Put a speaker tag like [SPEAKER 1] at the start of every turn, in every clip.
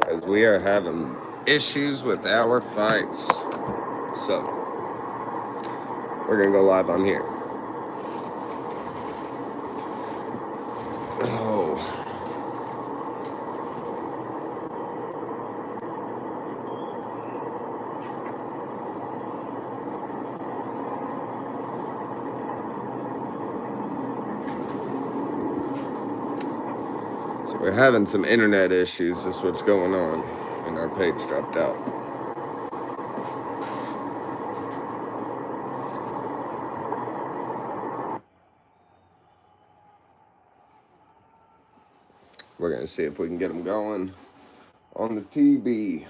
[SPEAKER 1] as we are having issues with our fights. So, we're going to go live on here. Oh. So we're having some internet issues. That's what's going on. And our page dropped out. We're going to see if we can get them going on the TB.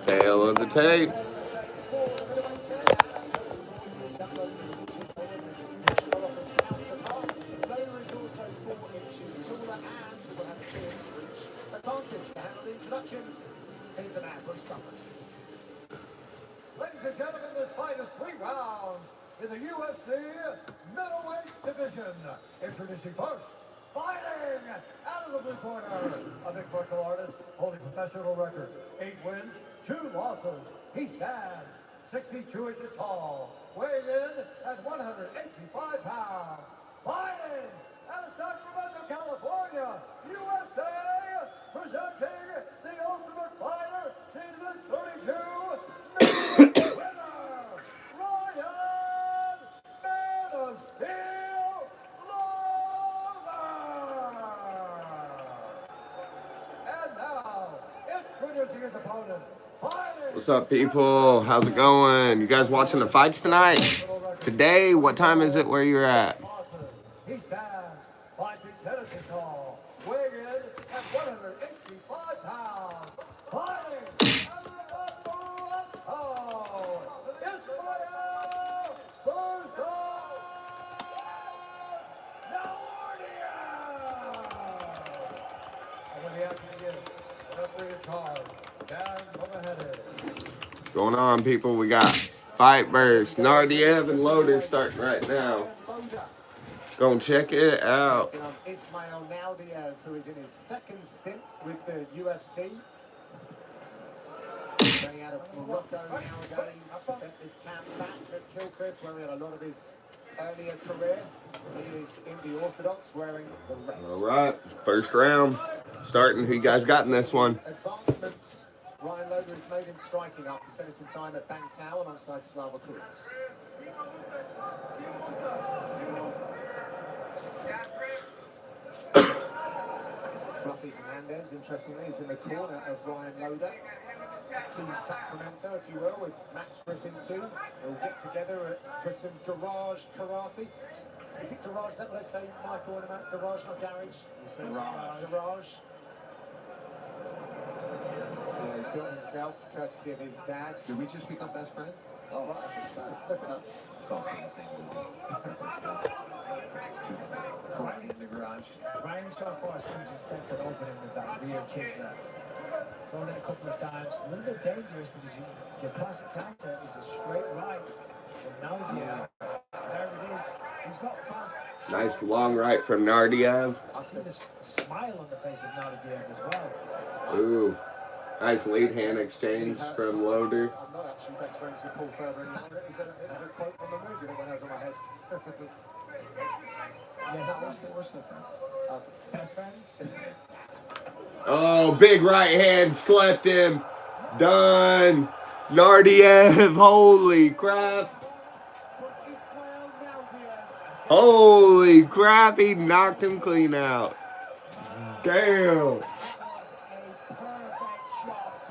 [SPEAKER 1] Tail of the tape.
[SPEAKER 2] Ladies and gentlemen, this fight is 3 rounds in the UFC middleweight division. Introducing first, fighting out of the blue corner, a mixed martial artist holding professional record, 8 wins, 2 losses. He stands 62 inches tall, weighing in at 185 pounds. Fighting out of Sacramento, California, USA, presenting the Ultimate Fighter Season 32.
[SPEAKER 1] What's up, people? How's it going? You guys watching the fights tonight? Today, what time is it where you're at?
[SPEAKER 2] He stands 5 feet 10 inches tall, weighing in at 185 pounds. Fighting out of
[SPEAKER 1] What's going on, people? We got Fight Burst, Nardiev, and Loader starting right now. Go and check it out.
[SPEAKER 3] Mma On Mme Ufc, who is in his second stint with the UFC. Coming out of Morocco nowadays, spent this camp back at Kilcliff, where he had a lot of his earlier career. He is in the Orthodox, wearing the red.
[SPEAKER 1] All right, first round starting. Who you guys got in this one?
[SPEAKER 3] Advancements Ryan Loader has made in striking after spending some time at Bangtao alongside Slava Cruz. Fluffy Hernandez, interestingly, is in the corner of Ryan Loader. Team Sacramento, if you will, with Max Griffin too. They'll get together for some garage karate. Is it garage? Is that what they say, Michael, about garage, not garage? Garage. Yeah, he's built himself, courtesy of his dad.
[SPEAKER 4] Did we just become best friends?
[SPEAKER 3] Oh, right, I think so. Look at us.
[SPEAKER 4] It's also the same movie. Karate in the garage.
[SPEAKER 5] Ryan's trying for a stringent sense of opening with that rear kick there. Thrown it a couple of times. A little bit dangerous because your classic counter is a straight right. But now, there it is. He's got fast.
[SPEAKER 1] Nice long right from Nardiev.
[SPEAKER 5] I see the smile on the face of Nardiev as well.
[SPEAKER 1] Ooh, nice lead hand exchange from Loader.
[SPEAKER 3] I'm not actually best friends with Paul Further anymore. It was a quote from the movie that went over my head.
[SPEAKER 5] Yeah, what's the best friends?
[SPEAKER 1] Oh, big right hand slept him. Done. Nardiev, holy crap. Holy crap, he knocked him clean out. Damn.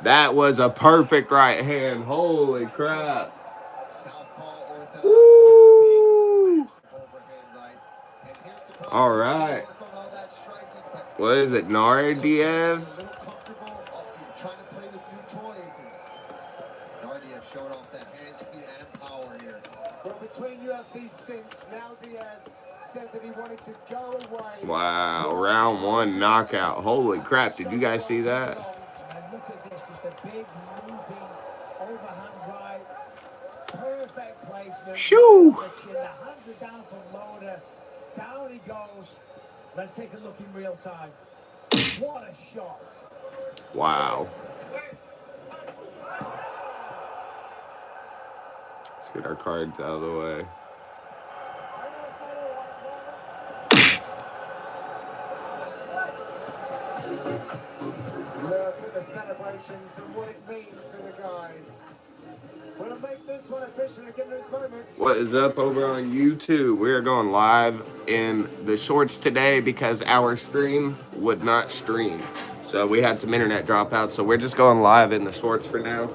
[SPEAKER 1] That was a perfect right hand. Holy crap. Woo! All right. What is it, Nardiev?
[SPEAKER 3] Trying to play with new toys. Nardiev showed off that hand speed and power here. Well, between UFC stints, now Diaz said that he wanted to go away.
[SPEAKER 1] Wow, round one knockout. Holy crap, did you guys see that?
[SPEAKER 5] And look at this, just a big moving overhand right. Perfect placement.
[SPEAKER 1] Shoo!
[SPEAKER 5] The hands are down from Loader. Down he goes. Let's take a look in real time. What a shot.
[SPEAKER 1] Wow. Let's get our cards out of the way.
[SPEAKER 3] Look at the celebrations and what it means to the guys. We'll make this one official and give those moments.
[SPEAKER 1] What is up over on YouTube? We are going live in the shorts today because our stream would not stream. So we had some internet dropouts. So we're just going live in the shorts for now.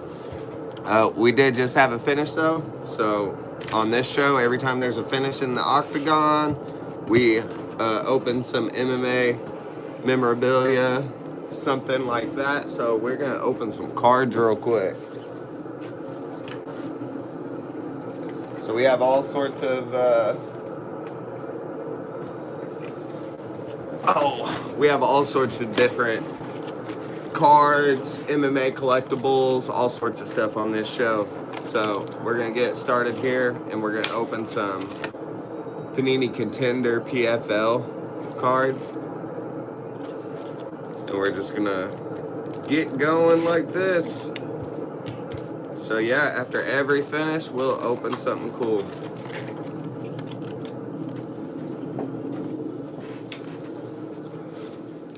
[SPEAKER 1] We did just have a finish though. So on this show, every time there's a finish in the octagon, we open some MMA memorabilia, something like that. So we're going to open some cards real quick. So we have all sorts of, we have all sorts of different cards, MMA collectibles, all sorts of stuff on this show. So we're going to get started here, and we're going to open some Panini Contender PFL cards. And we're just going to get going like this. So yeah, after every finish, we'll open something cool.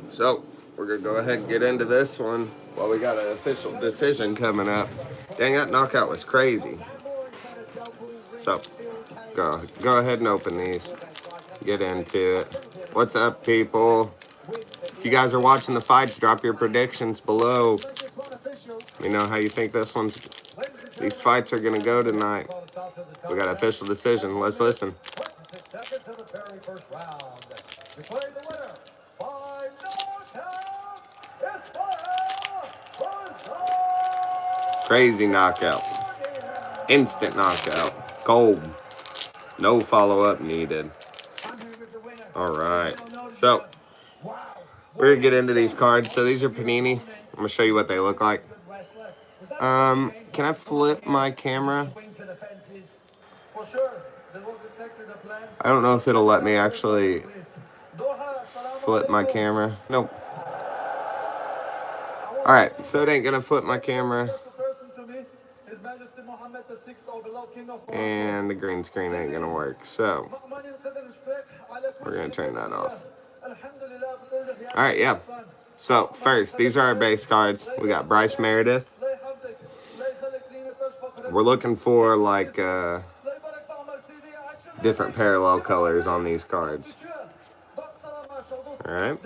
[SPEAKER 1] So we're gonna go ahead and get into this one while we got an official decision coming up. Dang, that knockout was crazy. So go ahead and open these. Get into it. What's up, people? If you guys are watching the fights, drop your predictions below. Let me know how you think these fights are going to go tonight. We got an official decision. Let's listen. Crazy knockout. Instant knockout. Cold. No follow-up needed. All right. So, we're going to get into these cards. So, these are Panini. I'm going to show you what they look like. Can I flip my camera? I don't know if it'll let me actually flip my camera. Nope. Alright, so it ain't gonna flip my camera. And the green screen ain't gonna work. So, we're gonna turn that off. Alright, yeah. So, first, these are our base cards. We got Bryce Meredith. We're looking for, like, different parallel colors on these cards. Alright.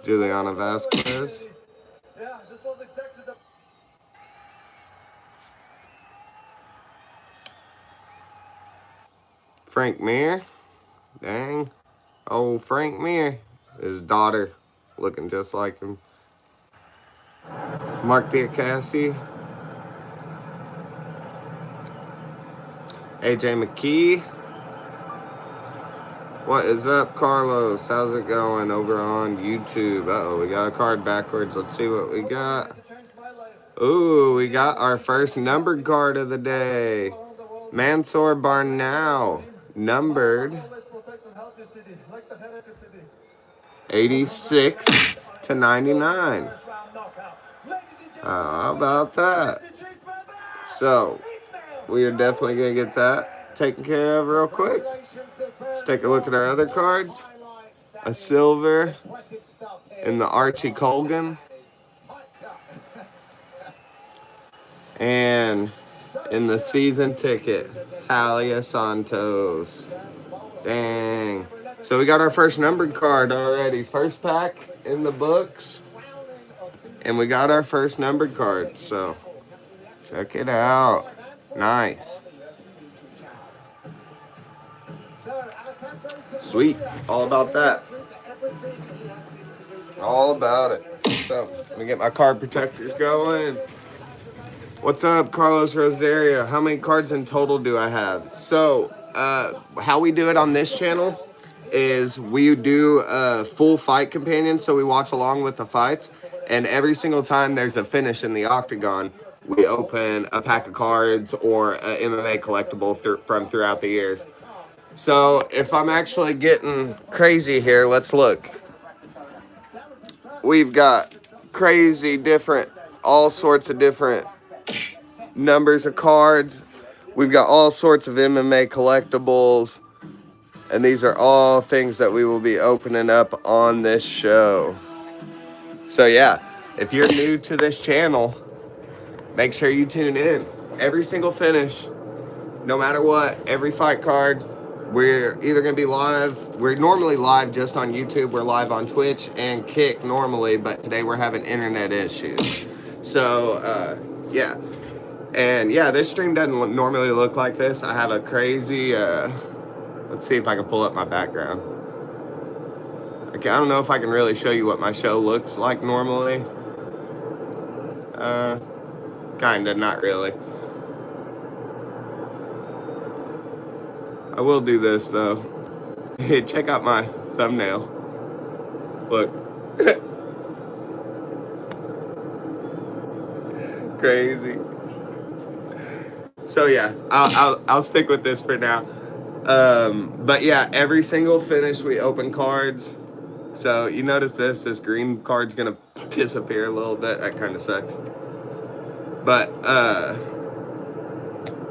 [SPEAKER 1] Juliana Vasquez. Frank Mir. Dang. Oh, Frank Mir. His daughter. Looking just like him. Mark Diacassi. AJ McKee. What is up, Carlos? How's it going over on YouTube? Uh-oh, we got a card backwards. Let's see what we got. Ooh, we got our first numbered card of the day. Mansour Barnau. Numbered 86 to 99. How about that? So, we are definitely going to get that taken care of real quick. Let's take a look at our other cards. A silver in the Archie Colgan. And in the season ticket. Talia Santos. Dang. So we got our first numbered card already. First pack in the books. And we got our first numbered card. So check it out. Nice. Sweet. All about that. All about it. So let me get my card protectors going. What's up, Carlos Rosario? How many cards in total do I have? So how we do it on this channel is we do a full fight companion, so we watch along with the fights, and every single time there's a finish in the octagon, we open a pack of cards or a MMA collectible from throughout the years. So if I'm actually getting crazy here, let's look. We've got crazy different, all sorts of different numbers of cards. We've got all sorts of MMA collectibles. And these are all things that we will be opening up on this show. So yeah, if you're new to this channel, make sure you tune in. Every single finish, no matter what, every fight card, we're either going to be live. We're normally live just on YouTube. We're live on Twitch and Kick normally, but today we're having internet issues. So yeah. And yeah, this stream doesn't normally look like this. I have a crazy... let's see if I can pull up my background. Okay, I don't know if I can really show you what my show looks like normally. Kinda, not really. I will do this though. Hey, check out my thumbnail. Look. Crazy. So yeah, I'll stick with this for now. But yeah, every single finish we open cards. So you notice this green card's gonna disappear a little bit. That kind of sucks. But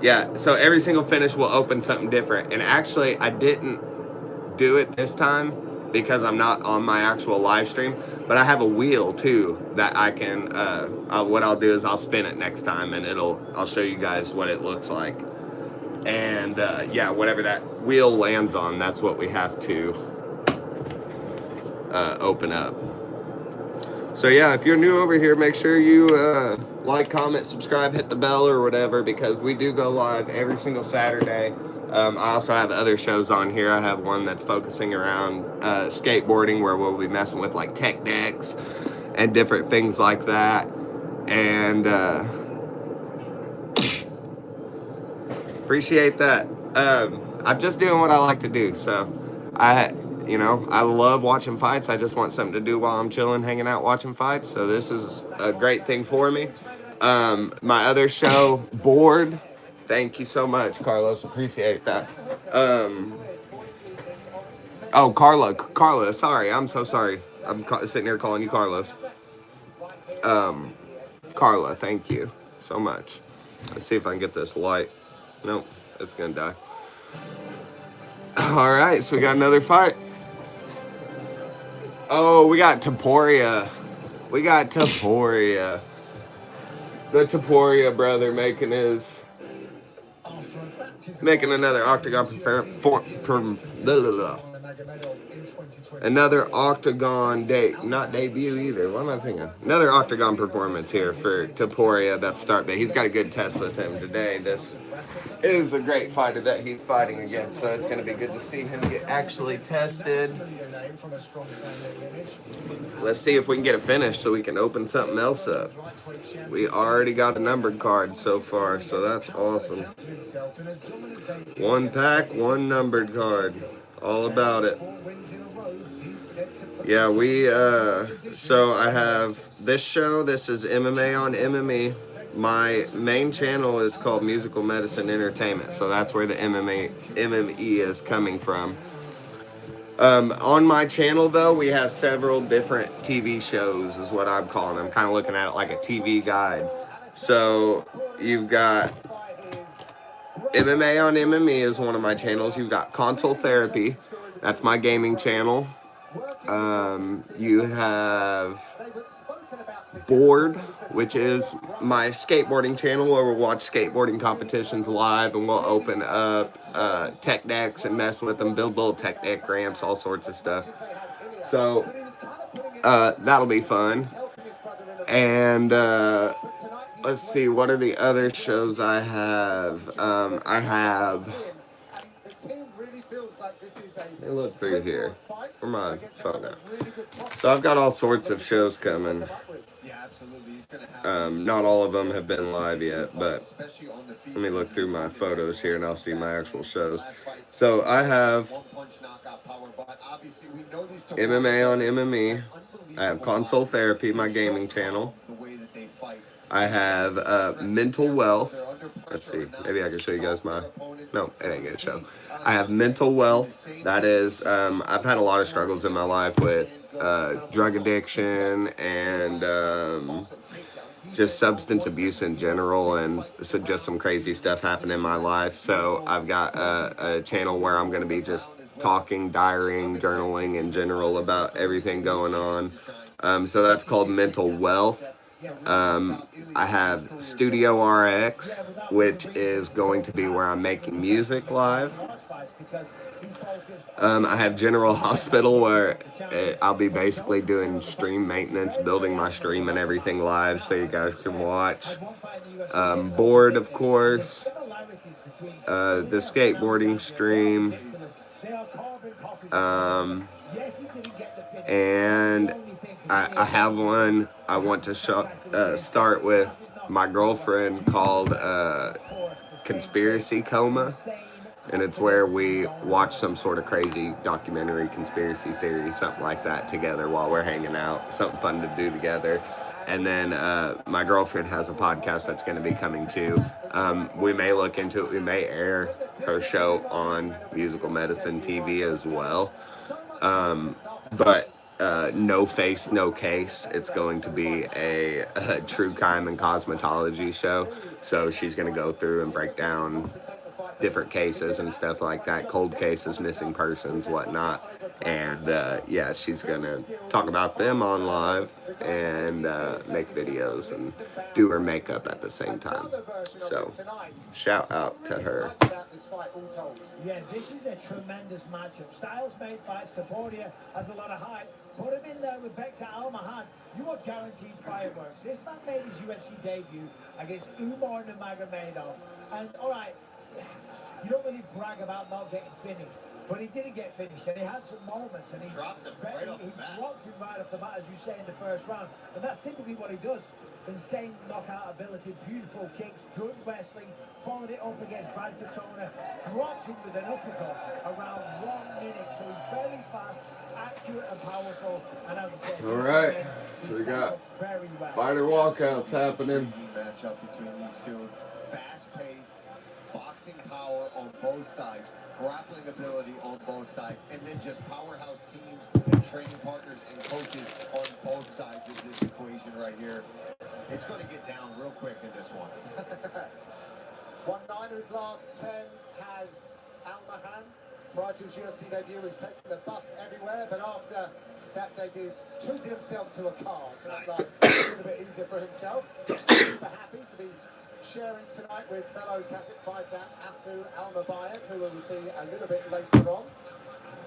[SPEAKER 1] yeah, so every single finish will open something different. And actually, I didn't do it this time because I'm not on my actual live stream. But I have a wheel too that I can. What I'll do is I'll spin it next time, and I'll show you guys what it looks like. And yeah, whatever that wheel lands on, that's what we have to open up. So yeah, if you're new over here, make sure you like, comment, subscribe, hit the bell or whatever, because we do go live every single Saturday. I also have other shows on here. I have one that's focusing around skateboarding, where we'll be messing with like tech decks and different things like that. And appreciate that. I'm just doing what I like to do. So I love watching fights. I just want something to do while I'm chilling, hanging out, watching fights. So this is a great thing for me. My other show, Board. Thank you so much, Carlos. Appreciate that. Oh, Carla. Sorry, I'm so sorry. I'm sitting here calling you Carlos. Carla, thank you so much. Let's see if I can get this light. Nope, it's gonna die. All right, so we got another fight. Oh, we got Taporia. The Taporia brother making another octagon another octagon not debut either. What am I thinking? Another octagon performance here for Taporia. That's start day. He's got a good test with him today. This is a great fighter that he's fighting against, so it's going to be good to see him get actually tested. Let's see if we can get a finish so we can open something else up. We already got a numbered card so far, so that's awesome. One pack, one numbered card. All about it. Yeah, so I have this show. This is MMA on MME. My main channel is called Musical Medicine Entertainment, so that's where the MME is coming from. On my channel, though, we have several different TV shows, is what I'm calling them. Kind of looking at it like a TV guide. So you've got MMA on MME is one of my channels. You've got Console Therapy. That's my gaming channel. You have Board, which is my skateboarding channel where we'll watch skateboarding competitions live, and we'll open up tech decks and mess with them, build little tech deck ramps, all sorts of stuff. So that'll be fun. And let's see, what are the other shows I have? I have. Let me look through here. Where's my phone at? So I've got all sorts of shows coming. Not all of them have been live yet, but let me look through my photos here and I'll see my actual shows. So I have MMA on MME. I have Console Therapy, my gaming channel. I have Mental Wealth. Let's see, maybe I can show you guys my. No, it ain't gonna show. I have Mental Wealth. That is, I've had a lot of struggles in my life with drug addiction and just substance abuse in general, and so just some crazy stuff happened in my life. So I've got a channel where I'm going to be just talking, diarying, journaling in general about everything going on. So that's called Mental Wealth. I have Studio RX, which is going to be where I'm making music live. I have General Hospital, where I'll be basically doing stream maintenance, building my stream and everything live so you guys can watch. Board, of course. The skateboarding stream. And I have one I want to start with my girlfriend called Conspiracy Coma. And it's where we watch some sort of crazy documentary, conspiracy theory, something like that together while we're hanging out. Something fun to do together. And then my girlfriend has a podcast that's going to be coming too. We may look into it. We may air her show on Musical Medicine TV as well. But no face, no case. It's going to be a true crime and cosmetology show. So she's going to go through and break down different cases and stuff like that, cold cases, missing persons, whatnot. And yeah, she's gonna talk about them on live and make videos and do her makeup at the same time. So shout out to her.
[SPEAKER 5] Yeah, this is a tremendous matchup. Styles made fights. Taporia has a lot of hype. Put him in there with Bexa Almahan. You are guaranteed fireworks. This man made his UFC debut against Mma On Mme Ufc. And all right, you don't really brag about not getting finished, but he didn't get finished, and he had some moments, and he dropped him right off the bat, as you say, in the first round, and that's typically what he does. Insane knockout ability, beautiful kicks, good wrestling, followed it up against Brad Katona, dropped him with an uppercut around 1 minute, so he's very fast, accurate and powerful, and as I said,
[SPEAKER 1] all right, so we got fighter walkouts happening.
[SPEAKER 3] Matchup between these two, fast-paced, boxing power on both sides, grappling ability on both sides, and then just powerhouse teams and training partners and coaches on both sides of this equation right here. It's going to get down real quick in this one.
[SPEAKER 2] 1-9 of his last 10 has Almahan. Prior to his UFC debut, he's taken the bus everywhere, but after that debut, treated himself to a car. So it's like a little bit easier for himself. Super happy to be sharing tonight with fellow Kazakh fighter Asu Almabayev, who we'll see a little bit later on.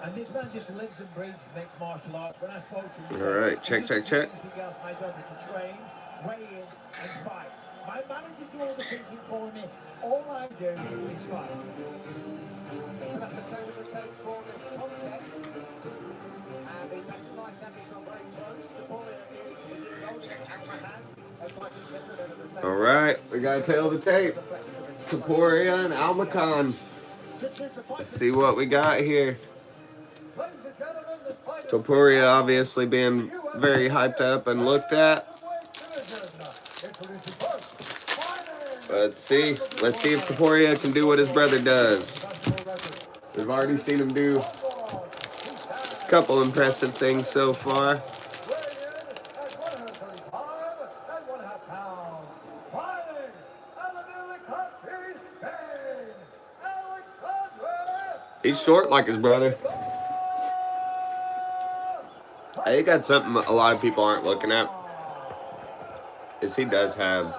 [SPEAKER 5] And this man just lives and breathes mixed martial arts. When I spoke to him,
[SPEAKER 1] all right, check.
[SPEAKER 5] my job is to train, weigh in, and fight. My manager do all the thinking for me. All I do is fight.
[SPEAKER 2] It's been up the tape for this contest. And the best fight happens from very close. The ball is in Almahan.
[SPEAKER 1] All right, we gotta tail the tape. Taporia and Almacan. Let's see what we got here. Taporia obviously being very hyped up and looked at. Let's see if Taporia can do what his brother does. We've already seen him do a couple impressive things so far. He's short like his brother. I think that's something a lot of people aren't looking at. is he does have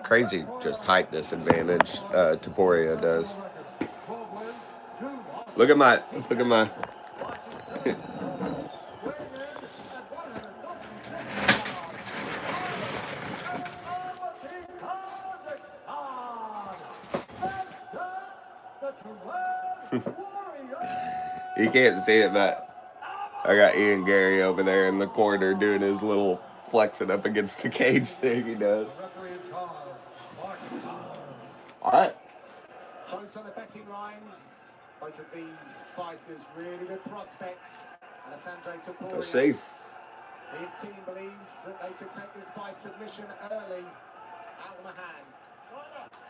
[SPEAKER 1] crazy just height disadvantage. Taporia does. Look at my. You can't see it, but I got Ian Gary over there in the corner doing his little flexing up against the cage thing he does. All right.
[SPEAKER 3] Both on the betting lines. Both of these fighters really good prospects. Alessandro Taporia.
[SPEAKER 1] Let's see.
[SPEAKER 3] His team believes that they could take this by submission early. Out of my hand.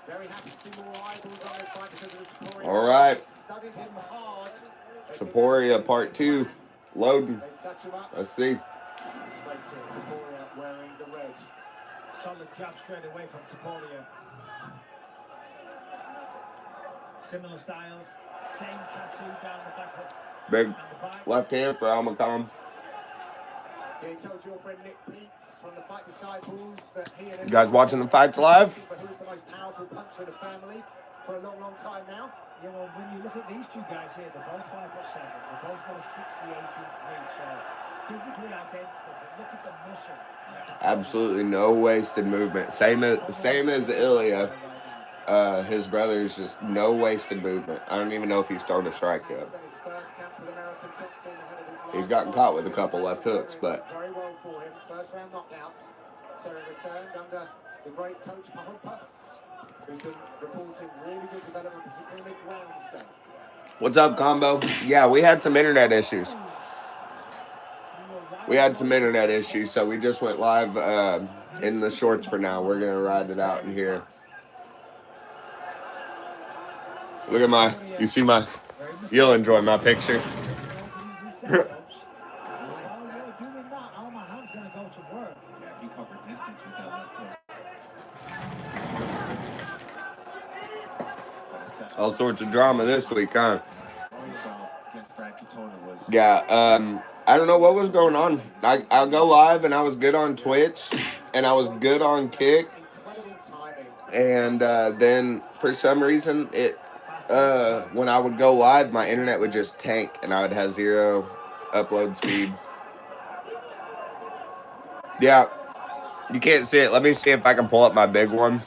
[SPEAKER 3] Very happy to see more eyeballs on this fight because of Taporia.
[SPEAKER 1] All right.
[SPEAKER 3] Studied him hard.
[SPEAKER 1] Taporia part 2. Loading.
[SPEAKER 3] They touch him up.
[SPEAKER 1] Let's see.
[SPEAKER 3] Straight to Taporia wearing the red.
[SPEAKER 5] Solid jab straight away from Taporia. Similar styles, same tattoo down the back of
[SPEAKER 1] Big
[SPEAKER 5] the back.
[SPEAKER 1] left hand for Almacom.
[SPEAKER 3] He told your friend Nick Peets from the Fight Disciples that he and
[SPEAKER 1] You guys watching the fights live?
[SPEAKER 3] who's the most powerful puncher in the family for a long, long time now.
[SPEAKER 5] You know, when you look at these two guys here, they're both 5'7". They're both got a 68-inch reach, so physically identical. But look at the muscle.
[SPEAKER 1] Absolutely no wasted movement. Same as Ilya. His brother is just no wasted movement. I don't even know if he started a strike yet. He's gotten caught with a couple left hooks, but
[SPEAKER 3] Very well for him. First round knockouts. So returned under the great coach Mahumpa, who's been reporting really good development, particularly mid-round though.
[SPEAKER 1] what's up, Combo? Yeah, we had some internet issues. So we just went live in the shorts for now. We're gonna ride it out in here. Look at you'll enjoy my picture. All sorts of drama this week, huh? Yeah, I don't know what was going on. I'll go live, and I was good on Twitch, and I was good on Kick, and then for some reason, when I would go live, my internet would just tank, and I would have 0 upload speed. Yeah, you can't see it. Let me see if I can pull up my big one.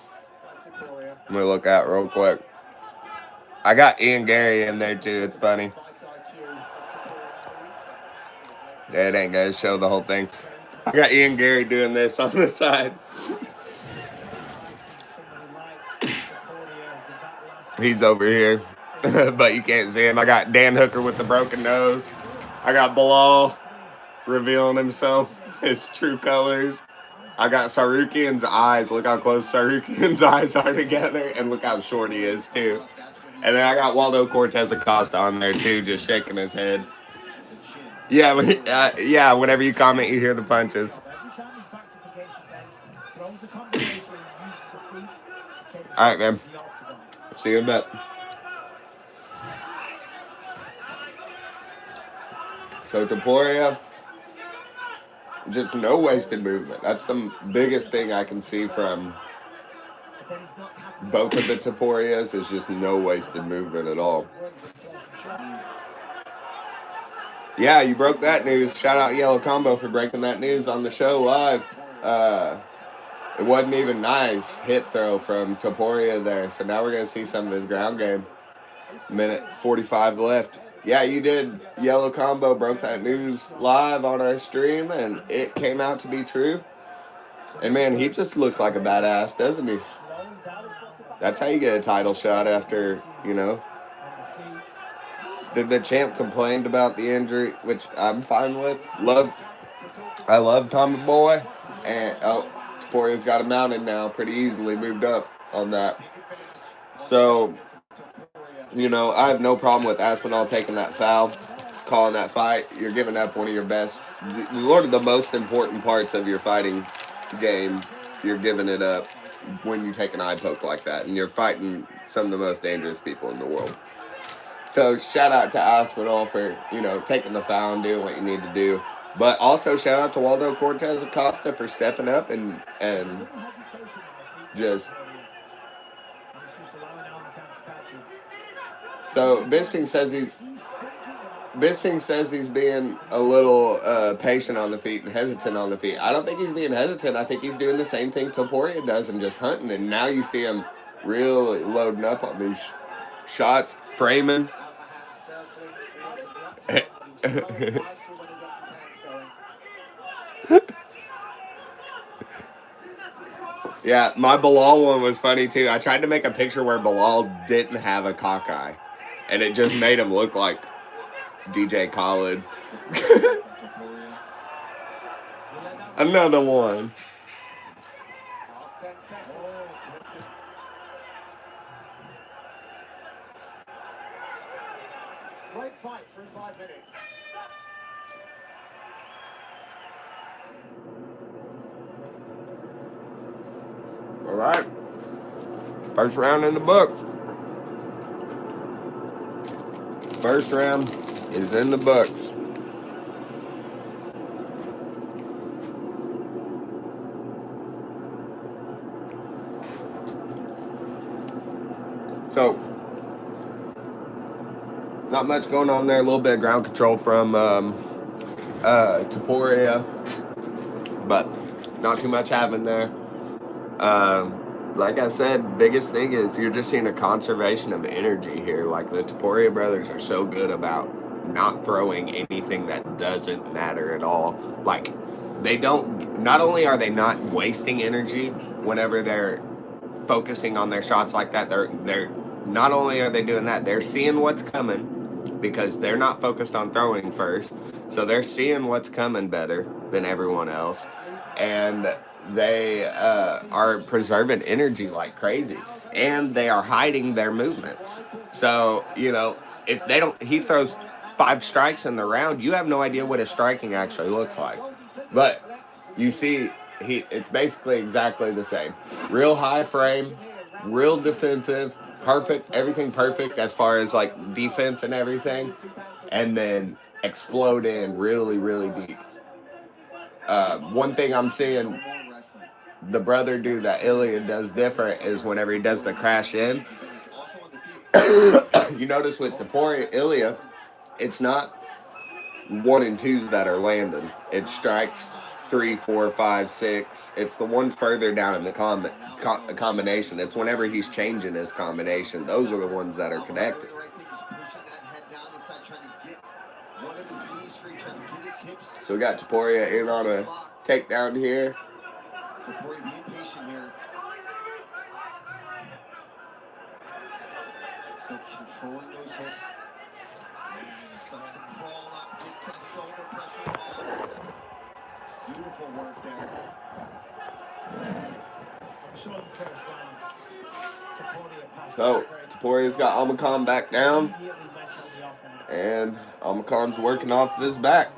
[SPEAKER 1] Let me look at it real quick. I got Ian Gary in there too. It's funny. Yeah, it ain't gonna show the whole thing. I got Ian Gary doing this on the side. He's over here, but you can't see him. I got Dan Hooker with the broken nose. I got Bilal revealing himself, his true colors. I got Sarukian's eyes. Look how close Sarukian's eyes are together, and look how short he is too. And then I got Waldo Cortez Acosta on there too, just shaking his head. Yeah, yeah. Whenever you comment, you hear the punches. All right, man. See you in a bit. So Taporia, just no wasted movement. That's the biggest thing I can see from both of the Taporias is just no wasted movement at all. Yeah, you broke that news. Shout out Yellow Combo for breaking that news on the show live. It wasn't even nice hit throw from Taporia there. So now we're going to see some of his ground game. Minute 45 left. Yeah, you did. Yellow Combo broke that news live on our stream, and it came out to be true. And, man, he just looks like a badass, doesn't he? That's how you get a title shot after, you know. Did the champ complained about the injury, which I'm fine with. I love Tommy Boy. And, Taporia's got him mounted now pretty easily, moved up on that. So, you know, I have no problem with Aspinall taking that foul, calling that fight. You're giving up one of your best, one of the most important parts of your fighting game. You're giving it up when you take an eye poke like that, and you're fighting some of the most dangerous people in the world. So shout out to Aspinall for, you know, taking the foul and doing what you need to do. But also shout out to Waldo Cortez Acosta for stepping up and just. So Bisping says he's being a little patient on the feet and hesitant on the feet. I don't think he's being hesitant. I think he's doing the same thing Topuria does and just hunting. And now you see him really loading up on these shots, framing. Yeah, my Bilal one was funny too. I tried to make a picture where Bilal didn't have a cockeye, and it just made him look like DJ Khaled. Another one.
[SPEAKER 3] Great fight through 5 minutes.
[SPEAKER 1] All right. First round in the books. First round is in the books. So, not much going on there. A little bit of ground control from Topuria, but not too much happening there. Like I said, biggest thing is you're just seeing a conservation of energy here. Like the Topuria brothers are so good about not throwing anything that doesn't matter at all. Like they don't. Not only are they not wasting energy whenever they're focusing on their shots like that, they're not only are they doing that, they're seeing what's coming because they're not focused on throwing first. So they're seeing what's coming better than everyone else, and they are preserving energy like crazy, and they are hiding their movements. So if they don't, he throws 5 strikes in the round. You have no idea what his striking actually looks like, but you see, it's basically exactly the same. Real high frame, real defensive, perfect, everything perfect as far as like defense and everything, and then explode in really, really deep. One thing I'm seeing the brother do that Ilya does different is whenever he does the crash in, you notice with Topuria, Ilya, it's not 1 and 2s that are landing. It strikes 3, 4, 5, 6. It's the ones further down in the combination. It's whenever he's changing his combination. Those are the ones that are connected. So we got Topuria in on a takedown here.
[SPEAKER 4] Still controlling those hips. Starts to crawl up, gets that shoulder pressure on. Beautiful work there.
[SPEAKER 1] So Topuria's got Almacan back down, and Almacan's working off of his back.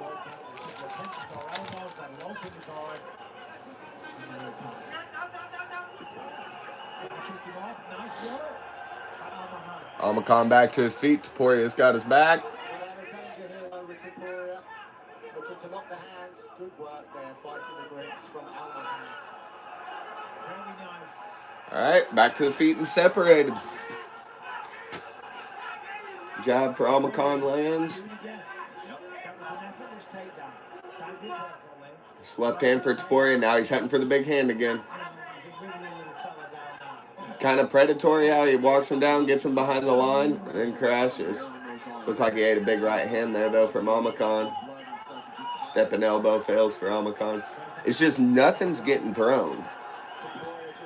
[SPEAKER 1] Almacan back to his feet. Topuria's got his back.
[SPEAKER 3] Looking to knock the hands. Good work there, fighting the grips from Almacan.
[SPEAKER 1] All right, back to the feet and separated. Jab for Almacan lands. His left hand for Topuria. Now he's hunting for the big hand again. Kind of predatory how he walks him down, gets him behind the line, and then crashes. Looks like he ate a big right hand there, though, from Almacan. Stepping elbow fails for Almacan. It's just nothing's getting thrown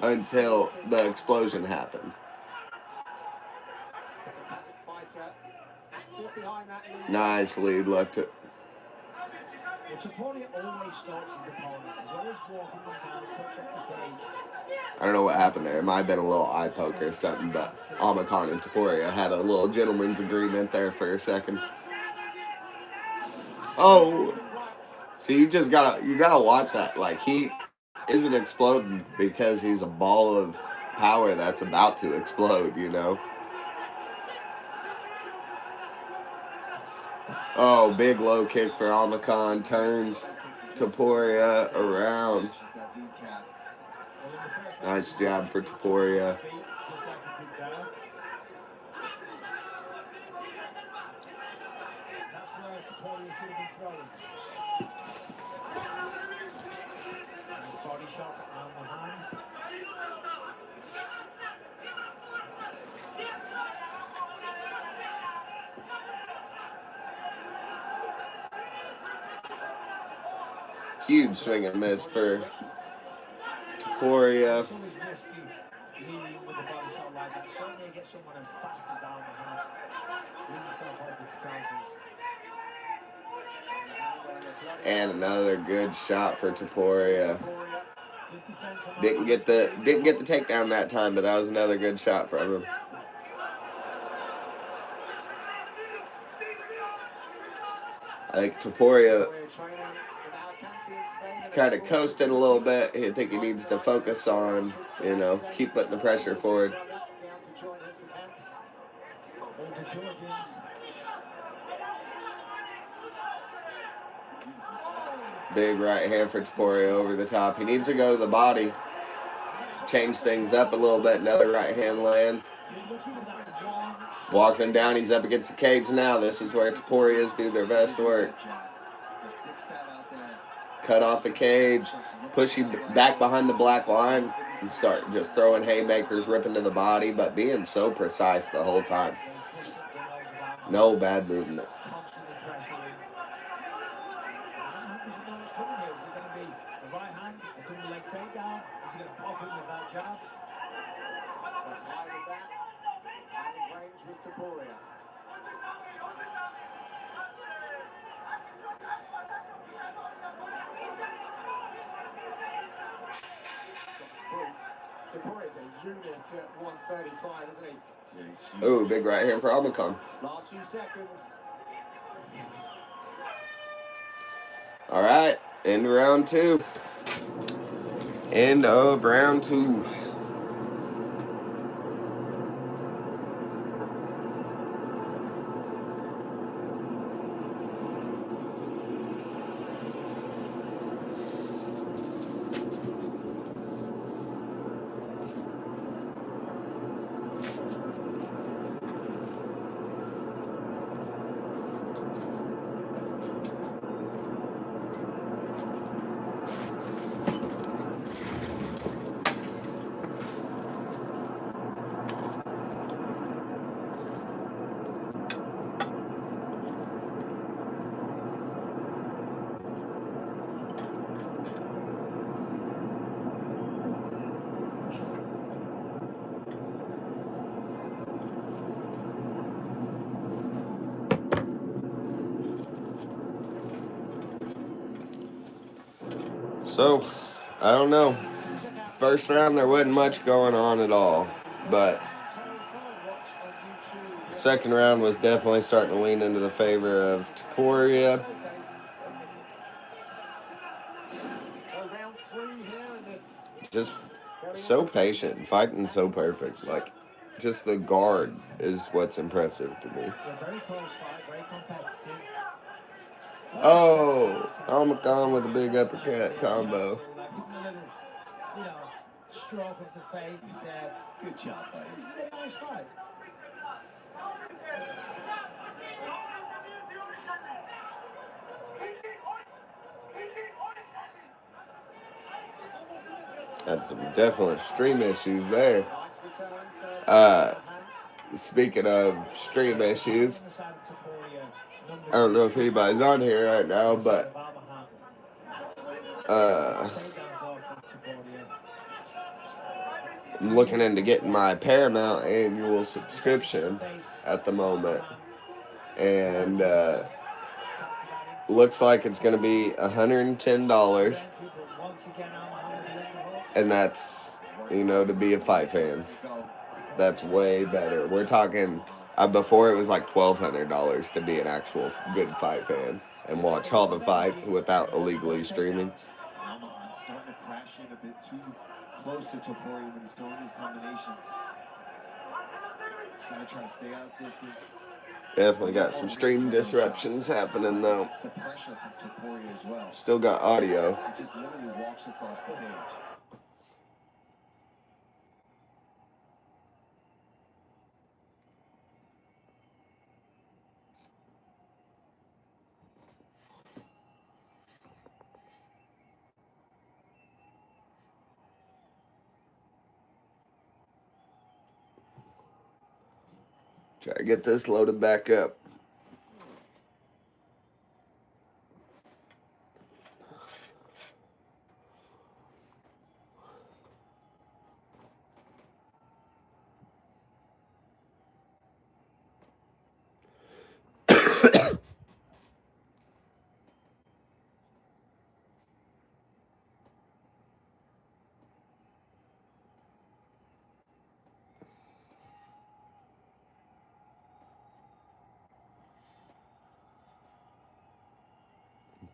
[SPEAKER 1] until the explosion happens. Nice lead left it. I don't know what happened there. It might have been a little eye poke or something, but Almacan and Topuria had a little gentleman's agreement there for a second. Oh, so you gotta watch that. Like, he isn't exploding because he's a ball of power that's about to explode, Oh, big low kick for Mma On Mme. Turns Topuria around. Nice jab for Topuria.
[SPEAKER 5] Just like he did there. That's where Topuria should have been throwing. Nice body shot from Mma.
[SPEAKER 1] Huge swing and miss for Topuria.
[SPEAKER 5] It's always risky leading with a body shot like that. Certainly against someone as fast as Mma. Leave yourself open to counters.
[SPEAKER 1] And another good shot for Topuria.
[SPEAKER 5] Good defense from
[SPEAKER 1] Didn't get the takedown that time, but that was another good shot from him. I think Topuria kind of coasted a little bit. I think he needs to focus on, keep putting the pressure forward. Big right hand for Topuria over the top. He needs to go to the body. Change things up a little bit. Another right hand lands. Walking down. He's up against the cage now. This is where Topurias do their best work. Cut off the cage. Push you back behind the black line. And start just throwing haymakers, ripping to the body, but being so precise the whole time. No bad movement.
[SPEAKER 3] Topuria's a unit at 135, isn't he?
[SPEAKER 1] Ooh, big right hand for Mma On.
[SPEAKER 3] Last few seconds.
[SPEAKER 1] All right, end of round two. End of round two. So, I don't know. First round, there wasn't much going on at all. But second round was definitely starting to lean into the favor of Topuria. Just so patient and fighting so perfect. Like, just the guard is what's impressive to me.
[SPEAKER 5] Very close fight, very competitive.
[SPEAKER 1] Oh, Mma On with a big uppercut combo.
[SPEAKER 5] Give him a little, stroke of the face and said,
[SPEAKER 4] Good job, buddy.
[SPEAKER 5] this is a nice fight.
[SPEAKER 1] Had some definite stream issues there. Speaking of stream issues, I don't know if anybody's on here right now, but I'm looking into getting my Paramount annual subscription at the moment, and looks like it's going to be $110, and that's, to be a fight fan. That's way better. We're talking, before it was like $1,200 to be an actual good fight fan and watch all the fights without illegally streaming.
[SPEAKER 4] Mma On starting to crash in a bit too close to Topuria when he's throwing these combinations. He's got to try to stay out distance.
[SPEAKER 1] Definitely got some stream disruptions happening though.
[SPEAKER 4] It's the pressure from Topuria as well.
[SPEAKER 1] Still got audio.
[SPEAKER 4] He just literally walks across the page.
[SPEAKER 1] Try to get this loaded back up.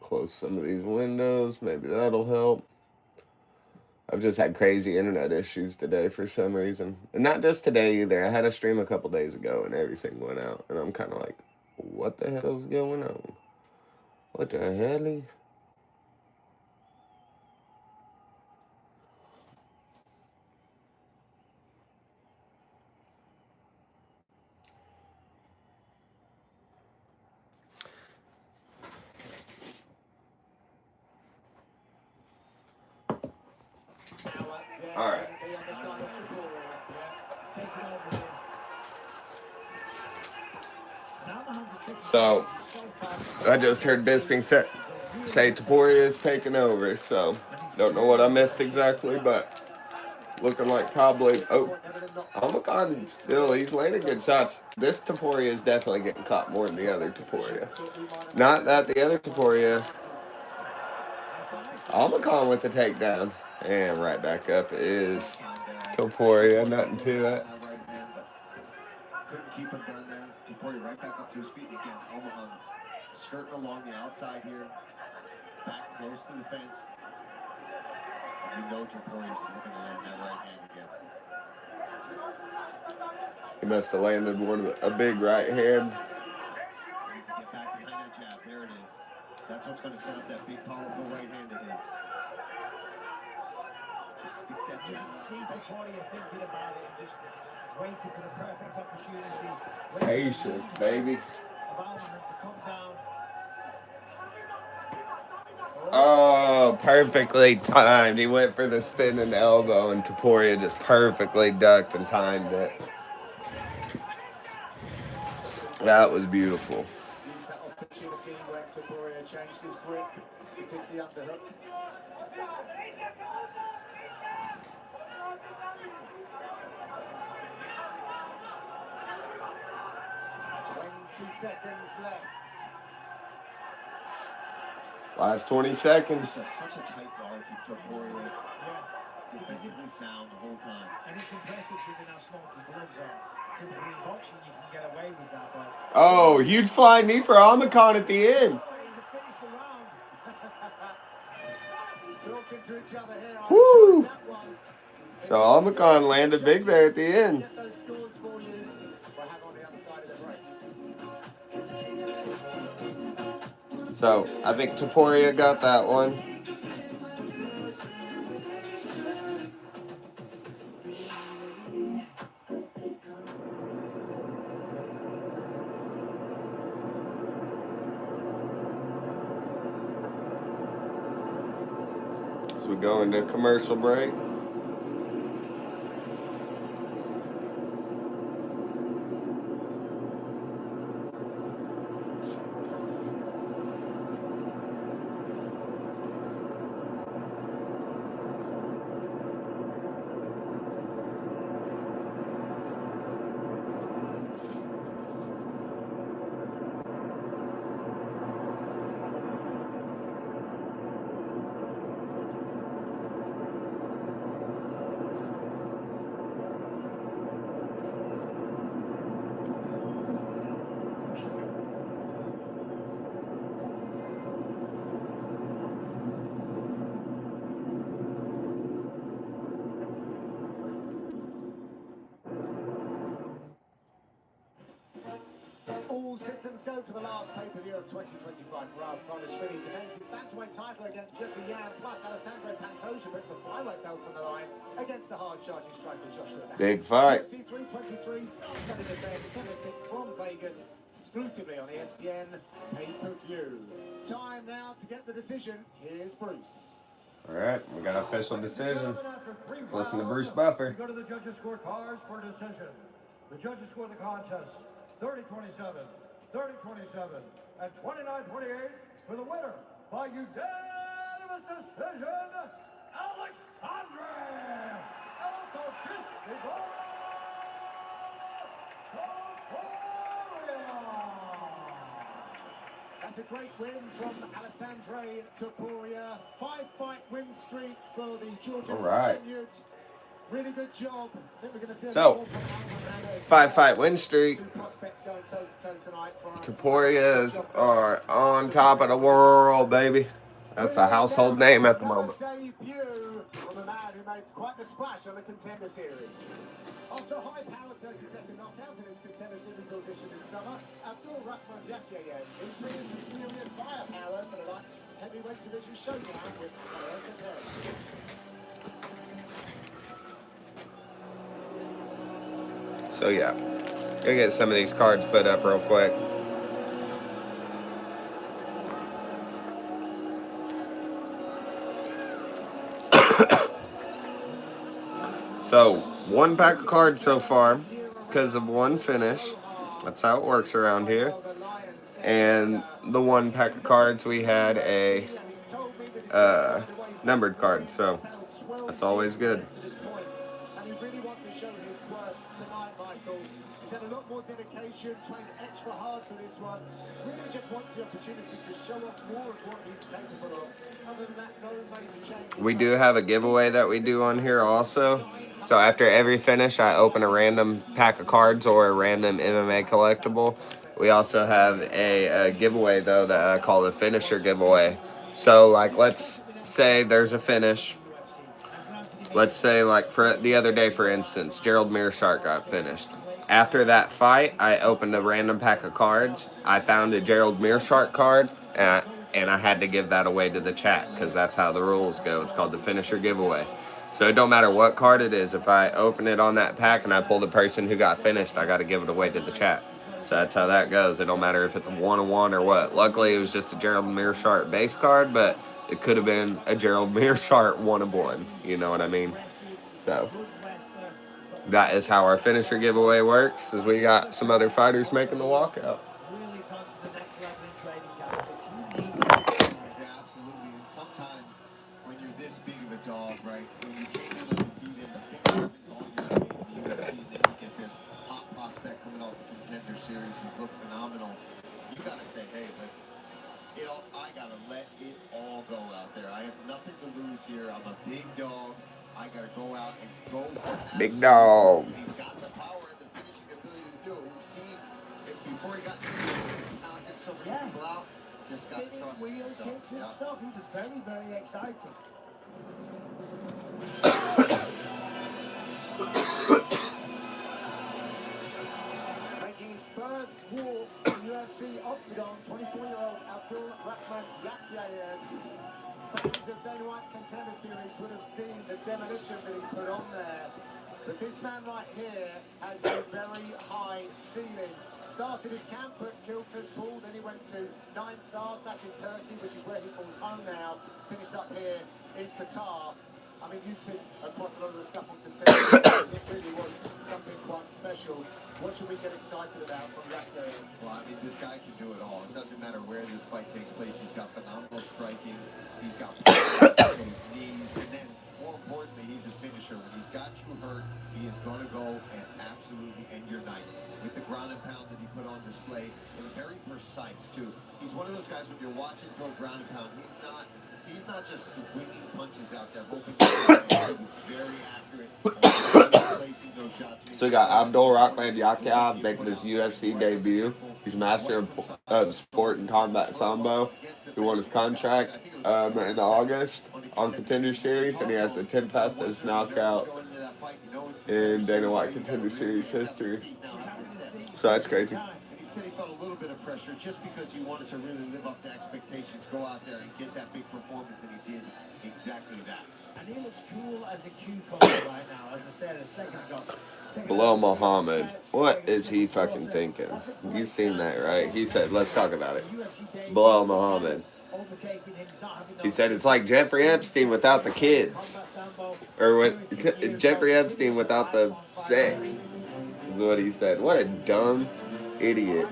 [SPEAKER 1] Close some of these windows. Maybe that'll help. I've just had crazy internet issues today for some reason. And not just today either. I had a stream a couple days ago and everything went out. And I'm kind of like, what the hell's going on? What the hell? All right. So, I just heard Bisping say Topuria is taking over, so don't know what I missed exactly, but looking like probably, Omicron still, he's landing good shots. This Topuria is definitely getting caught more than the other Topuria. Not that the other Topuria, Omicron with the takedown, and right back up is Topuria, nothing to it.
[SPEAKER 4] Couldn't keep him down there. Topuria right back up to his feet again. Omaha skirting along the outside here. Back close to the fence. You know Topuria's looking to land that right hand again.
[SPEAKER 1] He must have landed a big right hand.
[SPEAKER 4] Needs to get back behind that jab. There it is. That's what's going to set up that big, powerful right hand of his. Just stick that
[SPEAKER 5] You
[SPEAKER 4] jab.
[SPEAKER 5] can see Topuria thinking about it and just waiting for the perfect opportunity.
[SPEAKER 1] Patience, baby.
[SPEAKER 5] About him to come down.
[SPEAKER 1] Oh, perfectly timed. He went for the spinning elbow, and Topuria just perfectly ducked and timed it. That was beautiful.
[SPEAKER 3] Used that opportunity when Topuria changed his grip to kick the underhook. Seconds left.
[SPEAKER 1] Last 20 seconds.
[SPEAKER 4] Such a tight guard for Topuria. Defensively sound the whole time.
[SPEAKER 5] And it's impressive given how small the gloves are. Typically in boxing you can get away with that, but
[SPEAKER 1] Oh, huge flying knee for Omicron at the end.
[SPEAKER 3] Talking to each other here.
[SPEAKER 1] Woo! So Omicron landed big there at the end.
[SPEAKER 3] Get those scores for you. We'll have on the other side of the break.
[SPEAKER 1] So I think Topuria got that one. So we go into commercial break.
[SPEAKER 3] All systems go for the last pay-per-view of 2025. Ralph Kronishvili defends his bantamweight title against Petr Yan, plus Alessandro Pantoja puts the flyweight belt on the line against the hard-charging striker Joshua Dana.
[SPEAKER 1] Big fight.
[SPEAKER 3] UFC 323 star-studded affair December 6th from Vegas, exclusively on ESPN pay-per-view. Time now to get the decision. Here's Bruce.
[SPEAKER 1] All right, we got an official decision. Let's listen to Bruce Buffer.
[SPEAKER 2] Go to the judges' scorecards for decision. The judges score the contest 30-27, 30-27, and 29-28 for the winner by unanimous decision, Alexandre
[SPEAKER 3] That's a great win from Alessandre Topuria. 5-fight win streak for the Georgian Spaniards. Really good job. I think we're going to see a
[SPEAKER 1] So, 5-fight win streak. Topurias are on top of the world, baby. That's a household name at the moment.
[SPEAKER 3] Debut from a man who made quite the splash on the Contender Series. After a high-powered 30-second knockout in his Contender Series audition this summer, Abdul Rahman Yakiyev is bringing some serious firepower for the light heavyweight division showdown with Carlos Aguirre.
[SPEAKER 1] So yeah, gonna get some of these cards put up real quick. So, one pack of cards so far, because of one finish. That's how it works around here. And the one pack of cards, we had a numbered card, so that's always good.
[SPEAKER 3] Dedication, trained extra hard for this one. Really just wants the opportunity to show off more of what he's capable of. Other than that, no major change.
[SPEAKER 1] We do have a giveaway that we do on here also. So after every finish, I open a random pack of cards or a random MMA collectible. We also have a giveaway, though, that I call the finisher giveaway. So, like, let's say there's a finish. Let's say, like, for the other day, for instance, Gerald Meerschaert got finished. After that fight, I opened a random pack of cards. I found a Gerald Meerschaert card, and I had to give that away to the chat because that's how the rules go. It's called the finisher giveaway. So it don't matter what card it is. If I open it on that pack and I pull the person who got finished, I got to give it away to the chat. So that's how that goes. It don't matter if it's a 1-on-1 or what. Luckily, it was just a Gerald Meerschaert base card, but it could have been a Gerald Meerschaert 1-of-1. You know what I mean? So that is how our finisher giveaway works, is we got some other fighters making the walkout.
[SPEAKER 5] Really gone to the next level in trading cards.
[SPEAKER 4] Yeah, absolutely. And sometimes when you're this big of a dog, right, when you came in undefeated, the big on your team, and then you get this hot prospect coming off the Contender Series who look phenomenal, you got to say, hey, but, you know, I got to let it all go out there. I have nothing to lose here. I'm a big dog. I got to go out and go.
[SPEAKER 1] Big dog.
[SPEAKER 4] He's got the power and the finishing ability to do it. We've seen it before he got get so many people out. Just got
[SPEAKER 5] Spinning wheel kicks and stuff. He was very, very exciting.
[SPEAKER 3] Making his first walk to UFC Octagon, 24-year-old Abdul Rahman Yakiyev. Fans of Dana White's Contender Series would have seen the demolition that he put on there. But this man right here has a very high ceiling. Started his camp at Kilford Pool, then he went to 9 Stars back in Turkey, which is where he calls home now. Finished up here in Qatar. I mean, you've been across a lot of the stuff on Contender. It really was something quite special. What should we get excited about from Yakiyev?
[SPEAKER 4] Well, I mean, this guy can do it all. It doesn't matter where this fight takes place. He's got phenomenal striking. He's got those knees. And then, more importantly, he's a finisher. When he's got you hurt, he is going to go and absolutely end your night. With the ground and pound that he put on display, and very precise, too. He's one of those guys, when you're watching throw ground and pound, he's not just swinging punches out there, hoping he's very accurate. Placing those shots.
[SPEAKER 1] So we got Abdul Rahman Yakiyev making his UFC debut. He's master of the sport in combat sambo. He won his contract in August on Contender Series, and he has the 10th fastest knockout in Dana White Contender Series history. So that's crazy.
[SPEAKER 4] said he felt a little bit of pressure just because he wanted to really live up to expectations, go out there and get that big performance, and he did exactly that.
[SPEAKER 5] And he looks cool as a cucumber right now, as I said a second ago.
[SPEAKER 1] Bilal Muhammad, what is he fucking thinking? You've seen that, right? He said, let's talk about it. Bilal Muhammad. He said it's like Jeffrey Epstein without the kids. Or with Jeffrey Epstein without the sex. Is what he said. What a dumb idiot.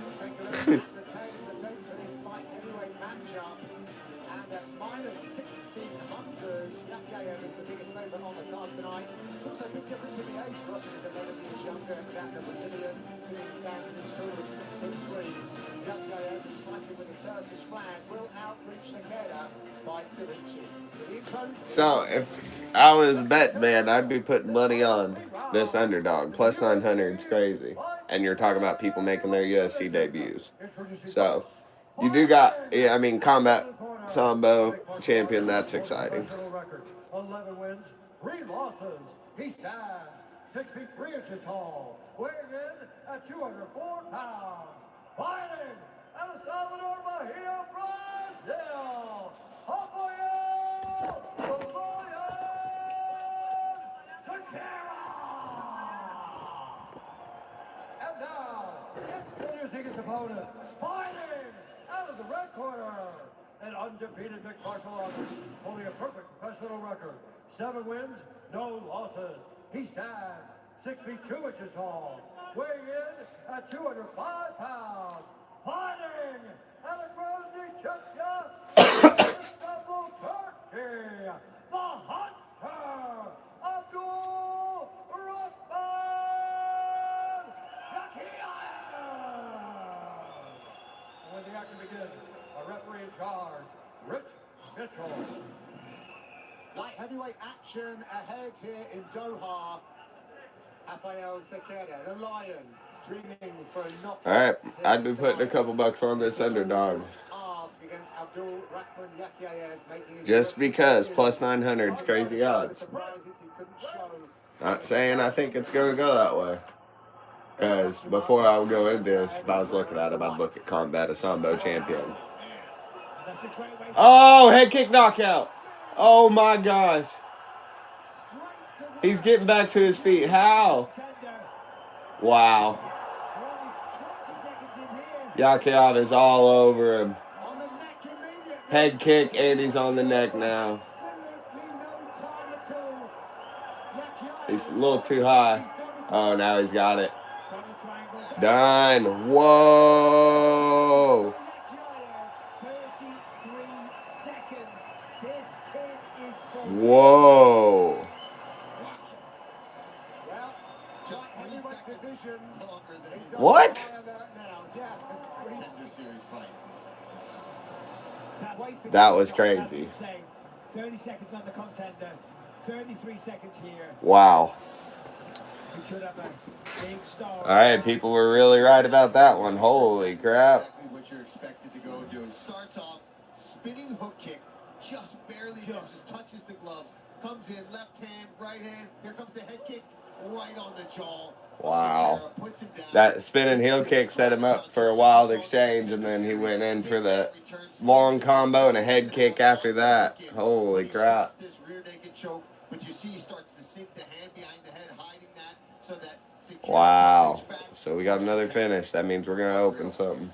[SPEAKER 1] So, if I was a bet man, I'd be putting money on this underdog. Plus 900 is crazy. And you're talking about people making their UFC debuts. So, you do got, yeah, I mean, Combat Sambo champion, that's exciting.
[SPEAKER 2] 11 wins, 3 losses. He stands 6 feet 3 inches tall, weighing in at 204 pounds. Fighting out of Salvador Bahia, Brazil, Rafael the Lion Takara. And now, introducing his opponent, fighting out of the red corner, an undefeated mixed martial artist, holding a perfect professional record. 7 wins, no losses. He stands 6 feet 2 inches tall, weighing in at 205 pounds. Fighting out of Grozny, Chechnya, Istanbul, Turkey, the Hunter, Abdul Rahman Yakiev. When the action begins, a referee in charge, Rich Mitchell.
[SPEAKER 3] Light heavyweight action ahead here in Doha. Rafael Sekeda, the Lion, dreaming for a knockout.
[SPEAKER 1] All right, I'd be putting a couple bucks on this underdog. Just because plus 900 is crazy odds. Not saying I think it's going to go that way. Because before I would go into this, if I was looking at him, I'd look at Combat Sambo champion. Oh, head kick knockout. Oh my gosh. He's getting back to his feet. How? Wow. Yakiev is all over him. Head kick, and he's on the neck now. He's a little too high. Oh, now he's got it. Done. Whoa. Whoa. What? That was crazy.
[SPEAKER 5] 30 seconds on the contender, 33 seconds here.
[SPEAKER 1] Wow.
[SPEAKER 5] We could have a big star.
[SPEAKER 1] All right, people were really right about that one. Holy crap.
[SPEAKER 4] Exactly what you're expected to go do. Starts off, spinning hook kick, just barely misses, touches the gloves, comes in, left hand, right hand, here comes the head kick, right on the jaw.
[SPEAKER 1] Wow. That spinning heel kick set him up for a wild exchange, and then he went in for the long combo and a head kick after that. Holy crap. Wow. So we got another finish. That means we're going to open something.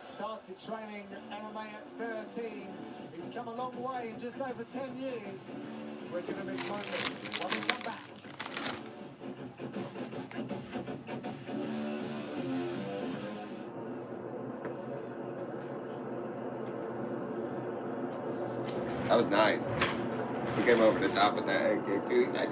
[SPEAKER 3] Started training MMA at 13. He's come a long way in just over 10 years. We're going to miss moments when we come back.
[SPEAKER 1] That was nice. He came over the top of that head kick too. He said,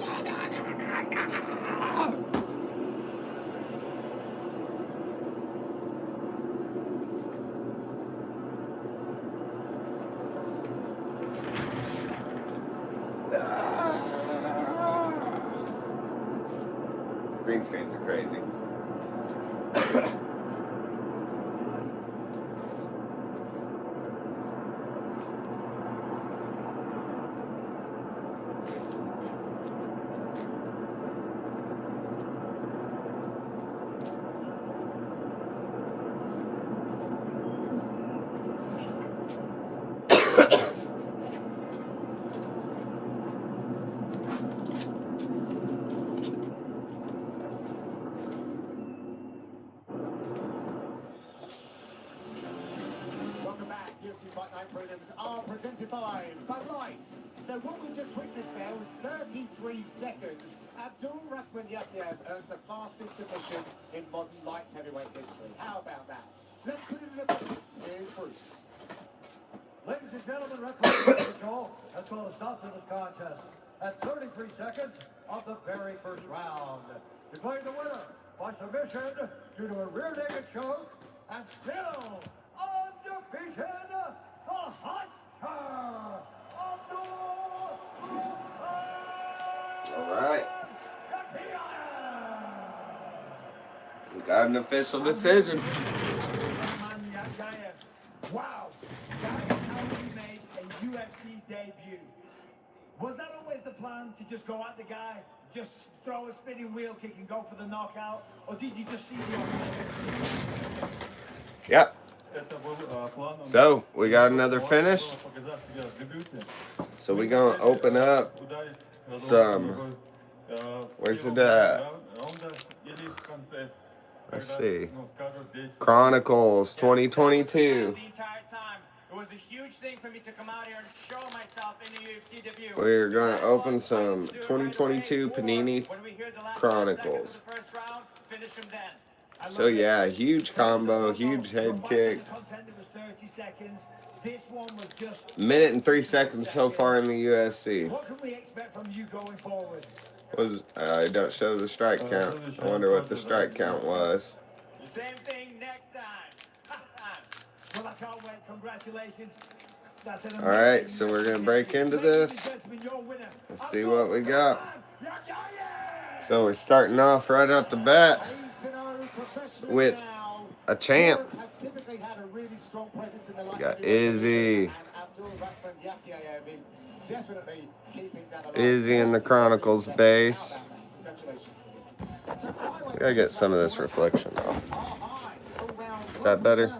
[SPEAKER 1] green screens are crazy.
[SPEAKER 3] Welcome back. UFC Fight Night prelims are presented by Bud Light. So what we just witnessed there was 33 seconds. Abdul Rahman Yahyaev earns the fastest submission in modern light heavyweight history. How about that? Let's put it in a box. Here's Bruce.
[SPEAKER 2] Ladies and gentlemen, referee control has called a stop to this contest at 33 seconds of the very first round. Declaring the winner by submission due to a rear naked choke and still undefeated, the Hot
[SPEAKER 1] All right. We got an official decision.
[SPEAKER 5] Wow, that is how he made a UFC debut. Was that always the plan, to just go at the guy, just throw a spinning wheel kick and go for the knockout, or did you just see the opportunity?
[SPEAKER 1] Yep. So we got another finish. So we're gonna open up some. Where's it at? Let's see. Chronicles 2022.
[SPEAKER 6] The entire time. It was a huge thing for me to come out here and show myself in the UFC debut.
[SPEAKER 1] We're gonna open some 2022 Panini Chronicles. So yeah, huge combo, huge head kick. Minute and 3 seconds so far in the UFC.
[SPEAKER 5] What can we expect from you going forward?
[SPEAKER 1] I don't show the strike count. I wonder what the strike count was.
[SPEAKER 6] Same thing next time.
[SPEAKER 5] Well, I can't wait. Congratulations.
[SPEAKER 1] All right, so we're gonna break into this. Let's see what we got. So we're starting off right out the bat with a champ. We got Izzy. Izzy in the Chronicles base. Gotta get some of this reflection off. Is that better?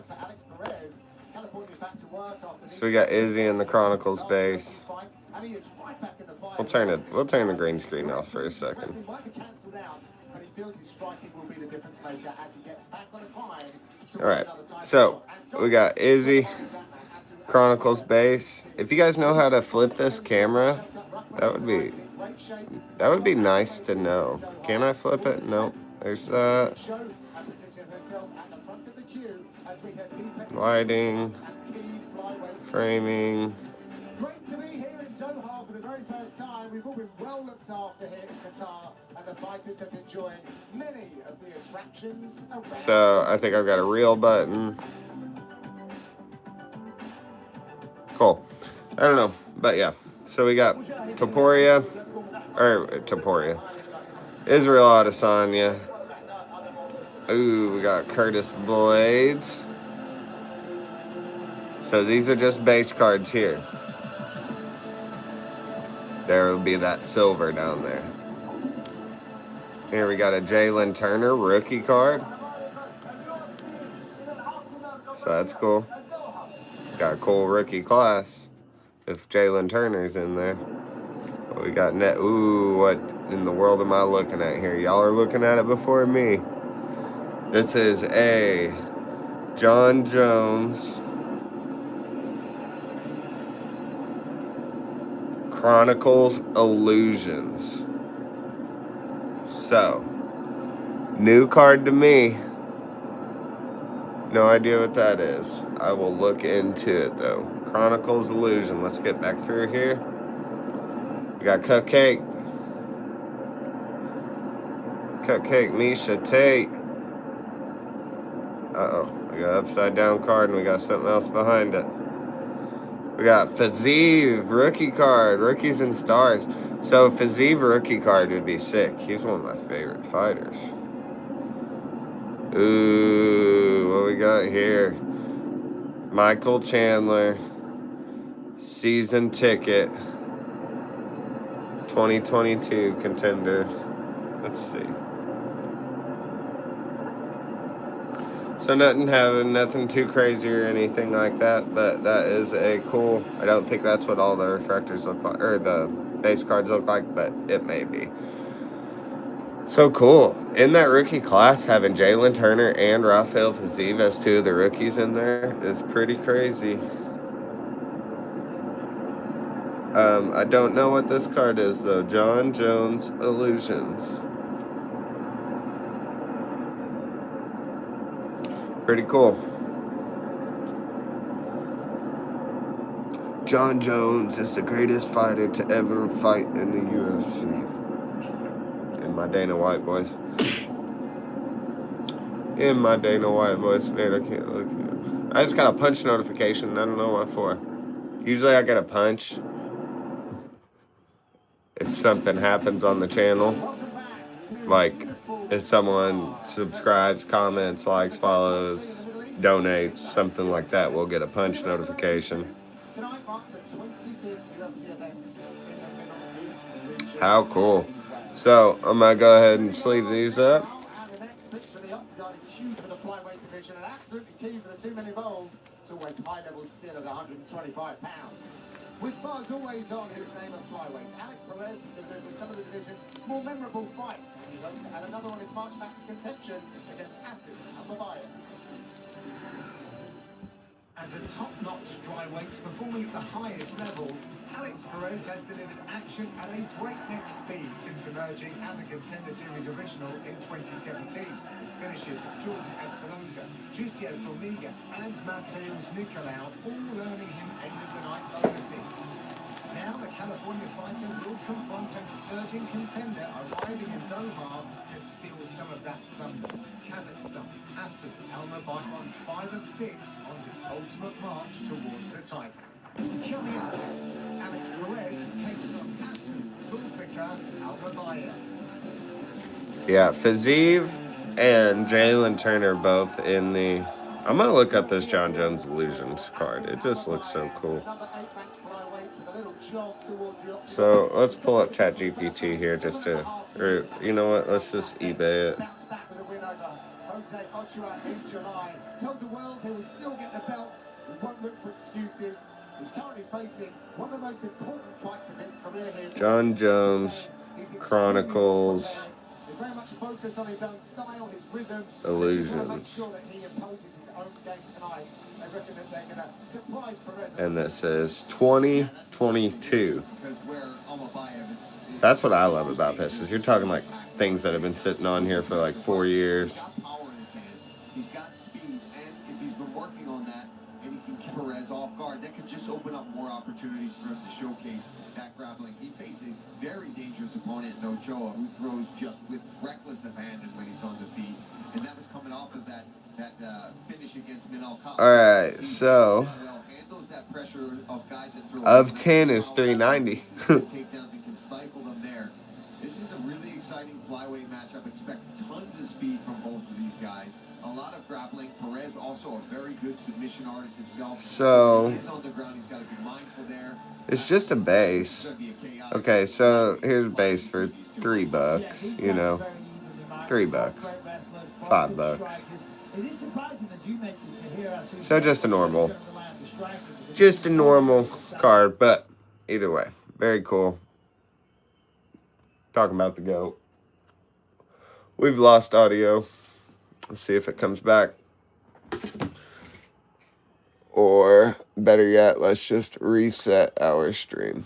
[SPEAKER 1] So we got Izzy in the Chronicles base. We'll turn the green screen off for a second. Alright, so we got Izzy, Chronicles base. If you guys know how to flip this camera, that would be nice to know. Can I flip it? No. There's that. Lighting, framing.
[SPEAKER 3] Great to be here in Doha for the very first time. We've all been well looked after here in Qatar, and the fighters have enjoyed many of the attractions around.
[SPEAKER 1] So I think I've got a reel button. Cool. I don't know, but yeah. So we got Topuria, Israel Adesanya. Ooh, we got Curtis Blades. So these are just base cards here. There will be that silver down there. Here we got a Jalen Turner rookie card. So that's cool. Got a cool rookie class if Jalen Turner's in there. We got net. Ooh, what in the world am I looking at here? Y'all are looking at it before me. This is a John Jones Chronicles Illusions. So, new card to me. No idea what that is. I will look into it though. Chronicles Illusion. Let's get back through here. We got Cupcake. Cupcake Misha Tate. Uh-oh. We got upside down card and we got something else behind it. We got Fazeev rookie card. Rookies and stars. So Fazeev rookie card would be sick. He's one of my favorite fighters. Ooh, what we got here? Michael Chandler. Season ticket. 2022 contender. Let's see. So nothing too crazy or anything like that, but that is a cool. I don't think that's what all the refractors look like, or the base cards look like, but it may be. So cool. In that rookie class, having Jalen Turner and Rafael Fiziev as two of the rookies in there is pretty crazy. I don't know what this card is, though. John Jones Illusions. Pretty cool. John Jones is the greatest fighter to ever fight in the UFC. In my Dana White voice. In my Dana White voice. Man, I can't look at it. I just got a punch notification. I don't know what for. Usually I get a punch if something happens on the channel. Like if someone subscribes, comments, likes, follows, donates, something like that, we'll get a punch notification. How cool. So I'm going to go ahead and sleeve these up.
[SPEAKER 3] It's always high level still at 125 pounds. With buzz always on his name at flyweight, Alex Perez has delivered some of the division's more memorable fights. He hopes to add another on his march back to contention against Hassan Al-Mubarak. As a top-notch flyweight performing at the highest level, Alex Perez has delivered action at a breakneck speed since emerging as a Contender Series original in 2017. With finishes Jordan Espinosa, Jussier Formiga and Mateusz Nicolau all earning him end-of-the-night bonuses. Now the California fighter will confront a surging contender arriving in Doha to steal some of that thunder. Kazakhstan's Hassan Al-Mubarak on 5 and 6 on his ultimate march towards a title. Coming up, Alex Perez takes on Hassan Al-Mubarak.
[SPEAKER 1] Yeah, Fiziev and Jalen Turner both in the... I'm going to look up this John Jones Illusions card. It just looks so cool. So let's pull up ChatGPT here just to... Or, you know what? Let's just eBay it.
[SPEAKER 3] Told the world he will still get the belt. He won't look for excuses. He's currently facing one of the most important fights of his career here.
[SPEAKER 1] John Jones Chronicles
[SPEAKER 3] He's very much focused on his own style, his rhythm.
[SPEAKER 1] Illusions.
[SPEAKER 3] He's make sure that he imposes his own game tonight. They reckon that they're going to surprise Perez.
[SPEAKER 1] And that says 2022. That's what I love about this, is you're talking like things that have been sitting on here for like 4 years.
[SPEAKER 4] He's got speed, and if he's been working on that, and he can keep Perez off guard, that could just open up more opportunities for him to showcase that grappling. He faced a very dangerous opponent in Ochoa, who throws just with reckless abandon when he's on the feet, and that was coming off of that finish against Minal.
[SPEAKER 1] All right, so of 10 is 390.
[SPEAKER 4] This is a really exciting flyweight matchup. Expect tons of speed from both of these guys. A lot of grappling. Perez also a very good submission artist himself.
[SPEAKER 1] So
[SPEAKER 4] he's on the ground. He's got to be mindful there.
[SPEAKER 1] It's just a base. Okay, so here's a base for $3, you know. $3. $5. So just a normal card, but either way, very cool. Talking about the GOAT. We've lost audio. Let's see if it comes back. Or better yet, let's just reset our stream.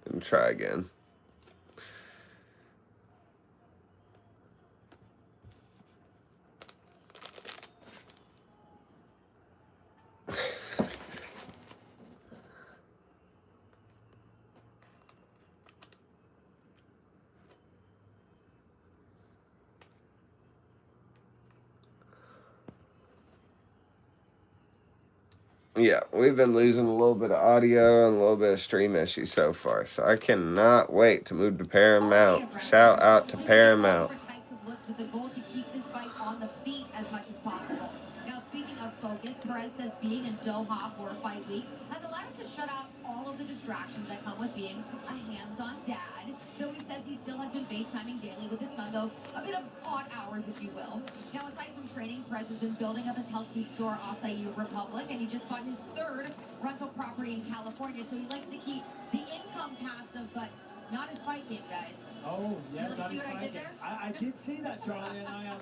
[SPEAKER 1] And try again. Yeah, we've been losing a little bit of audio and a little bit of stream issues so far. So I cannot wait to move to Paramount. Shout out to Paramount.
[SPEAKER 7] focus. Perez says being in Doha for fight week has allowed him to shut out all of the distractions that come with being a hands-on dad. Though he says he still has been FaceTiming daily with his son, though a bit of odd hours, if you will. Now, aside from training, Perez has been building up his health food store, Acai Republic, and he just bought his third rental property in California, so he likes to keep the income passive, but not his fight game, guys.
[SPEAKER 5] Oh, yeah,
[SPEAKER 7] You
[SPEAKER 5] that
[SPEAKER 7] see
[SPEAKER 5] is
[SPEAKER 7] what I
[SPEAKER 5] fine.
[SPEAKER 7] did there?
[SPEAKER 5] I did see that, Charlie, and I am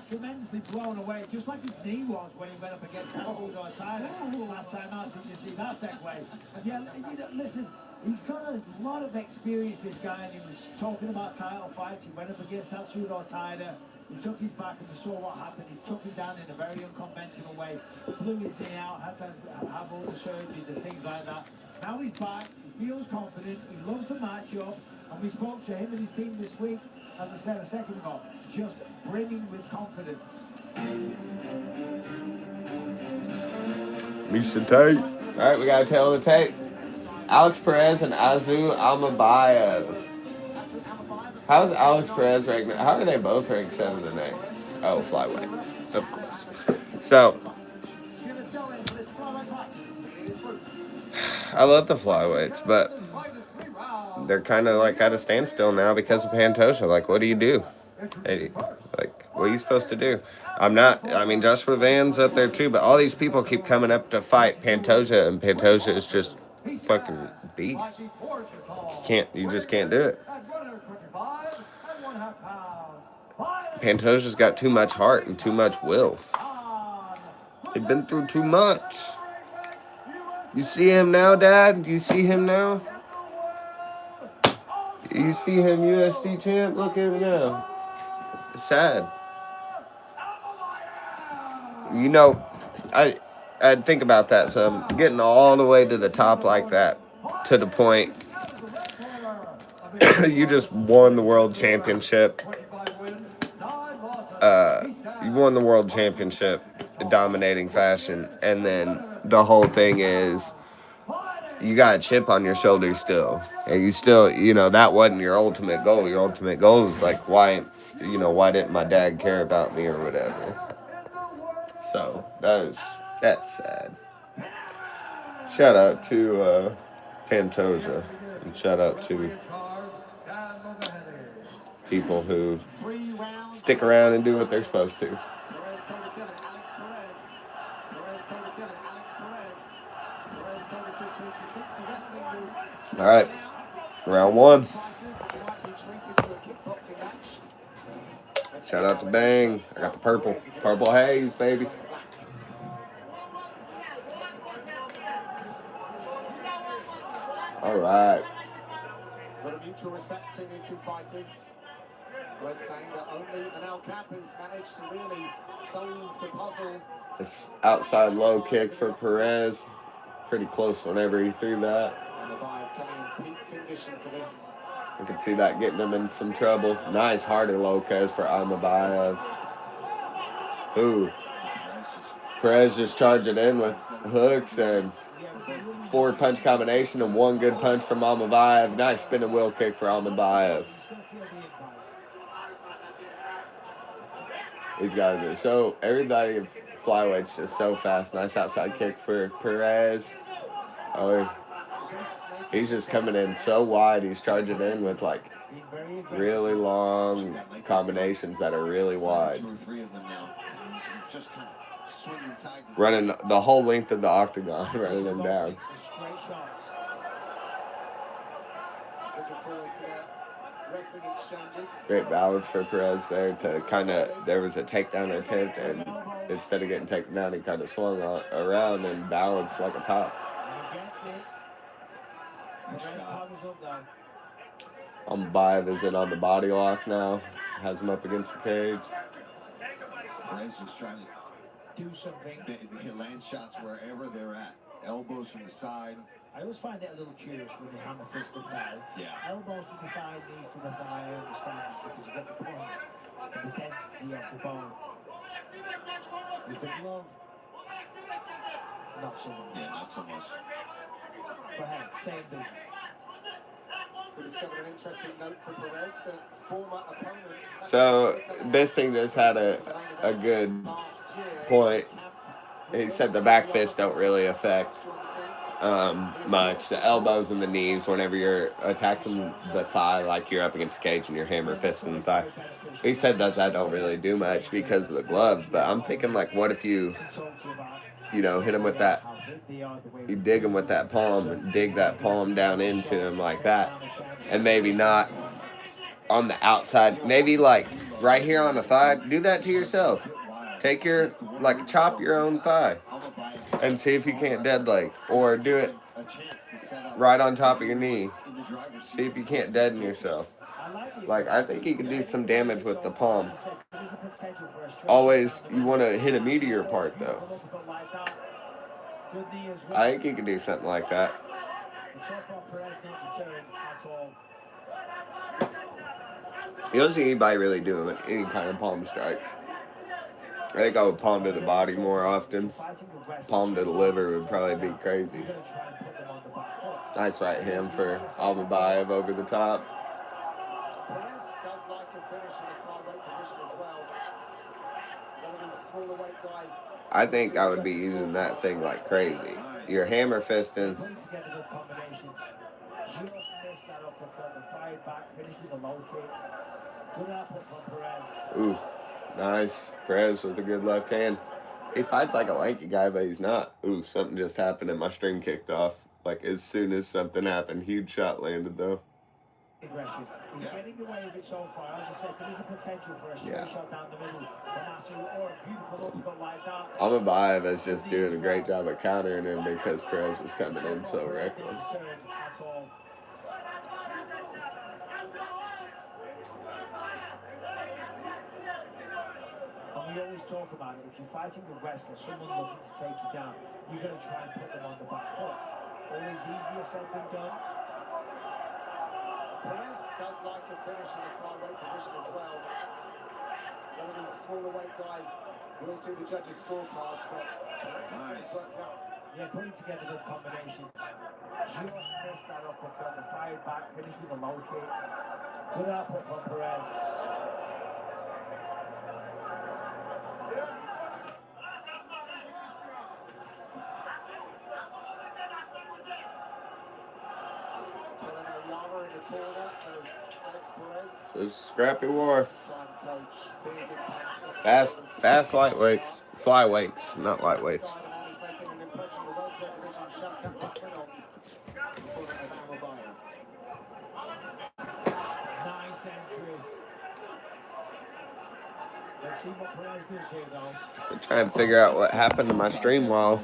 [SPEAKER 5] tremendously blown away. Just like his knee was when he went up against Aldo Tyler last time out. Did you see that segue? And yeah, you know, listen, he's got a lot of experience, this guy, and he was talking about title fights. He went up against Aldo Tyler. He took his back and we saw what happened. He took him down in a very unconventional way. Blew his knee out, had to have all the surgeries and things like that. Now he's back. He feels confident. He loves the matchup. And we spoke to him and his team this week, as I said a second ago, just brimming with confidence.
[SPEAKER 1] Misha tape. All right, we got to tell the tape. Alex Perez and Azu Almabayev. How's Alex Perez ranked? How are they both ranked 7 and 8? Oh, flyweight, of course. So, I love the flyweights, but they're kind of like at a standstill now because of Pantoja. Like, what do you do? Hey, like, what are you supposed to do? I mean, Joshua Van's up there too, but all these people keep coming up to fight Pantoja, and Pantoja is just fucking beast. You just can't do it. Pantoja's got too much heart and too much will. They've been through too much. You see him now, Dad? You see him now? You see him UFC champ? Look at him now. It's sad. You know, I'd think about that some. Getting all the way to the top like that, to the point you just won the world championship. You won the world championship in dominating fashion, and then the whole thing is you got a chip on your shoulder still, and you still, that wasn't your ultimate goal. Your ultimate goal is like, why didn't my dad care about me or whatever? So that's sad. Shout out to Pantoja, and shout out to people who stick around and do what they're supposed to. All right, round 1. Shout out to Bang. I got the purple haze, baby. All right.
[SPEAKER 3] A lot of mutual respect between these two fighters. We're saying that only an El Cap has managed to really solve the puzzle.
[SPEAKER 1] This outside low kick for Perez. Pretty close whenever he threw that.
[SPEAKER 3] Almabayev coming in peak condition for this.
[SPEAKER 1] You can see that getting him in some trouble. Nice harder low kicks for Almabayev. Ooh. Perez just charging in with hooks and 4-punch combination and 1 good punch from Almabayev. Nice spinning wheel kick for Almabayev. These guys are so, everybody in flyweight's just so fast. Nice outside kick for Perez. Oh, he's just coming in so wide. He's charging in with like really long combinations that are really wide. Running the whole length of the octagon, running them down. Great balance for Perez there to there was a takedown attempt, and instead of getting taken down, he kind of swung around and balanced like a top. Almabayev is in on the body lock now. Has him up against the cage.
[SPEAKER 4] Perez just trying to
[SPEAKER 5] do something.
[SPEAKER 4] They land shots wherever they're at. Elbows from the side.
[SPEAKER 5] I always find it a little curious when you hammer fist the thigh.
[SPEAKER 4] Yeah.
[SPEAKER 5] Elbows to the thigh, knees to the thigh, I understand, because you get the point and the density of the bone. With the glove, not so much.
[SPEAKER 4] Yeah, not so much.
[SPEAKER 5] But hey, same thing.
[SPEAKER 3] We discovered an interesting note for Perez, the former opponent.
[SPEAKER 1] So Bisping just had a good point. he said the back fists don't really affect much. The elbows and the knees, whenever you're attacking the thigh, like you're up against the cage and you're hammer fisting the thigh. He said that don't really do much because of the glove. But I'm thinking, like, what if you hit him with that? You dig him with that palm, dig that palm down into him like that, and maybe not on the outside. Maybe like right here on the thigh. Do that to yourself. Take chop your own thigh and see if you can't dead leg, or do it right on top of your knee. See if you can't deaden yourself. Like, I think he can do some damage with the palm. Always, you want to hit a meteor part, though. I think he can do something like that. You don't see anybody really doing any kind of palm strikes. I think I would palm to the body more often. Palm to the liver would probably be crazy. Nice right hand for Almabayev over the top.
[SPEAKER 3] Perez does like a finish in the flyweight division as well. One of these smaller weight guys.
[SPEAKER 1] I think I would be using that thing like crazy. You're hammer fisting. Ooh, nice. Perez with a good left hand. He fights like a lanky guy, but he's not. Ooh, something just happened and my stream kicked off. Like, as soon as something happened, huge shot landed, though.
[SPEAKER 5] He's getting away with it so far. As I said, there is a potential for a straight shot down the middle from Masu, or a beautiful uppercut like that.
[SPEAKER 1] Almabayev is just doing a great job of countering him because Perez is coming in so reckless.
[SPEAKER 5] We always talk about it. If you're fighting a wrestler, someone looking to take you down, you're going to try and put them on the back foot. Always easier said than done.
[SPEAKER 3] Perez does like a finish in the flyweight division as well. One of these smaller weight guys. We'll see the judges' scorecards, but Perez worked out.
[SPEAKER 5] Yeah, putting together good combination. Just missed that uppercut, the fired back, finished with a low kick. Good output from Perez.
[SPEAKER 1] It's a scrappy war. Fast lightweights. Flyweights, not lightweights.
[SPEAKER 5] Nice entry. Let's see what Perez does here, though.
[SPEAKER 1] I'm trying to figure out what happened to my stream while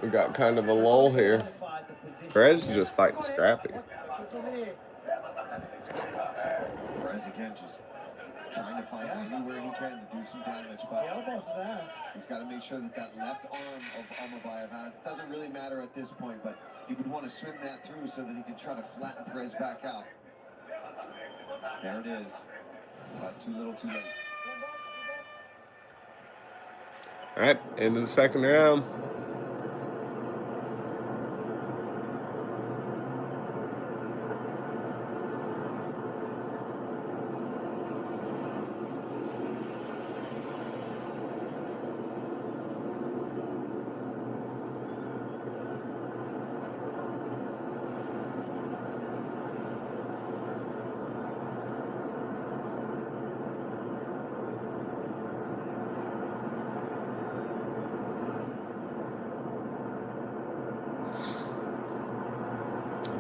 [SPEAKER 1] we got kind of a lull here. Perez is just fighting scrappy.
[SPEAKER 4] Perez again just trying to find anywhere he can to do some damage, but he's got to make sure that left arm of Almabayev doesn't really matter at this point, but he would want to swim that through so that he can try to flatten Perez back out. There it is. But too little, too late.
[SPEAKER 1] All right, into the second round.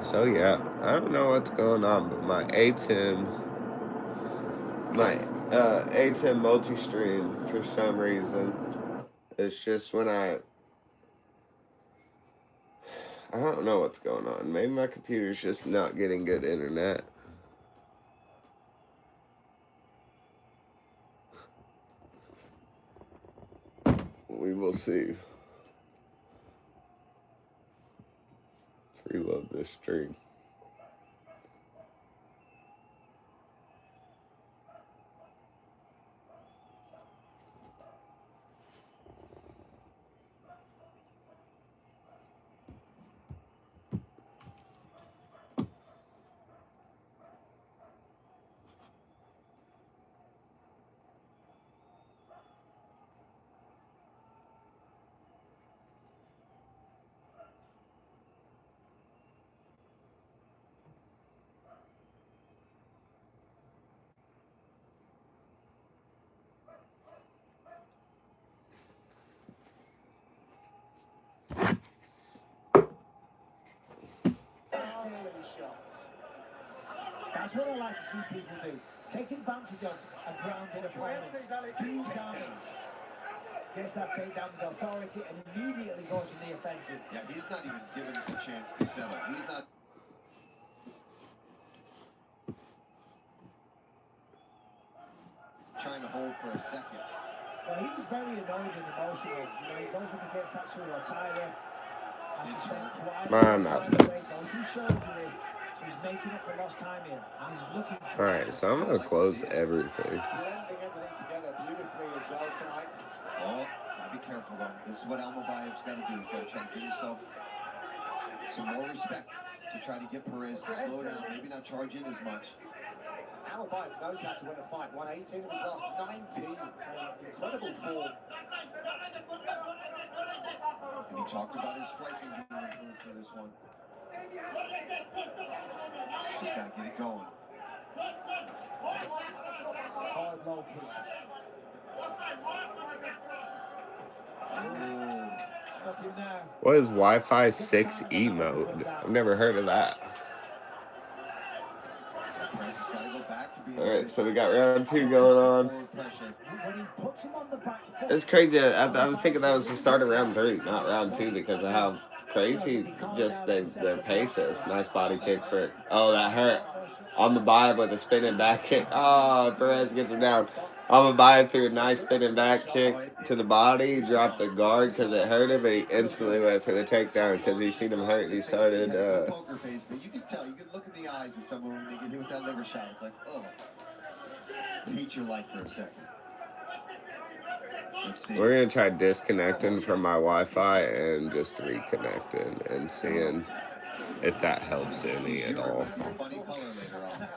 [SPEAKER 1] So yeah, I don't know what's going on, but my ATEM multi-stream, for some reason, it's just when I don't know what's going on. Maybe my computer's just not getting good internet. We will see. Reload this stream.
[SPEAKER 3] his shots.
[SPEAKER 5] That's what I like to see people do. Take advantage of a grounded opponent. Huge damage. Gets that takedown with authority and immediately goes from the offensive.
[SPEAKER 4] Yeah, he's not even given the chance to settle. He's not. Trying to hold for a second.
[SPEAKER 5] Well, he was very annoyed and emotional. You know, he goes up against that sort of tire. Has to spend quite a
[SPEAKER 1] My
[SPEAKER 5] bit of
[SPEAKER 1] master.
[SPEAKER 5] time away, goes through surgery. So he's making up for lost time here. And he's looking
[SPEAKER 1] All right, so I'm gonna close everything.
[SPEAKER 3] Blending everything together beautifully as well tonight.
[SPEAKER 4] Oh, gotta be careful though. This is what Mma On Mme Ufc's gotta do. He's gotta try to give yourself some more respect to try to get Perez to slow down, maybe not charge in as much.
[SPEAKER 3] Mma On Mme knows how to win a fight. Won 18 of his last 19. It's an incredible form.
[SPEAKER 4] And he talked about his striking being improved for this one. Just gotta get it going.
[SPEAKER 5] hard low kick. Stop him now.
[SPEAKER 1] What is Wi-Fi 6E mode? I've never heard of that.
[SPEAKER 4] Perez has gotta go back to being.
[SPEAKER 1] All right, so we got round 2 going on.
[SPEAKER 5] When he puts him on the back foot,
[SPEAKER 1] It's crazy. I was thinking that was the start of round 3, not round 2, because of how crazy just the pace is. Nice body kick for it. Oh, that hurt. On the Mme with a spinning back kick. Oh, Perez gets him down. Mma Mme threw a nice spinning back kick to the body. Dropped the guard because it hurt him, but he instantly went for the takedown because he seen him hurt. And he started.
[SPEAKER 4] Poker face, but you can tell. You can look in the eyes of someone when they get hit with that liver shot. It's like, oh, hate your life for a second. Let's see.
[SPEAKER 1] We're gonna try disconnecting from my Wi-Fi and just reconnecting and seeing if that helps any at all.
[SPEAKER 4] Funny color later on.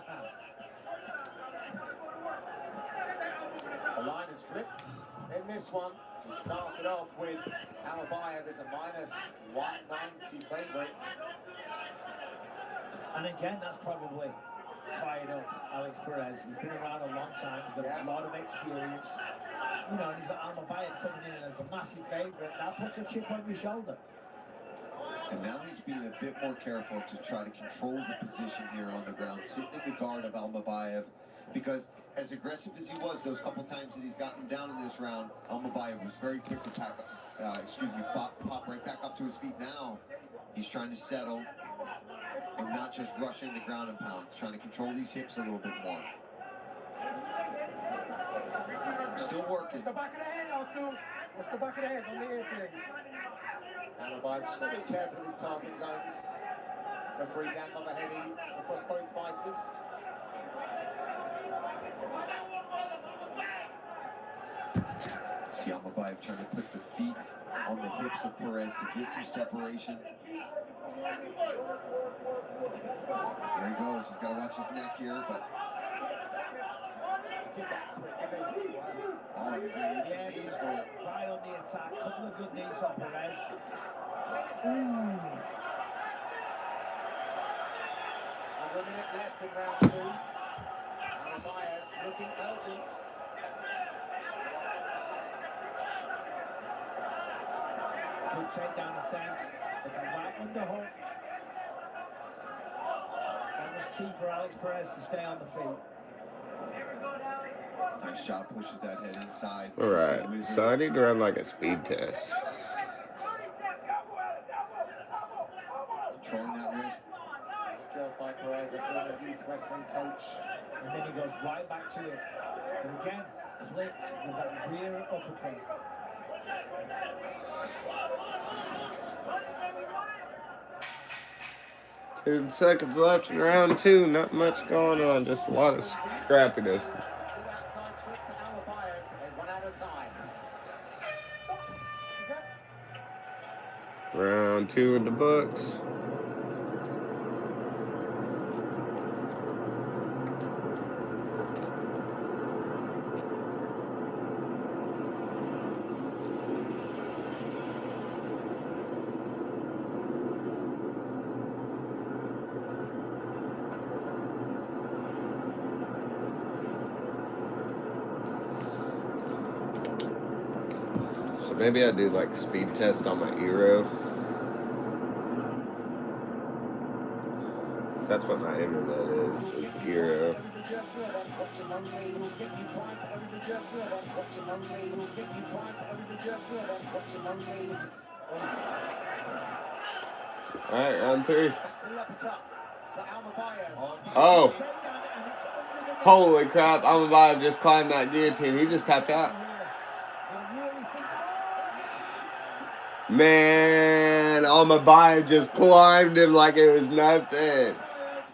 [SPEAKER 3] The line is flipped in this one. We started off with Mma On Mme as a minus 190 favourite.
[SPEAKER 5] and again, that's probably fired up Alex Perez. He's been around a long time. He's got a lot of experience. You know, and he's got Mma Mme coming in as a massive favourite. That puts a chip on your shoulder.
[SPEAKER 4] And now he's being a bit more careful to try to control the position here on the ground, sitting in the guard of Mma Mme, because as aggressive as he was those couple times that he's gotten down in this round, Mma Mme was very quick to pop right back up to his feet. Now he's trying to settle and not just rush in the ground and pound. He's trying to control these hips a little bit more. Still working.
[SPEAKER 2] The back of the head also. What's the back of the head on the ear thing?
[SPEAKER 3] Mma Mme just got to be careful of his target zones. Referee Dan Loverheady across both fighters.
[SPEAKER 4] See Mma Mme trying to put the feet on the hips of Perez to get some separation. There he goes. He's got to watch his neck here, but
[SPEAKER 3] He did that quick, didn't he?
[SPEAKER 4] oh, he's going to use
[SPEAKER 5] Yeah,
[SPEAKER 4] some knees
[SPEAKER 5] he's
[SPEAKER 4] for it.
[SPEAKER 5] right on the attack. Couple of good knees from Perez.
[SPEAKER 3] Under a minute left in round 2. Mma Mme looking urgent.
[SPEAKER 5] Good takedown attempt. But the right underhook. That was key for Alex Perez to stay on the feet.
[SPEAKER 4] Nice shot, pushes that head inside.
[SPEAKER 1] All right, so I need to run like a speed test.
[SPEAKER 4] Controlling that wrist.
[SPEAKER 3] Job by Perez, a former youth wrestling coach.
[SPEAKER 5] And then he goes right back to it. And again, flipped with that rear uppercut.
[SPEAKER 1] 2 seconds left in round 2. Not much going on. Just a lot of scrappiness.
[SPEAKER 3] Outside trick for Mma Mme. They run out of time.
[SPEAKER 1] Round 2 in the books. So maybe I do like a speed test on my Eero. That's what my internet is Euro. All right, round 3. Oh. Holy crap, Mma Mme just climbed that guillotine. He just tapped out. Man, Mma Mme just climbed him like it was nothing.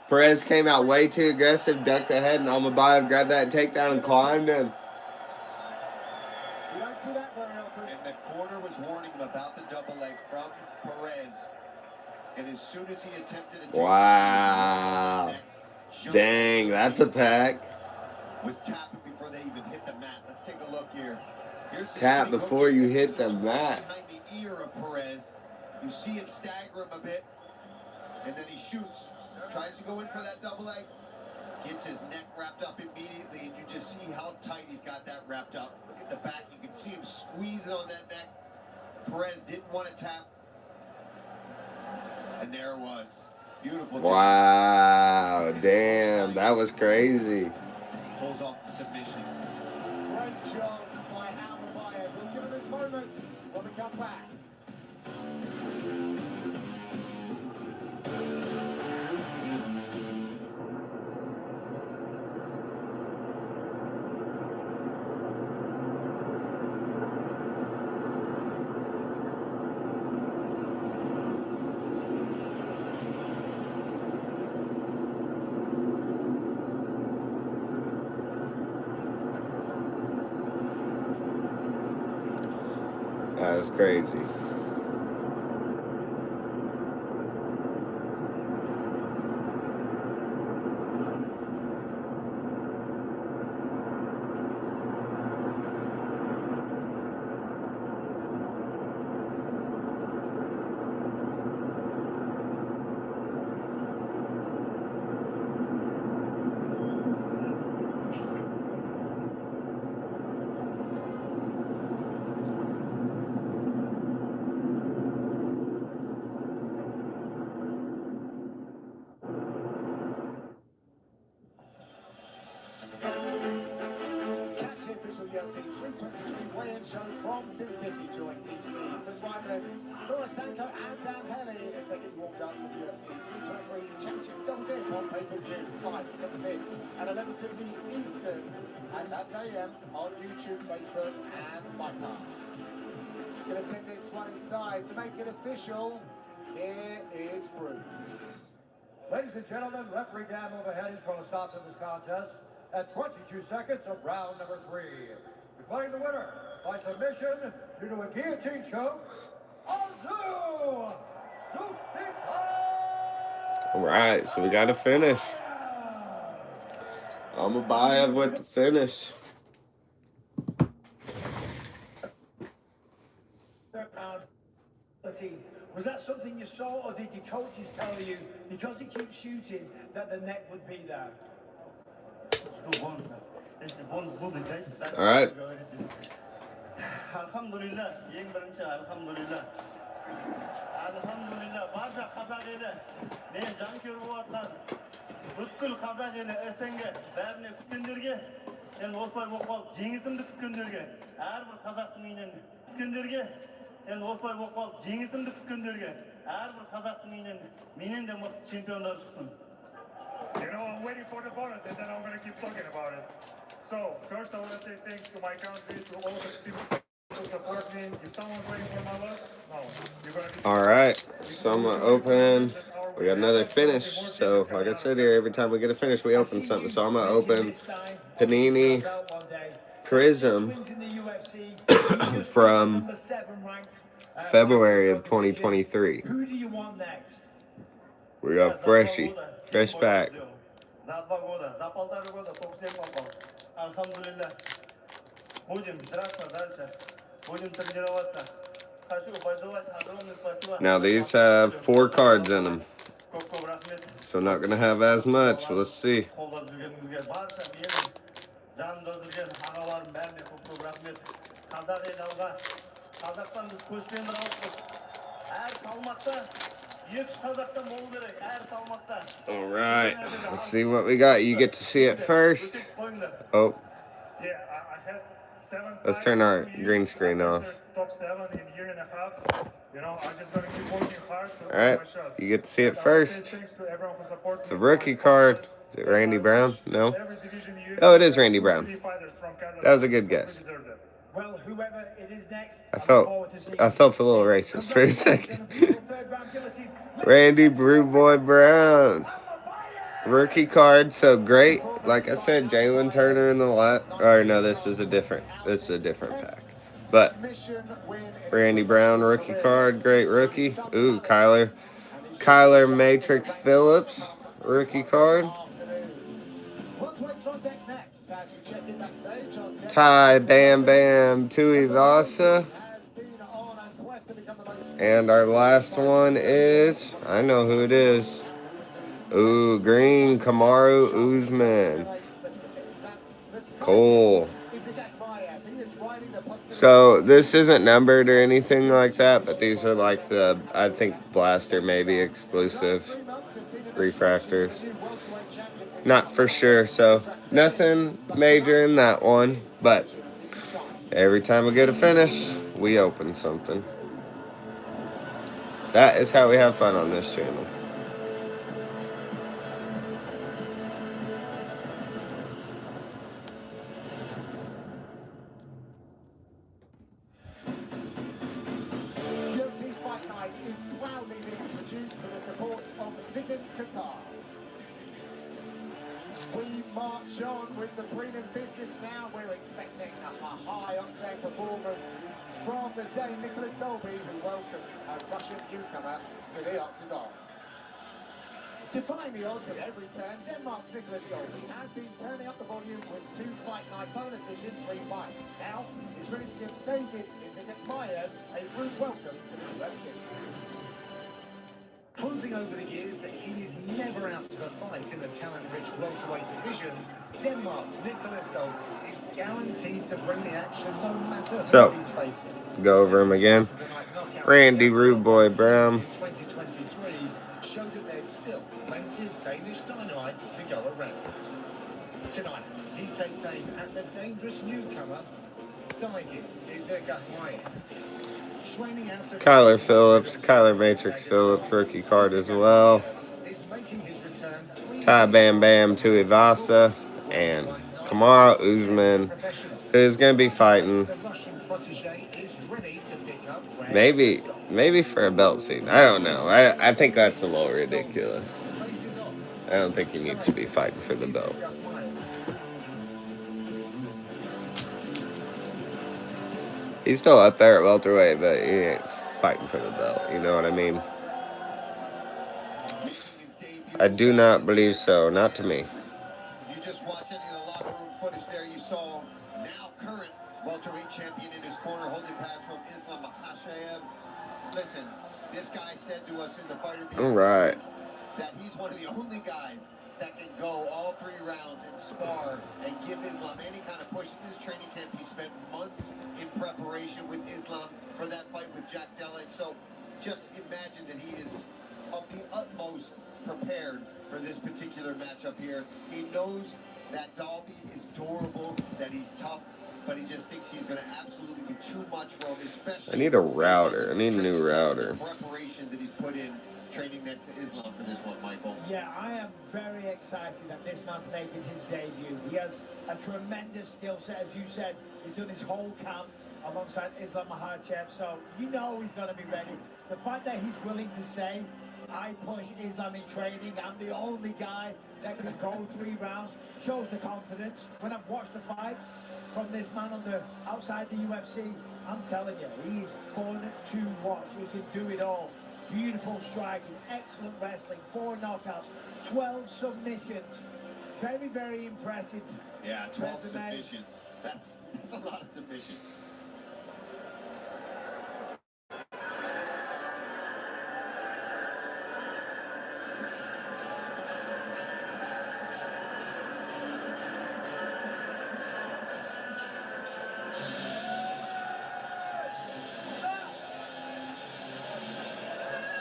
[SPEAKER 1] Perez came out way too aggressive, ducked the head, and Mma Mme grabbed that takedown and climbed him.
[SPEAKER 3] You don't see that very often.
[SPEAKER 4] And the corner was warning him about the double leg from Perez. And as soon as he attempted to
[SPEAKER 1] Wow. Dang, that's a pack.
[SPEAKER 4] Was tapping before they even hit the mat. Let's take a look here. Here's
[SPEAKER 1] Tap before you hit the mat.
[SPEAKER 4] Behind the ear of Perez. You see it stagger him a bit. And then he shoots. Tries to go in for that double leg. Gets his neck wrapped up immediately, and you just see how tight he's got that wrapped up. Look at the back. You can see him squeezing on that neck. Perez didn't want to tap. And there it was. Beautiful.
[SPEAKER 1] Wow, damn, that was crazy.
[SPEAKER 4] Pulls off the submission.
[SPEAKER 3] Great job by Mma Mme. We'll give him his moments when we come back.
[SPEAKER 1] That was crazy.
[SPEAKER 3] UFC 323 weigh-in show from Sin City. Join DC, Chris Weidman, Laura Sanko, and Dan Helly as they get warmed up for the UFC 323 Championship Double Dip on pay-per-view. Tonight at 7 p.m. at 11:50 Eastern, and that's AM on YouTube, Facebook, and Fight Pass. Gonna send this one inside to make it official. Here is Bruce.
[SPEAKER 2] Ladies and gentlemen, referee Dan overhead is going to stop this contest at 22 seconds of round number 3. Declaring the winner by submission due to a guillotine choke, Azu Sufika!
[SPEAKER 1] All right, so we got to finish. Mma Mme with the finish.
[SPEAKER 5] Was that something you saw, or did your coaches tell you because he keeps shooting that the neck would be there?
[SPEAKER 1] All right.
[SPEAKER 8] Alhamdulillah, yeng birinchi alhamdulillah. Alhamdulillah, barcha Qozoq eli, men jon ko'rayotgan butkul Qozoq eli ertangi barini kutganlarga, endi o'slar bo'lib qolib, jengizimni kutganlarga, har bir Qozoqning menen kutganlarga, endi o'slar bo'lib qolib, jengizimni kutganlarga, har bir Qozoqning menen de must chempionlar chiqsin.
[SPEAKER 9] You know, I'm waiting for the bonus and then I'm going to keep talking about it. So, first I want to say thanks to my country, to all the people who support me. If someone's waiting for my loss, no. You're going to be...
[SPEAKER 1] All right, so I'm going to open. We got another finish. So, like I said here, every time we get a finish, we open something. So, I'm going to open Panini Prism from February of 2023.
[SPEAKER 5] Who do you want next?
[SPEAKER 1] We got Freshie. Fresh pack.
[SPEAKER 8] Alhamdulillah. Будем драться дальше. Будем тренироваться. Хочу пожелать огромное спасибо.
[SPEAKER 1] Now these have 4 cards in them. So not gonna have as much. Let's see. All right, let's see what we got. You get to see it first. Oh,
[SPEAKER 9] Yeah, I had 7
[SPEAKER 1] let's
[SPEAKER 9] fights,
[SPEAKER 1] turn our
[SPEAKER 9] 2 years.
[SPEAKER 1] green screen
[SPEAKER 9] I
[SPEAKER 1] off.
[SPEAKER 9] entered top 7 in a year and a half. You know, I'm just gonna keep working hard to
[SPEAKER 1] All
[SPEAKER 9] earn
[SPEAKER 1] right,
[SPEAKER 9] my shot.
[SPEAKER 1] you get to see it
[SPEAKER 9] And I wanna say
[SPEAKER 1] first.
[SPEAKER 9] thanks to everyone who supported
[SPEAKER 1] It's
[SPEAKER 9] me,
[SPEAKER 1] a
[SPEAKER 9] my
[SPEAKER 1] rookie card.
[SPEAKER 9] sponsors,
[SPEAKER 1] Is it
[SPEAKER 9] and
[SPEAKER 1] Randy
[SPEAKER 9] I
[SPEAKER 1] Brown?
[SPEAKER 9] wish
[SPEAKER 1] No.
[SPEAKER 9] every division in
[SPEAKER 1] Oh, it
[SPEAKER 9] UFC
[SPEAKER 1] is Randy
[SPEAKER 9] had
[SPEAKER 1] Brown.
[SPEAKER 9] 2 fighters from Canada.
[SPEAKER 1] That was a good guess.
[SPEAKER 9] Who deserves it.
[SPEAKER 5] Well, whoever it is next,
[SPEAKER 1] I
[SPEAKER 5] look
[SPEAKER 1] felt
[SPEAKER 5] forward to seeing
[SPEAKER 1] a little racist for a second.
[SPEAKER 5] Congratulations on a beautiful third round guillotine.
[SPEAKER 1] Randy Brew Boy Brown. Rookie card, so great. Like I said, Jalen Turner in the lot. Or no, this is a different pack. But Randy Brown rookie card, great rookie. Ooh, Kyler Matrix Phillips rookie card. Ty Bam Bam Tuivasa. And our last one is, I know who it is. Ooh, green Kamaru Usman. Cool. So this isn't numbered or anything like that, but these are like the, I think, Blaster maybe exclusive refractors. Not for sure, so nothing major in that one, but every time we get a finish, we open something. That is how we have fun on this channel.
[SPEAKER 3] UFC Fight Night is proudly being produced with the support of Visit Qatar. We march on with the prelim business now. We're expecting a high-octane performance from the Dane Nicholas Dolby, who welcomes a Russian newcomer to the octagon. Defying the odds at every turn, Denmark's Nicholas Dolby has been turning up the volume with 2 Fight Night bonuses in 3 fights. Now, he's ready to give David Mayer a rude welcome to the UFC. Proving over the years that he is never out of a fight in the talent-rich welterweight division, Denmark's Nicholas Dolby is guaranteed to bring the action no matter who he's facing.
[SPEAKER 1] Go over him again. Randy Rude Boy Brown.
[SPEAKER 3] 2023 showed that there's still plenty of Danish dynamite to go around. Tonight, he takes aim at the dangerous newcomer, Saeed Izagahmaya.
[SPEAKER 1] Kyler Matrix Phillips rookie card as well. Ty Bam Bam Tuivasa and Kamaru Usman, who's going to be fighting maybe for a belt seat. I don't know. I think that's a little ridiculous. I don't think he needs to be fighting for the belt. He's still up there at welterweight, but he ain't fighting for the belt. You know what I mean? I do not believe so. Not to me.
[SPEAKER 4] You just watched any of the locker room footage there. You saw now current welterweight champion in his corner holding pads from Islam Makhachev. Listen, this guy said to us in the fighter meeting that he's one of the only guys that can go all 3 rounds and spar and give Islam any kind of push. In this training camp, he spent months in preparation with Islam for that fight with Jack Della. So just imagine that he is of the utmost prepared for this particular matchup here. He knows that Dolby is durable, that he's tough, but he just thinks he's going to absolutely be too much for him, especially...
[SPEAKER 1] I need a router. I need a new router.
[SPEAKER 4] The preparation that he's put in training next to Islam for this one, Michael.
[SPEAKER 5] Yeah, I am very excited that this man's making his debut. He has a tremendous skill set, as you said. He's done his whole camp alongside Islam Makhachev, so you know he's going to be ready. The fact that he's willing to say, I push Islam in training, I'm the only guy that can go 3 rounds, shows the confidence. When I've watched the fights from this man on the outside the UFC, I'm telling you, he's fun to watch. He can do it all. Beautiful striking, excellent wrestling, 4 knockouts, 12 submissions. Very, very impressive.
[SPEAKER 4] Yeah, 12
[SPEAKER 5] resume.
[SPEAKER 4] submissions. That's a lot of submissions.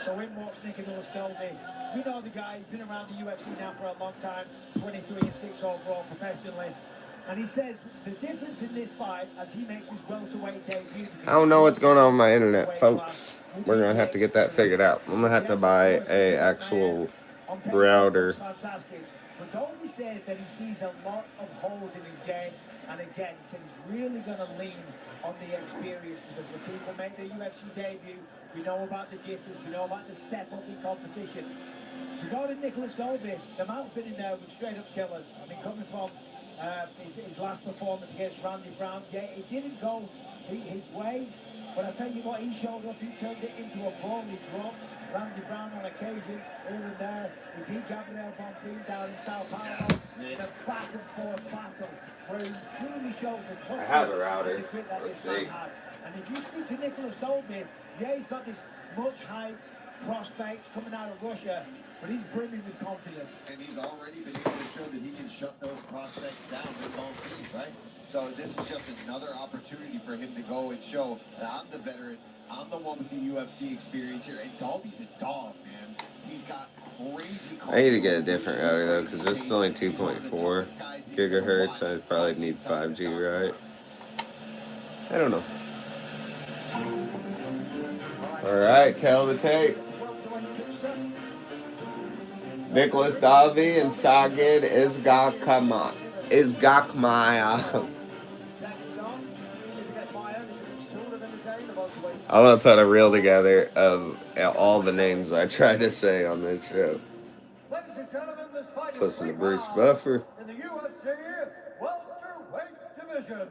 [SPEAKER 5] So in walks Nicolas Dolby. We know the guy, he's been around the UFC now for a long time, 23-6 overall professionally. And he says the difference in this fight as he makes his welterweight debut.
[SPEAKER 1] I don't know what's going on with my internet, folks. We're going to have to get that figured out. I'm going to have to buy a actual router.
[SPEAKER 5] Fantastic. But Dolby says that he sees a lot of holes in his game. And again, he said he's really going to lean on the experience because when people make their UFC debut, we know about the jitters, we know about the step up in competition. Regarding Nicolas Dolby, the man's been in there with straight up killers. I mean, coming from his last performance against Randy Brown, yeah, it didn't go his way. But I tell you what, he showed up, he turned it into a brawl, he dropped Randy Brown on occasion, here and there. He beat Gabriel Bonfim down in Sao Paulo in a back and forth battle where he truly showed the toughness.
[SPEAKER 1] I have a router.
[SPEAKER 5] And the grit that
[SPEAKER 1] Let's
[SPEAKER 5] this man
[SPEAKER 1] see.
[SPEAKER 5] has. And if you speak to Nicolas Dolby, yeah, he's got this much hyped prospect coming out of Russia, but he's brimming with confidence.
[SPEAKER 4] And he's already been able to show that he can shut those prospects down with both teams, right? So this is just another opportunity for him to go and show that I'm the veteran, I'm the one with the UFC experience here, and Dolby's a dog, man. He's got crazy.
[SPEAKER 1] I need to get a different router though, because this is only 2.4 gigahertz. I probably need 5G, right? I don't know. All right, tell the tape. Nicolas Dolby and Sagid Isgakmaya. I'm gonna put a reel together of all the names I try to say on this show.
[SPEAKER 2] Ladies and gentlemen, this fight
[SPEAKER 1] Let's
[SPEAKER 2] is
[SPEAKER 1] listen to Bruce
[SPEAKER 2] 3
[SPEAKER 1] Buffer.
[SPEAKER 2] rounds in the UFC welterweight division.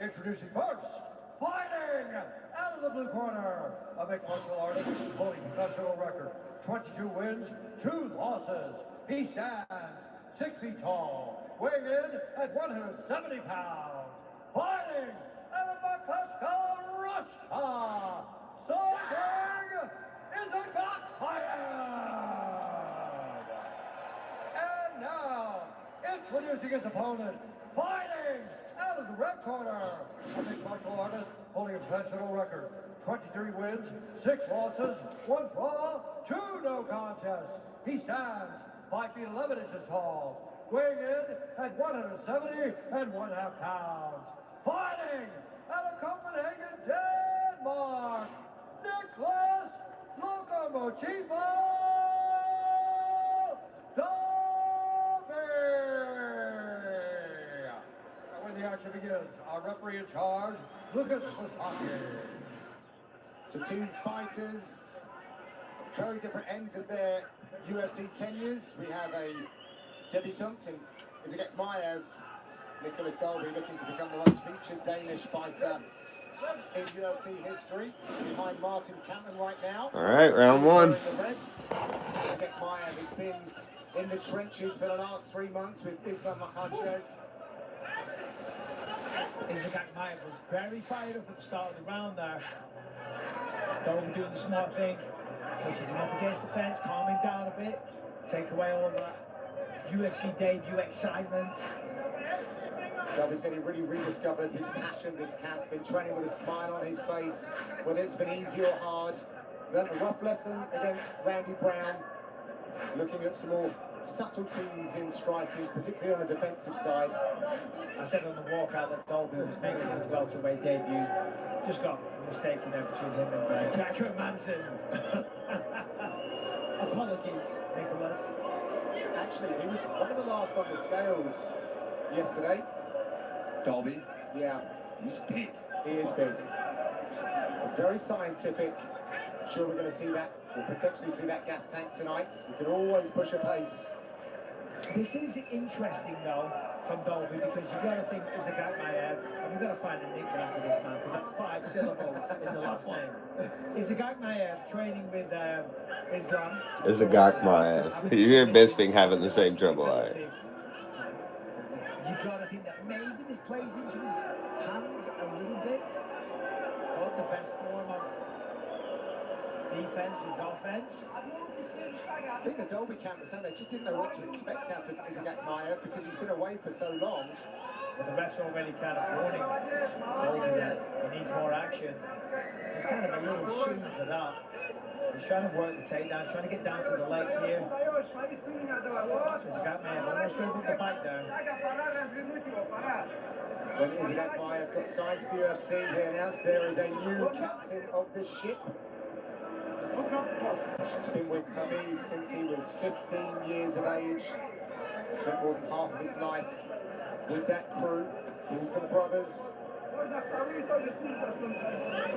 [SPEAKER 2] Introducing first, fighting out of the blue corner, a mixed martial artist holding professional record, 22 wins, 2 losses. He stands 6 feet tall, weighing in at 170 pounds. Fighting out of Moscow, Russia, Sergey Isagakmayev. And now, introducing his opponent, fighting out of the red corner, a mixed martial artist holding a professional record, 23 wins, 6 losses, 1 draw, 2 no contests. He stands 5 feet 11 inches tall, weighing in at 170.5 pounds. Fighting out of Copenhagen, Denmark, Nicolas Locomotivo Dolby. And when the action begins, our referee in charge, Lucas Lasaki.
[SPEAKER 3] So 2 fighters, very different ends of their UFC tenures. We have a debutant in Isagakmayev, Nicolas Dolby, looking to become the most featured Danish fighter in UFC history. Behind Martin Kampmann right now.
[SPEAKER 1] All right, round 1.
[SPEAKER 3] Isagakmayev has been in the trenches for the last 3 months with Islam Makhachev.
[SPEAKER 5] Isagakmayev was very fired up at the start of the round there. Dolby doing the smart thing, pushes him up against the fence, calm him down a bit, take away all of that UFC debut excitement.
[SPEAKER 3] Dolby said he really rediscovered his passion this camp, been training with a smile on his face, whether it's been easy or hard. Learned a rough lesson against Randy Brown, looking at some more subtleties in striking, particularly on the defensive side.
[SPEAKER 5] I said on the walkout that Dolby was making his welterweight debut. Just got mistaken there between him and Jacker Manson. Apologies, Nicolas.
[SPEAKER 3] Actually, he was one of the last on the scales yesterday.
[SPEAKER 4] Dolby,
[SPEAKER 3] Yeah,
[SPEAKER 4] he's big.
[SPEAKER 3] he is big. Very scientific. I'm sure we're going to see that. We'll potentially see that gas tank tonight. He can always push a pace.
[SPEAKER 5] This is interesting though from Dolby because you've got to think Isagakmayev, and you've got to find a nickname for this man because that's 5 syllables in the last name. Isagakmayev training with Islam.
[SPEAKER 1] Isagakmayev. You hear Bisping having the same trouble I am.
[SPEAKER 5] You've got to think that maybe this plays into his hands a little bit. But the best form of defense is offense.
[SPEAKER 3] I think the Dolby camp was saying they just didn't know what to expect out of Isagakmayev because he's been away for so long.
[SPEAKER 5] But the ref's already kind of warning Dolby that he needs more action. It's kind of a little soon for that. He's trying to work the takedown, trying to get down to the legs here. There's a gap man, almost gave up the fight there.
[SPEAKER 3] When Izzy Akbayev got signed to the UFC, he announced there is a new captain of the ship. He's been with Khabib since he was 15 years of age. Spent more than half of his life with that crew. Calls them brothers.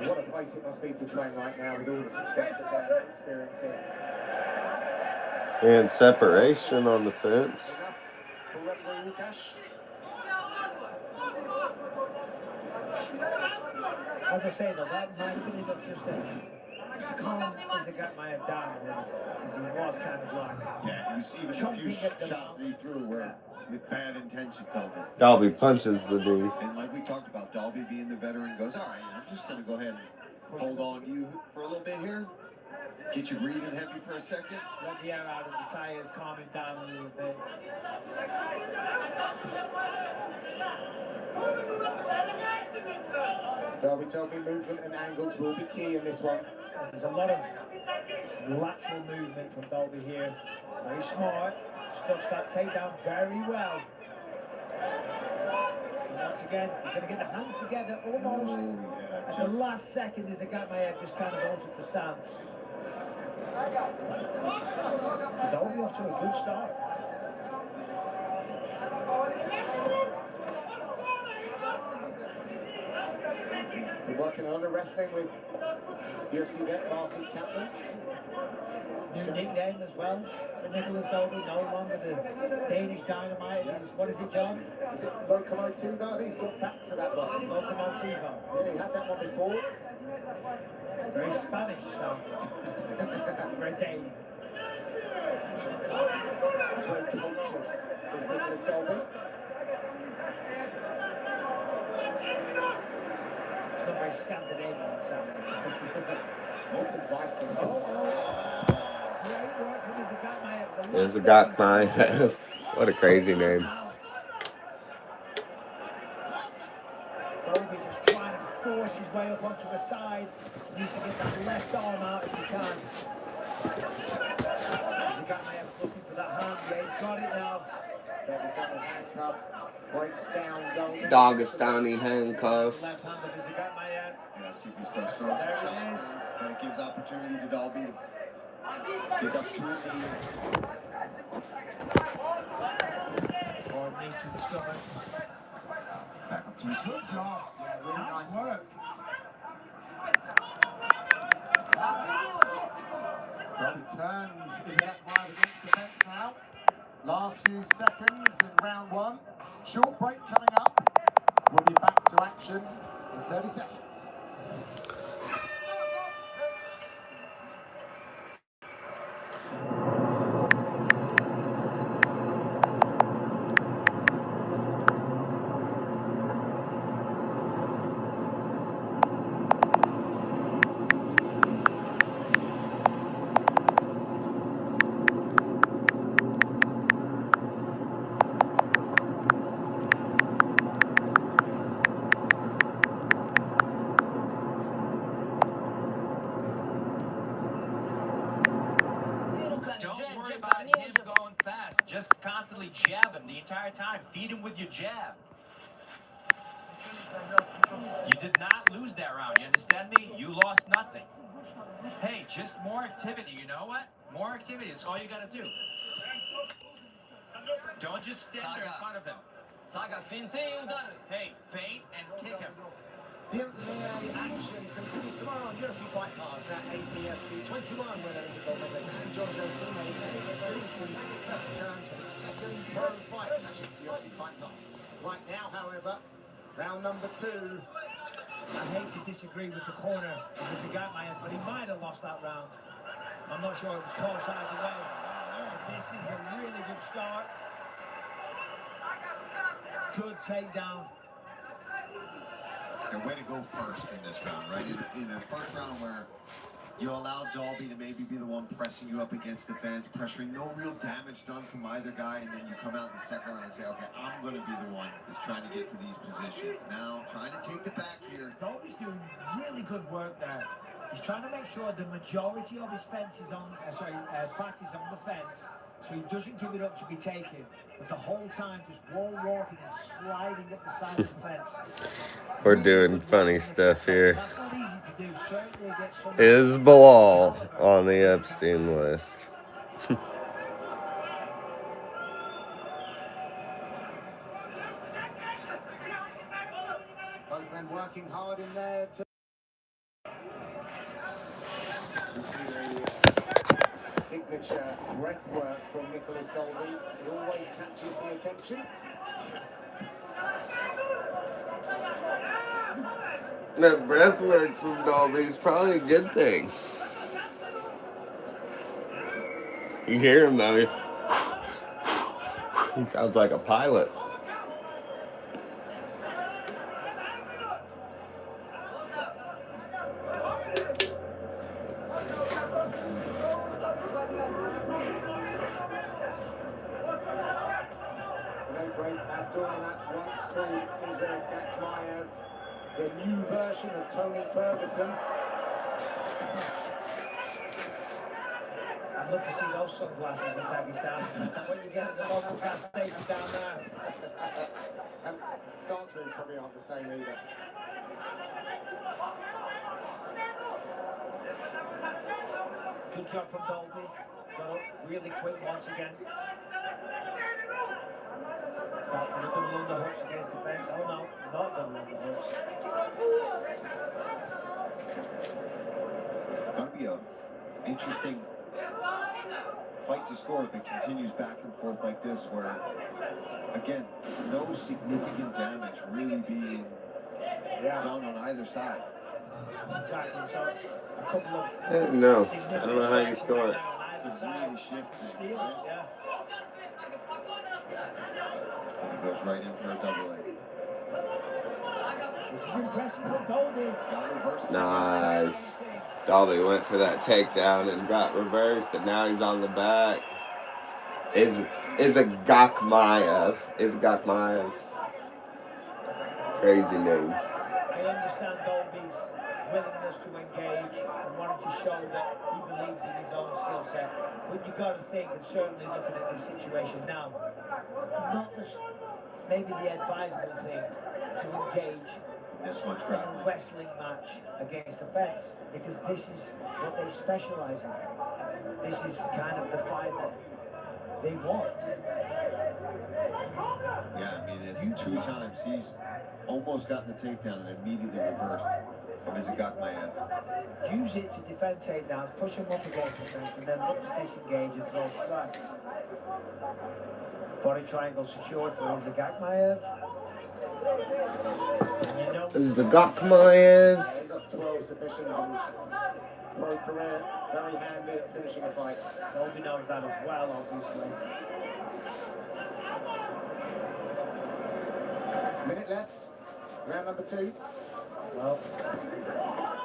[SPEAKER 3] What a place it must be to train right now with all the success that they're experiencing.
[SPEAKER 1] And separation on the fence.
[SPEAKER 3] Enough for referee Lukash.
[SPEAKER 5] As I say though, that might have been enough just to calm as it got my head down a little, because he was kind of like...
[SPEAKER 4] Yeah, he was even a few shots that he threw were with bad intentions on him.
[SPEAKER 1] Dalby punches the dude.
[SPEAKER 4] And like we talked about, Dalby being the veteran goes, all right, I'm just going to go ahead and hold on to you for a little bit here. Get you breathing heavy for a second.
[SPEAKER 5] Let the air out of the tires, calming down a little bit.
[SPEAKER 3] Dalby told me movement and angles will be key in this one.
[SPEAKER 5] There's a lot of lateral movement from Dalby here. Very smart. Stuffs that takedown very well. And once again, he's going to get the hands together almost. At the last second, there's a gap my head just kind of altered the stance. Dalby off to a good start.
[SPEAKER 3] We're working on the wrestling with UFC vet Martin Kaplan.
[SPEAKER 5] New nickname as well for Nicholas Dalby, no longer the Danish Dynamite. It's, what is it, John?
[SPEAKER 3] Is it Locomotiva? I think he's got back to that one.
[SPEAKER 5] Locomotiva.
[SPEAKER 3] Yeah, he had that one before.
[SPEAKER 5] Very Spanish, so. Very Dane.
[SPEAKER 3] He's very cultured, is Nicholas Dalby.
[SPEAKER 5] It's not very Scandinavian sounding.
[SPEAKER 3] Listen, Vikings.
[SPEAKER 5] Great work from Izagakmaev.
[SPEAKER 1] There's a Gakmaev. What a crazy name.
[SPEAKER 5] Dalby just trying to force his way up onto the side. Needs to get that left arm out if he can. Izagakmaev looking for that hand. Yeah, he's got it now.
[SPEAKER 3] That is that handcuff. Breaks down Dalby.
[SPEAKER 1] Dagestani handcuff.
[SPEAKER 5] Left hand of Izagakmaev.
[SPEAKER 4] Yeah, see if he starts throwing some shots. And it gives opportunity to Dalby to get up to his knee.
[SPEAKER 5] Or knee to the stomach.
[SPEAKER 4] Back up to his foot.
[SPEAKER 5] Good job. Yeah, really nice work.
[SPEAKER 3] Dalby turns Izagakmaev against the fence now. Last few seconds in round one. Short break coming up. We'll be back to action in 30 seconds.
[SPEAKER 6] Don't worry about him going fast. Just constantly jab him the entire time. Feed him with your jab. You did not lose that round. You understand me? You lost nothing. Hey, just more activity. You know what? More activity. That's all you got to do. Don't just stand there in front of him. Hey, feint and kick him.
[SPEAKER 3] The MMA action continues tomorrow on UFC Fight Pass at APFC 21, where Eric Gomez and John teammate Davis Lewison returns for the second pro fight match at UFC Fight Pass. Right now, however, round number 2.
[SPEAKER 5] I hate to disagree with the corner of Izagakmaev, but he might have lost that round. I'm not sure it was close either way. This is a really good start. Good takedown.
[SPEAKER 4] And way to go first in this round, right? In the first round where you allow Dalby to maybe be the one pressing you up against the fence, pressuring, no real damage done from either guy, and then you come out in the second round and say, okay, I'm going to be the one who's trying to get to these positions. Now, trying to take the back here.
[SPEAKER 5] Dalby's doing really good work there. He's trying to make sure the majority of his fence is on, back is on the fence, so he doesn't give it up to be taken. But the whole time, just walking and sliding up the side of the fence.
[SPEAKER 1] We're doing funny stuff here.
[SPEAKER 5] That's not easy to do. Certainly against someone.
[SPEAKER 1] Is Bilal on the Epstein list?
[SPEAKER 3] Both men working hard in there to see the signature breath work from Nicholas Dolby. It always catches the attention.
[SPEAKER 1] That breath work from Dolby is probably a good thing. You hear him though. He sounds like a pilot.
[SPEAKER 3] The new version of Tony Ferguson.
[SPEAKER 5] I'd love to see those sunglasses in Dagestan. When you get the local gas station down there.
[SPEAKER 3] And dance moves probably aren't the same either.
[SPEAKER 5] Good job from Dolby. Got up really quick once again. Back to the double underhooks against the fence. Oh no, not double underhooks.
[SPEAKER 4] Gonna be an interesting fight to score if it continues back and forth like this, where again, no significant damage really being done on either side.
[SPEAKER 5] Exactly. So a couple of
[SPEAKER 1] No, I don't know how you score it.
[SPEAKER 4] Just really shifted.
[SPEAKER 5] Steal, yeah.
[SPEAKER 4] He goes right in for a double leg.
[SPEAKER 5] This is impressive from Dolby.
[SPEAKER 1] Nice. Dolby went for that takedown and got reversed, and now he's on the back. Is a Gakmaev. Crazy name.
[SPEAKER 5] I understand Dolby's willingness to engage and wanting to show that he believes in his own skill set. But you've got to think, and certainly looking at this situation now, not just maybe the advisable thing to engage
[SPEAKER 4] This much
[SPEAKER 5] in a
[SPEAKER 4] grappling.
[SPEAKER 5] wrestling match against the fence, because this is what they specialize in. This is kind of the fight that they want.
[SPEAKER 4] Yeah, I mean, it's 2 times he's almost gotten the takedown and immediately reversed from his Gakmaev.
[SPEAKER 5] Use it to defend takedowns, push him up against the fence, and then look to disengage and throw strikes. Body triangle secured for Gakmaev.
[SPEAKER 1] Is the Gakmaev?
[SPEAKER 3] He got 12 submissions in his pro career. Very handy at finishing the fights.
[SPEAKER 5] Dolby knows that as well, obviously.
[SPEAKER 3] Minute left. Round number 2.
[SPEAKER 5] Well,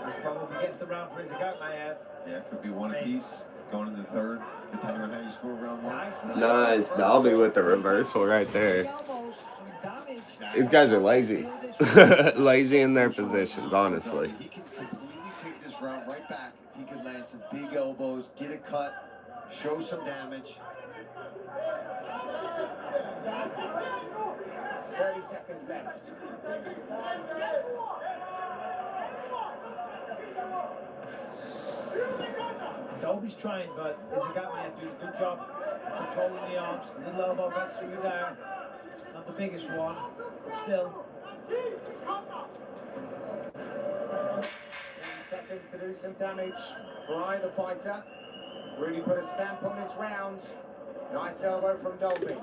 [SPEAKER 5] this probably gets the round for Gakmaev.
[SPEAKER 4] Yeah, could be one apiece going into the third, depending on how you score round 1.
[SPEAKER 1] Nice. Dolby with the reversal right there. These guys are lazy. Lazy in their positions, honestly.
[SPEAKER 4] He can completely take this round right back. He could land some big elbows, get a cut, show some damage.
[SPEAKER 3] 30 seconds left.
[SPEAKER 5] Dolby's trying, but Gakmaev doing a good job controlling the arms. Little elbow gets through there. Not the biggest one, but still.
[SPEAKER 3] 10 seconds to do some damage for either fighter. Really put a stamp on this round. Nice elbow from Dolby. There's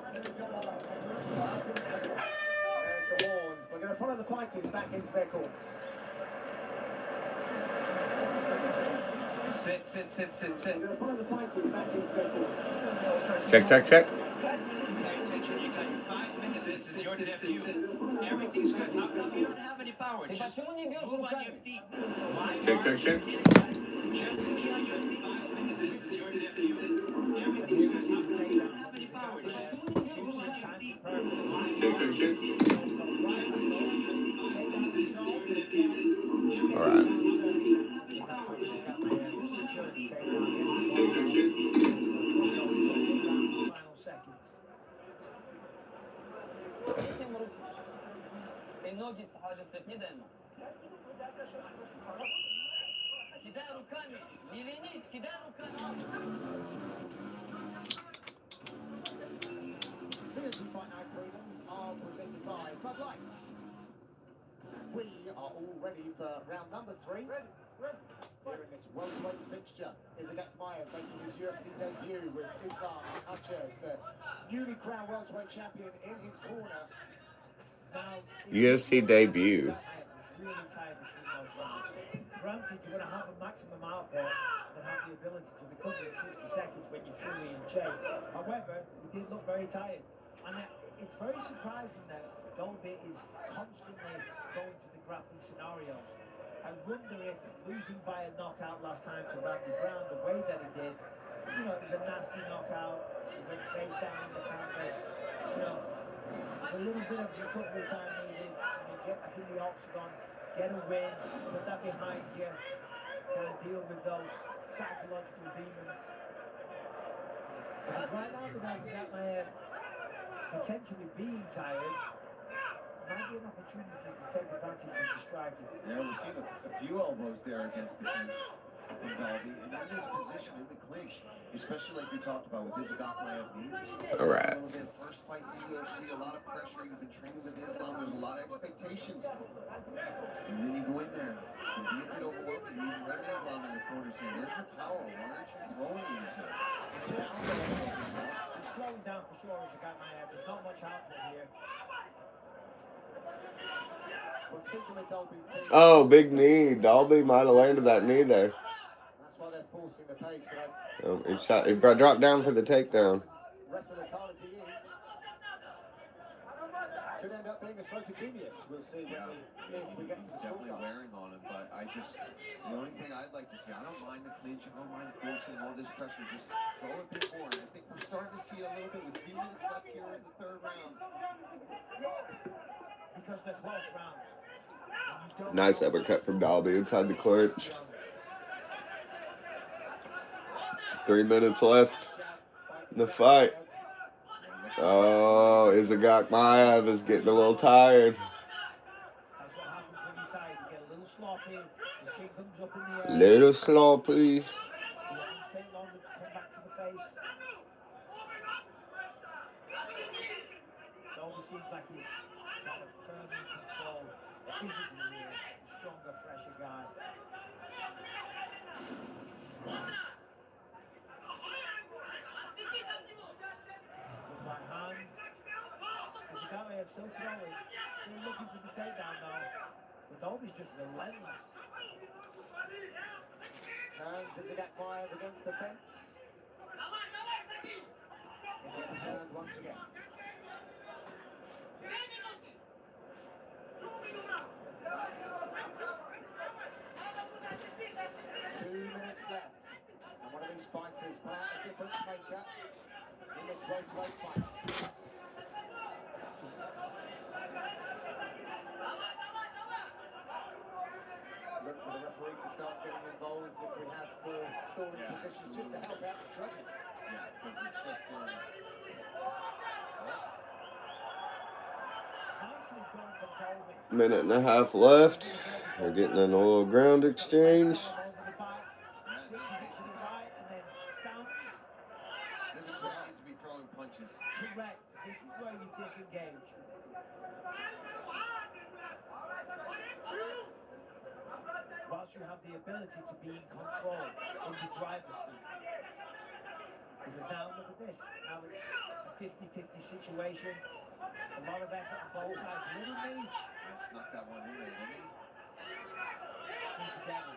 [SPEAKER 3] the horn. We're going to follow the fighters back into their courts.
[SPEAKER 6] Sit.
[SPEAKER 3] We're going to follow the fighters back into their courts.
[SPEAKER 1] Check.
[SPEAKER 6] Pay attention, you got 5 minutes. This is your debut. Everything's good. How come you don't have any power? Just move on your feet.
[SPEAKER 1] Check.
[SPEAKER 6] Just be on your feet. 5 minutes. This is your debut. Everything's good. How come you don't have any power? Just move on your feet.
[SPEAKER 1] All right.
[SPEAKER 10] ноги сахалистов не дай. Кидай руками, не ленись, кидай руками.
[SPEAKER 3] The UFC Fight Night prelims are presented by Bud Lights. We are all ready for round number 3. Here in this welterweight fixture is Agatmayev making his UFC debut with Islam Makhachev, the newly crowned welterweight champion, in his corner.
[SPEAKER 5] Now,
[SPEAKER 1] UFC debut.
[SPEAKER 5] really tight between those rounds. Granted, you're going to have a maximum output and have the ability to recover in 60 seconds when you're truly in shape. However, he did look very tired. And it's very surprising that Dolby is constantly going to the grappling scenarios. I wonder if losing by a knockout last time to Randy Brown, the way that he did, you know, it was a nasty knockout, he went face down in the canvas, you know, there's a little bit of recovery time needed. I mean, get back in the octagon, get a win, put that behind you, kind of deal with those psychological demons. Because right now, the guys have got my head potentially being tired. Might be an opportunity to take advantage of the striking.
[SPEAKER 4] Yeah, we've seen a few elbows there against the fence from Dalby, and in this position in the clinch, especially like you talked about with his Agatmayev knee.
[SPEAKER 1] All right.
[SPEAKER 4] A little bit first fight in the UFC, a lot of pressure. You've been training with Islam. There's a lot of expectations, and then you go in there and be a bit overwhelmed. You even run Islam in the corner saying, "Where's your power? Why aren't you throwing it into it?"
[SPEAKER 5] He's slowing down for sure as Agatmayev. There's not much output here.
[SPEAKER 3] Well, speaking with Dolby's team,
[SPEAKER 1] Oh, big knee. Dolby might have landed that knee there.
[SPEAKER 3] that's why they're forcing the pace. But
[SPEAKER 1] He dropped down for the takedown.
[SPEAKER 3] wrestle as hard as he is, could end up being a stroke of genius. We'll see if we get to the
[SPEAKER 4] Definitely
[SPEAKER 3] scorecards.
[SPEAKER 4] wearing on him, but the only thing I'd like to see, I don't mind the clinch, I don't mind forcing all this pressure, just throw a bit more. And I think we're starting to see it a little bit with 3 minutes left here in the 3rd round.
[SPEAKER 5] Because they're close rounds.
[SPEAKER 1] Nice uppercut from Dolby inside the clinch. 3 minutes left in the fight. Oh, Agatmayev is getting a little tired.
[SPEAKER 5] That's what happens when you're tired. You get a little sloppy. The chin comes up in the air.
[SPEAKER 1] Little sloppy.
[SPEAKER 5] The arms take longer to come back to the face. It always seems like he's got a firm control. Physically here, stronger, fresher guy. Good right hand. Agatmayev still throwing, still looking for the takedown now. But Dolby's just relentless.
[SPEAKER 3] Turns as Agatmayev against the fence. He gets turned once again. 2 minutes left, and one of these fighters put out a difference maker in this welterweight fight. Look for the referee to start getting involved if we have more scoring positions, just to help out the judges.
[SPEAKER 4] Yeah, because it's just
[SPEAKER 5] Nicely done from Dolby.
[SPEAKER 1] Minute and a half left. They're getting in a little ground exchange.
[SPEAKER 5] Over the back, switches it to the right, and then stands.
[SPEAKER 4] this is where he needs to be throwing punches.
[SPEAKER 5] Correct. This is where you disengage. Whilst you have the ability to be in control in the driver's seat. Because now, look at this. Now it's a 50-50 situation. A lot of effort on both sides. Little knee.
[SPEAKER 4] Snuck that one in there, didn't he?
[SPEAKER 5] Sneak it down.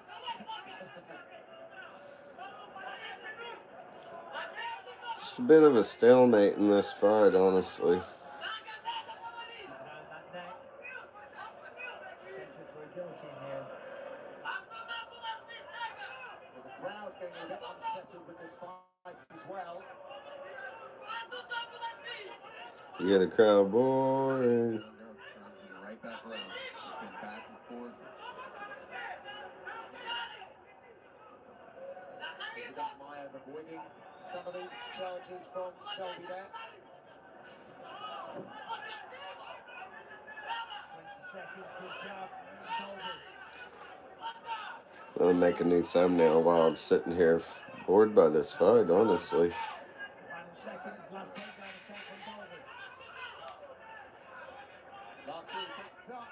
[SPEAKER 1] Just a bit of a stalemate in this fight, honestly.
[SPEAKER 5] Keep an eye on that neck. Potential for a guillotine here.
[SPEAKER 3] Well, the crowd getting a bit unsettled with this fight as well.
[SPEAKER 1] You hear the crowd boring.
[SPEAKER 4] Right back around. Been back and forth.
[SPEAKER 3] Agatmayev avoiding some of the charges from Dolby there.
[SPEAKER 5] 20 second. Good job. Dolby.
[SPEAKER 1] I'll make a new thumbnail while I'm sitting here bored by this fight, honestly.
[SPEAKER 5] Final seconds. Last takedown attempt from Dolby.
[SPEAKER 3] Last three backs up.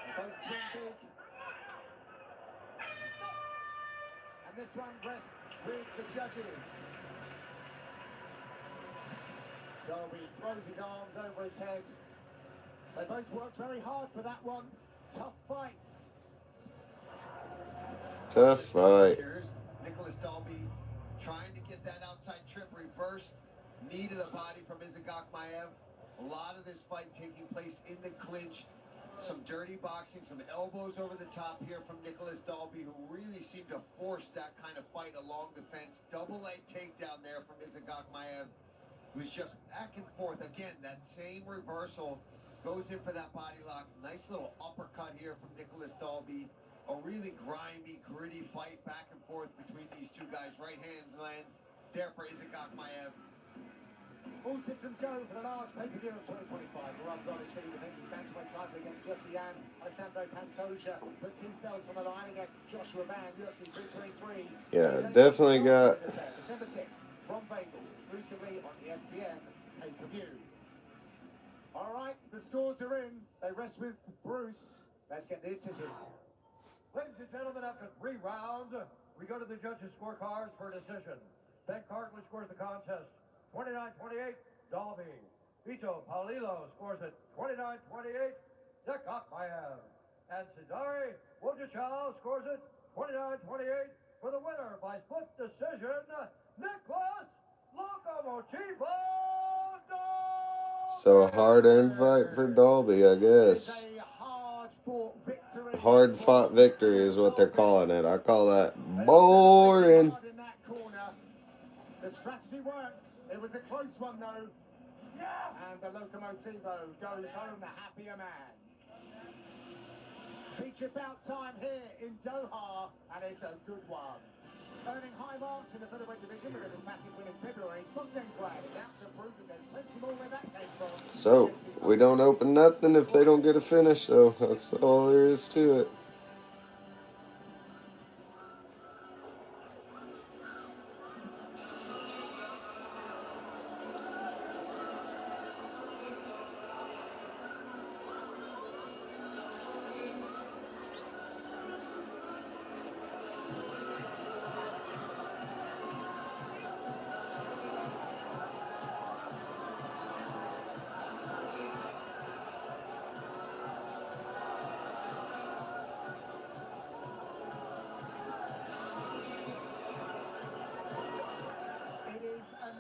[SPEAKER 3] They both swing big. And this one rests with the judges. Dolby throws his arms over his head. They both worked very hard for that one. Tough fights.
[SPEAKER 1] Tough fight.
[SPEAKER 4] Here's Nicholas Dalby trying to get that outside trip reversed. Knee to the body from Izagakmaev. A lot of this fight taking place in the clinch. Some dirty boxing, some elbows over the top here from Nicholas Dalby, who really seemed to force that kind of fight along the fence. Double leg takedown there from Izagakmaev. It was just back and forth. Again, that same reversal goes in for that body lock. Nice little uppercut here from Nicholas Dalby. A really grimy, gritty fight back and forth between these two guys. Right hands lands there for Izagakmaev.
[SPEAKER 3] All systems go for the last pay-per-view of 2025. Murat Dvalishvili defends his bantamweight title against Piotr Jan. Alessandro Pantoja puts his belt on the line against Joshua Van, UFC 323.
[SPEAKER 1] Yeah, definitely got...
[SPEAKER 3] December 6th from Vegas, exclusively on ESPN pay-per-view. All right, the scores are in. They rest with Bruce. Let's get this to
[SPEAKER 2] Ladies and gentlemen, after 3 rounds, we go to the judges' scorecards for a decision. Ben Cartley scores the contest 29-28, Dalby. Vito Paulillo scores it 29-28, Zakakmaev. And Cesare Wojciechowski scores it 29-28 for the winner by split decision, Nicholas Locomotivo Dalby.
[SPEAKER 1] So a hard-earned fight for Dalby, I guess. Hard-fought victory is what they're calling it. I call that boring.
[SPEAKER 3] The strategy worked. It was a close one, though. And the Locomotivo goes home the happier man. Feature bout time here in Doha, and it's a good one. Earning high marks in the featherweight division with a dramatic win in February. Bogdangrad is out to prove that there's plenty more where that came from.
[SPEAKER 1] So, we don't open nothing if they don't get a finish, though. That's all there is to it.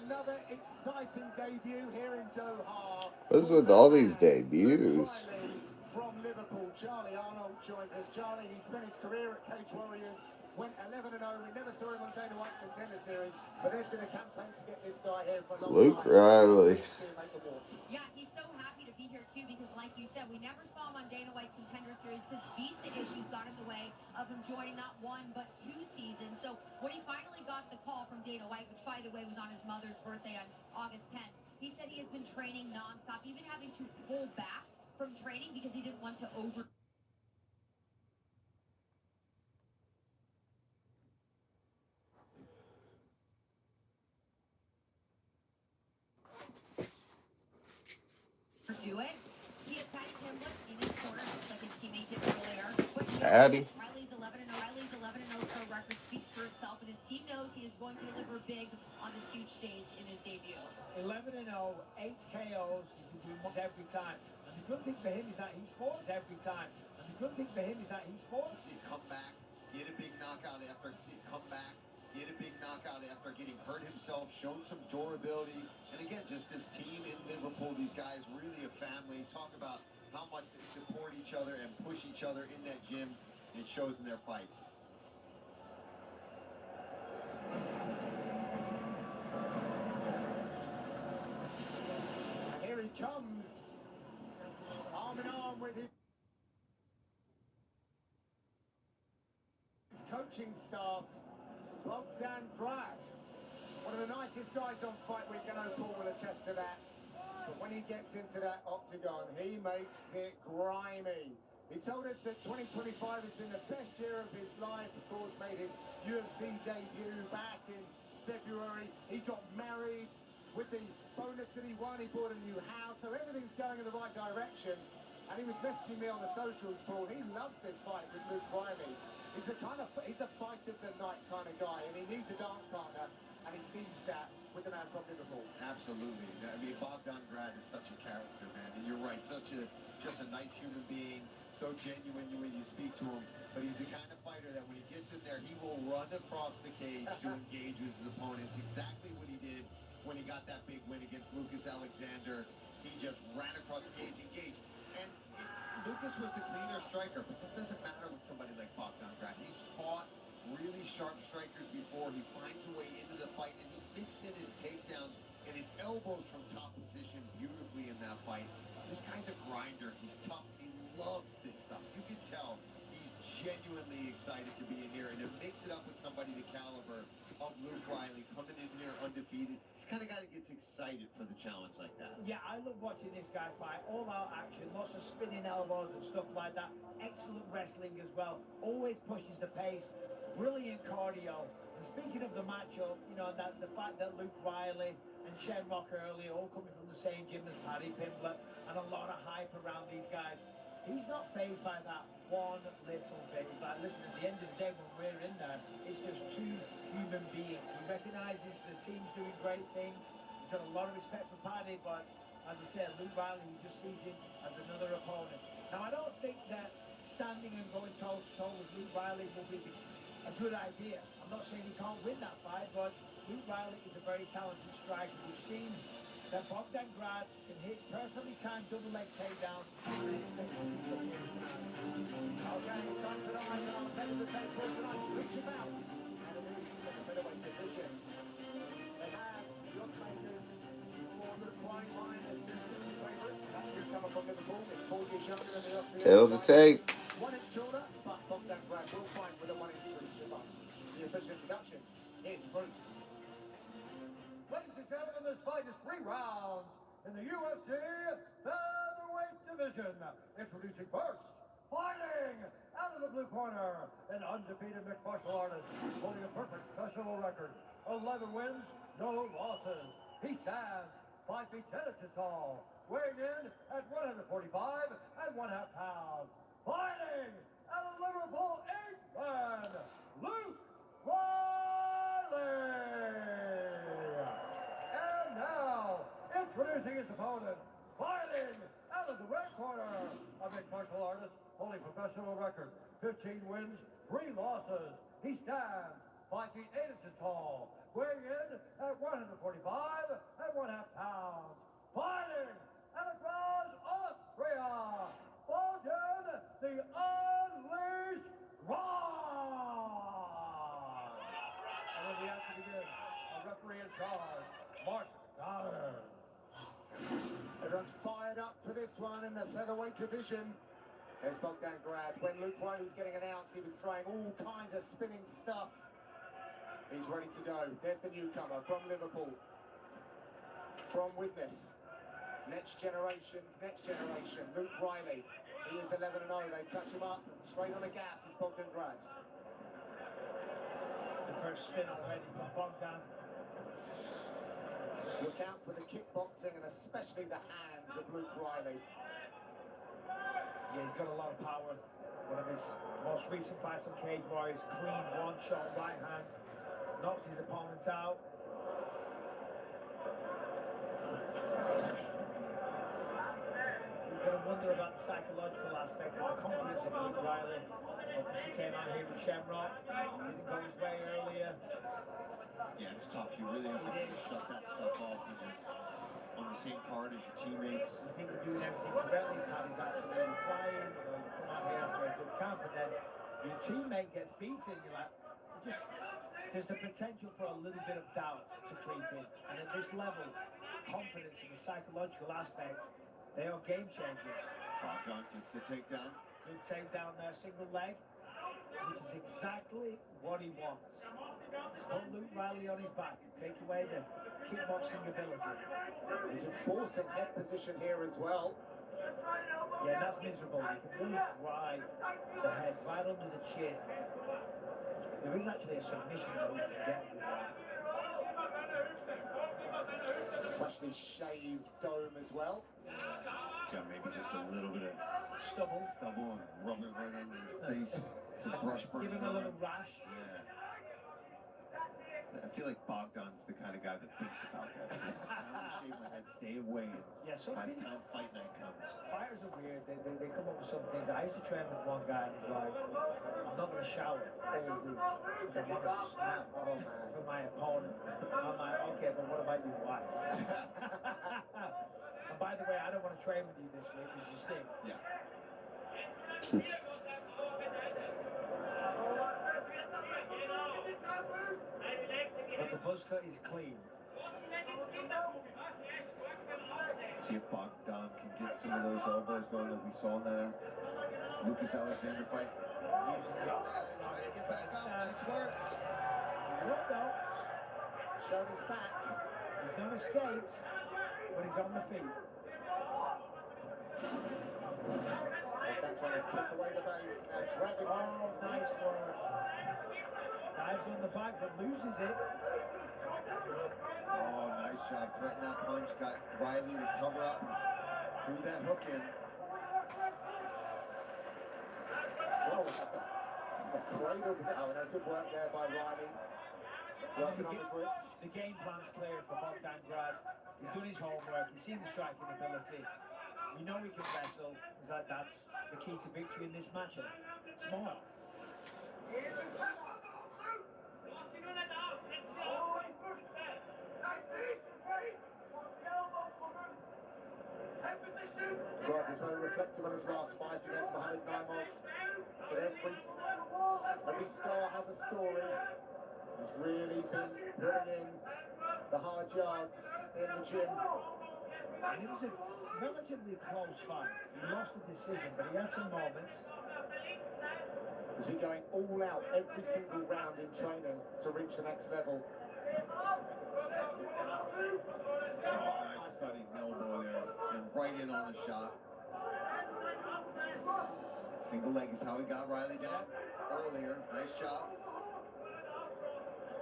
[SPEAKER 3] Another exciting debut here in Doha.
[SPEAKER 1] What's with all these debuts?
[SPEAKER 3] From Liverpool, Charlie Arnold joins us. Charlie, he spent his career at Cage Warriors, went 11-0. We never saw him on Dana White's Contender Series, but there's been a campaign to get this guy here for a long
[SPEAKER 1] Luke
[SPEAKER 3] time.
[SPEAKER 1] Riley.
[SPEAKER 7] Yeah, he's so happy to be here too because, like you said, we never saw him on Dana White's Contender Series because visa issues got in the way of him joining not 1 but 2 seasons. So when he finally got the call from Dana White, which by the way was on his mother's birthday on August 10th, he said he has been training nonstop, even having to pull back from training because he didn't want to overdo it. He has Patty Kimblett in his corner, just like his teammate did earlier.
[SPEAKER 1] Patty.
[SPEAKER 7] Riley's 11-0. Riley's 11-0 record speaks for itself, and his team knows he is going to deliver big on this huge stage in his debut.
[SPEAKER 5] 11-0, 8 KOs. He can do more every time. And the good thing for him is that he scores every time. And the good thing for him is that he scores.
[SPEAKER 4] He come back, get a big knockout after he come back, get a big knockout after getting hurt himself, showed some durability. And again, just this team in Liverpool, these guys really a family. Talk about how much they support each other and push each other in that gym. And it shows in their fights.
[SPEAKER 3] And here he comes, arm in arm with his coaching staff, Bogdangrad. One of the nicest guys on Fight Week, and Paul will attest to that. but when he gets into that octagon, he makes it grimy. He told us that 2025 has been the best year of his life. Of course, made his UFC debut back in February. He got married. With the bonus that he won, he bought a new house. So everything's going in the right direction. And he was messaging me on the socials, Paul. He loves this fight with Luke Riley. He's a fight of the night kind of guy, and he needs a dance partner, and he sees that with the man from Liverpool.
[SPEAKER 4] Absolutely. I mean, Bogdan Grad is such a character, man. And you're right, just a nice human being, so genuine when you speak to him. But he's the kind of fighter that when he gets in there, he will run across the cage to engage with his opponents. Exactly what he did when he got that big win against Lucas Alexander. He just ran across the cage, engaged. And Lucas was the cleaner striker, but that doesn't matter with somebody like Bogdan Grad. He's fought really sharp strikers before. He finds a way into the fight, and he mixed in his takedowns and his elbows from top position beautifully in that fight. This guy's a grinder. He's tough. He loves this stuff. You can tell he's genuinely excited to be in here, and to mix it up with somebody the caliber of Luke Riley coming in here undefeated. He's the kind of guy that gets excited for the challenge like that.
[SPEAKER 5] Yeah, I love watching this guy fight. All-out action, lots of spinning elbows and stuff like that. Excellent wrestling as well. Always pushes the pace. Brilliant cardio. And speaking of the matchup, you know, that the fact that Luke Riley and Shamrock earlier, all coming from the same gym as Paddy Pimblett, and a lot of hype around these guys. He's not fazed by that one little bit. He's like, listen, at the end of the day, when we're in there, it's just two human beings. He recognises the team's doing great things. He's got a lot of respect for Paddy, but as I said, Luke Riley, he just sees him as another opponent. Now, I don't think that standing and going toe-to-toe with Luke Riley will be a good idea. I'm not saying he can't win that fight, but Luke Riley is a very talented striker. We've seen that Bogdan Grad can hit perfectly timed double leg takedown. Okay, it's time for the line now. It's end of the tape for tonight's Reach About. And it is the middleweight division. They have the oddsmakers for Luke Riley as the consistent favourite. That newcomer from Liverpool is 4 years younger than the Austrian.
[SPEAKER 1] Tell the tape.
[SPEAKER 3] 1 inch shorter, but Bogdan Grad will fight with a 1 inch reach above. The official introductions. Here's Bruce.
[SPEAKER 2] Ladies and gentlemen, this fight is 3 rounds in the UFC featherweight division. Introducing first, fighting out of the blue corner, an undefeated mixed martial artist holding a perfect professional record. 11 wins, no losses. He stands 5 feet 10 inches tall, weighing in at 145 and 1/2 pounds. Fighting out of Liverpool, England, Luke Riley. And now, introducing his opponent, fighting out of the red corner, a mixed martial artist holding professional record, 15 wins, 3 losses. He stands 5 feet 8 inches tall, weighing in at 145 and 1/2 pounds. Fighting out of Graz, Austria, Bogdan the Unleashed Grad. And when the action begins, a referee in charge, Mark Downer.
[SPEAKER 3] Everyone's fired up for this one in the featherweight division. There's Bogdan Grad. When Luke Riley was getting announced, he was throwing all kinds of spinning stuff. He's ready to go. There's the newcomer from Liverpool. From Widnes. Next generation, Luke Riley. He is 11-0. They touch him up, and straight on the gas is Bogdan Grad.
[SPEAKER 5] The first spin already from Bogdan.
[SPEAKER 3] Look out for the kickboxing and especially the hands of Luke Riley.
[SPEAKER 5] Yeah, he's got a lot of power. One of his most recent fights on Cage Warriors, clean one-shot right hand, knocks his opponent out. You're going to wonder about the psychological aspect of the confidence of Luke Riley. Obviously came out here with Shamrock, didn't go his way earlier.
[SPEAKER 4] Yeah, it's tough. You really have to shut that stuff off when you're on the same card as your teammates.
[SPEAKER 5] You think you're doing everything correctly, Paddy's absolutely flying, you know, you come out here after a good camp, and then your teammate gets beaten, you're like, there's the potential for a little bit of doubt to creep in. And at this level, confidence and the psychological aspects, they are game changers.
[SPEAKER 4] Bogdan gets the takedown.
[SPEAKER 5] Good takedown there, single leg. which is exactly what he wants. He's put Luke Riley on his back, take away the kickboxing ability.
[SPEAKER 3] He's enforcing head position here as well.
[SPEAKER 5] Yeah, that's miserable. You can really drive the head right under the chin. There is actually a submission that we can get with that.
[SPEAKER 3] Freshly shaved dome as well.
[SPEAKER 4] Got maybe just a little bit of
[SPEAKER 5] Stubble.
[SPEAKER 4] stubble and rub it right on his face. Some brush burn.
[SPEAKER 5] Give him a little rash.
[SPEAKER 4] Yeah. I feel like Bogdan's the kind of guy that thinks about that. I'm gonna shave my head day of weigh-ins.
[SPEAKER 5] Yeah, so
[SPEAKER 4] by the
[SPEAKER 5] many-
[SPEAKER 4] time fight night comes.
[SPEAKER 5] Fighters are weird. They come up with some things. I used to train with one guy and he's like, I'm not going to shower all week because I want to smell for my opponent. I'm like, okay, but what about your wife? And by the way, I don't want to train with you this week because you stink.
[SPEAKER 4] Yeah.
[SPEAKER 5] But the buzz cut is clean.
[SPEAKER 4] See if Bogdan can get some of those elbows going that we saw in the Lucas Alexander fight.
[SPEAKER 5] It's work. He's dropped out.
[SPEAKER 3] Showing his back.
[SPEAKER 5] He's not escaped, but he's on the feet.
[SPEAKER 3] They're trying to kick away the base. Now dragging
[SPEAKER 5] Oh, nice work. Dives on the back, but loses it.
[SPEAKER 4] Oh, nice job. Threatened that punch. Got Riley to cover up and threw that hook in.
[SPEAKER 3] Oh, a cradle down. And good work there by Riley. Working on the grips.
[SPEAKER 5] The game plan's clear for Bogdan Grad. He's done his homework. He's seen the striking ability. We know he can wrestle. That's the key to victory in this matchup. Smart.
[SPEAKER 3] Grad was very reflective on his last fight against Mma On Mme Ufc. So every scar has a story. He's really been putting in the hard yards in the gym.
[SPEAKER 5] And it was a relatively close fight. He lost the decision, but he had some moments.
[SPEAKER 3] He's been going all out every single round in training to reach the next level.
[SPEAKER 4] Oh, nice studying elbow there. And right in on the shot. Single leg is how he got Riley down earlier. Nice job.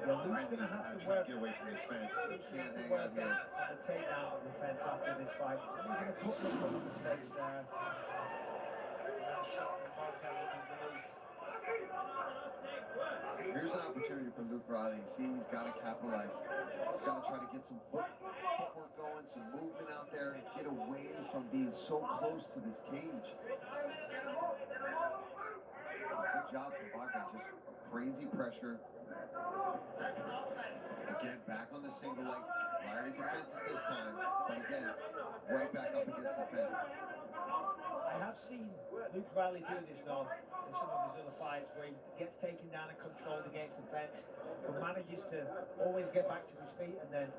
[SPEAKER 5] Well, Luke's
[SPEAKER 4] Riley
[SPEAKER 5] going to have to
[SPEAKER 4] trying
[SPEAKER 5] work.
[SPEAKER 4] to get away from this fence. He
[SPEAKER 5] Luke's going to
[SPEAKER 4] can't
[SPEAKER 5] have to
[SPEAKER 4] hang
[SPEAKER 5] work
[SPEAKER 4] out here.
[SPEAKER 5] on the takedown of the fence after this fight. He's making a couple of mistakes there. Nice shot from Bogdan with the release.
[SPEAKER 4] Here's an opportunity for Luke Riley. See, he's got to capitalize. He's got to try to get some footwork going, some movement out there, and get away from being so close to this cage. Good job from Bogdan. Just crazy pressure. Again, back on the single leg. Riley defends it this time, but again, right back up against the fence.
[SPEAKER 5] I have seen Luke Riley do this though in some of his other fights where he gets taken down and controlled against the fence, but manages to always get back to his feet, and then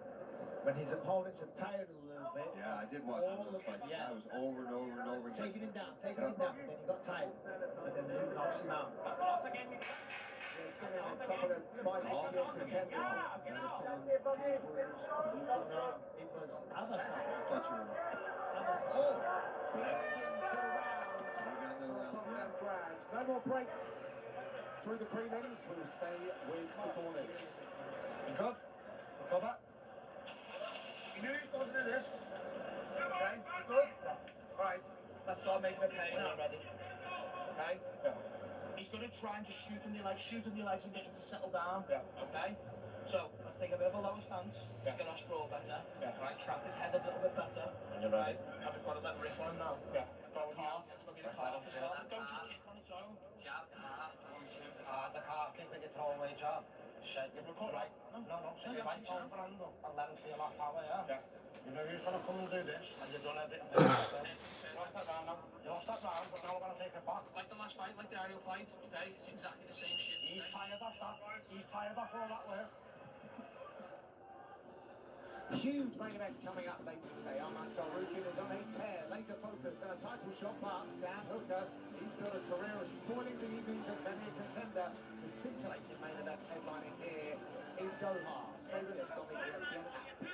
[SPEAKER 5] when his opponents have tired a little bit.
[SPEAKER 4] Yeah, I did watch one of those fights.
[SPEAKER 5] Yeah.
[SPEAKER 4] That was over and over and over again.
[SPEAKER 5] Taking him down, but then he got tired, and then Luke knocks him out.
[SPEAKER 3] There's been a couple of fights here contenders.
[SPEAKER 5] It was Abasa.
[SPEAKER 3] No more breaks through the prelims. We'll stay with the corners.
[SPEAKER 9] You good? Recover. You knew he was supposed to do this. Okay, good. Alright, let's start making it pain now, ready? Okay? Yeah. He's going to try and just shoot in your legs and get you to settle down. Yeah. Okay? So, let's take a bit of a lower stance. Just get our sprawl better. Yeah. Right, trap his head a little bit better. You're right. And we've got to let rip on him now. Yeah. Calf, it's going to be the calf as well. Don't just kick on its own. Jab, calf, 1, 2, the calf kick with your throwaway jab. Shit, you're right. No. So you're right over and let him feel that power, yeah? Yeah. You know who's going to come and do this, and you've done everything. You lost that round now. You lost that round, but now we're going to take it back. Like the last fight, like the aerial fight, okay? It's exactly the same shit. He's tired off that. He's tired off all that work.
[SPEAKER 3] Huge main event coming up later today. Arman Sarukin is on a tear, laser focus, and a title shot pass. Dan Hooker, he's got a career of spoiling the evenings of many a contender. It's a scintillating main event headlining here in Doha. Stay with us on the ESPN app.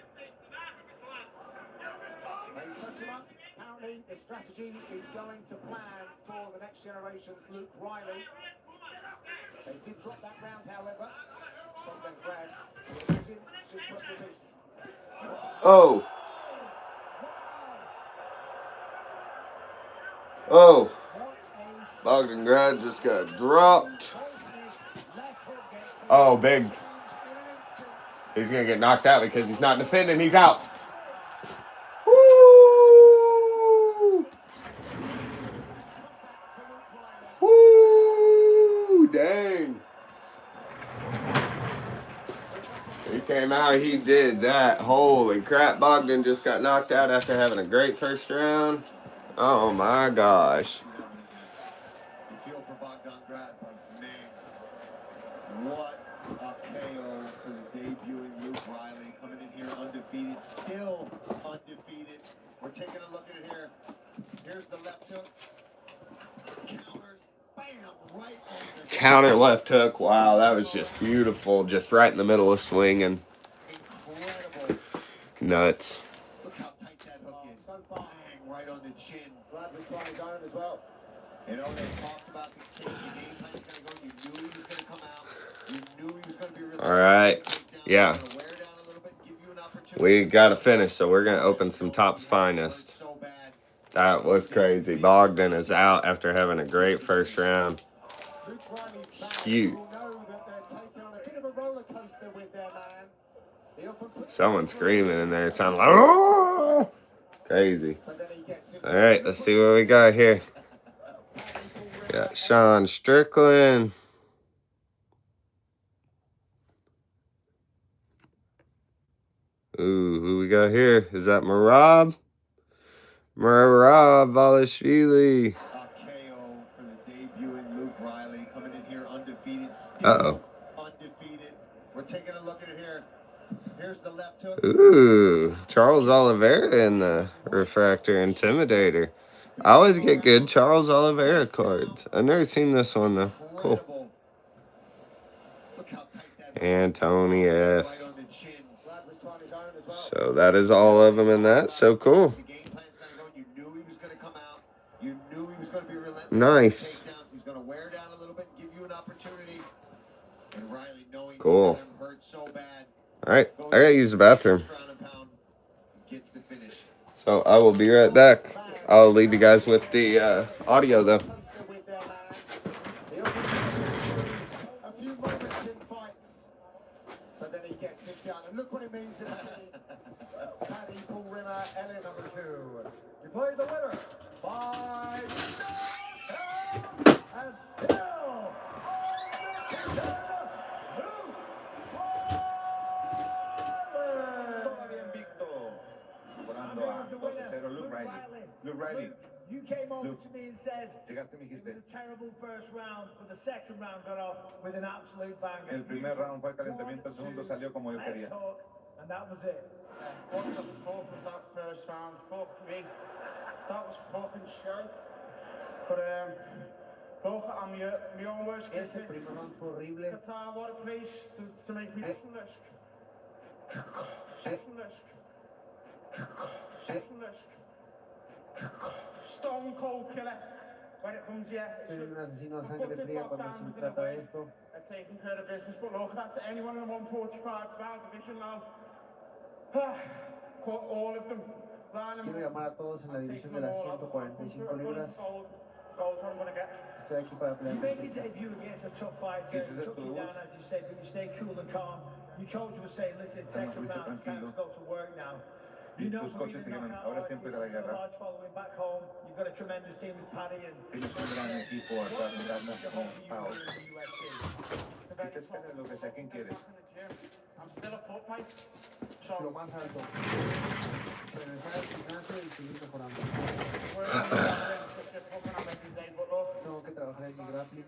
[SPEAKER 3] They touch him up. Apparently, the strategy is going to plan for the next generation's Luke Riley. They did drop that round, however. From then grabs. Imagine just what the beat.
[SPEAKER 1] Oh. Oh. Bogdan just got dropped. Oh, big. He's going to get knocked out because he's not defending. He's out. Woo! Woo! Dang. He came out, he did that. Holy crap, Bogdan just got knocked out after having a great first round. Oh my gosh.
[SPEAKER 4] You feel for Bogdan Grad, but man, what a KO for the debuting Luke Riley, coming in here undefeated, still undefeated. We're taking a look at it here. Here's the left hook. Counter. Bam! Right on the
[SPEAKER 1] Counter left hook. Wow, that was just beautiful. Just right in the middle of swinging.
[SPEAKER 4] incredible.
[SPEAKER 1] Nuts.
[SPEAKER 4] Look how tight that hook is.
[SPEAKER 3] So fast.
[SPEAKER 4] Bang! Right on the chin.
[SPEAKER 3] Glad we're trying his own as well.
[SPEAKER 4] You know, they talked about the game plan's going to go. You knew he was going to come out. You knew he was going to be released.
[SPEAKER 1] All right. Yeah.
[SPEAKER 4] Wear down a little bit, give you an opportunity.
[SPEAKER 1] We got to finish, so we're going to open some Top's Finest.
[SPEAKER 4] So bad.
[SPEAKER 1] That was crazy. Bogdan is out after having a great first round.
[SPEAKER 3] Luke Riley's back.
[SPEAKER 1] Cute.
[SPEAKER 3] Will know that they're taking on a bit of a roller coaster with their man. He often puts
[SPEAKER 1] Someone screaming in there. It sounded like, oh! Crazy.
[SPEAKER 3] but then he gets it.
[SPEAKER 1] All right, let's see what we got here. Got Sean Strickland. Ooh, who we got here? Is that Merab? Merab Valashvili.
[SPEAKER 4] A KO for the debuting Luke Riley, coming in here undefeated, still
[SPEAKER 1] Uh-oh.
[SPEAKER 4] undefeated. We're taking a look at it here. Here's the left hook.
[SPEAKER 1] Ooh, Charles Oliveira in the Refractor Intimidator. I always get good Charles Oliveira cards. I've never seen this one, though. Cool.
[SPEAKER 4] Incredible. Look how tight that
[SPEAKER 1] And Tony F.
[SPEAKER 4] right on the chin.
[SPEAKER 3] Glad we're trying his own as well.
[SPEAKER 1] So that is all of them in that. So cool.
[SPEAKER 4] The game plan's going to go. You knew he was going to come out. You knew he was going to be relentless.
[SPEAKER 1] Nice.
[SPEAKER 4] Takedowns. He's going to wear down a little bit and give you an opportunity. And Riley, knowing
[SPEAKER 1] Cool.
[SPEAKER 4] him hurt so bad,
[SPEAKER 1] All right, I gotta use the bathroom.
[SPEAKER 4] ground and pound, gets the finish.
[SPEAKER 1] So I will be right back. I'll leave you guys with the audio, though.
[SPEAKER 3] Coaster with their man. He often a few moments in fights, but then he gets it done. And look what it means to the team. Paddy, Paul Rimmer, Ellis.
[SPEAKER 2] Number 2. You played the winner by and still
[SPEAKER 11] Todavía invicto, ganando a 12-0 Luke Riley. Luke Riley,
[SPEAKER 5] You came over
[SPEAKER 11] Luke.
[SPEAKER 5] to me and said
[SPEAKER 11] llegaste y me
[SPEAKER 5] it
[SPEAKER 11] dijiste,
[SPEAKER 5] was a terrible first round, but the second round got off with an absolute banger.
[SPEAKER 11] el primer round fue calentamiento, el segundo salió como yo quería.
[SPEAKER 5] Talk, and that was it.
[SPEAKER 8] What the fuck was that first round? Fuck me. That was fucking shite. But look, I'm my own worst critic.
[SPEAKER 3] primer round fue horrible.
[SPEAKER 8] Qatar, what a place to make me nationalist. Nationalist. Nationalist. Stone cold killer. When it comes here,
[SPEAKER 3] Soy un asesino a sangre fría cuando se trata de esto.
[SPEAKER 8] taking care of business, but look, that's anyone in the 145 pound division now. Caught all of them. Line them
[SPEAKER 3] Quiero
[SPEAKER 8] up.
[SPEAKER 3] llamar a todos en la división de las 145 libras.
[SPEAKER 8] Gold's what I'm gonna get.
[SPEAKER 3] Estoy aquí para pelear.
[SPEAKER 5] You made your debut against a tough fighter.
[SPEAKER 11] This is
[SPEAKER 5] It
[SPEAKER 11] a
[SPEAKER 5] took you
[SPEAKER 11] tool.
[SPEAKER 5] down, as you said, but you stayed cool and calm. Your coach was saying, listen, second
[SPEAKER 11] fuiste
[SPEAKER 5] round, it's time to
[SPEAKER 11] tranquilo.
[SPEAKER 5] go to work now.
[SPEAKER 11] Y
[SPEAKER 5] You know
[SPEAKER 11] tus
[SPEAKER 5] who
[SPEAKER 11] coaches
[SPEAKER 5] you're
[SPEAKER 11] te dijeron,
[SPEAKER 5] knockout
[SPEAKER 11] ahora es tiempo de ir a la
[SPEAKER 5] artists, you've got a
[SPEAKER 11] guerra.
[SPEAKER 5] large following back home. You've got a tremendous team with Paddy and
[SPEAKER 11] Tienes un gran equipo atrás de casa
[SPEAKER 5] your
[SPEAKER 11] con
[SPEAKER 5] home for you
[SPEAKER 11] Pau.
[SPEAKER 5] in the UFC.
[SPEAKER 11] Y te esperas lo que sea quien quieres.
[SPEAKER 8] I'm still a pup, mate.
[SPEAKER 3] Lo
[SPEAKER 8] So,
[SPEAKER 3] más alto. Regresar al gimnasio y seguir mejorando. Tengo que trabajar en mi grappling.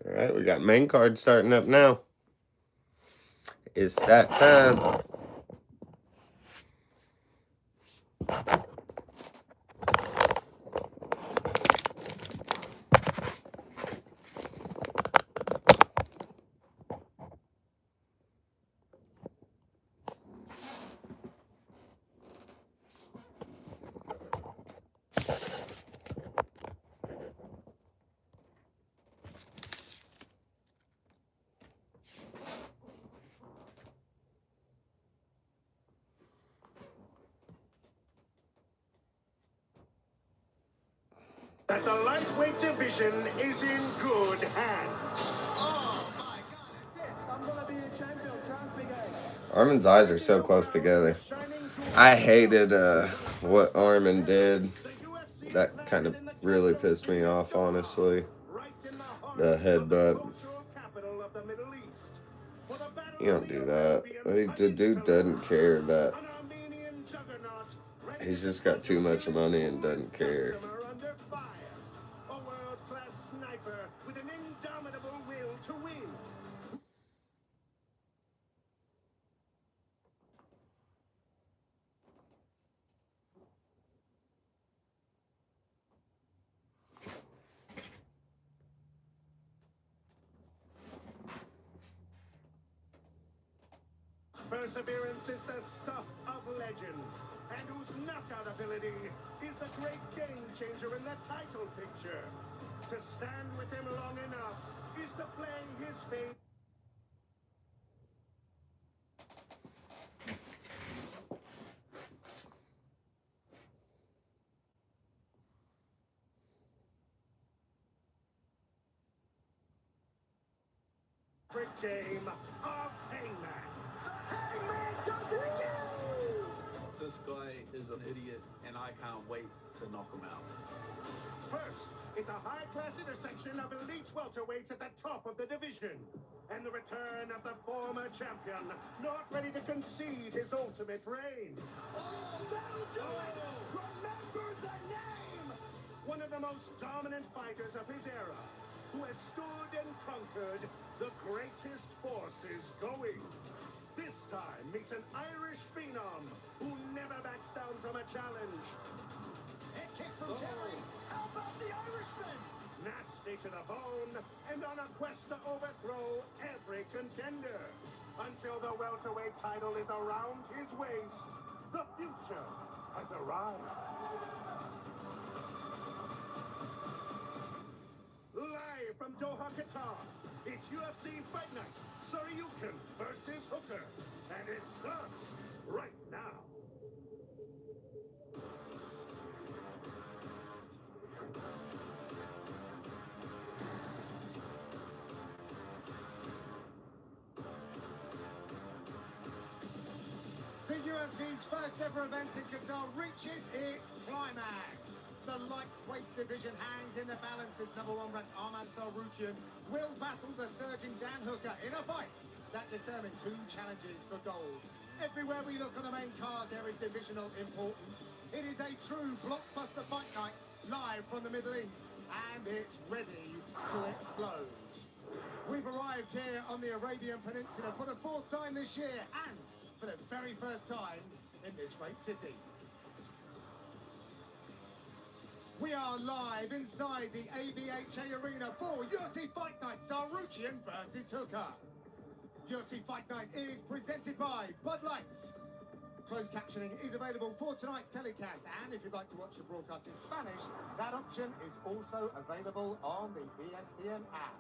[SPEAKER 1] All right, we got main card starting up now. It's that time.
[SPEAKER 12] That the lightweight division is in good hands.
[SPEAKER 3] Oh my God, that's it. I'm gonna be a champion.
[SPEAKER 1] Armin's eyes are so close together. I hated what Armin did. That kind of really pissed me off, honestly. The headbutt. You don't do that. The dude doesn't care that he's just got too much money and doesn't care.
[SPEAKER 12] A world-class sniper with an indomitable will to win. Perseverance is the stuff of legend, and whose knockout ability is the great game changer in the title picture. To stand with him long enough is to play his fate. Game of Hangman. The Hangman does it again!
[SPEAKER 11] This guy is an idiot, and I can't wait to knock him out.
[SPEAKER 12] First, it's a high-class intersection of elite welterweights at the top of the division. And the return of the former champion, not ready to concede his ultimate reign. Oh, that'll do it! Remember the name! One of the most dominant fighters of his era, who has stood and conquered the greatest forces going. This time meets an Irish phenom who never backs down from a challenge. Head kick from Terry. How about the Irishman? Nasty to the bone and on a quest to overthrow every contender. Until the welterweight title is around his waist, the future has arrived. Live from Doha, Qatar, it's UFC Fight Night, Soryukin versus Hooker, and it starts right now.
[SPEAKER 3] The UFC's first ever event in Qatar reaches its climax. The lightweight division hangs in the balance as #1 ranked Arman Tsarukyan will battle the surging Dan Hooker in a fight that determines who challenges for gold. Everywhere we look on the main card, there is divisional importance. It is a true blockbuster fight night live from the Middle East, and it's ready to explode. We've arrived here on the Arabian Peninsula for the 4th time this year, and for the very first time in this great city. We are live inside the ABHA Arena for UFC Fight Night, Tsarukyan versus Hooker. UFC Fight Night is presented by Bud Light. Closed captioning is available for tonight's telecast, and if you'd like to watch the broadcast in Spanish, that option is also available on the ESPN app.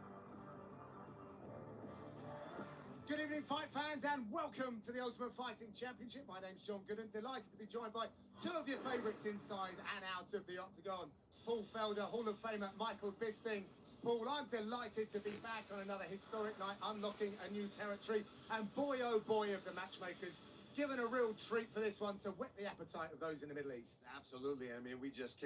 [SPEAKER 3] Good evening, fight fans, and welcome to the Ultimate Fighting Championship. My name's John Gooden, delighted to be joined by two of your favourites inside and out of the octagon. Paul Felder, Hall of Famer Michael Bisping. Paul, I'm delighted to be back on another historic night, unlocking a new territory. And boy, oh boy, of the matchmakers, given a real treat for this one to whet the appetite of those in the Middle East.
[SPEAKER 4] Absolutely. I mean, we just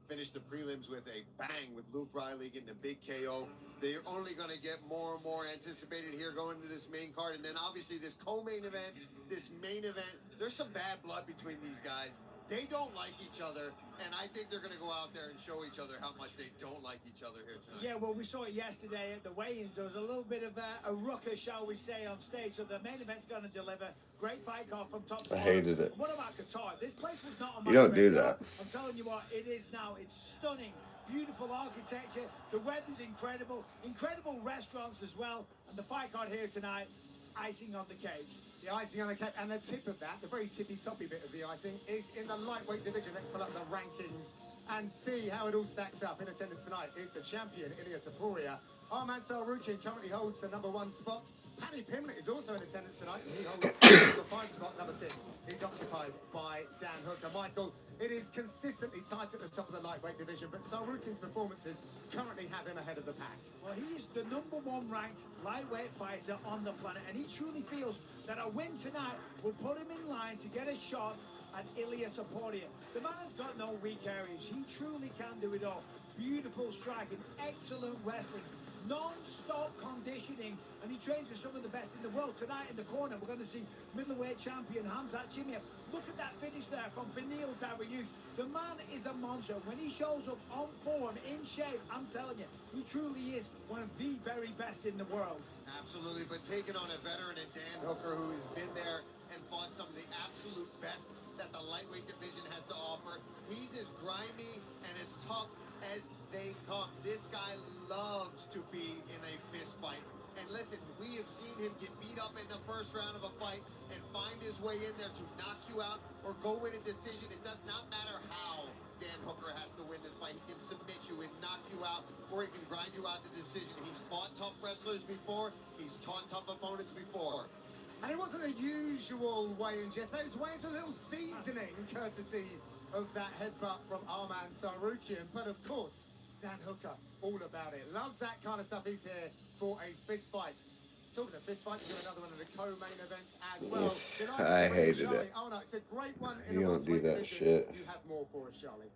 [SPEAKER 4] finished the prelims with a bang with Luke Riley getting a big KO. They're only going to get more and more anticipated here going into this main card. And then obviously this co-main event, this main event, there's some bad blood between these guys.
[SPEAKER 13] They don't like each other, and I think they're going to go out there and show each other how much they don't like each other here tonight.
[SPEAKER 5] Yeah, well, we saw it yesterday at the weigh-ins. There was a little bit of a ruckus, shall we say, on stage. So the main event's going to deliver. Great fight card from top to
[SPEAKER 1] I
[SPEAKER 5] bottom.
[SPEAKER 1] hated it.
[SPEAKER 5] What about Qatar? This place was not on my
[SPEAKER 1] You don't do
[SPEAKER 5] radar.
[SPEAKER 1] that.
[SPEAKER 5] I'm telling you what, it is now. It's stunning. Beautiful architecture. The weather's incredible. Incredible restaurants as well. And the fight card here tonight, icing on the cake.
[SPEAKER 3] The icing on the cake, and the tip of that, the very tippy-toppy bit of the icing, is in the lightweight division. Let's pull up the rankings and see how it all stacks up. In attendance tonight is the champion, Ilia Topuria. Arman Sarukian currently holds the #1 spot. Paddy Pimblett is also in attendance tonight, and he holds the 5 spot, #6. He's occupied by Dan Hooker. Michael, it is consistently tight at the top of the lightweight division, but Sarukian's performances currently have him ahead of the pack.
[SPEAKER 5] Well, he is the #1 ranked lightweight fighter on the planet, and he truly feels that a win tonight will put him in line to get a shot at Ilia Topuria. The man has got no weak areas. He truly can do it all. Beautiful striking, excellent wrestling, non-stop conditioning, and he trains with some of the best in the world. Tonight in the corner, we're going to see middleweight champion Hamzat Chimaev. Look at that finish there from Beneil Dariush. The man is a monster. When he shows up on form, in shape, I'm telling you, he truly is one of the very best in the world.
[SPEAKER 13] Absolutely, but taking on a veteran in Dan Hooker who has been there and fought some of the absolute best that the lightweight division has to offer. He's as grimy and as tough as they come. This guy loves to be in a fist fight. And listen, we have seen him get beat up in the first round of a fight and find his way in there to knock you out or go win a decision. It does not matter how Dan Hooker has to win this fight. He can submit you and knock you out, or he can grind you out to decision. He's fought tough wrestlers before. He's taught tough opponents before.
[SPEAKER 3] And it wasn't a usual weigh-in, Jess. Those weigh-ins were a little seasoning, courtesy of that headbutt from Arman Sarukian. But of course, Dan Hooker, all about it. Loves that kind of stuff. He's here for a fist fight. Talking of fist fight, we do another one of the co-main events as well.
[SPEAKER 1] I hated it.
[SPEAKER 3] Oh no, it's a great one.
[SPEAKER 1] You don't do that shit.
[SPEAKER 3] You have more for us, Charlie.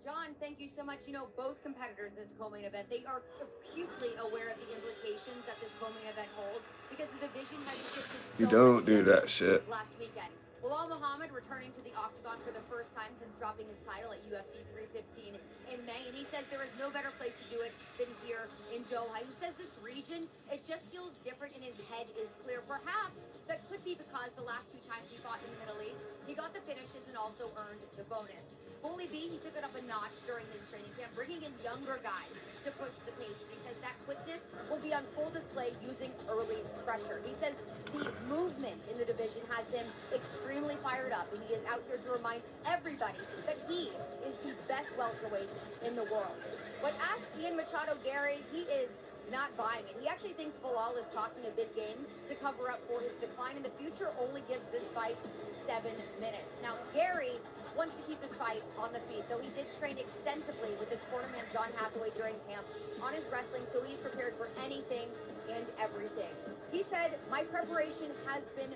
[SPEAKER 14] John, thank you so much. You know, both competitors in this co-main event, they are acutely aware of the implications that this co-main event holds because the division has shifted so
[SPEAKER 1] You don't
[SPEAKER 14] much
[SPEAKER 1] do that shit.
[SPEAKER 14] last weekend. Bilal Muhammad returning to the octagon for the first time since dropping his title at UFC 315 in May, and he says there is no better place to do it than here in Doha. He says this region, it just feels different and his head is clear. Perhaps that could be because the last 2 times he fought in the Middle East, he got the finishes and also earned the bonus. Bully B, he took it up a notch during his training camp, bringing in younger guys to push the pace. And he says that quickness will be on full display using early pressure. He says the movement in the division has him extremely fired up, and he is out here to remind everybody that he is the best welterweight in the world. But ask Ian Machado Gary, he is not buying it. He actually thinks Bilal is talking a big game to cover up for his decline, and the future only gives this fight 7 minutes. Now, Gary wants to keep this fight on the feet, though he did train extensively with his cornerman John Hathaway during camp on his wrestling, so he's prepared for anything and everything. He said, my preparation has been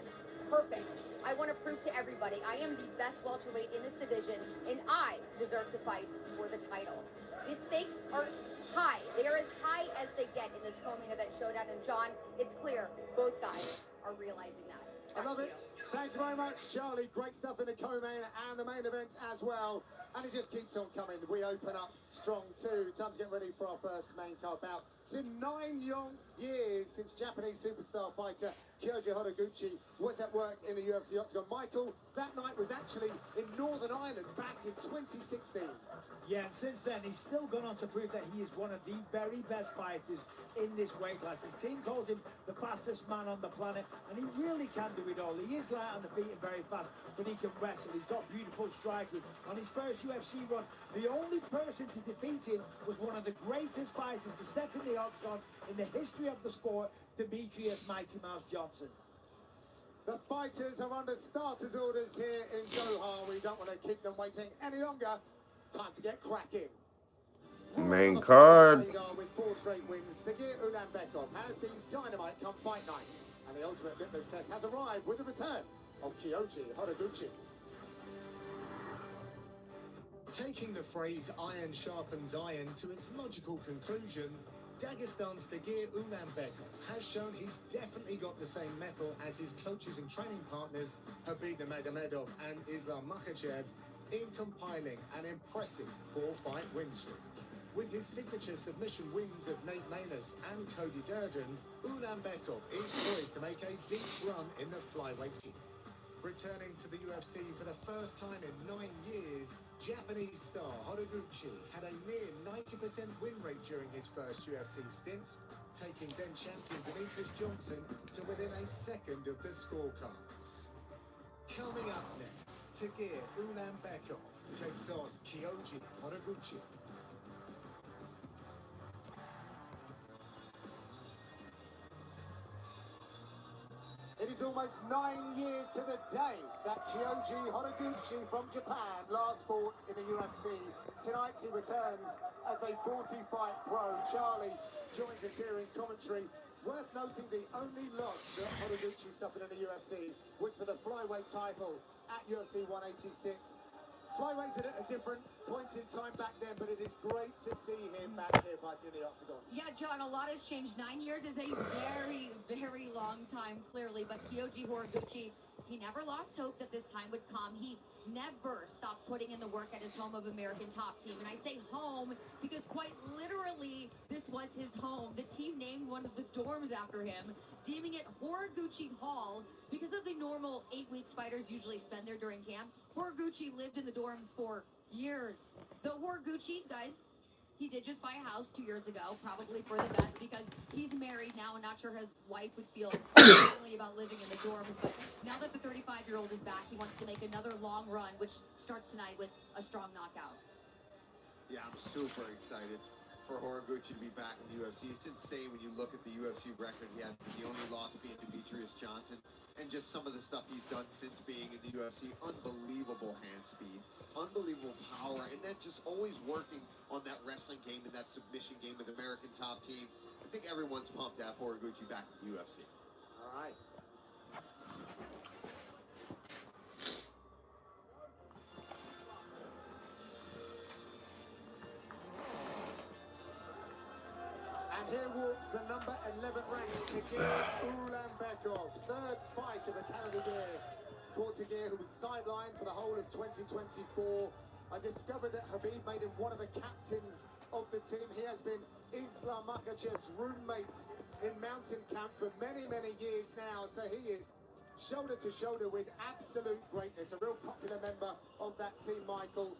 [SPEAKER 14] perfect. I want to prove to everybody I am the best welterweight in this division, and I deserve to fight for the title. The stakes are high. They are as high as they get in this co-main event showdown, and John, it's clear both guys are realizing that.
[SPEAKER 3] I love it. Thank you very much, Charlie. Great stuff in the co-main and the main event as well. And it just keeps on coming. We open up strong too. Time to get ready for our first main card bout. It's been 9 long years since Japanese superstar fighter Kyoji Horiguchi was at work in the UFC octagon. Michael, that night was actually in Northern Ireland back in 2016.
[SPEAKER 5] Yeah, and since then, he's still gone on to prove that he is one of the very best fighters in this weight class. His team calls him the fastest man on the planet, and he really can do it all. He is light on the feet and very fast, but he can wrestle. He's got beautiful striking. On his first UFC run, the only person to defeat him was one of the greatest fighters to step in the octagon in the history of the sport, Demetrius Mighty Mouse Johnson.
[SPEAKER 3] The fighters are under starters orders here in Doha. We don't want to keep them waiting any longer. Time to get cracking.
[SPEAKER 1] Main card.
[SPEAKER 3] With 4 straight wins, Tagir Ulanbekov has been dynamite come fight night. And the ultimate fitness test has arrived with the return of Kyoji Horiguchi. Taking the phrase iron sharpens iron to its logical conclusion, Dagestan's Tagir Ulanbekov has shown he's definitely got the same mettle as his coaches and training partners Habib Nurmagomedov and Islam Makhachev. in compiling an impressive 4-fight win streak. With his signature submission wins of Nate Maness and Cody Durden, Ulanbekov is poised to make a deep run in the flyweight scene. Returning to the UFC for the first time in 9 years, Japanese star Horiguchi had a near 90% win rate during his first UFC stints, taking then champion Demetrius Johnson to within a second of the scorecards. Coming up next, Tagir Ulanbekov takes on Kyoji Horiguchi. It is almost 9 years to the day that Kyoji Horiguchi from Japan last fought in the UFC. Tonight he returns as a 40-fight pro. Charlie joins us here in commentary. Worth noting, the only loss that Horiguchi suffered in the UFC was for the flyweight title at UFC 186. Flyweights at a different point in time back then, but it is great to see him back here fighting in the octagon.
[SPEAKER 7] Yeah, John, a lot has changed. 9 years is a very, very long time, clearly. But Kyoji Horiguchi, he never lost hope that this time would come. He never stopped putting in the work at his home of American Top Team. And I say home because quite literally, this was his home. The team named one of the dorms after him, deeming it Horiguchi Hall because of the normal 8 weeks fighters usually spend there during camp. Horiguchi lived in the dorms for years. The Horiguchi, guys, he did just buy a house 2 years ago, probably for the best because he's married now and not sure his wife would feel differently about living in the dorms. But now that the 35-year-old is back, he wants to make another long run, which starts tonight with a strong knockout.
[SPEAKER 13] Yeah, I'm super excited for Horiguchi to be back in the UFC. It's insane when you look at the UFC record. He had the only loss being Demetrius Johnson, and just some of the stuff he's done since being in the UFC. Unbelievable hand speed, unbelievable power, and then just always working on that wrestling game and that submission game with American Top Team. I think everyone's pumped to have Horiguchi back in the UFC.
[SPEAKER 3] All right. And here walks the number 11 ranked Tagir Ulanbekov, third fight of the calendar year for Tagir, who was sidelined for the whole of 2024. I discovered that Habib made him one of the captains of the team. He has been Islam Makhachev's roommate in mountain camp for many, many years now, so he is shoulder to shoulder with absolute greatness. A real popular member of that team, Michael.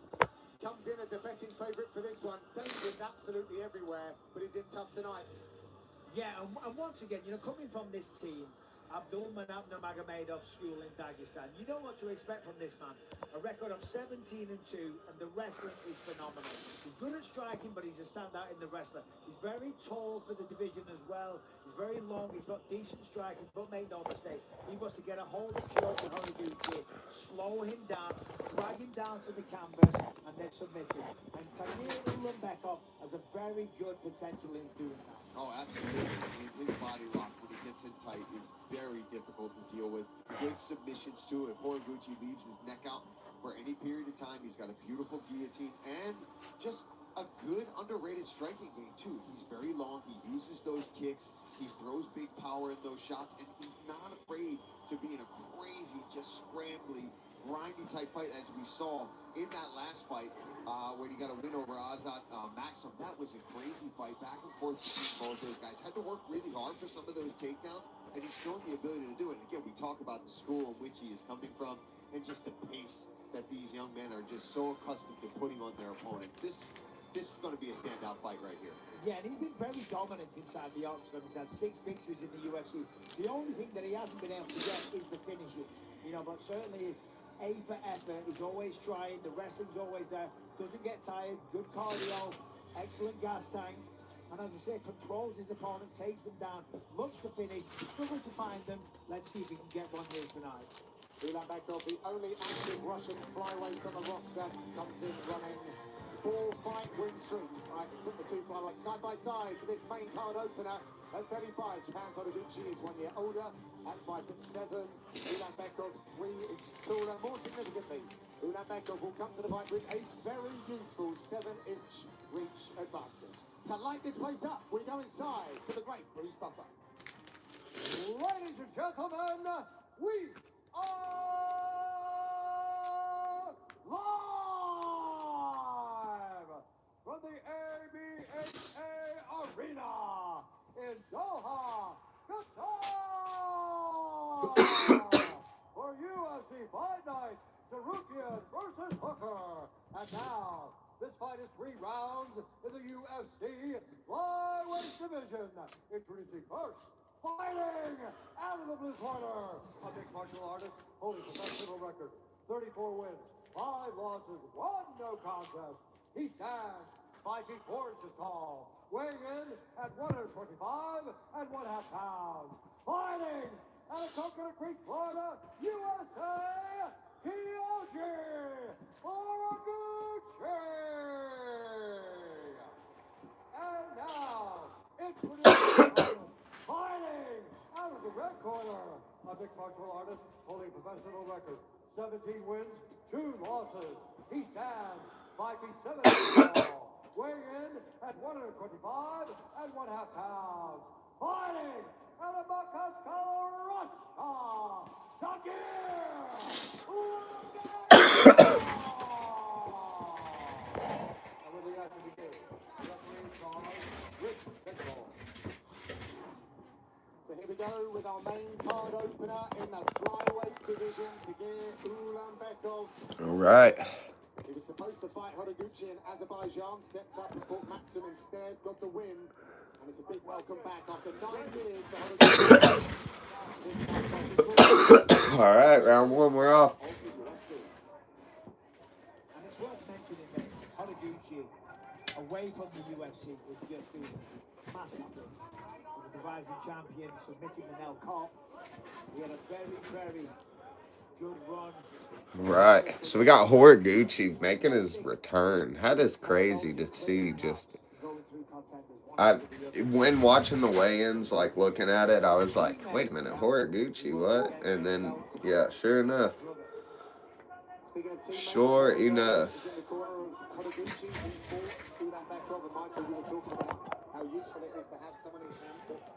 [SPEAKER 3] Comes in as a betting favourite for this one. Dangerous absolutely everywhere, but he's in tough tonight.
[SPEAKER 5] Yeah, and once again, you know, coming from this team, Abdul Manap Nurmagomedov School in Dagestan, you know what to expect from this man. A record of 17-2, and the wrestling is phenomenal. He's good at striking, but he's a standout in the wrestler. He's very tall for the division as well. He's very long, he's got decent striking, but make no mistake, he wants to get a hold of Kyoji Horiguchi, slow him down, drag him down to the canvas, and then submit him. And Tagir Ulanbekov has a very good potential in doing that.
[SPEAKER 13] Oh, absolutely. I mean, his body rock when he gets in tight is very difficult to deal with. Good submissions too. If Horiguchi leaves his neck out for any period of time, he's got a beautiful guillotine and just a good underrated striking game too. He's very long. He uses those kicks. He throws big power in those shots, and he's not afraid to be in a crazy, just scrambly, grindy type fight as we saw in that last fight when he got a win over Azat Maxim. That was a crazy fight, back and forth between both those guys. Had to work really hard for some of those takedowns, and he's shown the ability to do it. And again, we talk about the school in which he is coming from and just the pace that these young men are just so accustomed to putting on their opponents. This is going to be a standout fight right here.
[SPEAKER 5] Yeah, and he's been very dominant inside the octagon. He's had 6 victories in the UFC. The only thing that he hasn't been able to get is the finishes. You know, but certainly A for effort. He's always trying. The wrestling's always there. Doesn't get tired. Good cardio. Excellent gas tank. And as I say, controls his opponent, takes them down, looks to finish, struggles to find them. Let's see if he can get one here tonight.
[SPEAKER 3] Ulanbekov, the only active Russian flyweight on the roster, comes in running 4-fight win streak. Right, let's put the two flyweights side by side for this main card opener at 35. Japan's Horiguchi is 1 year older at 5'7". Ulanbekov 3 inches taller. More significantly, Ulanbekov will come to the fight with a very useful 7-inch reach advantage. To light this place up, we go inside to the great Bruce Buffer.
[SPEAKER 2] Ladies and gentlemen, we are live! for UFC Fight Night, Sarukian versus Hooker. And now, this fight is 3 rounds in the UFC flyweight division. Introducing first, fighting out of the blue corner, a mixed martial artist holding professional record, 34 wins, 5 losses, 1 no contest. He stands 5 feet 4 inches tall, weighing in at 125 and 1/2 pounds. Fighting out of Coconut Creek, Florida, USA, Kyoji Horiguchi. And now, introducing fighting out of the red corner, a mixed martial artist holding professional record, 17 wins, 2 losses. He stands 5 feet 7 inches tall, weighing in at 125 and 1/2 pounds. Fighting out of Moscow, Russia, Tagir And with the action begins, referee calls Rich Mitchell.
[SPEAKER 3] So here we go with our main card opener in the flyweight division, Tagir Ulanbekov.
[SPEAKER 1] All right.
[SPEAKER 3] He was supposed to fight Horiguchi in Azerbaijan, stepped up and fought Maxim instead, got the win. And it's a big welcome back after 9 years to Horiguchi.
[SPEAKER 1] All right, round 1, we're off.
[SPEAKER 5] And it's worth mentioning that Horiguchi, away from the UFC, was just doing massive things. He was the rising champion, submitting the Nell Cop. He had a very, very good run.
[SPEAKER 1] Right. So we got Horiguchi making his return. That is crazy to see. Just when watching the weigh-ins, like looking at it, I was like, wait a minute, Horiguchi, what? And then, yeah, sure enough. Sure enough.
[SPEAKER 3] How useful it is to have someone in camp that's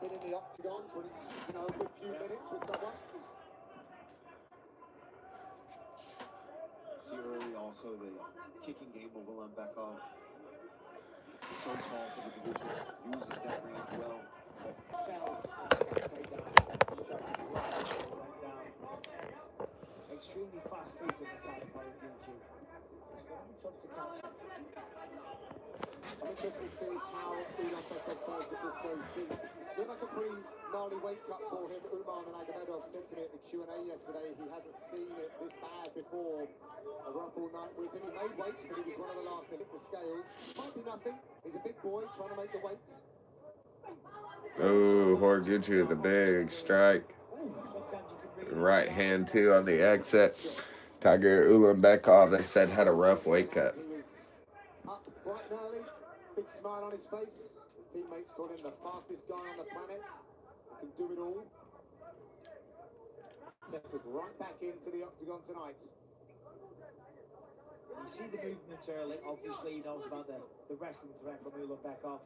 [SPEAKER 3] been in the octagon for a good few minutes with someone.
[SPEAKER 4] See early also the kicking game of Ulanbekov. So tall for the division, uses that range well.
[SPEAKER 5] Extremely fast feet on the side of Horiguchi. It's going to be tough to catch.
[SPEAKER 3] I'm interested to see how Ulanbekov fares if this goes deep. Looked like a pretty gnarly weight cut for him. Mma On Mme said to me at the Q&A yesterday he hasn't seen it this bad before. I were up all night with him. He made weights, but he was one of the last to hit the scales. Might be nothing. He's a big boy trying to make the weights.
[SPEAKER 1] Oh, Horiguchi with a big strike. Right hand too on the exit. Tagir Ulanbekov, they said, had a rough weight cut.
[SPEAKER 3] He was up bright and early, big smile on his face. His teammates called him the fastest guy on the planet. He can do it all. Settled right back into the octagon tonight.
[SPEAKER 5] You see the movements early. Obviously, he knows about the wrestling threat from Ulanbekov.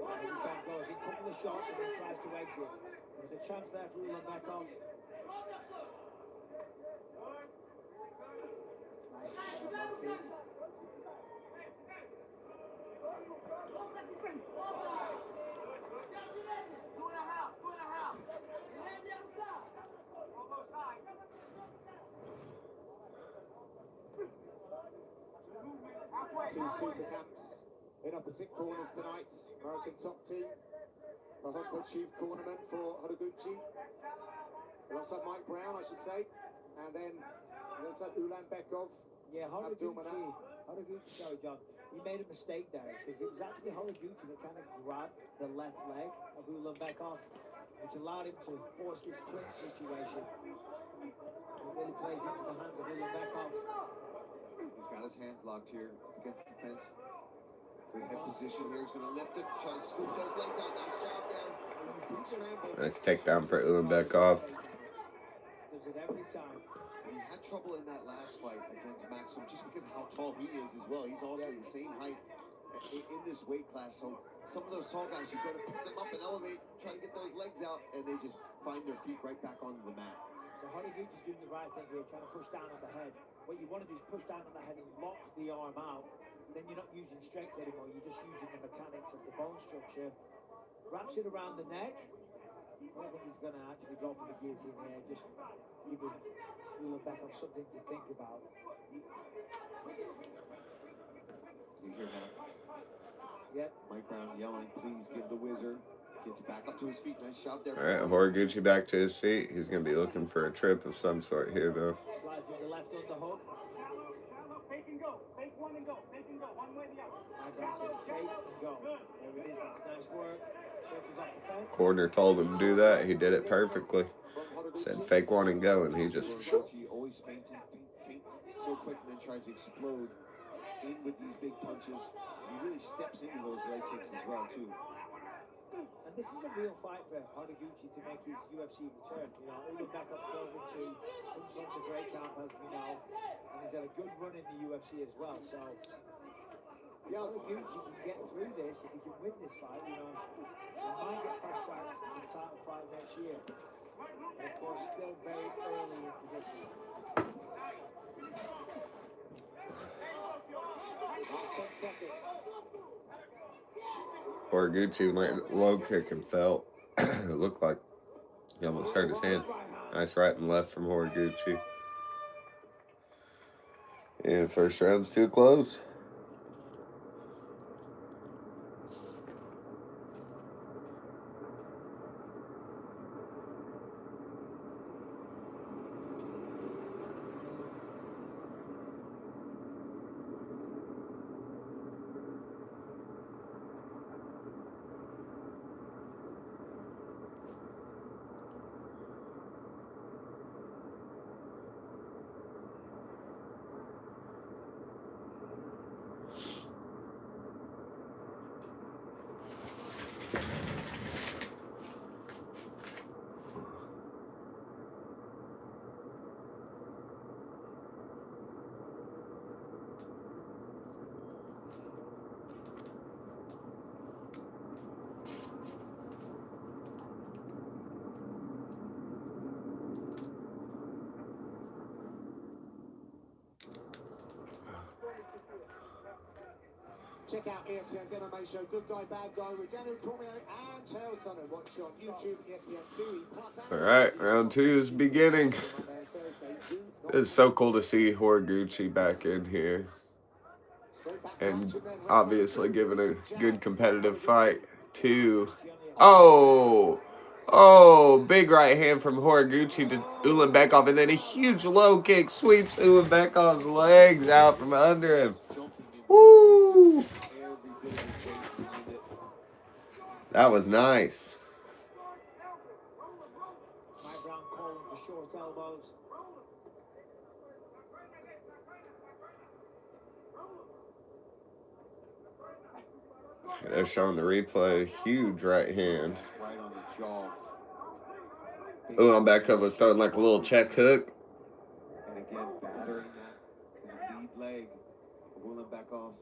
[SPEAKER 5] Every time goes in, couple of shots and then tries to exit. There's a chance there for Ulanbekov. Nice feet.
[SPEAKER 3] Two super camps in opposite corners tonight. American top team, the Hopper chief cornerman for Horiguchi. Alongside Mike Brown, I should say. And then alongside Ulanbekov.
[SPEAKER 5] Yeah, Horiguchi, sorry John, he made a mistake there because it was actually Horiguchi that kind of grabbed the left leg of Ulanbekov, which allowed him to force this clinch situation. It really plays into the hands of Ulanbekov.
[SPEAKER 4] He's got his hands locked here against the fence. Good head position here. He's going to lift it, try to scoop those legs out. Nice job there.
[SPEAKER 1] Nice takedown for Ulanbekov.
[SPEAKER 5] Does it every time.
[SPEAKER 4] And he had trouble in that last fight against Maxim just because of how tall he is as well. He's also the same height in this weight class. So some of those tall guys, you've got to pick them up and elevate, try to get those legs out, and they just find their feet right back onto the mat.
[SPEAKER 5] So Horiguchi's doing the right thing here, trying to push down on the head. What you want to do is push down on the head and lock the arm out. Then you're not using strength anymore, you're just using the mechanics of the bone structure. Wraps it around the neck. I don't think he's going to actually go for the guillotine here. Just give him Ulanbekov something to think about.
[SPEAKER 4] You hear that?
[SPEAKER 5] Yep.
[SPEAKER 4] Mike Brown yelling, please give the wizard. Gets back up to his feet. Nice shot there.
[SPEAKER 1] All right, Horiguchi back to his feet. He's going to be looking for a trip of some sort here, though.
[SPEAKER 5] Slides in the left underhook.
[SPEAKER 8] Fake and go. Fake one and go. Fake and go. One way the other.
[SPEAKER 5] My guy said fake and go. There it is. That's nice work. Circles off the fence.
[SPEAKER 1] Corner told him to do that. He did it perfectly. Said fake one and go, and he just...
[SPEAKER 4] He always faint so quick and then tries to explode in with these big punches. He really steps into those leg kicks as well, too.
[SPEAKER 5] And this is a real fight for Horiguchi to make his UFC return. You know, Ulanbekov 12-2, comes from the great camp, as we know, and he's had a good run in the UFC as well. So, Horiguchi can get through this if he can win this fight. You know, he might get fast tracked to the title fight next year. But of course, still very early into this one.
[SPEAKER 3] Last 10 seconds.
[SPEAKER 1] Horiguchi landed low kick and fell. It looked like he almost hurt his hand. Nice right and left from Horiguchi. And first round's too close.
[SPEAKER 3] Check out ESPN's MMA show, Good Guy, Bad Guy, with Daniel Cormier and Chael Sonnen. Watch on YouTube, ESPN2, Plus.
[SPEAKER 1] All right, round two is beginning. It's so cool to see Horiguchi back in here. And obviously giving a good competitive fight to... Oh, big right hand from Horiguchi to Ulanbekov, and then a huge low kick sweeps Ulanbekov's legs out from under him. Woo! That was nice.
[SPEAKER 5] Mike Brown calling for short elbows.
[SPEAKER 1] They're showing the replay. Huge right hand.
[SPEAKER 4] Right on the jaw.
[SPEAKER 1] Ulanbekov was throwing like a little check hook.
[SPEAKER 4] And again, battering that lead leg of Ulanbekov.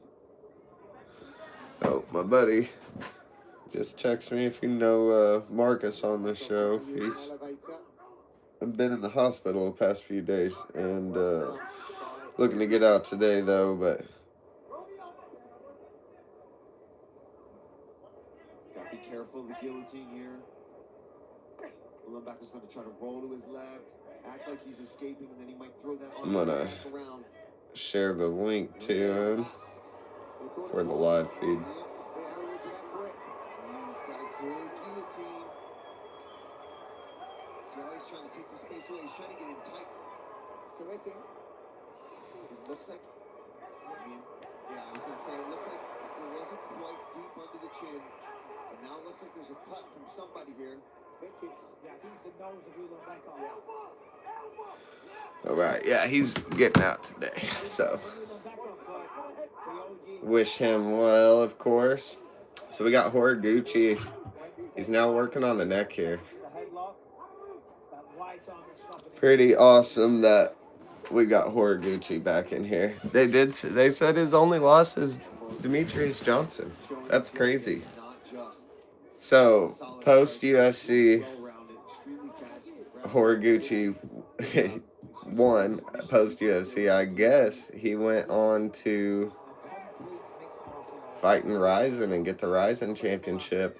[SPEAKER 1] Oh, my buddy just text me if you know Marcus on the show. He's been in the hospital the past few days and looking to get out today though, but
[SPEAKER 4] Gotta be careful of the guillotine here. Ulanbekov's going to try to roll to his left, act like he's escaping, and then he might throw that
[SPEAKER 1] I'm
[SPEAKER 4] arm
[SPEAKER 1] gonna
[SPEAKER 4] back around.
[SPEAKER 1] share the link to him for the live feed.
[SPEAKER 4] See how he is with that grip. He's got a good guillotine. See how he's trying to take the space away. He's trying to get in tight. He's committing. It looks like, I was going to say, it looked like it wasn't quite deep under the chin. But now it looks like there's a cut from somebody here.
[SPEAKER 5] I think it's the nose of Ulanbekov.
[SPEAKER 1] All right, yeah, he's getting out today, so wish him well, of course. So we got Horiguchi. He's now working on the neck here. Pretty awesome that we got Horiguchi back in here. They said his only loss is Demetrius Johnson. That's crazy. So post UFC, Horiguchi won. Post UFC, I guess he went on to fight in Ryzen and get the Ryzen championship.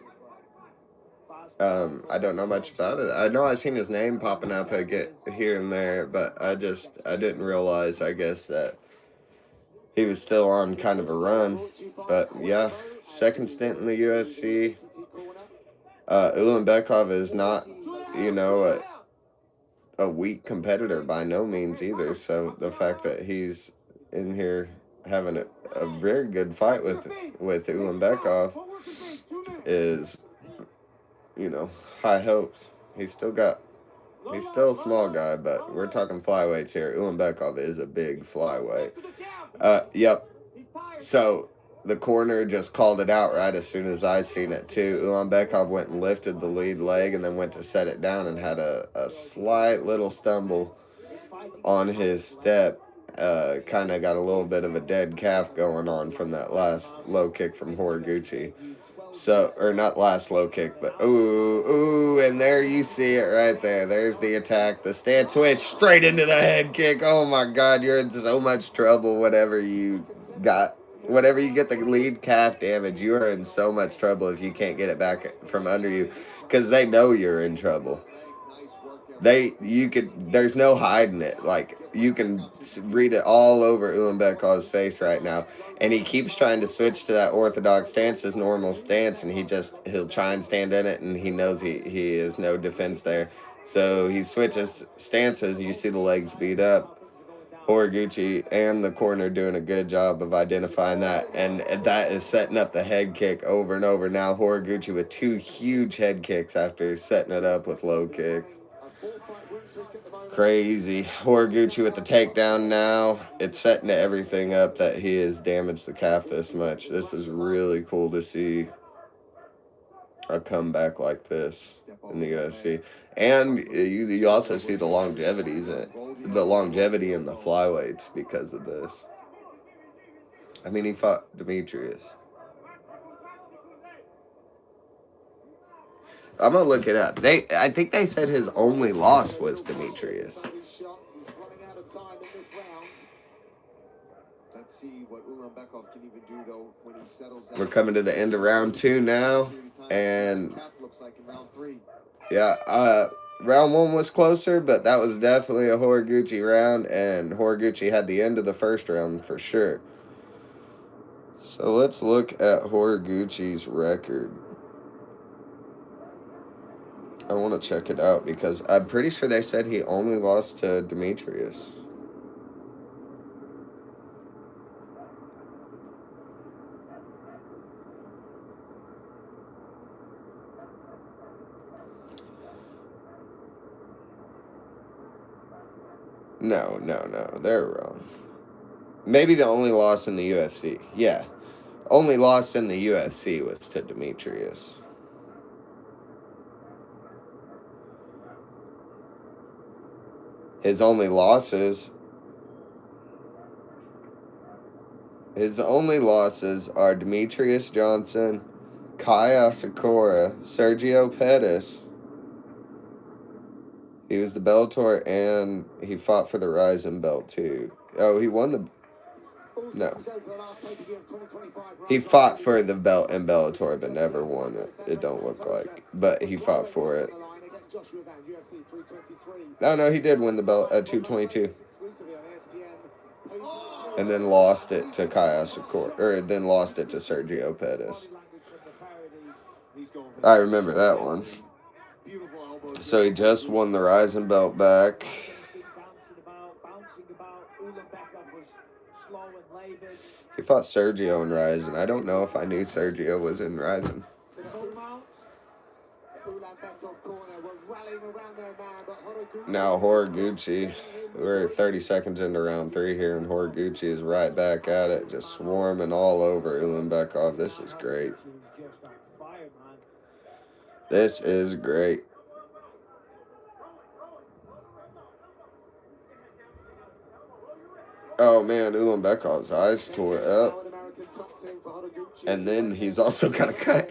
[SPEAKER 1] I don't know much about it. I know I've seen his name popping up here and there, but I didn't realize, I guess, that he was still on kind of a run. But yeah, second stint in the UFC. Ulanbekov is not, a weak competitor by no means either. So the fact that he's in here having a very good fight with Ulanbekov is, high hopes. He's still a small guy, but we're talking flyweights here. Ulanbekov is a big flyweight. Yep. So the corner just called it out right as soon as I seen it too. Ulanbekov went and lifted the lead leg and then went to set it down and had a slight little stumble on his step. Kind of got a little bit of a dead calf going on from that last low kick from Horiguchi. So, or not last low kick, but ooh, and there you see it right there. There's the attack, the stand switch, straight into the head kick. Oh my God, you're in so much trouble whenever you get the lead calf damage. You are in so much trouble if you can't get it back from under you, because they know you're in trouble. There's no hiding it. Like, you can read it all over Ulanbekov's face right now. And he keeps trying to switch to that orthodox stance, his normal stance, and he'll try and stand in it, and he knows he is no defense there. So he switches stances, and you see the legs beat up. Horiguchi and the corner doing a good job of identifying that, and that is setting up the head kick over and over. Now Horiguchi with 2 huge head kicks after setting it up with low kicks. Crazy. Horiguchi with the takedown now. It's setting everything up that he has damaged the calf this much. This is really cool to see a comeback like this in the UFC. And you also see the longevity in the flyweights because of this. I mean, he fought Demetrius. I'm going to look it up. I think they said his only loss was Demetrius.
[SPEAKER 13] Let's see what Ulanbekov can even do, though, when he settles down.
[SPEAKER 1] We're coming to the end of round 2 now. And yeah, round 1 was closer, but that was definitely a Horiguchi round. And Horiguchi had the end of the first round for sure. So let's look at Horiguchi's record. I want to check it out because I'm pretty sure they said he only lost to Demetrius. No, they're wrong. Maybe the only loss in the UFC. Yeah, only loss in the UFC was to Demetrius. His only losses are Demetrius Johnson, Kai Asakura, Sergio Pettis. He was the Bellator, and he fought for the Ryzen belt too. Oh, he won the... No. He fought for the belt in Bellator, but never won it. It don't look like. But he fought for it. No, he did win the belt at 222. And then lost it to Kai Asakura, or then lost it to Sergio Pettis. I remember that one. So he just won the Ryzen belt back. He fought Sergio in Ryzen. I don't know if I knew Sergio was in Ryzen. Now Horiguchi, we're 30 seconds into round 3 here, and Horiguchi is right back at it, just swarming all over Ulanbekov. This is great. This is great. Oh man, Ulanbekov's eyes tore up. And then he's also got a cut.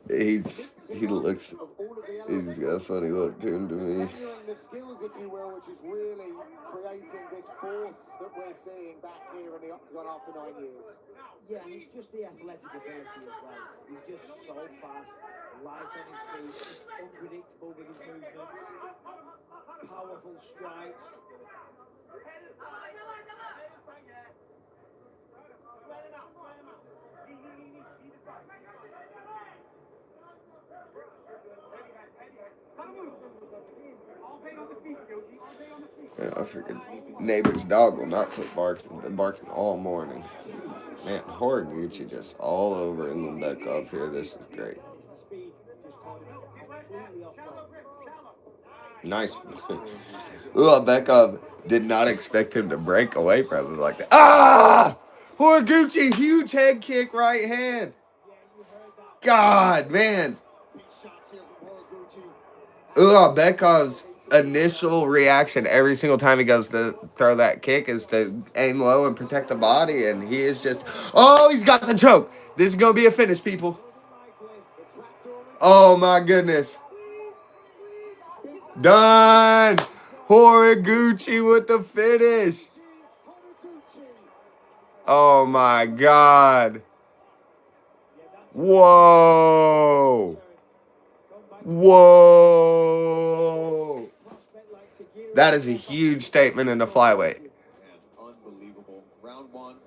[SPEAKER 1] He's got a funny look to him to me.
[SPEAKER 3] if you will, which is really creating this force that we're seeing back here in the octagon after 9 years.
[SPEAKER 5] Yeah, and it's just the athletic ability as well. He's just so fast, light on his feet, just unpredictable with his movements, powerful strikes.
[SPEAKER 1] Yeah, I figured neighbor's dog will not quit barking. Been barking all morning. Man, Horiguchi just all over Nlumbekov here. This is great. Nice. Nlumbekov did not expect him to break away from him like that. Ah! Horiguchi, huge head kick, right hand. God, man. Bekov's initial reaction every single time he goes to throw that kick is to aim low and protect the body, and he is just, oh, he's got the choke. This is going to be a finish, people. Oh, my goodness. Done. Horiguchi with the finish. Oh, my God. Whoa. Whoa. That is a huge statement in the flyweight.
[SPEAKER 13] Unbelievable. Round one,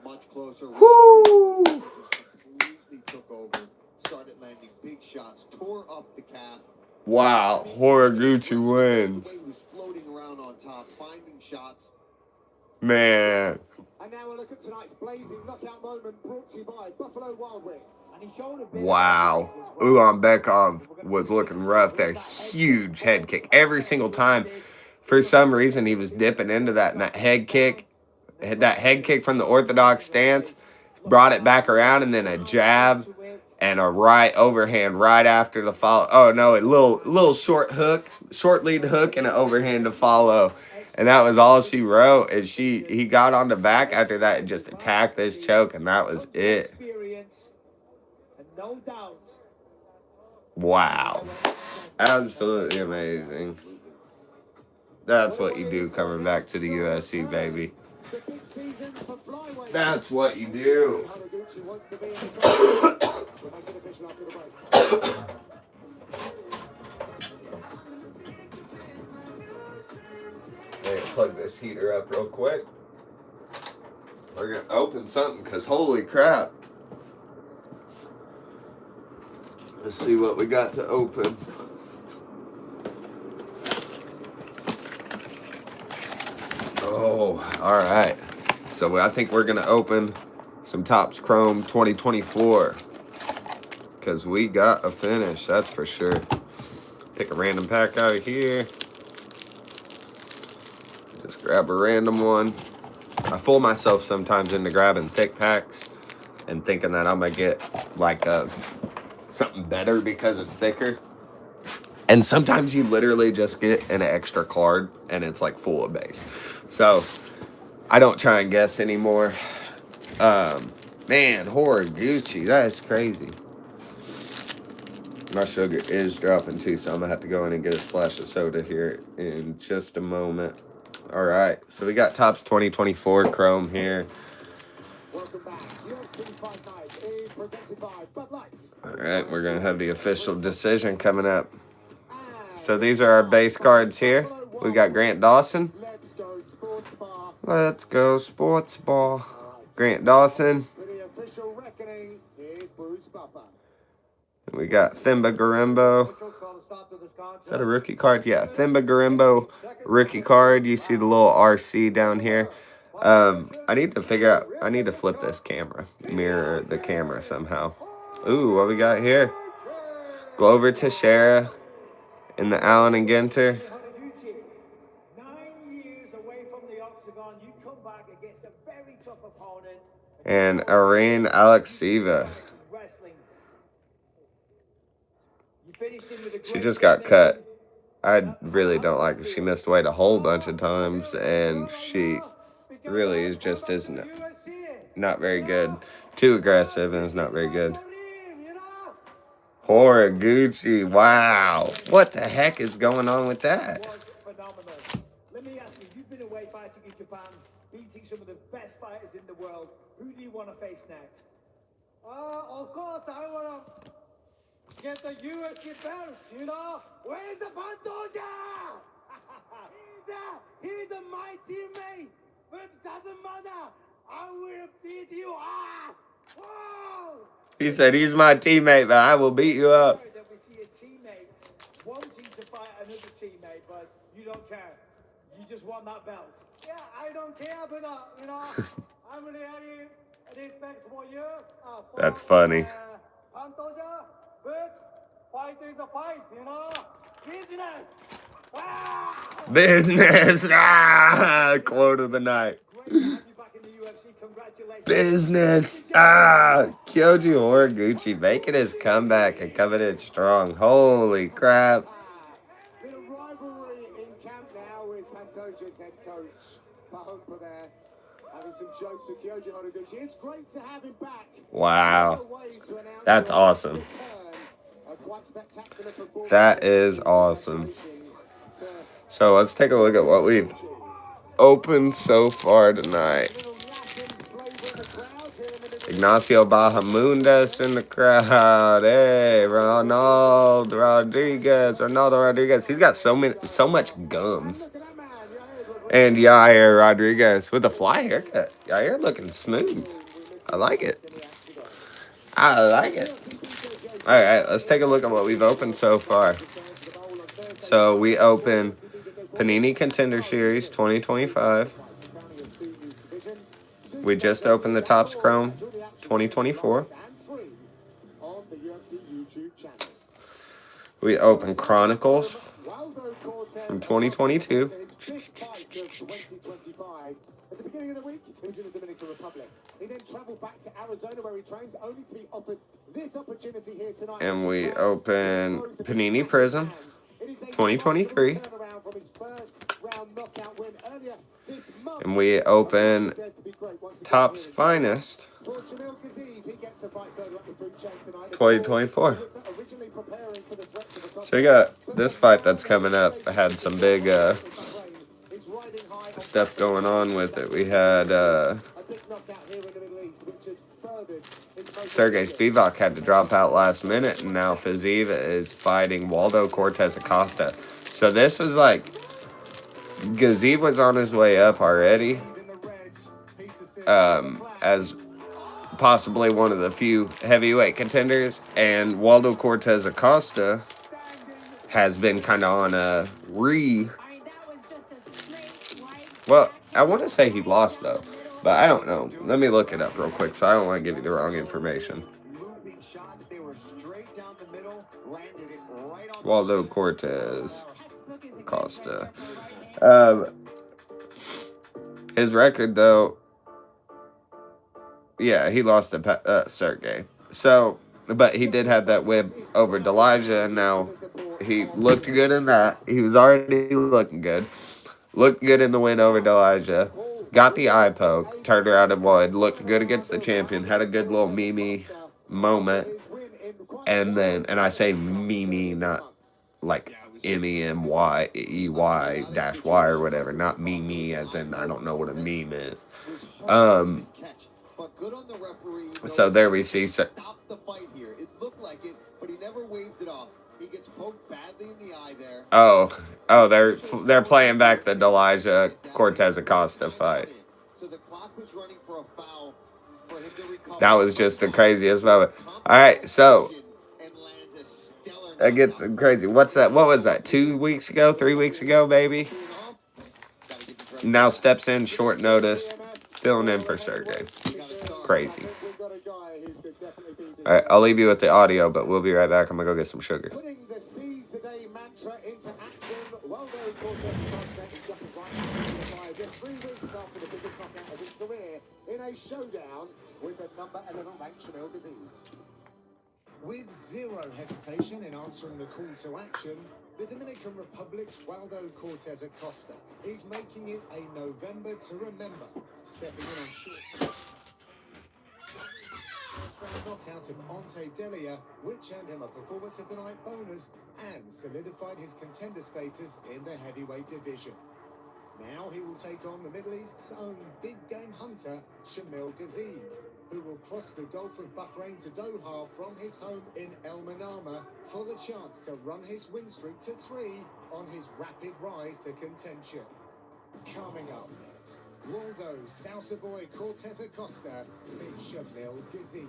[SPEAKER 13] much closer.
[SPEAKER 1] Woo!
[SPEAKER 13] Completely took over, started landing big shots, tore up the calf.
[SPEAKER 1] Wow, Horiguchi wins.
[SPEAKER 13] He was floating around on top, finding shots.
[SPEAKER 1] Man.
[SPEAKER 3] And now a look at tonight's blazing knockout moment brought to you by Buffalo Wild Wings.
[SPEAKER 1] Wow. Nlumbekov was looking rough. That huge head kick. Every single time, for some reason, he was dipping into that. And that head kick from the orthodox stance, brought it back around, and then a jab and a right overhand right after the follow. Oh, no, a little short hook, short lead hook, and an overhand to follow. And that was all she wrote. And he got on the back after that and just attacked this choke, and that was it. Wow. Absolutely amazing. That's what you do coming back to the UFC, baby. That's what you do. Hey, plug this heater up real quick. We're going to open something because holy crap. Let's see what we got to open. Oh, all right. So I think we're going to open some Topps Chrome 2024 because we got a finish, that's for sure. Pick a random pack out of here. Just grab a random one. I fool myself sometimes into grabbing thick packs and thinking that I'm going to get like something better because it's thicker. And sometimes you literally just get an extra card and it's like full of base. So I don't try and guess anymore. Man, Horiguchi, that is crazy. My sugar is dropping too, so I'm going to have to go in and get a splash of soda here in just a moment. All right, so we got Topps 2024 Chrome here. All right, we're going to have the official decision coming up. So these are our base cards here. We got Grant Dawson. Let's go sports ball. Grant Dawson. We got Themba Gorimbo. Is that a rookie card? Yeah, Themba Gorimbo rookie card. You see the little RC down here. I need to figure out, I need to flip this camera. Mirror the camera somehow. Ooh, what we got here? Glover Teixeira in the Allen and Ginter.
[SPEAKER 5] 9 years away from the octagon, you come back against a very tough opponent.
[SPEAKER 1] And Irene Alexieva. She just got cut. I really don't like her. She missed weight a whole bunch of times, and she really is just not very good. Too aggressive, and it's not very good. Horiguchi, wow. What the heck is going on with that?
[SPEAKER 5] phenomenal. Let me ask you, you've been away fighting in Japan, beating some of the best fighters in the world. Who do you want to face next?
[SPEAKER 12] Of course, I want to get the UFC belt, you know? Where's the Pantoja? he's my teammate, but it doesn't matter. I will beat you ass. Whoa!
[SPEAKER 1] He said he's my teammate, but I will beat you up.
[SPEAKER 5] That we see a teammate wanting to fight another teammate, but you don't care. You just want that belt.
[SPEAKER 12] Yeah, I don't care, but you know, I'm really respect for you.
[SPEAKER 1] That's funny.
[SPEAKER 12] Pantoja, but fight is a fight, you know. Business. Ah!
[SPEAKER 1] Business. Ah, quote of the night. Business. Ah, Kyoji Horiguchi making his comeback and coming in strong. Holy crap.
[SPEAKER 3] The rivalry in camp now with Pantoja's head coach, Pahompa there, having some jokes with Kyoji Horiguchi. It's great to have him back.
[SPEAKER 1] Wow. That's awesome. That is awesome. So let's take a look at what we've opened so far tonight. Ignacio Bahamundas in the crowd. Hey, Ronaldo Rodriguez. He's got so much gums. And Yair Rodriguez with a fly haircut. Yair looking smooth. I like it. I like it. All right, let's take a look at what we've opened so far. So we open Panini Contender Series 2025. We just opened the Topps Chrome 2024. We opened Chronicles from 2022.
[SPEAKER 3] At the beginning of the week, he was in the Dominican Republic. He then traveled back to Arizona where he trains, only to be offered this opportunity here tonight.
[SPEAKER 1] And we open Panini Prism 2023. And we open Topps Finest 2024. So we got this fight that's coming up. I had some big stuff going on with it. We had Sergey Spivak had to drop out last minute, and now Faziva is fighting Waldo Cortez Acosta. So this was like, Gazib was on his way up already as possibly one of the few heavyweight contenders, and Waldo Cortez Acosta has been kind of on a well, I want to say he lost, though, but I don't know. Let me look it up real quick, so I don't want to give you the wrong information. Waldo Cortez Acosta. His record, though, yeah, he lost to Sergey. So, but he did have that whip over Delija, and now he looked good in that. He was already looking good. Looked good in the win over Delija. Got the eye poke. Turned around and won. Looked good against the champion. Had a good little Mimi moment. And then, and I say Mimi, not like MEMYEY -Y or whatever. Not Mimi as in I don't know what a meme is. So there we see. So, Oh, they're playing back the Delija Cortez Acosta fight. That was just the craziest moment. All right, so that gets crazy. What's that? What was that? 2 weeks ago? 3 weeks ago, maybe? Now steps in short notice, filling in for Sergey. Crazy. All right, I'll leave you with the audio, but we'll be right back. I'm gonna go get some sugar.
[SPEAKER 3] In a showdown with the number 11 ranked Shamil Gazib. With zero hesitation in answering the call to action, the Dominican Republic's Waldo Cortez Acosta is making it a November to remember, stepping in on short. round knockout of Ante Delia, which earned him a Performance of the Night bonus and solidified his contender status in the heavyweight division. Now he will take on the Middle East's own big game hunter, Shamil Gaziev, who will cross the Gulf of Bahrain to Doha from his home in El Manama for the chance to run his win streak to 3 on his rapid rise to contention. Coming up next, Waldo Sousa-Boy Cortez Acosta meets Shamil Gaziev.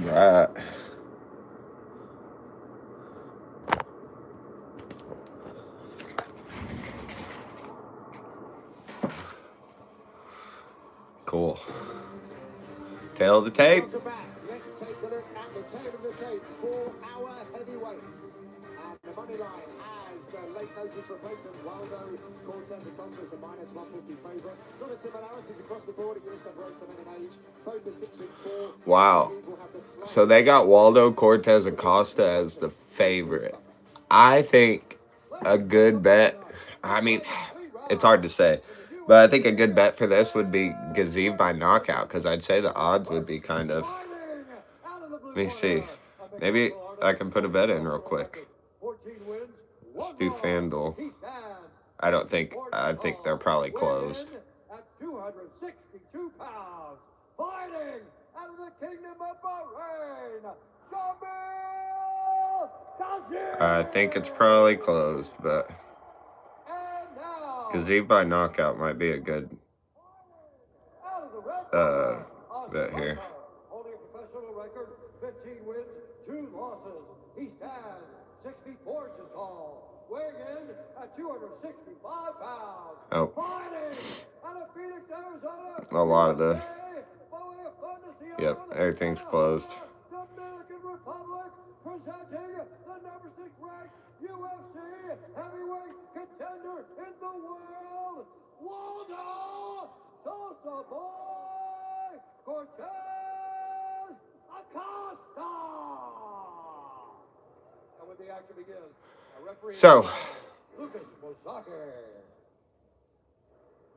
[SPEAKER 1] Right. Cool. Tail of the tape.
[SPEAKER 3] Welcome back. Let's take a look at the tail of the tape for our heavyweights. And the money line has the late notice replacement Waldo Cortez Acosta as the -150 favourite. Lot of similarities across the board. It really separates them in age. Both the 6'4".
[SPEAKER 1] Wow. So they got Waldo Cortez Acosta as the favorite. I think a good bet, I mean, it's hard to say, but I think a good bet for this would be Gaziev by knockout, because I'd say the odds would be kind of, let me see, maybe I can put a bet in real quick. Let's do FanDuel. I think they're probably closed.
[SPEAKER 2] At 262 pounds, fighting out of the Kingdom of Bahrain, Shamil Gaziev!
[SPEAKER 1] I think it's probably closed, but Gazeve by knockout might be a good bet here.
[SPEAKER 2] Holding a professional record, 15 wins, 2 losses. He stands 64 inches tall, weighing in at 265 pounds.
[SPEAKER 1] Oh.
[SPEAKER 2] Fighting out of Phoenix, Arizona.
[SPEAKER 1] A lot of the...
[SPEAKER 2] By way of fantasy,
[SPEAKER 1] Yep, everything's closed.
[SPEAKER 2] Dominican Republic presenting the number 6 ranked UFC heavyweight contender in the world, Waldo Salsa Boy Cortez Acosta. And when the action begins, a referee Lucas Mosaki.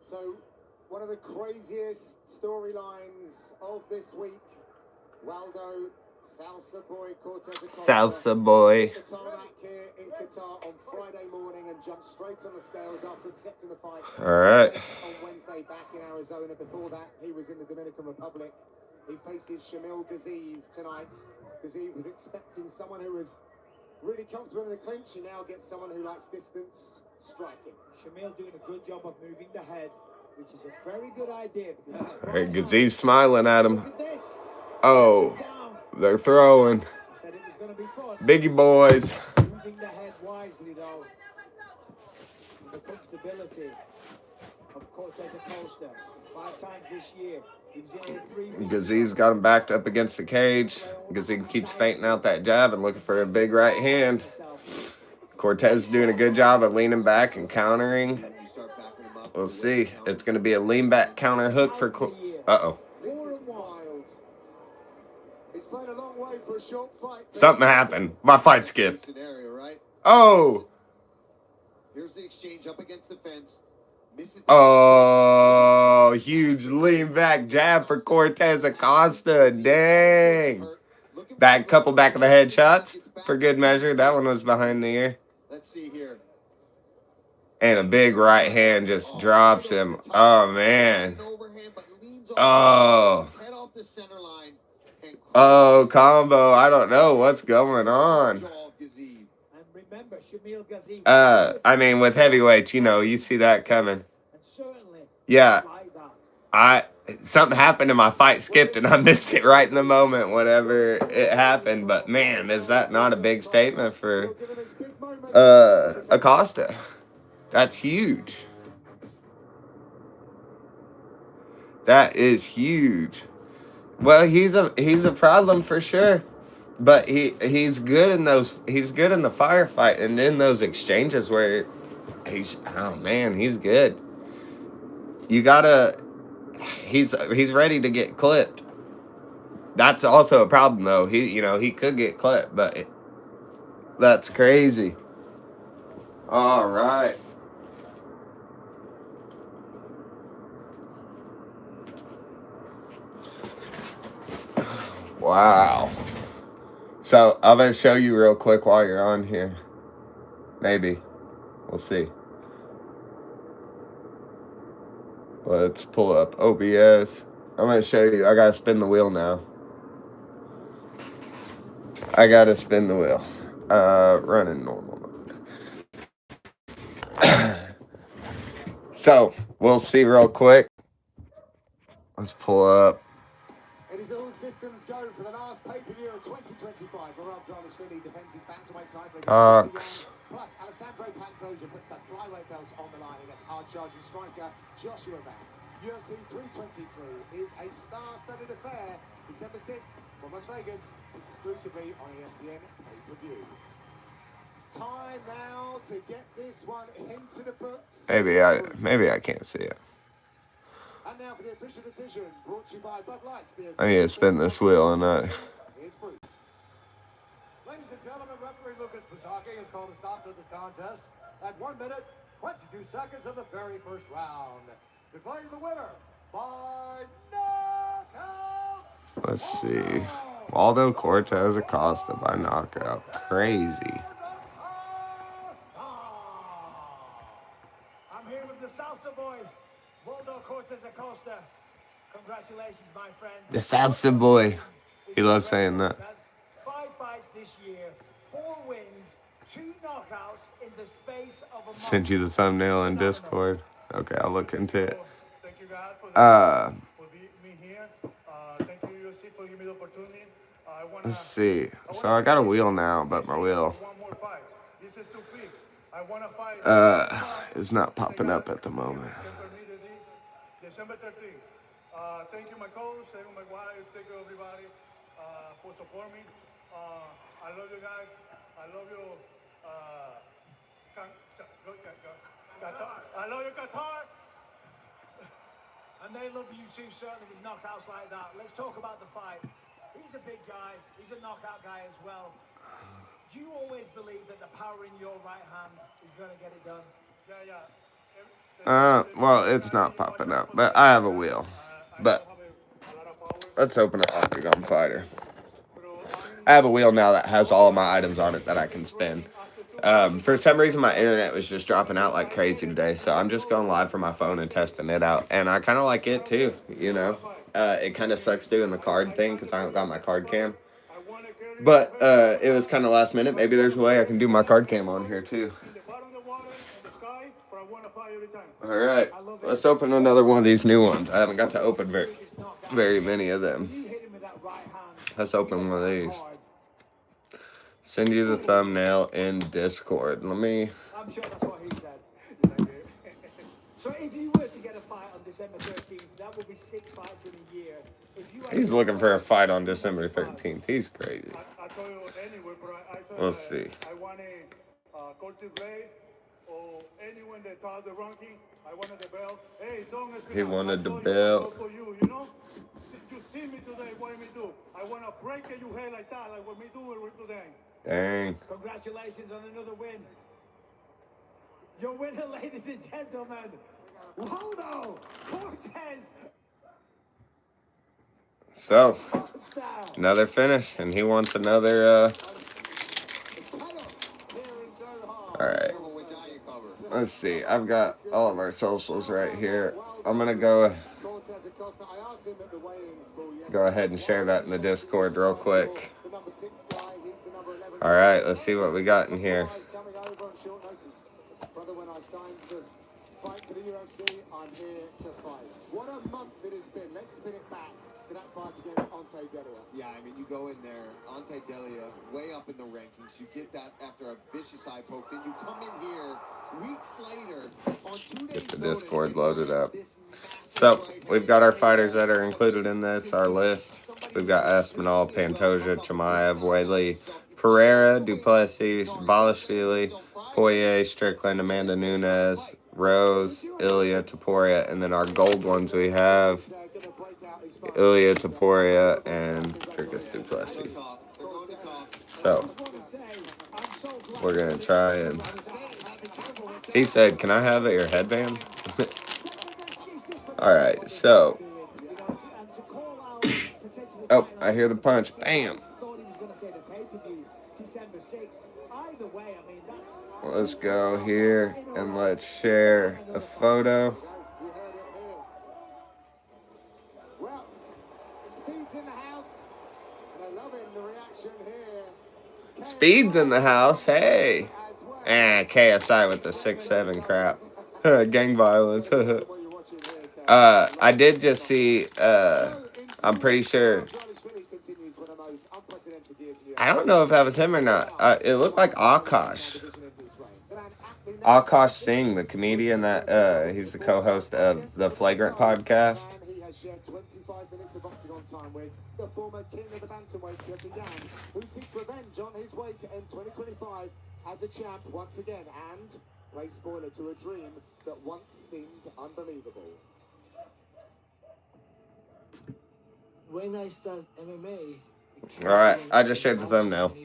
[SPEAKER 3] So, one of the craziest storylines of this week, Waldo Salsa Boy Cortez Acosta.
[SPEAKER 1] Salsa Boy.
[SPEAKER 3] Hit the tarmac here in Qatar on Friday morning and jumped straight on the scales after accepting the fight.
[SPEAKER 1] All right.
[SPEAKER 3] On Wednesday back in Arizona. Before that, he was in the Dominican Republic. He faces Shamil Gaziev tonight. Gaziev was expecting someone who was really comfortable in the clinch. He now gets someone who likes distance striking.
[SPEAKER 5] Shamil doing a good job of moving the head, which is a very good idea.
[SPEAKER 1] Right, Gazeev's smiling at him.
[SPEAKER 5] Look at this.
[SPEAKER 1] Oh, they're throwing.
[SPEAKER 5] He said it was going to be fun.
[SPEAKER 1] Biggie boys.
[SPEAKER 5] Moving the head wisely, though. The comfortability of Cortez Acosta. 5 times this year. He was in 3 weeks.
[SPEAKER 1] Gazeev's got him backed up against the cage. Gazeev keeps feinting out that jab and looking for a big right hand. Cortez doing a good job of leaning back and countering. We'll see. It's going to be a lean back counter hook for Uh-oh. Something happened. My fight skipped. Oh.
[SPEAKER 13] Here's the exchange up against the fence.
[SPEAKER 1] Oh, huge lean back jab for Cortez Acosta. Dang. Couple back of the head shots for good measure. That one was behind the ear.
[SPEAKER 13] Let's see here.
[SPEAKER 1] And a big right hand just drops him. Oh, man. Oh. Oh, combo. I don't know what's going on. I mean, with heavyweights, you know, you see that coming. Yeah. Something happened and my fight skipped and I missed it right in the moment whenever it happened. But, man, is that not a big statement for Acosta? That's huge. That is huge. Well, he's a problem for sure. But he's good in the firefight and in those exchanges where he's good. You gotta he's ready to get clipped. That's also a problem though. He could get clipped, but that's crazy. All right. Wow. So, I'm going to show you real quick while you're on here. Maybe. We'll see. Let's pull up OBS. I'm going to show you. I got to spin the wheel now. I got to spin the wheel. Running normal mode. So, we'll see real quick. Let's pull up.
[SPEAKER 3] It is all systems go for the last pay-per-view of 2025. Rob Jarvis really defends his bantamweight title. Plus, Alessandro Pantoja puts that flyweight belt on the line against hard-charging striker Joshua Van. UFC 323 is a star-studded affair. December 6th from Las Vegas, exclusively on ESPN pay-per-view. Time now to get this one into the books.
[SPEAKER 1] Maybe I can't see it.
[SPEAKER 3] And now for the official decision, brought to you by Bud Light.
[SPEAKER 1] I need to spin this wheel and not.
[SPEAKER 2] Here's Bruce. Ladies and gentlemen, referee Lucas Mosaki has called a stop to this contest at 1 minute, 22 seconds of the very first round. Declaring the winner by knockout.
[SPEAKER 1] Let's see. Waldo Cortez Acosta by knockout. Crazy.
[SPEAKER 5] I'm here with the Salsa Boy, Waldo Cortez Acosta. Congratulations, my friend.
[SPEAKER 1] The Salsa Boy. He loves saying that.
[SPEAKER 5] That's 5 fights this year, 4 wins, 2 knockouts in the space of a month.
[SPEAKER 1] Send you the thumbnail in Discord. Okay, I'll look into it.
[SPEAKER 9] Thank you, God, for being here. Thank you, UFC, for giving me the opportunity.
[SPEAKER 1] Let's see. So I got a wheel now, but my wheel
[SPEAKER 9] One more fight. This is too quick. I want to fight.
[SPEAKER 1] is not popping up at the moment.
[SPEAKER 9] December 13th. Thank you, my coach. Thank you, my wife. Thank you, everybody, for supporting me. I love you guys. I love you. I love you, Qatar.
[SPEAKER 5] And they love you too, certainly, with knockouts like that. Let's talk about the fight. He's a big guy. He's a knockout guy as well. Do you always believe that the power in your right hand is going to get it done?
[SPEAKER 9] Yeah.
[SPEAKER 1] Well, it's not popping up, but I have a wheel. But let's open an Octagon Fighter. I have a wheel now that has all of my items on it that I can spin. For some reason, my internet was just dropping out like crazy today, so I'm just going live from my phone and testing it out. And I kind of like it too, you know. It kind of sucks doing the card thing because I don't got my card cam. But it was kind of last minute. Maybe there's a way I can do my card cam on here too. All right, let's open another one of these new ones. I haven't got to open very many of them. Let's open one of these. Send you the thumbnail in Discord. Let me.
[SPEAKER 5] I'm sure that's what he said. So if you were to get a fight on December 13th, that would be 6 fights in a year.
[SPEAKER 1] He's looking for a fight on December 13th. He's crazy. We'll see.
[SPEAKER 9] I want a Curtis Blade or anyone that has the ranking. I wanted the belt. Hey, don't
[SPEAKER 1] he wanted the belt.
[SPEAKER 9] For you, you know? You see me today, what me do? I want to break your head like that, like what me do today.
[SPEAKER 1] Dang.
[SPEAKER 5] Congratulations on another win. Your winner, ladies and gentlemen, Waldo Cortez.
[SPEAKER 1] So, another finish, and he wants another, Alright. Let's see. I've got all of our socials right here. I'm going to go ahead and share that in the Discord real quick. Alright, let's see what we got in here.
[SPEAKER 3] Brother, when I signed to fight for the UFC, I'm here to fight. What a month it has been. Let's spin it back to that fight against Ante Delia.
[SPEAKER 13] Yeah, I mean, you go in there, Ante Delia, way up in the rankings. You get that after a vicious eye poke. Then you come in here weeks later on 2 days.
[SPEAKER 1] Get the Discord loaded up. So, we've got our fighters that are included in this, our list. We've got Aspinall, Pantoja, Chimaev, Weili, Pereira, Duplessis, Valashvili, Poirier, Strickland, Amanda Nunes, Rose, Ilya, Topuria, and then our gold ones we have Ilya, Topuria, and Dricus Duplessis. So, we're going to try and... He said, can I have your headband? Alright, so... Oh, I hear the punch. Bam! Let's go here and let's share a photo.
[SPEAKER 3] Well, Speed's in the house, and I love it, the reaction here.
[SPEAKER 1] Speed's in the house, hey! KSI with the 6'7" crap. Gang violence. I did just see, I'm pretty sure... I don't know if that was him or not. It looked like Akash. Akash Singh, the comedian that he's the co-host of the Flagrant podcast.
[SPEAKER 3] And he has shared 25 minutes of octagon time with the former king of the bantamweight, Pyotr, who seeks revenge on his way to end 2025 as a champ once again, and play spoiler to a dream that once seemed unbelievable.
[SPEAKER 5] When I start MMA,
[SPEAKER 1] Alright, I just shared the thumbnail.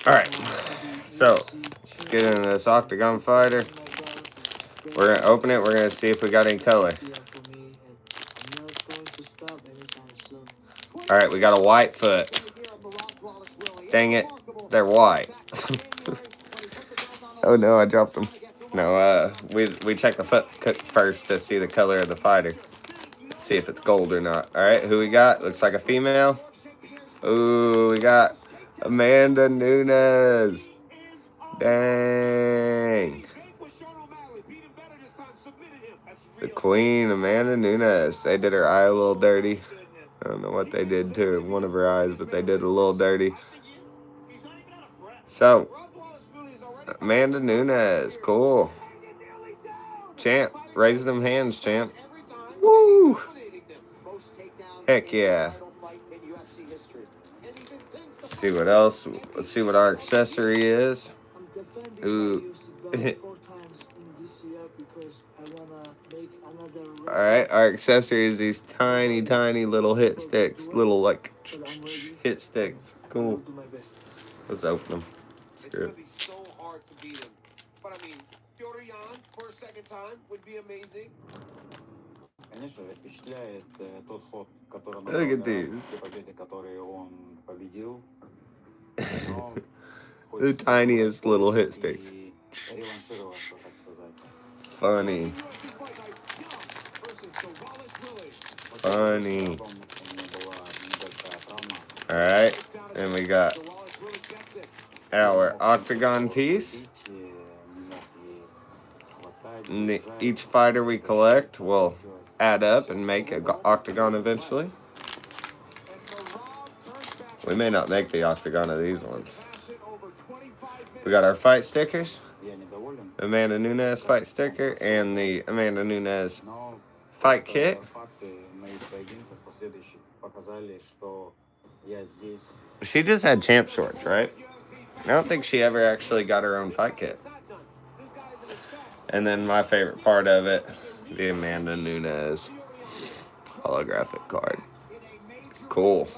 [SPEAKER 1] Alright, so let's get into this Octagon Fighter. We're going to open it, we're going to see if we got any color. Alright, we got a white foot. Dang it, they're white. Oh no, I dropped them. No, we check the foot first to see the color of the fighter. See if it's gold or not. Alright, who we got? Looks like a female. Ooh, we got Amanda Nunes. Dang. The Queen, Amanda Nunes. They did her eye a little dirty. I don't know what they did to one of her eyes, but they did a little dirty. So, Amanda Nunes. Cool. Champ. Raise them hands, champ. Woo. Heck yeah. Let's see what else. Let's see what our accessory is. Ooh. Alright, our accessory is these tiny, tiny little hit sticks. Little, like, hit sticks. Cool. Let's open them. Screw it. Look at these. The tiniest little hit sticks. Funny. Funny. Alright, and we got our octagon piece. And each fighter we collect will add up and make an octagon eventually. We may not make the octagon of these ones. We got our fight stickers. Amanda Nunes fight sticker and the Amanda Nunes fight kit. She just had champ shorts, right? I don't think she ever actually got her own fight kit. And then my favorite part of it, the Amanda Nunes holographic card. Cool.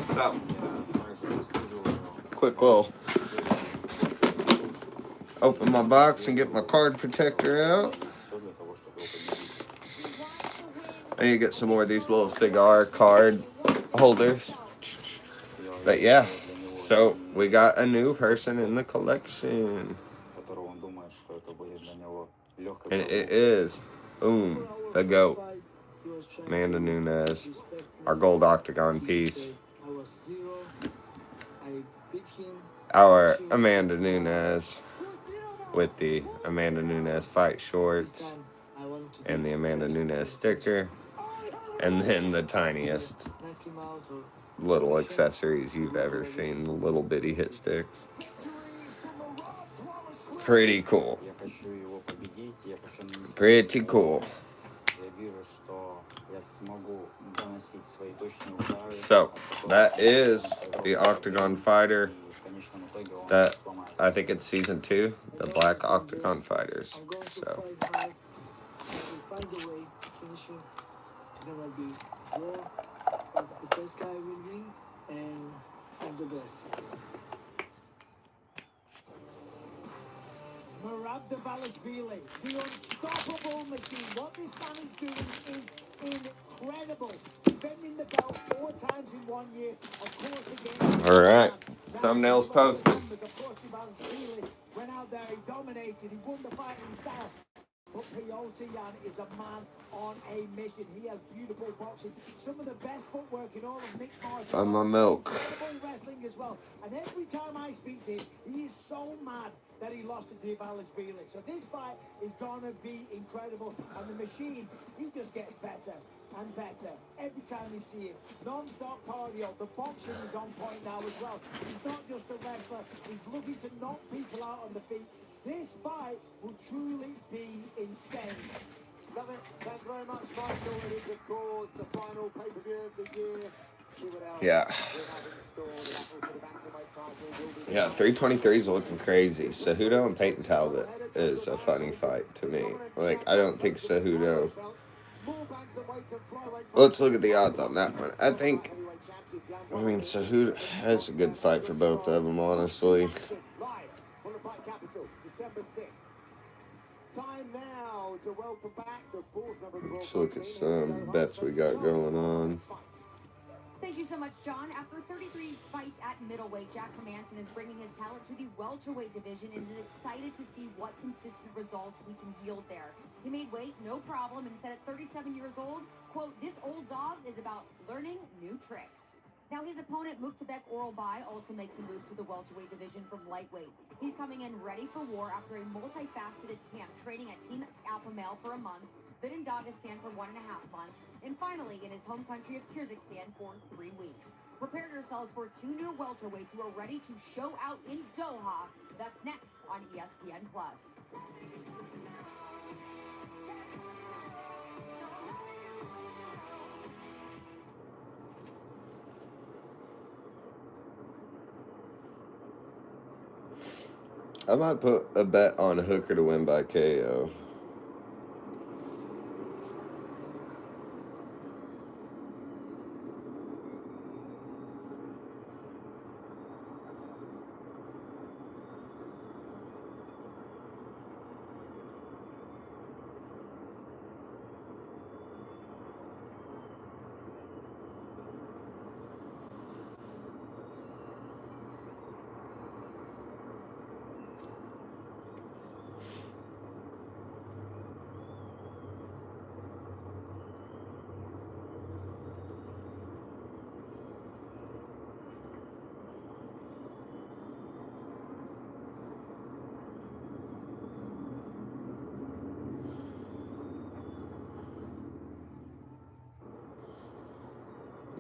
[SPEAKER 1] So, quick little open my box and get my card protector out. I need to get some more of these little cigar card holders. But yeah, so we got a new person in the collection. And it is, boom, the GOAT. Amanda Nunes, our gold octagon piece. Our Amanda Nunes with the Amanda Nunes fight shorts and the Amanda Nunes sticker. And then the tiniest little accessories you've ever seen, the little bitty hit sticks. Pretty cool. Pretty cool. So, that is the Octagon Fighter. That, I think it's season 2, the Black Octagon Fighters. So, the best guy will win, and I'm the best.
[SPEAKER 5] Mma, the unstoppable machine. What this man is doing is incredible. Defending the belt 4 times in 1 year. Of course, again. All right. Thumbnails posted. Of course, Mma went out there, he dominated, he won the fight in style. But Piotr Jan is a man on a mission. He has beautiful boxing, some of the best footwork in all of mixed martial arts. Find my milk. Incredible wrestling as well. And every time I speak to him, he is so mad that he lost to Dvalishvili. So this fight is going to be incredible. And the machine, he just gets better and better every time you see him. Non-stop cardio. The boxing is on point now as well. He's not just a wrestler. He's looking to knock people out on the feet. This fight will truly be insane.
[SPEAKER 3] Love it. Thanks very much, Michael. It is, of course, the final pay-per-view of the year. See what else
[SPEAKER 1] yeah.
[SPEAKER 3] we have in store. The battle for the bantamweight title will be...
[SPEAKER 1] Yeah, 323 is looking crazy. Cejudo and Peyton Talbot is a funny fight to me. Like, I don't think Cejudo... Let's look at the odds on that one. I think... I mean, Cejudo... That's a good fight for both of them, honestly. Let's look at some bets we got going on.
[SPEAKER 14] Thank you so much, John. After 33 fights at middleweight, Jack Hermansson is bringing his talent to the welterweight division and is excited to see what consistent results he can yield there. He made weight, no problem, and said at 37 years old, quote, "This old dog is about learning new tricks." Now, his opponent, Muktabek Oralbai, also makes a move to the welterweight division from lightweight. He's coming in ready for war after a multifaceted camp, training at Team Alpha Male for a month, then in Dagestan for 1.5 months, and finally in his home country of Kyrgyzstan for 3 weeks. Prepare yourselves for 2 new welterweights who are ready to show out in Doha. That's next on ESPN+.
[SPEAKER 1] I might put a bet on Hooker to win by KO.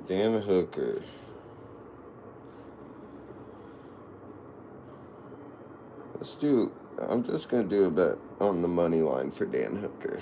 [SPEAKER 1] Dan Hooker. I'm just going to do a bet on the money line for Dan Hooker.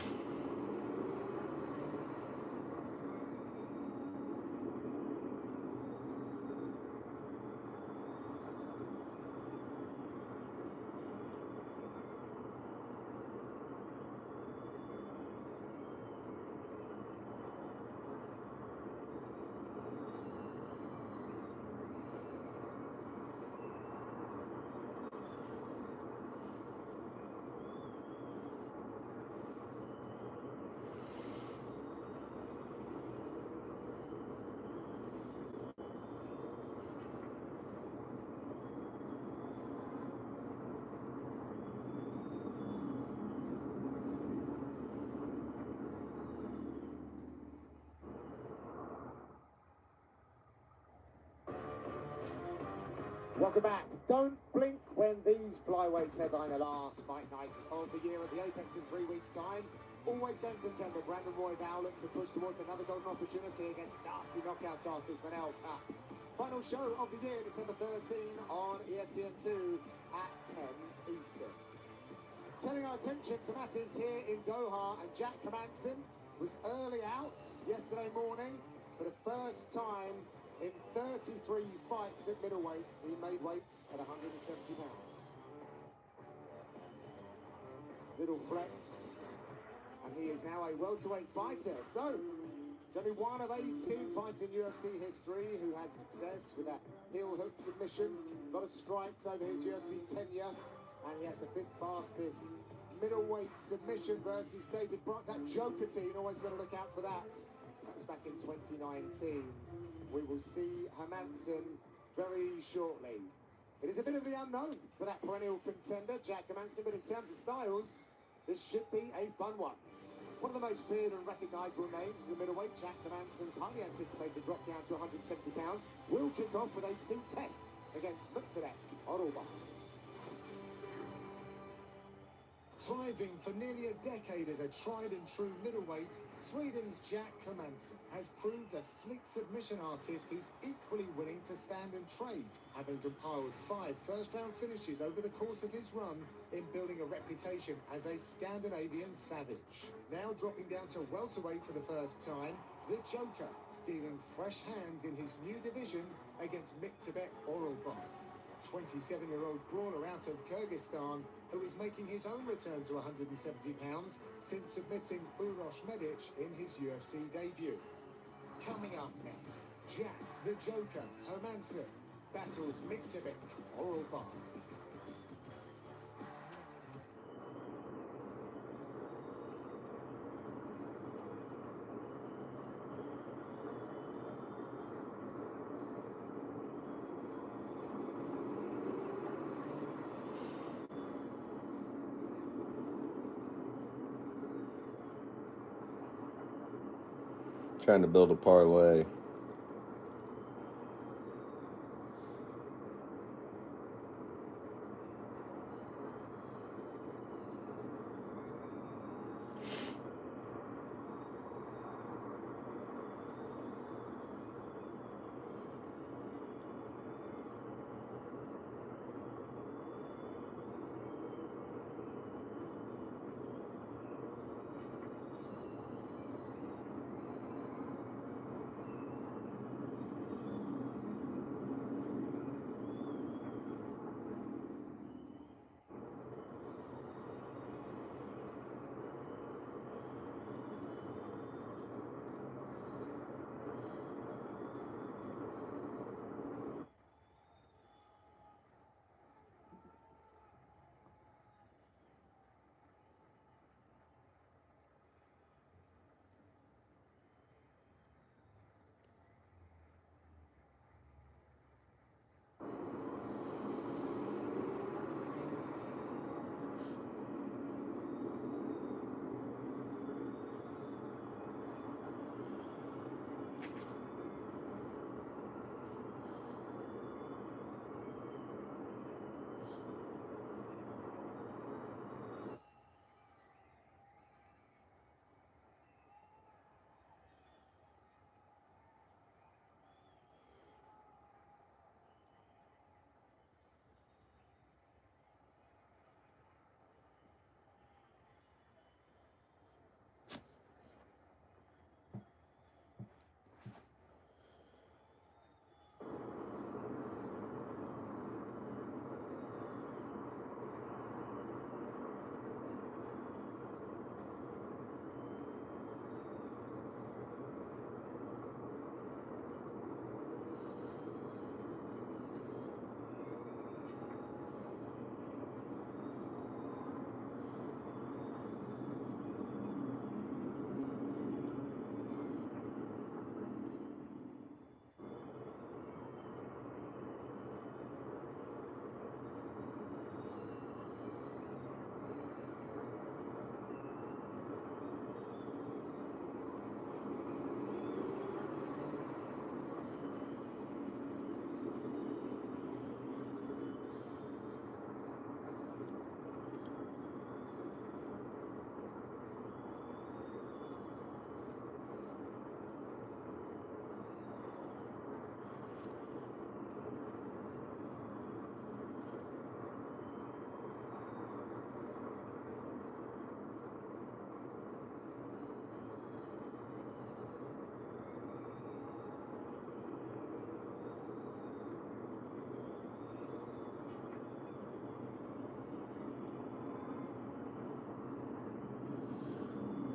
[SPEAKER 3] Welcome back. Don't blink when these flyweights headline the last fight nights of the year at the Apex in 3 weeks' time. Always going contender Brandon Royval looks to push towards another golden opportunity against nasty knockout artist Manel Kape. Final show of the year, December 13 on ESPN2 at 10 Eastern. Turning our attention to matters here in Doha, and Jack Hermansson was early out yesterday morning for the first time in 33 fights at middleweight. He made weight at 170 pounds. Little flex, and he is now a welterweight fighter. So, he's only one of 18 fights in UFC history who has success with that heel hook submission. A lot of strikes over his UFC tenure, and he has the 5th fastest middleweight submission versus David Brock. That Joker team, always got to look out for that. That was back in 2019. We will see Hermansson very shortly. It is a bit of the unknown for that perennial contender, Jack Hermansson, but in terms of styles, this should be a fun one. One of the most feared and recognisable names is the middleweight. Jack Hermansson's highly anticipated drop down to 170 pounds will kick off with a steep test against Muktabek Oralbai.
[SPEAKER 15] Thriving for nearly a decade as a tried and true middleweight, Sweden's Jack Hermansson has proved a slick submission artist who's equally willing to stand and trade, having compiled 5 first-round finishes over the course of his run in building a reputation as a Scandinavian savage. Now dropping down to welterweight for the first time, the Joker stealing fresh hands in his new division against Muktabek Oralbai, a 27-year-old brawler out of Kyrgyzstan who is making his own return to 170 pounds since submitting Uroš Medic in his UFC debut. Coming up next, Jack the Joker Hermansson battles Muktabek Oralbai.
[SPEAKER 1] Trying to build a parlay.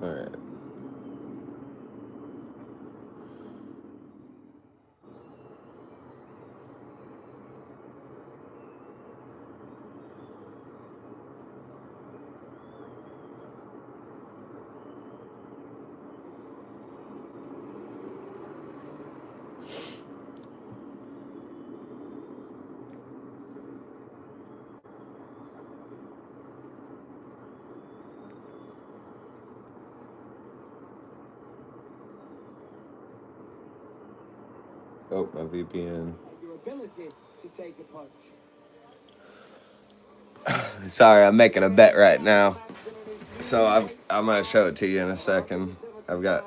[SPEAKER 1] All right. Oh, my VPN.
[SPEAKER 15] Your ability to take a punch.
[SPEAKER 1] Sorry, I'm making a bet right now. So I'm going to show it to you in a second. I've got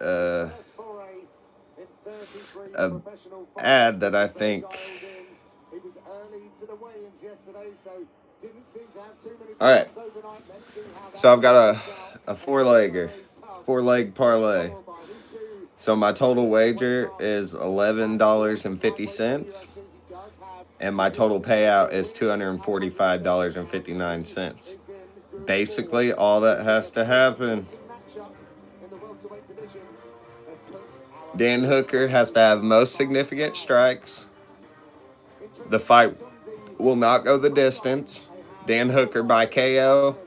[SPEAKER 1] a ad that I think. All right. So I've got a four-leg parlay. So my total wager is $11.50. And my total payout is $245.59. Basically, all that has to happen. Dan Hooker has to have most significant strikes. The fight will not go the distance. Dan Hooker by KO,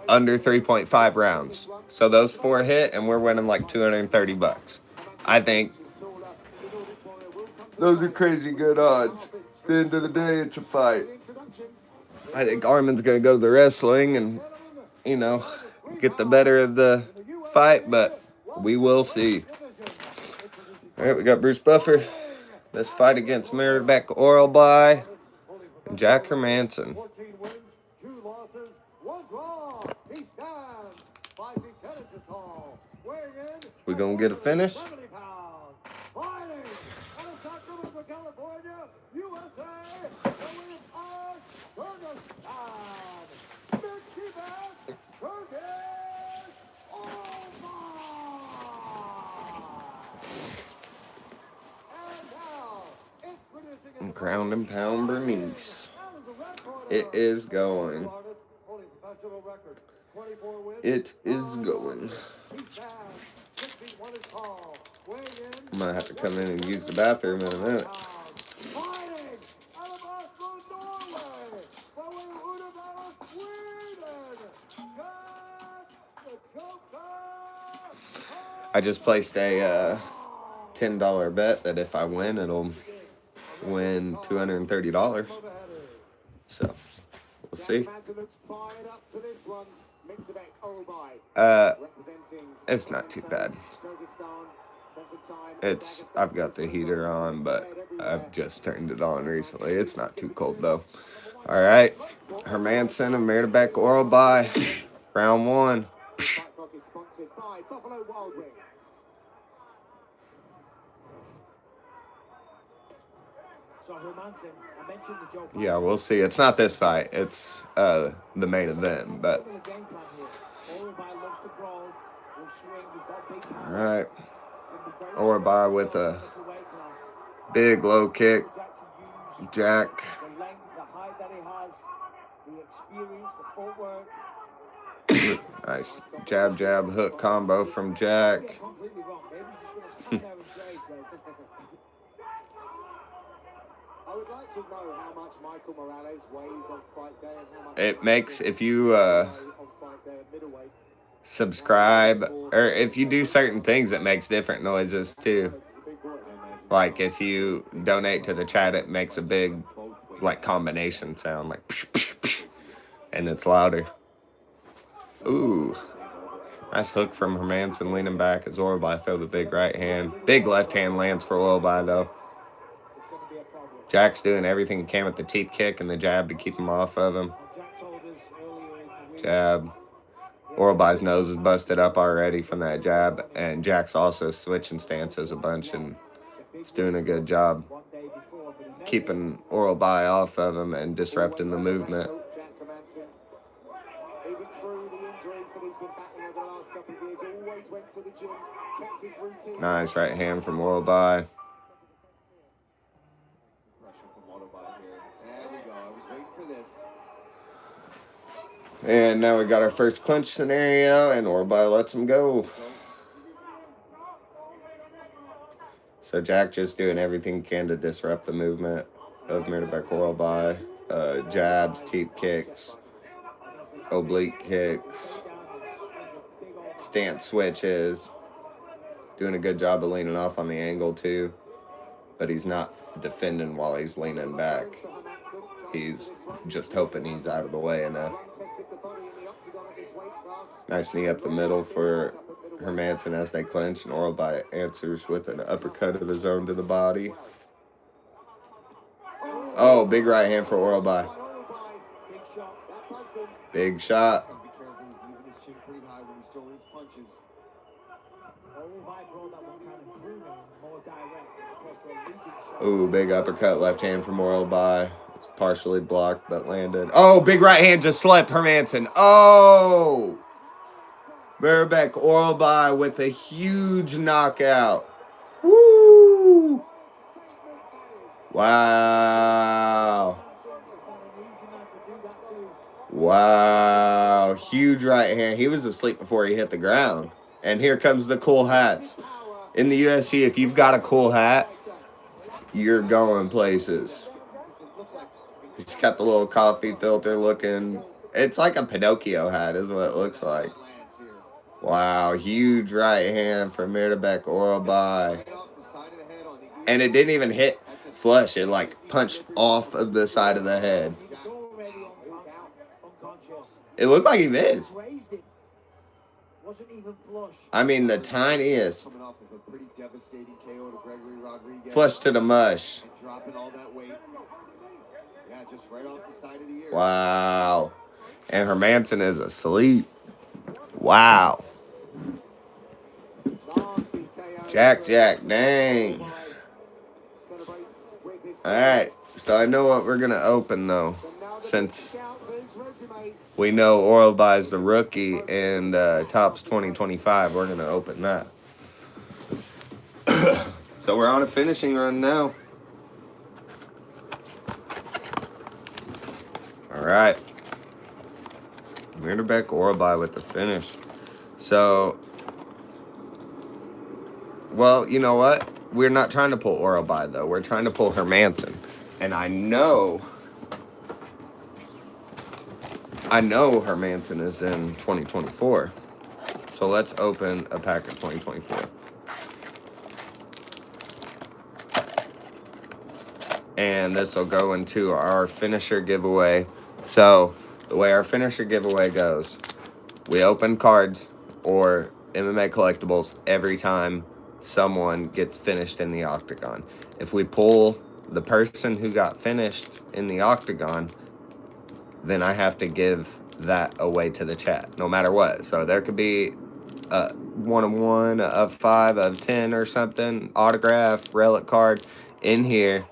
[SPEAKER 1] under 3.5 rounds. So those four hit, and we're winning like $230. I think those are crazy good odds. At the end of the day, it's a fight. I think Armin's going to go to the wrestling and, get the better of the fight, but we will see. All right, we got Bruce Buffer. This fight against Mirabek Oralby and Jack Hermanson.
[SPEAKER 2] 14 wins, 2 losses, 1 draw. He stands 5 feet 10 inches tall. Weighing in
[SPEAKER 1] We gonna get a finish?
[SPEAKER 2] 70 pounds. Fighting out of Sacramento, California, USA, the winner of Kyrgyzstan, Mickey Bass, Kyrgyz,
[SPEAKER 1] Ground and pound Bernice. It is going. It is going. I'm gonna have to come in and use the bathroom in a minute. I just placed a $10 bet that if I win, it'll win $230. So we'll see. It's not too bad. I've got the heater on, but I've just turned it on recently. It's not too cold though. All right, Hermanson and Mirabek Oralby, round 1. Yeah, we'll see. It's not this fight. It's the main event, but all right. Oralby with a big low kick. Jack. Nice jab, jab, hook combo from Jack.
[SPEAKER 3] I would like to know how much Michael Morales weighs on fight day and how much
[SPEAKER 1] It makes, if you subscribe, or if you do certain things, it makes different noises too. Like if you donate to the chat, it makes a big like combination sound, like psh, psh, psh, and it's louder. Ooh, nice hook from Hermanson, leaning back as Oralby throw the big right hand. Big left hand lands for Oralby though. Jack's doing everything he can with the teep kick and the jab to keep him off of him. Jab. Oralby's nose is busted up already from that jab, and Jack's also switching stances a bunch, and he's doing a good job keeping Oralby off of him and disrupting the movement. Nice right hand from Oralby. And now we got our first clinch scenario, and Oralby lets him go. So Jack just doing everything he can to disrupt the movement of Mirabek Oralby. Jabs, teep kicks, oblique kicks, stance switches. Doing a good job of leaning off on the angle too. But he's not defending while he's leaning back. He's just hoping he's out of the way enough. Nice knee up the middle for Hermanson as they clinch, and Oralby answers with an uppercut of his own to the body. Oh, big right hand for Oralby. Big shot. Ooh, big uppercut left hand from Oralby. Partially blocked, but landed. Oh, big right hand just slipped Hermanson. Oh! Mirabek Oralby with a huge knockout. Woo! Wow. Wow. Huge right hand. He was asleep before he hit the ground. And here comes the cool hats. In the UFC, if you've got a cool hat, you're going places. He's got the little coffee filter looking. It's like a Pinocchio hat is what it looks like. Wow, huge right hand for Mirabek Oralby. And it didn't even hit flush. It like punched off of the side of the head. It looked like he missed.
[SPEAKER 3] Wasn't even flush.
[SPEAKER 1] I mean, the tiniest.
[SPEAKER 4] Coming off of a pretty devastating KO to Gregory Rodriguez.
[SPEAKER 1] Flush to the mush.
[SPEAKER 4] And dropping all that weight. Yeah, just right off the side of the ear.
[SPEAKER 1] Wow. And Hermanson is asleep. Wow. Jack, dang. Alright, so I know what we're going to open, though. Since we know Oral buys the rookie and Topps 2025, we're going to open that. So we're on a finishing run now. Alright. Mirderbeck Oral buy with the finish. So, well, you know what? We're not trying to pull Oral buy, though. We're trying to pull Hermanson. And I know Hermanson is in 2024. So let's open a pack of 2024. And this will go into our finisher giveaway. So the way our finisher giveaway goes, we open cards or MMA collectibles every time someone gets finished in the octagon. If we pull the person who got finished in the octagon, then I have to give that away to the chat, no matter what. So there could be a 1 of 1, of 5, of 10 or something, autograph, relic card in here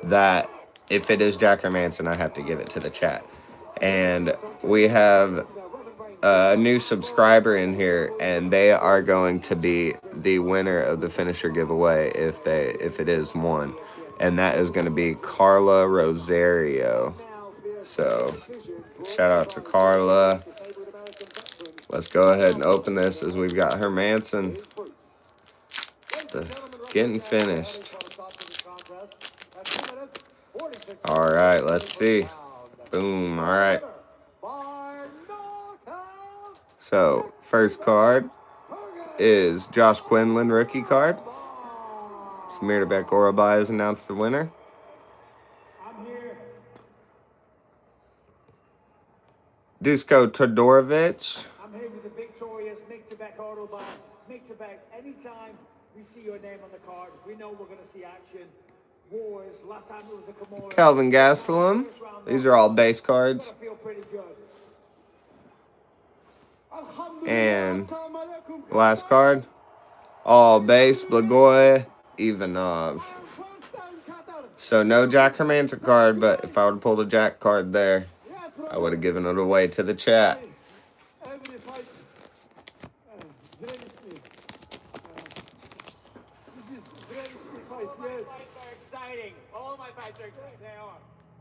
[SPEAKER 1] that if it is Jack Hermanson, I have to give it to the chat. And we have a new subscriber in here, and they are going to be the winner of the finisher giveaway if it is one. And that is going to be Carla Rosario. So, shout out to Carla. Let's go ahead and open this as we've got Hermanson getting finished. All right, let's see. Boom, all right. So, first card is Josh Quinlan rookie card. Smirderbeck Orabai has announced the winner. Dusko Todorovic.
[SPEAKER 5] I'm here with the victorious Mixerbeck Autobahn. Mixerbeck, anytime we see your name on the card, we know we're going to see action. Wars, last time it was a Kimura.
[SPEAKER 1] Kelvin Gastelum. These are all base cards. And last card, all base, Blagoy, Ivanov. So no Jack Hermanson card, but if I would have pulled a Jack card there, I would have given it away to the chat.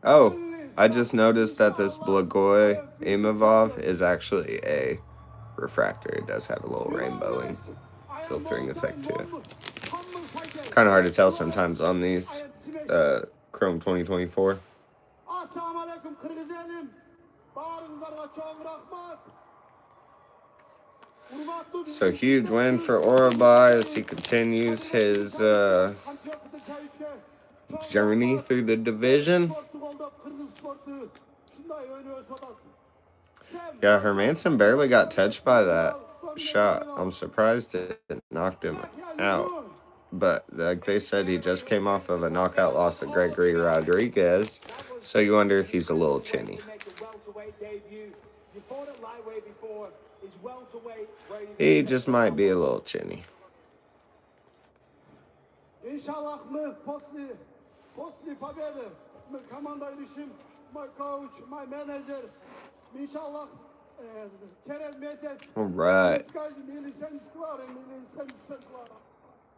[SPEAKER 1] Oh, I just noticed that this Blagoy Imavov is actually a refractor. It does have a little rainbowing filtering effect to it. Kind of hard to tell sometimes on these Chrome 2024. So huge win for Orabai as he continues his journey through the division. Yeah, Hermanson barely got touched by that shot. I'm surprised it knocked him out. But like they said, he just came off of a knockout loss to Gregory Rodriguez. So you wonder if he's a little chinny. He just might be a little chinny. All right.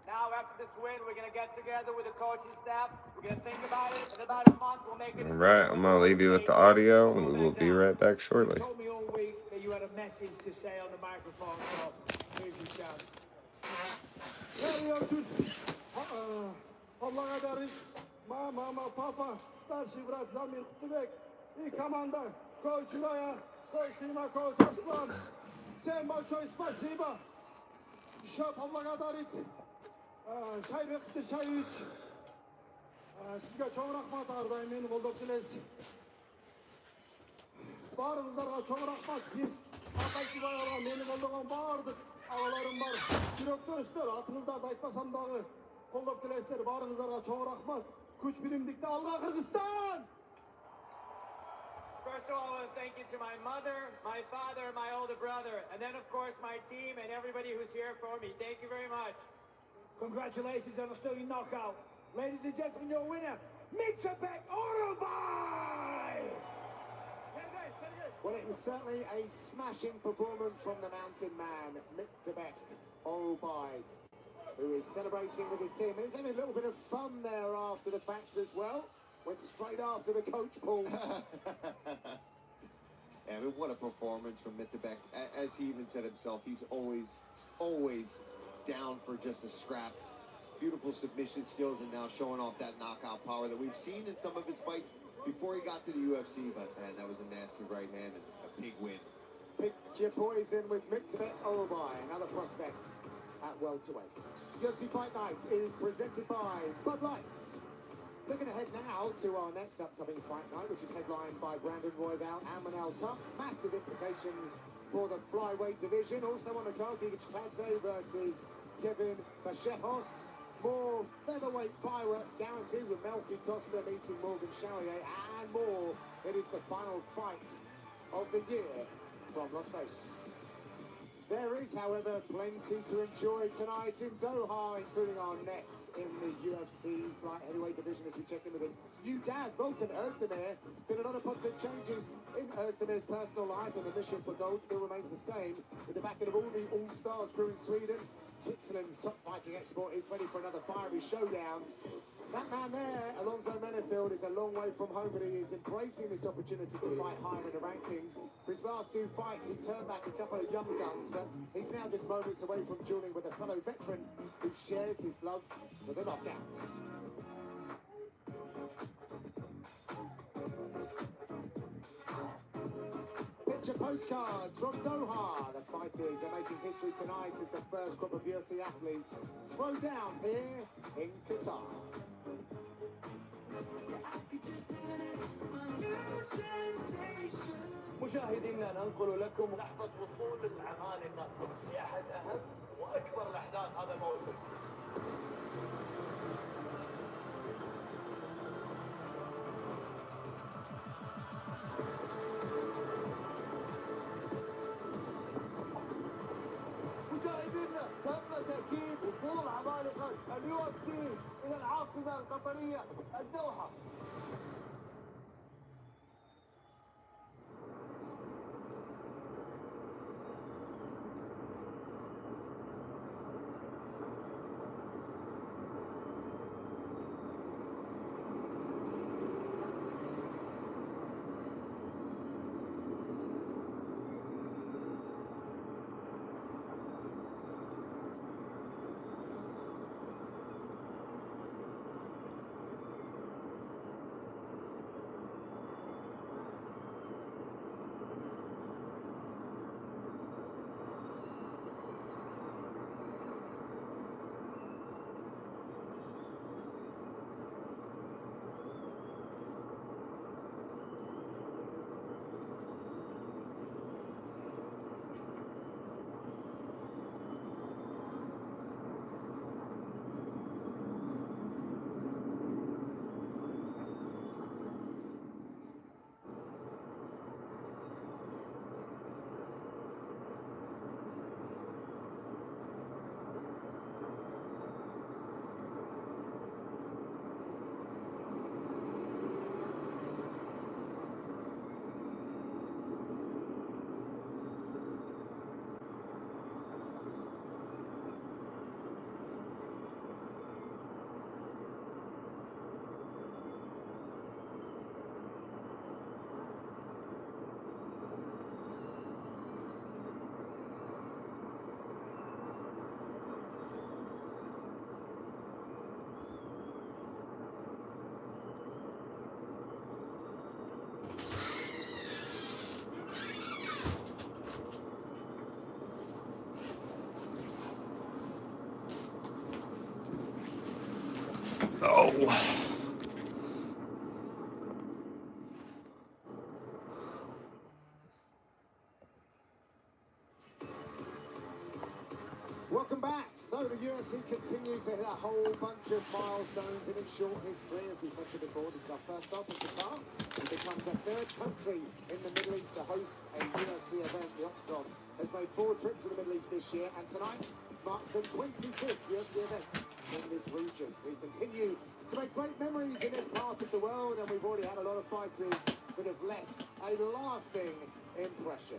[SPEAKER 10] Now, after this win, we're going to get together with the coaching staff. We're going to think about it. In about a month, we'll make it.
[SPEAKER 1] All right, I'm going to leave you with the audio, and we will be right back shortly.
[SPEAKER 5] You told me all week that you had a message to say on the microphone, so here's your chance.
[SPEAKER 2] Mama, papa, старший брат Замир Тубек и команда, коуч Рая, коуч Тима, коуч Аслан. Всем большое спасибо. Еще поблагодарить Шайбек Тишаевич. Sizga çok rahmat ardayım, meni bulduk dilesiz. Barınızlarga çok rahmat. Atay Kibayar'a meni
[SPEAKER 16] Aldıgan bağırdık. Ağalarım var. Yürek göster. Atınızda daytmasam dağı. Kollop kilesler. Barınızlarga çoğu rahmat. Güç birimdikte Alga Kırgızstan.
[SPEAKER 10] First of all, I want to thank you to my mother, my father, my older brother, and then, of course, my team and everybody who's here for me. Thank you very much.
[SPEAKER 5] Congratulations on a stunning knockout. Ladies and gentlemen, your winner, Mma On Mme.
[SPEAKER 3] Well, it was certainly a smashing performance from the mountain man, Mma On Mme, who is celebrating with his team. And he's having a little bit of fun there after the fact as well. Went straight after the coach, Paul.
[SPEAKER 4] Yeah, I mean, what a performance from Mma. As he even said himself, he's always down for just a scrap. Beautiful submission skills, and now showing off that knockout power that we've seen in some of his fights before he got to the UFC. But man, that was a nasty right hand and a big win.
[SPEAKER 3] Pick your poison with Mma On Mme, another prospect at welterweight. UFC Fight Night is presented by Bud Light. Looking ahead now to our next upcoming fight night, which is headlined by Brandon Royval and Manel Cup. Massive implications for the flyweight division. Also on the card, Giga Chikadze versus Kevin Vachejos. More featherweight fireworks guaranteed with Melky Costa meeting Morgan Charrier and more. It is the final fight of the year from Las Vegas. There is, however, plenty to enjoy tonight in Doha, including our next in the UFC's light heavyweight division as we check in with a new dad, Volkan Özdemir. Been a lot of positive changes in Özdemir's personal life, and the mission for gold still remains the same. With the backing of all the all-stars crew in Sweden, Switzerland's top fighting export is ready for another fiery showdown. That man there, Alonso Menefield, is a long way from home, but he is embracing this opportunity to fight higher in the rankings. For his last two fights, he turned back a couple of young guns, but he's now just moments away from dueling with a fellow veteran who shares his love for the knockouts. Picture postcards from Doha. The fighters are making history tonight as the first group of UFC athletes throw down here in Qatar.
[SPEAKER 17] مشاهدينا ننقل لكم لحظة وصول العمالقة في أحد أهم وأكبر الأحداث هذا الموسم. مشاهدينا تم تأكيد وصول عمالقة UFC إلى العاصمة القطرية الدوحة.
[SPEAKER 1] Oh.
[SPEAKER 3] Welcome back. So the UFC continues to hit a whole bunch of milestones in its short history. As we've mentioned before, this is our first stop in Qatar. It becomes the third country in the Middle East to host a UFC event. The Octagon has made 4 trips to the Middle East this year, and tonight marks the 25th UFC event in this region. We continue to make great memories in this part of the world, and we've already had a lot of fighters that have left a lasting impression.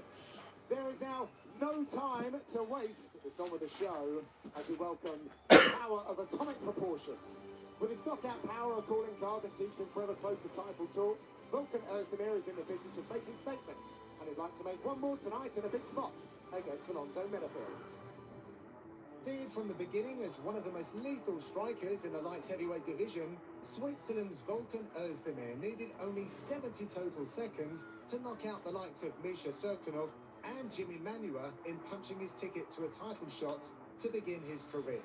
[SPEAKER 3] There is now no time to waste. It's on with the show as we welcome the power of atomic proportions. With his knockout power, a calling card that keeps him forever close to title talks, Volkan Ozdemir is in the business of making statements, and he'd like to make one more tonight in a big spot against Alonzo Menifield. Feared from the beginning as one of the most lethal strikers in the light heavyweight division, Switzerland's Volkan Ozdemir needed only 70 total seconds to knock out the likes of Misha Serkinov and Jimmy Manua in punching his ticket to a title shot to begin his career.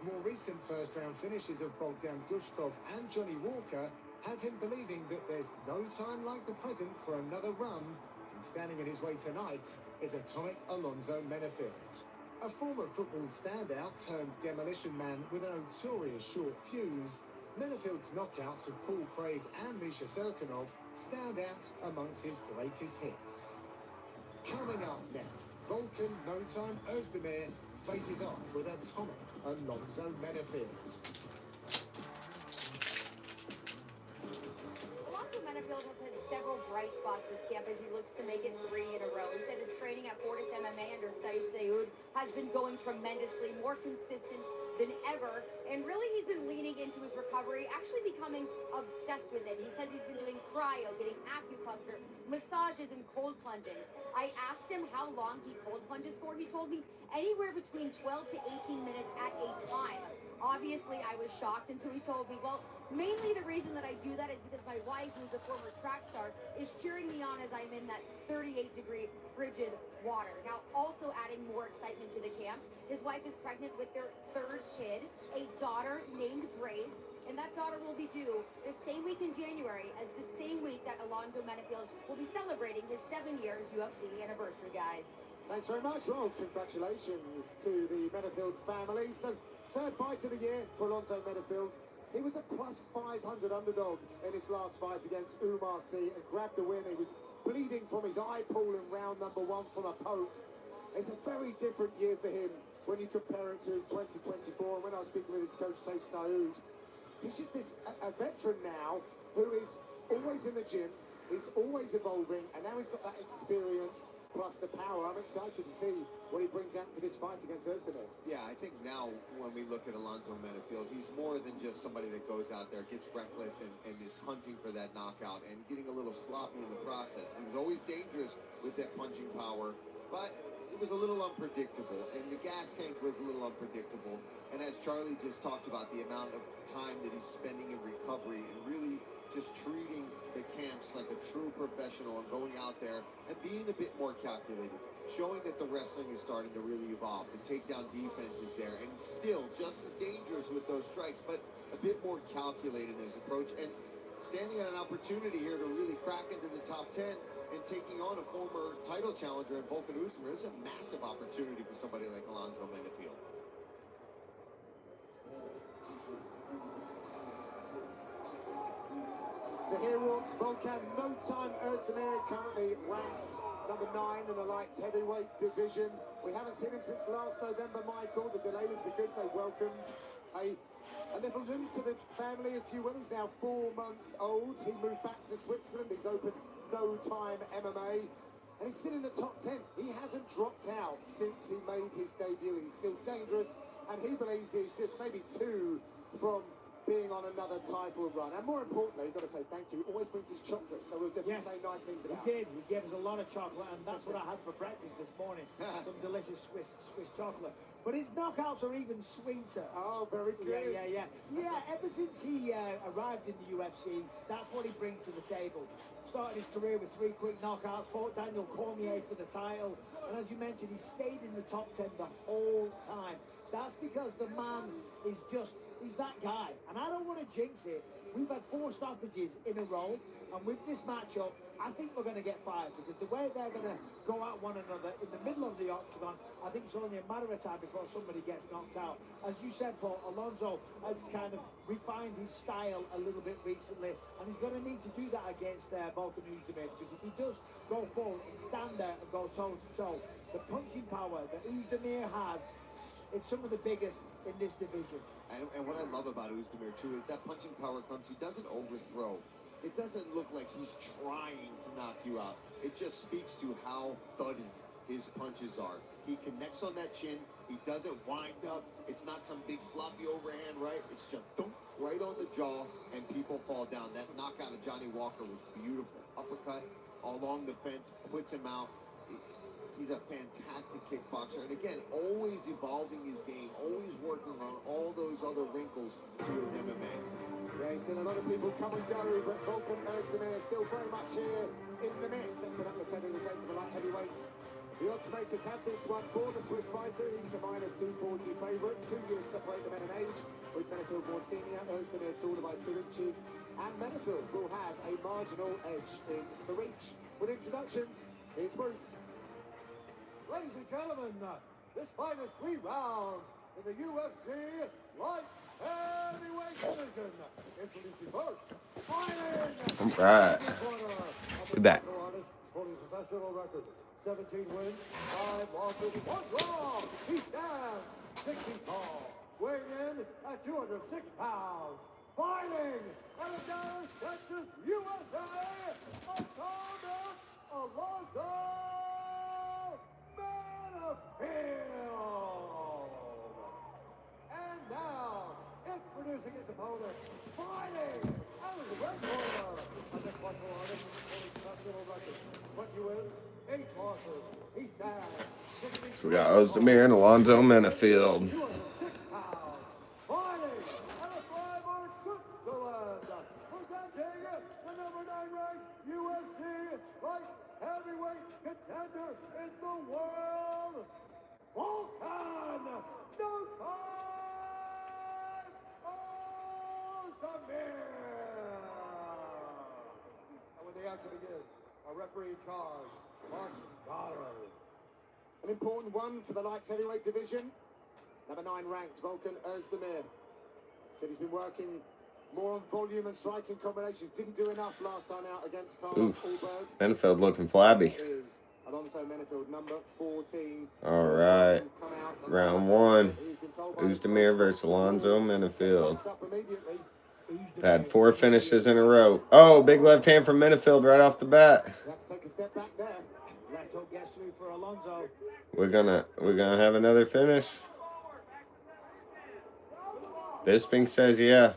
[SPEAKER 3] More recent first-round finishes of Bogdan Gushkov and Johnny Walker have him believing that there's no time like the present for another run, and standing in his way tonight is atomic Alonzo Menifield. A former football standout turned demolition man with a notorious short fuse, Menifield's knockouts of Paul Craig and Misha Serkinov stand out amongst his greatest hits. Coming up next, Volkan No Time Ozdemir faces off with atomic Alonzo Menifield.
[SPEAKER 14] Alonzo Menifield has had several bright spots this camp as he looks to make it 3 in a row. He said his training at Fortis MMA under Saeed Sayoud has been going tremendously, more consistent than ever, and really he's been leaning into his recovery, actually becoming obsessed with it. He says he's been doing cryo, getting acupuncture, massages, and cold plunging. I asked him how long he cold plunges for. He told me anywhere between 12 to 18 minutes at a time. Obviously, I was shocked, and so he told me, well, mainly the reason that I do that is because my wife, who's a former track star, is cheering me on as I'm in that 38-degree frigid water. Now, also adding more excitement to the camp, his wife is pregnant with their 3rd kid, a daughter named Grace, and that daughter will be due the same week in January as the same week that Alonzo Menifield will be celebrating his 7-year UFC anniversary, guys.
[SPEAKER 3] Thanks very much. Well, congratulations to the Menifield family. So, 3rd fight of the year for Alonzo Menifield. He was a plus 500 underdog in his last fight against Umar Sy and grabbed the win. He was bleeding from his eye pool in round number 1 from a poke. It's a very different year for him when you compare it to his 2024. And when I was speaking with his coach, Saeed Sayoud, he's just a veteran now who is always in the gym, he's always evolving, and now he's got that experience plus the power. I'm excited to see what he brings out to this fight against Ozdemir.
[SPEAKER 13] Yeah, I think now when we look at Alonzo Menifield, he's more than just somebody that goes out there, gets reckless, and is hunting for that knockout and getting a little sloppy in the process. He was always dangerous with that punching power, but it was a little unpredictable, and the gas tank was a little unpredictable. And as Charlie just talked about, the amount of time that he's spending in recovery and really just treating the camps like a true professional and going out there and being a bit more calculated, showing that the wrestling is starting to really evolve. The takedown defense is there, and still just as dangerous with those strikes, but a bit more calculated in his approach, and standing at an opportunity here to really crack into the top 10 and taking on a former title challenger in Volkan Ozdemir is a massive opportunity for somebody like Alonzo Menifield.
[SPEAKER 3] So here walks Volkan No Time Ozdemir, currently ranked number 9 in the light heavyweight division. We haven't seen him since last November, Michael. The delay was because they welcomed a little new to the family, if you will. He's now 4 months old. He moved back to Switzerland. He's opened No Time MMA. And he's still in the top 10. He hasn't dropped out since he made his debut. He's still dangerous. And he believes he's just maybe 2 from being on another title run. And more importantly, you've got to say thank you. Always brings us chocolate, so we'll definitely say nice things about it.
[SPEAKER 5] He gave us a lot of chocolate, and that's what I had for breakfast this morning. Some delicious Swiss chocolate. But his knockouts are even sweeter.
[SPEAKER 3] Oh, very good.
[SPEAKER 5] Yeah, ever since he arrived in the UFC, that's what he brings to the table. Started his career with 3 quick knockouts, fought Daniel Cormier for the title, and as you mentioned, he stayed in the top 10 the whole time. That's because the man is just, he's that guy. And I don't want to jinx it. we've had 4 stoppages in a row, and with this matchup, I think we're going to get 5, because the way they're going to go at one another in the middle of the octagon, I think it's only a matter of time before somebody gets knocked out. As you said, Paul, Alonso has kind of refined his style a little bit recently, and he's going to need to do that against Volkan Oezdemir, because if he does go forward and stand there and go toe-to-toe, the punching power that Oezdemir has, it's some of the biggest in this division.
[SPEAKER 13] And what I love about Oezdemir, too, is that punching power comes, he doesn't overthrow. It doesn't look like he's trying to knock you out. It just speaks to how thuddy his punches are. He connects on that chin. He doesn't wind up. It's not some big sloppy overhand, right? It's just thump, right on the jaw, and people fall down. That knockout of Johnny Walker was beautiful. Uppercut along the fence, puts him out. He's a fantastic kickboxer, and again, always evolving his game, always working on all those other wrinkles to his MMA.
[SPEAKER 3] Yeah, he's seen a lot of people come and go, but Volkan Oezdemir still very much here in the mix. That's what I'm attending the take for the light heavyweights. The odds makers have this one for the Swiss fighter. He's the -240 favourite. 2 years separate the men in age, with Menifield more senior. Oezdemir taller by 2 inches, and Menifield will have a marginal edge in the reach. With introductions, here's Bruce.
[SPEAKER 2] Ladies and gentlemen, this fight is 3 rounds in the UFC light heavyweight division. Introducing first, fighting.
[SPEAKER 1] All right. We back.
[SPEAKER 2] Holding a professional record, 17 wins, 5 losses, 1 draw. He stands 6 feet tall, weighing in at 206 pounds. Fighting out of Dallas, Texas, USA, Alonso Menifield. And now, introducing his opponent, fighting out of the red corner, a martial artist holding professional record, 20 wins, 8 losses. He stands 6 feet.
[SPEAKER 1] So we got Oezdemir and Alonso Menifield.
[SPEAKER 2] 206 pounds. Fighting out of Freiburg, Switzerland, presenting the number 9 ranked UFC light heavyweight contender in the world, Volkan No Time Oezdemir. And when the action begins, a referee in charge, Mark Goddard.
[SPEAKER 3] An important one for the light heavyweight division. Number 9 ranked Volkan Oezdemir. Said he's been working more on volume and striking combination. Didn't do enough last time out against Carlos Ulberg.
[SPEAKER 1] Menifield looking flabby.
[SPEAKER 3] Is Alonso Menifield, number 14.
[SPEAKER 1] All right. Round 1. Oezdemir versus Alonso Menifield. Had 4 finishes in a row. Oh, big left hand from Menifield right off the bat.
[SPEAKER 3] Let's take a step back there.
[SPEAKER 5] Left hook gets through for Alonso.
[SPEAKER 1] We're gonna have another finish. Bisping says yeah.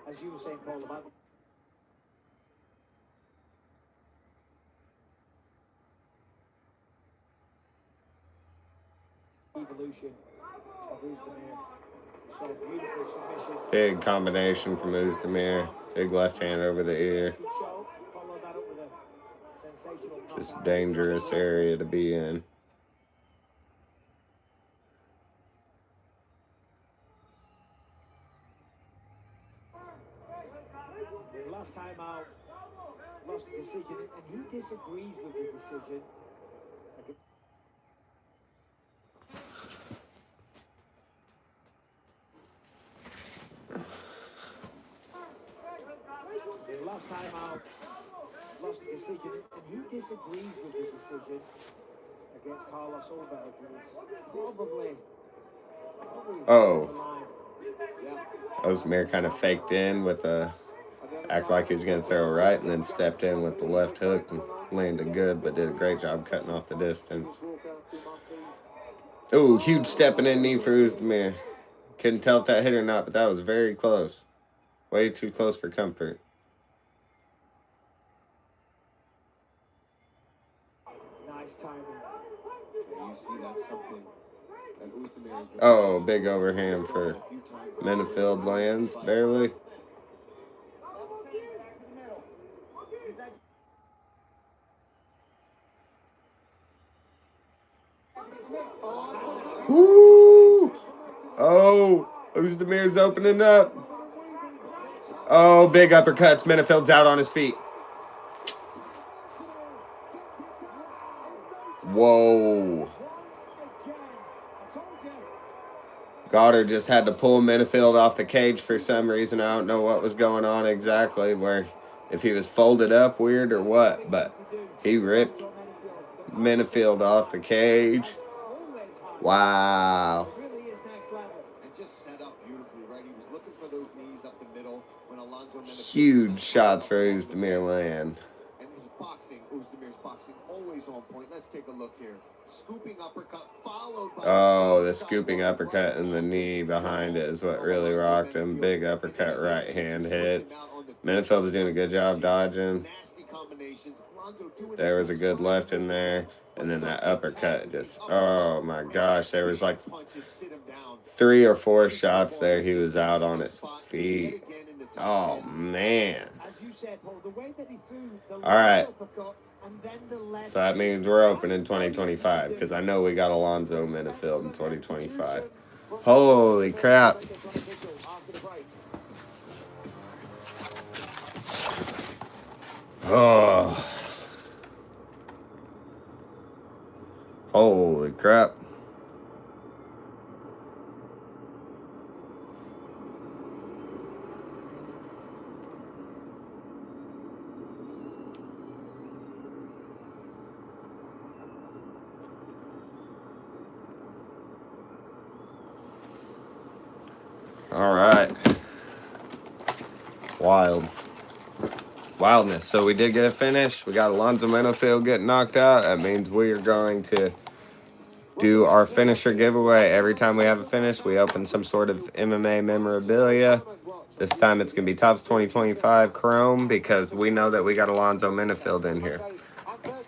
[SPEAKER 5] As you were saying, Paul, about evolution of Oezdemir. So beautiful submission.
[SPEAKER 1] Big combination from Oezdemir. Big left hand over the ear.
[SPEAKER 5] Follow that up with a sensational knockout.
[SPEAKER 1] Just dangerous area to be in.
[SPEAKER 5] Last time out, lost the decision, and he disagrees with the decision. Last time out, lost the decision, and he disagrees with the decision against Carlos Ulberg, who was probably
[SPEAKER 1] Oh. Oezdemir kind of faked in with a act like he was going to throw a right and then stepped in with the left hook and landed good, but did a great job cutting off the distance. Ooh, huge stepping in knee for Oezdemir. Couldn't tell if that hit or not, but that was very close. Way too close for comfort.
[SPEAKER 5] Nice timing.
[SPEAKER 13] You see that's something that Oezdemir has been.
[SPEAKER 1] Oh, big overhand for Menifield, lands barely. Woo! Oh, Uzdemir's opening up. Oh, big uppercuts. Menifield's out on his feet. Whoa. Goddard just had to pull Menifield off the cage for some reason. I don't know what was going on exactly, where if he was folded up weird or what, but he ripped Menifield off the cage. Wow.
[SPEAKER 13] And just set up beautifully, right? He was looking for those knees up the middle when Alonzo
[SPEAKER 1] Huge shots for Uzdemir land.
[SPEAKER 13] And his boxing, Uzdemir's boxing, always on point. Let's take a look here. Scooping uppercut followed by
[SPEAKER 1] The scooping uppercut and the knee behind it is what really rocked him. Big uppercut right hand hits. Menifield's doing a good job dodging. There was a good left in there. And then that uppercut just, oh my gosh. There was like 3 or 4 shots there. He was out on his feet. Oh, man. All right. So that means we're open in 2025 because I know we got Alonzo Menifield in 2025. Holy crap. Oh. Holy crap. All right. Wildness. So we did get a finish. We got Alonzo Menifield getting knocked out. That means we are going to do our finisher giveaway. Every time we have a finish, we open some sort of MMA memorabilia. This time it's going to be Topps 2025 Chrome because we know that we got Alonzo Menifield in here.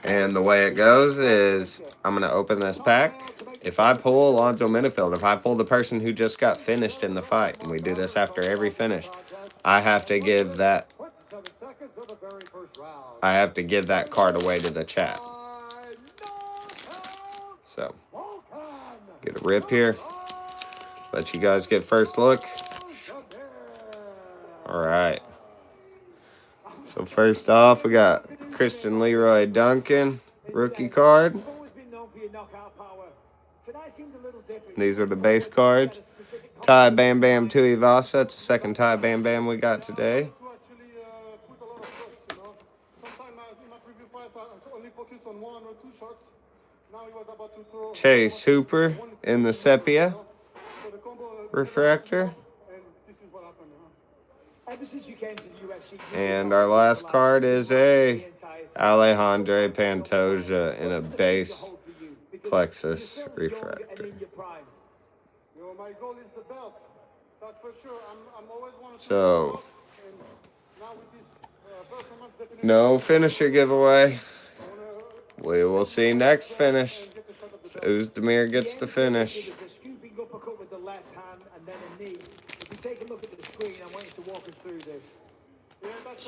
[SPEAKER 1] And the way it goes is I'm going to open this pack. If I pull Alonzo Menifield, if I pull the person who just got finished in the fight, and we do this after every finish, I have to give that card away to the chat. So, get a rip here. Let you guys get first look. All right. So first off, we got Christian Leroy Duncan, rookie card. These are the base cards. Ty Bam Bam Tuivasa. That's the second Ty Bam Bam we got today. Chase Hooper in the sepia refractor. And our last card is a Alejandro Pantoja in a base plexus refractor. So, no finisher giveaway. We will see next finish. So Uzdemir gets the finish.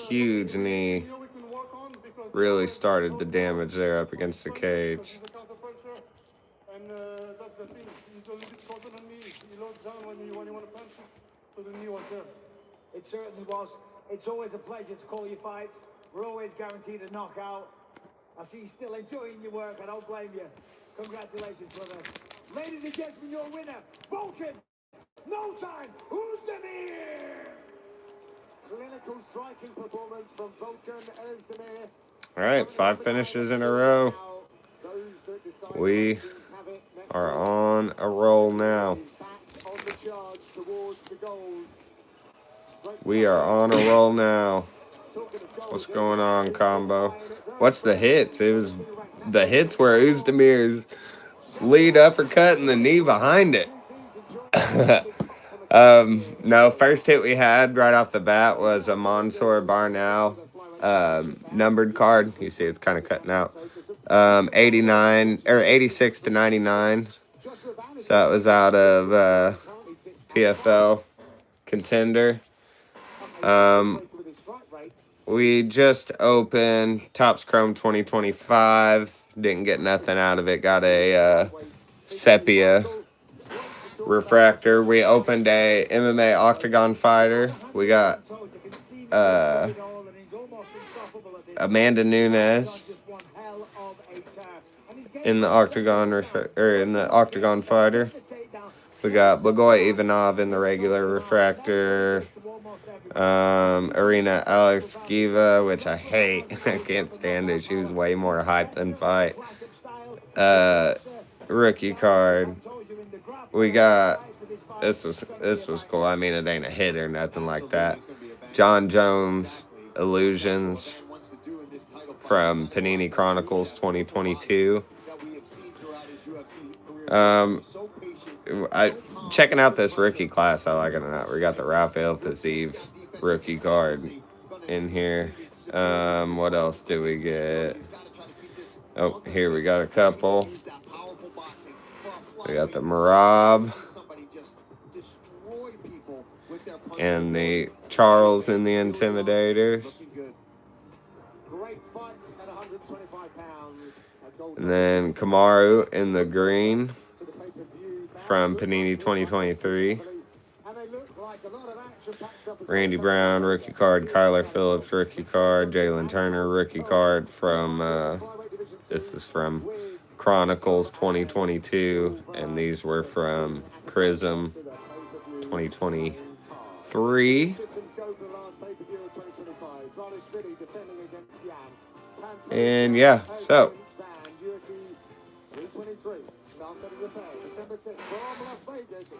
[SPEAKER 1] Huge knee. Really started the damage there up against the cage.
[SPEAKER 16] And that's the thing. He's a little bit shorter than me. He loads down when you want to punch him. So the knee was there.
[SPEAKER 5] It certainly was. It's always a pleasure to call your fights. We're always guaranteed a knockout. I see you still enjoying your work. I don't blame you. Congratulations, brother. Ladies and gentlemen, your winner, Vulcan. No time. Uzdemir.
[SPEAKER 3] Clinical striking performance from Vulcan Özdemir.
[SPEAKER 1] All right, 5 finishes in a row. We are on a roll now. We are on a roll now. What's going on, combo? What's the hits? It was the hits were Uzdemir's lead uppercut and the knee behind it. No, first hit we had right off the bat was a Mansour Barnell numbered card. You see it's kind of cutting out. 89 or 86 to 99. So that was out of PFL Contender. We just opened Topps Chrome 2025. Didn't get nothing out of it. Got a sepia refractor. We opened a MMA octagon fighter. We got Amanda Nunes in the octagon fighter. We got Blagoy Ivanov in the regular refractor. Arena Alex Giva, which I hate. I can't stand her. She was way more hype than fight. Rookie card. We got this was cool. I mean, it ain't a hit or nothing like that. John Jones Illusions from Panini Chronicles 2022. Checking out this rookie class. I like it or not. We got the Rafael Fiziev rookie card in here. What else do we get? Oh, here we got a couple. We got the Marab and the Charles and the Intimidators. And then Kamaru in the green from Panini 2023. Randy Brown, rookie card. Kyler Phillips, rookie card. Jalen Turner, rookie card from, this is from Chronicles 2022. And these were from Prism 2023. And yeah, so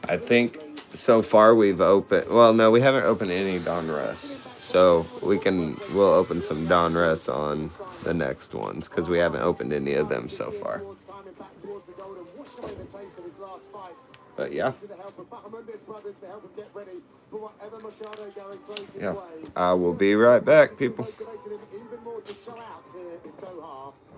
[SPEAKER 1] I think so far we've opened, well, no, we haven't opened any Donruss. So we'll open some Donruss on the next ones because we haven't opened any of them so far. But yeah. Yeah. I will be right back, people.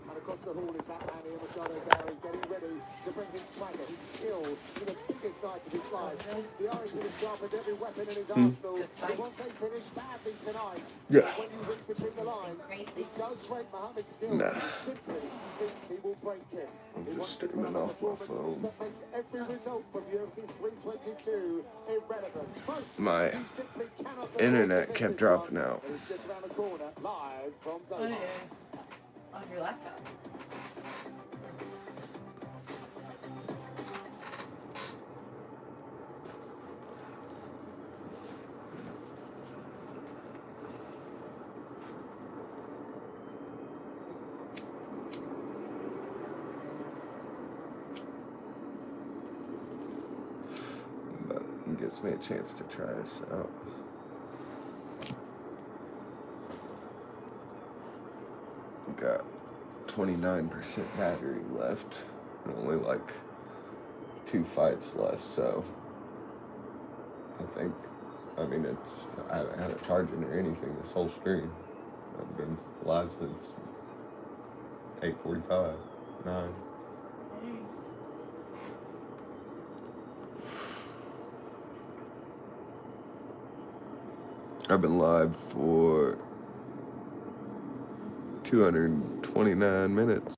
[SPEAKER 1] And across the hall is that man here, Machado Gary, getting ready to bring his swagger, his skill to the biggest night of his life. The Irishman has sharpened every weapon in his arsenal. He wants a finish badly tonight. Yeah.
[SPEAKER 13] When you read between the lines, he does rate Muhammad's skills.
[SPEAKER 1] Nah.
[SPEAKER 13] He simply thinks he will break him.
[SPEAKER 1] I'm just streaming off my phone.
[SPEAKER 13] That makes every result from UFC 322 irrelevant.
[SPEAKER 1] My internet kept dropping out.
[SPEAKER 13] It's just around the corner, live from Doha.
[SPEAKER 7] On your laptop.
[SPEAKER 1] But it gives me a chance to try this out. Got 29% battery left. Only like 2 fights left, so I mean, I haven't had it charging or anything this whole stream. I've been live since 8:45, 9. I've been live for 229 minutes.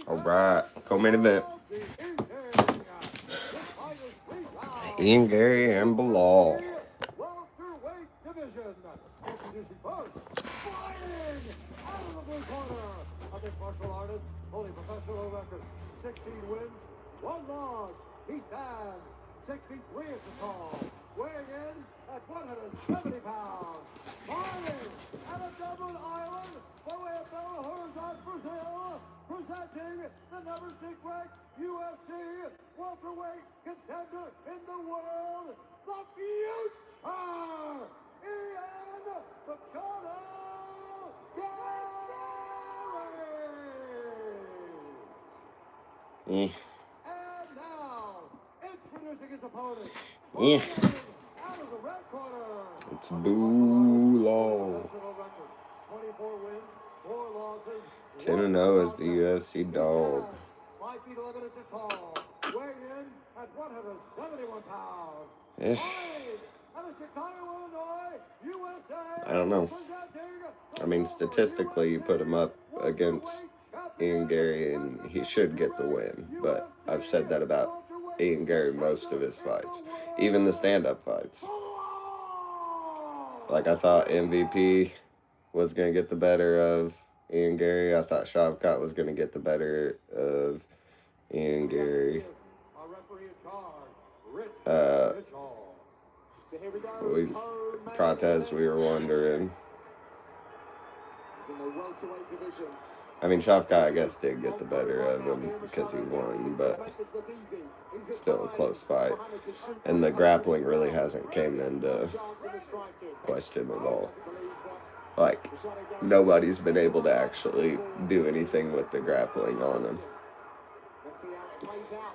[SPEAKER 1] All right, co-main event. Ian Gary and Bilal.
[SPEAKER 2] Welterweight division. Introducing first, flying out of the blue corner, a mixed martial artist, fully professional record, 16 wins, 1 loss. He stands 6 feet 3 inches tall, weighing in at 170 pounds. Fighting at a Dublin Island, by way of Belo Horizonte, Brazil, presenting the number 6 ranked UFC welterweight contender in the world, the future, Ian Machado
[SPEAKER 1] Yeah.
[SPEAKER 2] And now, introducing his opponent,
[SPEAKER 1] Yeah.
[SPEAKER 2] out of the red corner,
[SPEAKER 1] It's Bilal.
[SPEAKER 2] 24 wins, 4 losses,
[SPEAKER 1] 10-0 as the UFC dog.
[SPEAKER 2] 5 feet 11 inches tall, weighing in at 171 pounds.
[SPEAKER 1] Yeah.
[SPEAKER 2] Out of Chicago, Illinois, USA.
[SPEAKER 1] I don't know. I mean, statistically, you put him up against Ian Gary, and he should get the win. But I've said that about Ian Gary most of his fights, even the stand-up fights. Like, I thought MVP was going to get the better of Ian Gary. I thought Shavkat was going to get the better of Ian Gary. Contest, we were wondering. I mean, Shavkat, I guess, did get the better of him because he won, but still a close fight. And the grappling really hasn't came into question at all. Like, nobody's been able to actually do anything with the grappling on him.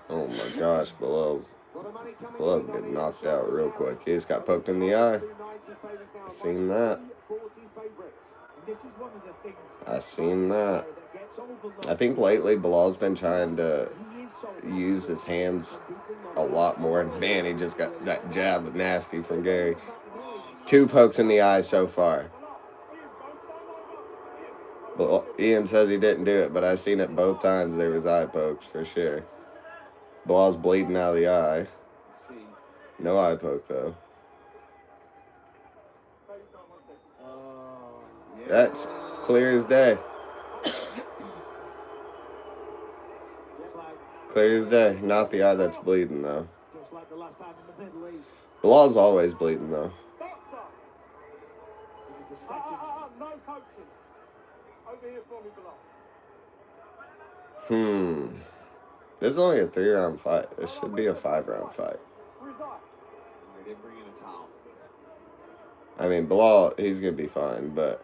[SPEAKER 1] Oh my gosh, Bilal's getting knocked out real quick. He just got poked in the eye. I seen that. I seen that. I think lately Bilal's been trying to use his hands a lot more. And man, he just got that jab nasty from Gary. 2 pokes in the eye so far. Well, Ian says he didn't do it, but I seen it both times. There was eye pokes for sure. Bilal's bleeding out of the eye. No eye poke though. That's clear as day. Clear as day. Not the eye that's bleeding though. Bilal's always bleeding though.
[SPEAKER 9] No coaching. Over here for me, Bilal.
[SPEAKER 1] This is only a 3-round fight. It should be a 5-round fight.
[SPEAKER 4] They didn't bring in a towel.
[SPEAKER 1] I mean, Bilal, he's gonna be fine, but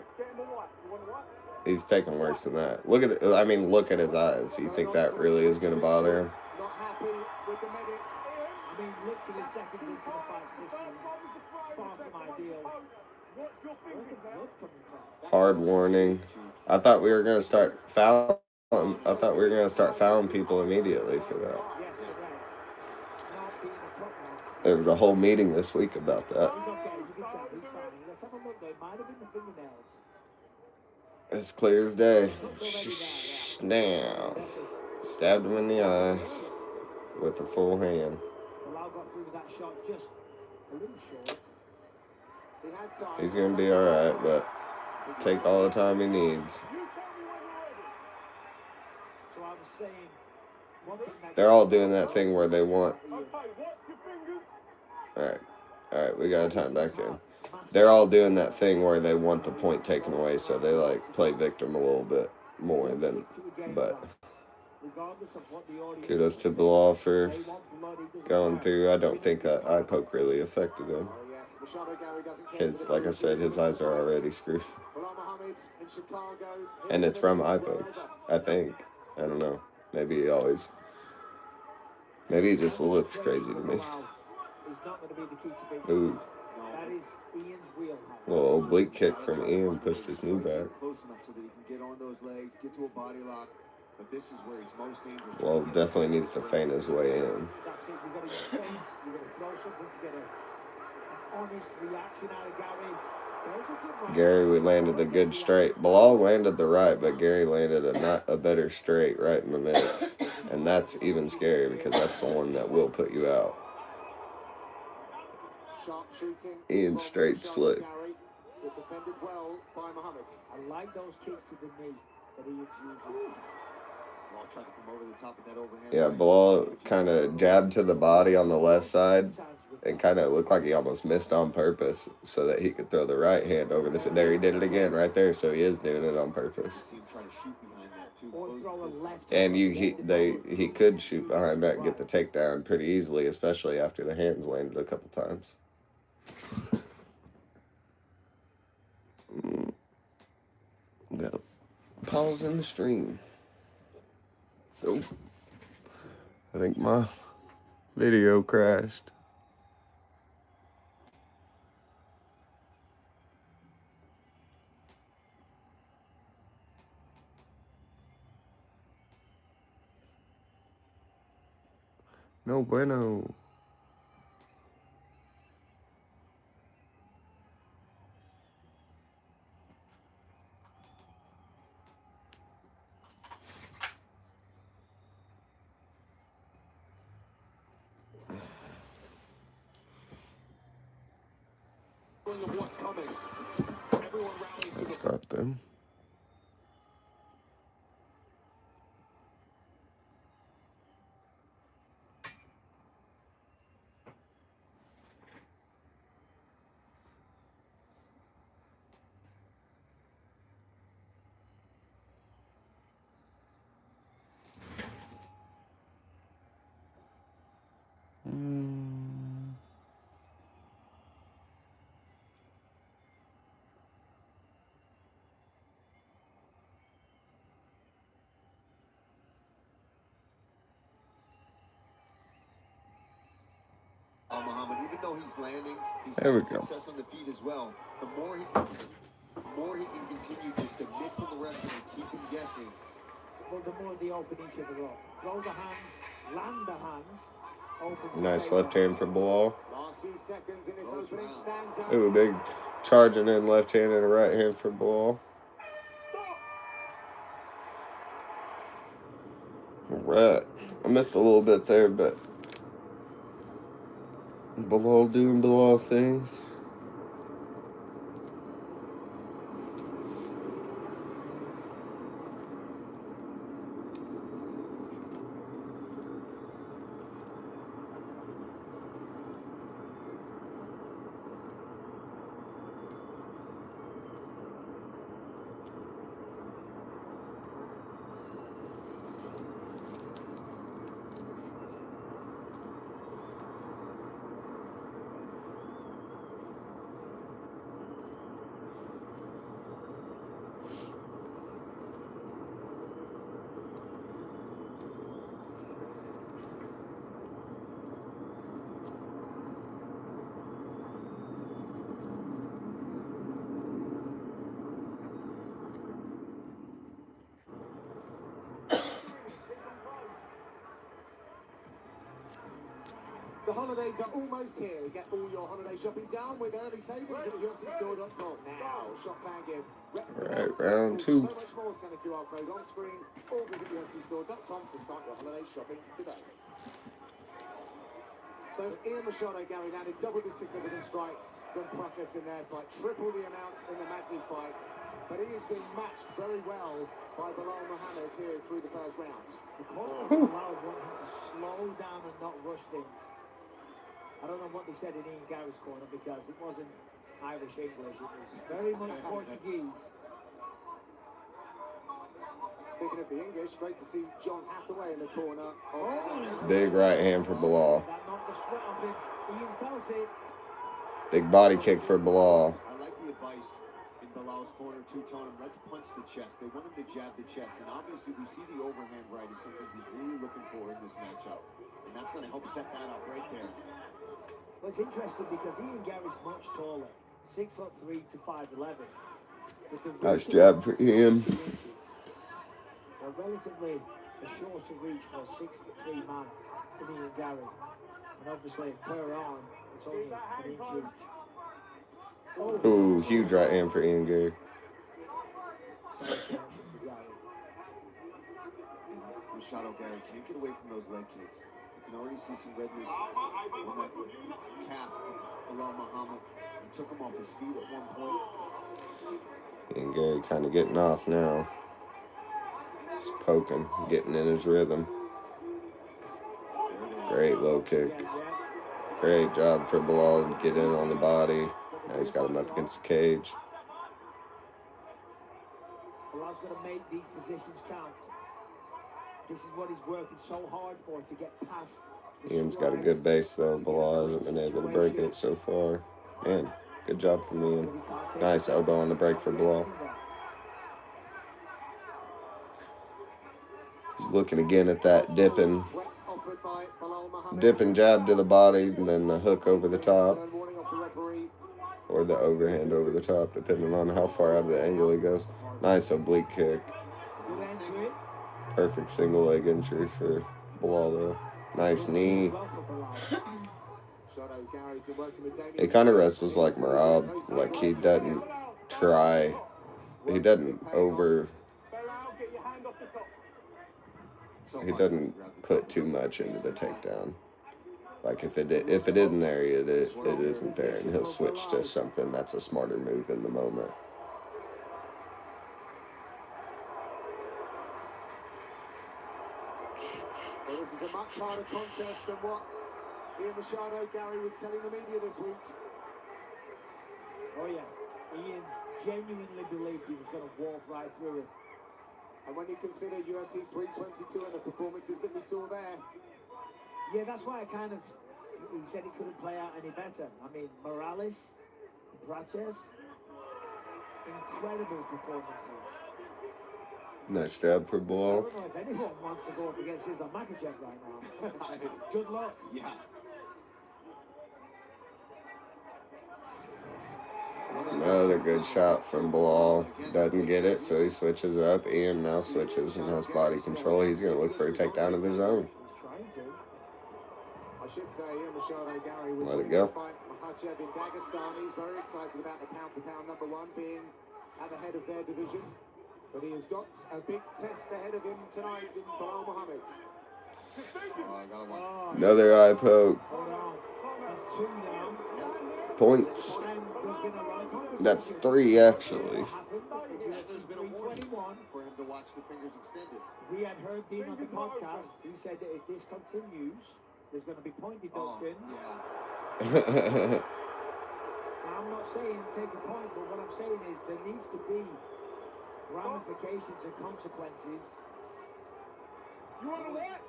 [SPEAKER 1] he's taking worse than that. Look at his eyes. You think that really is gonna bother him?
[SPEAKER 5] Not happy with the medic. I mean, literally seconds into the fight, this is far from ideal.
[SPEAKER 1] Hard warning. I thought we were gonna start fouling. I thought we were gonna start fouling people immediately for that. There was a whole meeting this week about that. It's clear as day. Now, stabbed him in the eyes with a full hand. He's gonna be all right, but take all the time he needs. They're all doing that thing where they want. All right, we gotta time back in. They're all doing that thing where they want the point taken away, so they like play victim a little bit more than. But kudos to Bilal for going through. I don't think that eye poke really affected him. Like I said, his eyes are already screwed. And it's from eye pokes, I think. I don't know. Maybe he just looks crazy to me. Ooh. Little oblique kick from Ian pushed his knee back.
[SPEAKER 4] Close enough so that he can get on those legs, get to a body lock. But this is where he's most dangerous.
[SPEAKER 1] Well, definitely needs to feint his way in.
[SPEAKER 5] That's it. You've got to get feints. You've got to throw something to get an honest reaction out of Gary.
[SPEAKER 1] Gary, we landed a good straight. Bilal landed the right, but Gary landed a better straight right in the mix. And that's even scary because that's the one that will put you out.
[SPEAKER 3] Sharp shooting.
[SPEAKER 1] Ian straight slick.
[SPEAKER 3] Gary, but defended well by Muhammad.
[SPEAKER 5] I like those kicks to the knee that he is using.
[SPEAKER 4] Bilal tried to come over the top of that overhand.
[SPEAKER 1] Yeah, Bilal kind of jabbed to the body on the left side and kind of looked like he almost missed on purpose so that he could throw the right hand over the. There, he did it again right there, so he is doing it on purpose. And he could shoot behind that and get the takedown pretty easily, especially after the hands landed a couple times. Gotta pause in the stream. Oh, I think my video crashed. No bueno. Let's start them.
[SPEAKER 4] Muhammad, even though he's landing, he's
[SPEAKER 1] There we
[SPEAKER 4] having
[SPEAKER 1] go.
[SPEAKER 4] success on the feet as well. The more he can continue just to mix in the wrestling and keep him guessing.
[SPEAKER 5] Well, the more they open each other up. Throw the hands, land the hands. Open
[SPEAKER 1] Nice left hand for Bilal.
[SPEAKER 3] Last few seconds in this opening stanza.
[SPEAKER 1] Ooh, a big charging in left hand and a right hand for Bilal. Right. I missed a little bit there, but Bilal doing Bilal things.
[SPEAKER 3] The holidays are almost here. Get all your holiday shopping done with early savings at UFCstore.com. Now, shop fan gift.
[SPEAKER 1] Right, round two.
[SPEAKER 3] So much more. Scan a QR code on screen or visit UFCstore.com to start your holiday shopping today. So Ian Machado, Gary, landed double the significant strikes than Prates in their fight, triple the amount in the Magny fights. But he has been matched very well by Bilal Muhammad here through the first round.
[SPEAKER 5] The corner of Bilal wanted to slow down and not rush things. I don't know what they said in Ian Gary's corner because it wasn't Irish English, it was very much Portuguese.
[SPEAKER 3] Speaking of the English, great to see John Hathaway in the corner.
[SPEAKER 1] Big right hand for Bilal.
[SPEAKER 5] That knocked the sweat off him. Ian felt it.
[SPEAKER 1] Big body kick for Bilal.
[SPEAKER 4] I like the advice in Bilal's corner too, telling him, let's punch the chest. They want him to jab the chest, and obviously we see the overhand right is something he's really looking for in this matchup. And that's going to help set that up right there.
[SPEAKER 5] Well, it's interesting because Ian Gary's much taller, 6'3" to 5'11".
[SPEAKER 1] Nice jab for Ian.
[SPEAKER 5] So relatively a shorter reach for a 6'3" man than Ian Gary. And obviously per arm, it's only an inch each.
[SPEAKER 1] Ooh, huge right hand for Ian Gary.
[SPEAKER 4] Machado Gary can't get away from those leg kicks. You can already see some redness on that calf of Bilal Muhammad. He took him off his feet at one point.
[SPEAKER 1] Ian Gary kind of getting off now. Just poking, getting in his rhythm. Great low kick. Great job for Bilal to get in on the body. Now he's got him up against the cage.
[SPEAKER 5] Bilal's got to make these positions count. This is what he's working so hard for, to get past.
[SPEAKER 1] Ian's got a good base though. Bilal hasn't been able to break it so far. Man, good job from Ian. Nice elbow on the break for Bilal. He's looking again at that dipping jab to the body, and then the hook over the top, or the overhand over the top, depending on how far out of the angle he goes. Nice oblique kick. Perfect single leg entry for Bilal though. Nice knee. He kind of wrestles like Merab, like he doesn't try, he doesn't put too much into the takedown. Like if it isn't there, it isn't there, and he'll switch to something that's a smarter move in the moment.
[SPEAKER 3] Well, this is a much harder contest than what Ian Machado Gary was telling the media this week.
[SPEAKER 5] Oh yeah, Ian genuinely believed he was going to walk right through it.
[SPEAKER 3] And when you consider UFC 322 and the performances that we saw there.
[SPEAKER 5] Yeah, that's why he said he couldn't play out any better. I mean, Morales, Prates, incredible performances.
[SPEAKER 1] Nice job for Bilal.
[SPEAKER 5] I don't know if anyone wants to go up against Islam Makhachev right now. Good luck.
[SPEAKER 4] Yeah.
[SPEAKER 1] Another good shot from Bilal. Doesn't get it, so he switches up. Ian now switches and has body control. He's going to look for a takedown of his own.
[SPEAKER 3] I should say Ian Machado Gary was
[SPEAKER 1] Let it
[SPEAKER 3] willing
[SPEAKER 1] go.
[SPEAKER 3] to fight Makhachev in Dagestan. He's very excited about the pound-for-pound number one being at the head of their division. But he has got a big test ahead of him tonight in Bilal Muhammad.
[SPEAKER 1] Another eye poke.
[SPEAKER 5] Hold on. That's two now.
[SPEAKER 1] Points. That's 3 actually.
[SPEAKER 4] There's been a warning for him to watch the fingers extended.
[SPEAKER 5] We had heard Dean on the podcast. He said that if this continues, there's going to be point deductions. Now, I'm not saying take a point, but what I'm saying is there needs to be ramifications and consequences.
[SPEAKER 9] You want to what?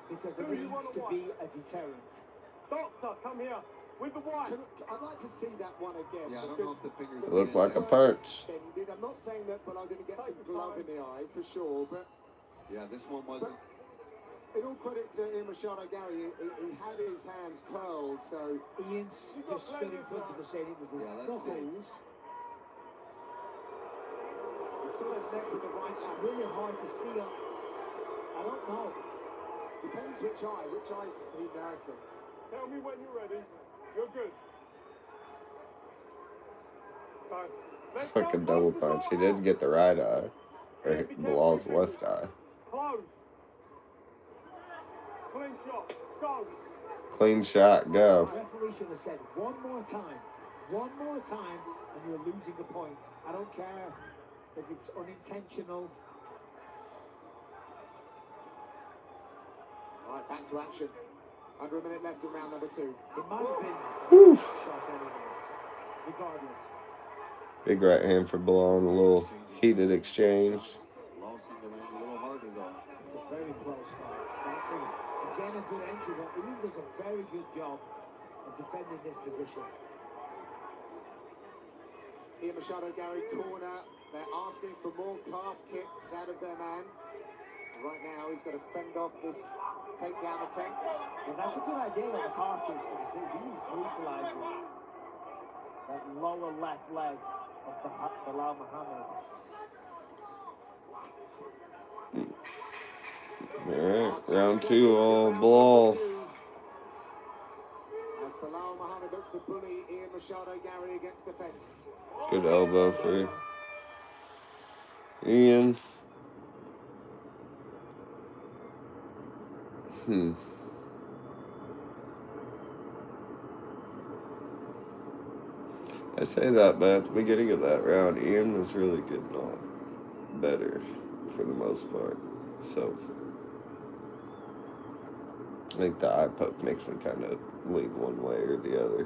[SPEAKER 5] Because there needs to be a deterrent.
[SPEAKER 9] Doctor, come here. With the white.
[SPEAKER 3] I'd like to see that one again.
[SPEAKER 4] Yeah, I don't know if the fingers
[SPEAKER 1] It looked like a punch.
[SPEAKER 3] I'm not saying that Bilal didn't get some glove in the eye for sure, but
[SPEAKER 4] yeah, this one wasn't.
[SPEAKER 3] In all credit to Ian Machado Gary, he had his hands curled, so
[SPEAKER 5] Ian's just stood in front of us saying it was his knuckles.
[SPEAKER 3] He saw his neck with the right
[SPEAKER 5] It's
[SPEAKER 3] hand.
[SPEAKER 5] really hard to see. I don't know.
[SPEAKER 3] Depends which eye. Which eye's he nursing?
[SPEAKER 9] Tell me when you're ready. You're good.
[SPEAKER 1] It's like a double punch. He did get the right eye. Or Bilal's left eye.
[SPEAKER 9] Close. Clean shot. Go.
[SPEAKER 1] Clean shot, go.
[SPEAKER 5] The referee should have said one more time, and you're losing the point. I don't care if it's unintentional.
[SPEAKER 3] All right, back to action. Under a minute left in round number 2.
[SPEAKER 5] It might have been shot anyway, regardless.
[SPEAKER 1] Big right hand for Bilal in a little heated exchange.
[SPEAKER 4] Law seemed to land a little harder though.
[SPEAKER 5] It's a very close fight. That's again a good entry, but Ian does a very good job of defending this position.
[SPEAKER 3] Ian Machado Gary corner. They're asking for more calf kicks out of their man. Right now, he's got to fend off this takedown attempt.
[SPEAKER 5] Well, that's a good idea on the calf kicks because he's brutalizing that lower left leg of Bilal Muhammad.
[SPEAKER 1] All right, round 2, all Bilal.
[SPEAKER 3] As Bilal Muhammad looks to bully Ian Machado Gary against the fence.
[SPEAKER 1] Good elbow for Ian. I say that, but at the beginning of that round, Ian was really getting off better for the most part. So I think the eye poke makes me kind of lean one way or the other.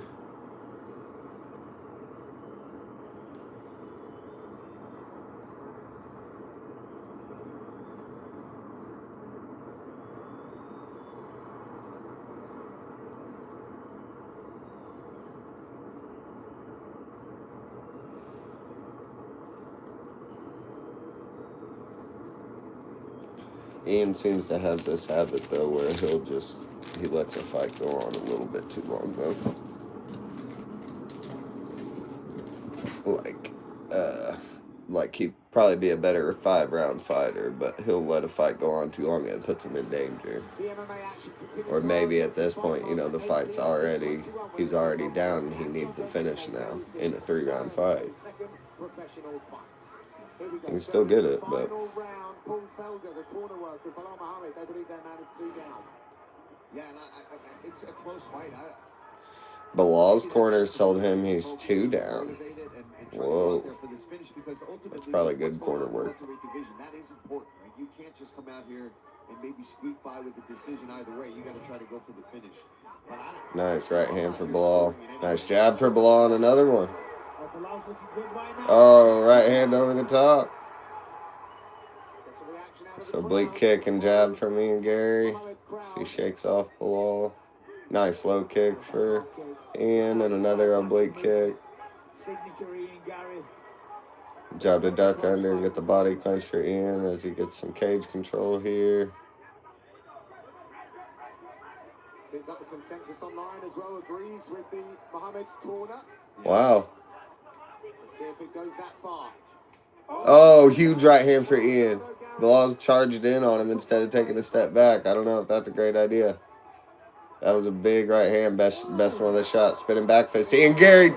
[SPEAKER 1] Ian seems to have this habit, though, where he lets a fight go on a little bit too long, though. Like he'd probably be a better 5-round fighter, but he'll let a fight go on too long and it puts him in danger. Or maybe at this point, the fight's he's already down and he needs a finish now in a 3-round fight. He can still get it, but
[SPEAKER 13] Yeah, and it's a close fight.
[SPEAKER 1] Bilal's corners told him he's 2 down. Whoa. That's probably good corner work.
[SPEAKER 13] That is important, right? You can't just come out here and maybe squeak by with the decision either way. You got to try to go for the finish.
[SPEAKER 1] Nice right hand for Bilal. Nice jab for Bilal on another one. Oh, right hand over the top. So oblique kick and jab from Ian Gary. He shakes off Bilal. Nice low kick for Ian and another oblique kick. Job to duck under and get the body clench for Ian as he gets some cage control here.
[SPEAKER 3] Seems like the consensus online as well agrees with the Muhammad corner.
[SPEAKER 1] Wow.
[SPEAKER 3] Let's see if it goes that far.
[SPEAKER 1] Oh, huge right hand for Ian. Bilal charged in on him instead of taking a step back. I don't know if that's a great idea. That was a big right hand, best one of the shots. Spinning back fist. Ian Gary,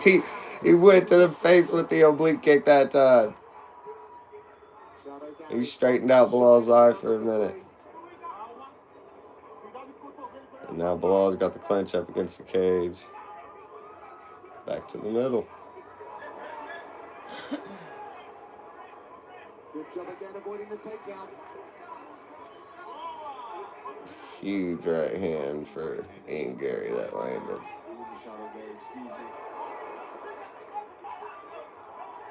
[SPEAKER 1] he went to the face with the oblique kick that time. He straightened out Bilal's eye for a minute. And now Bilal's got the clinch up against the cage. Back to the middle.
[SPEAKER 3] Good job again avoiding the takedown.
[SPEAKER 1] Huge right hand for Ian Gary that landed.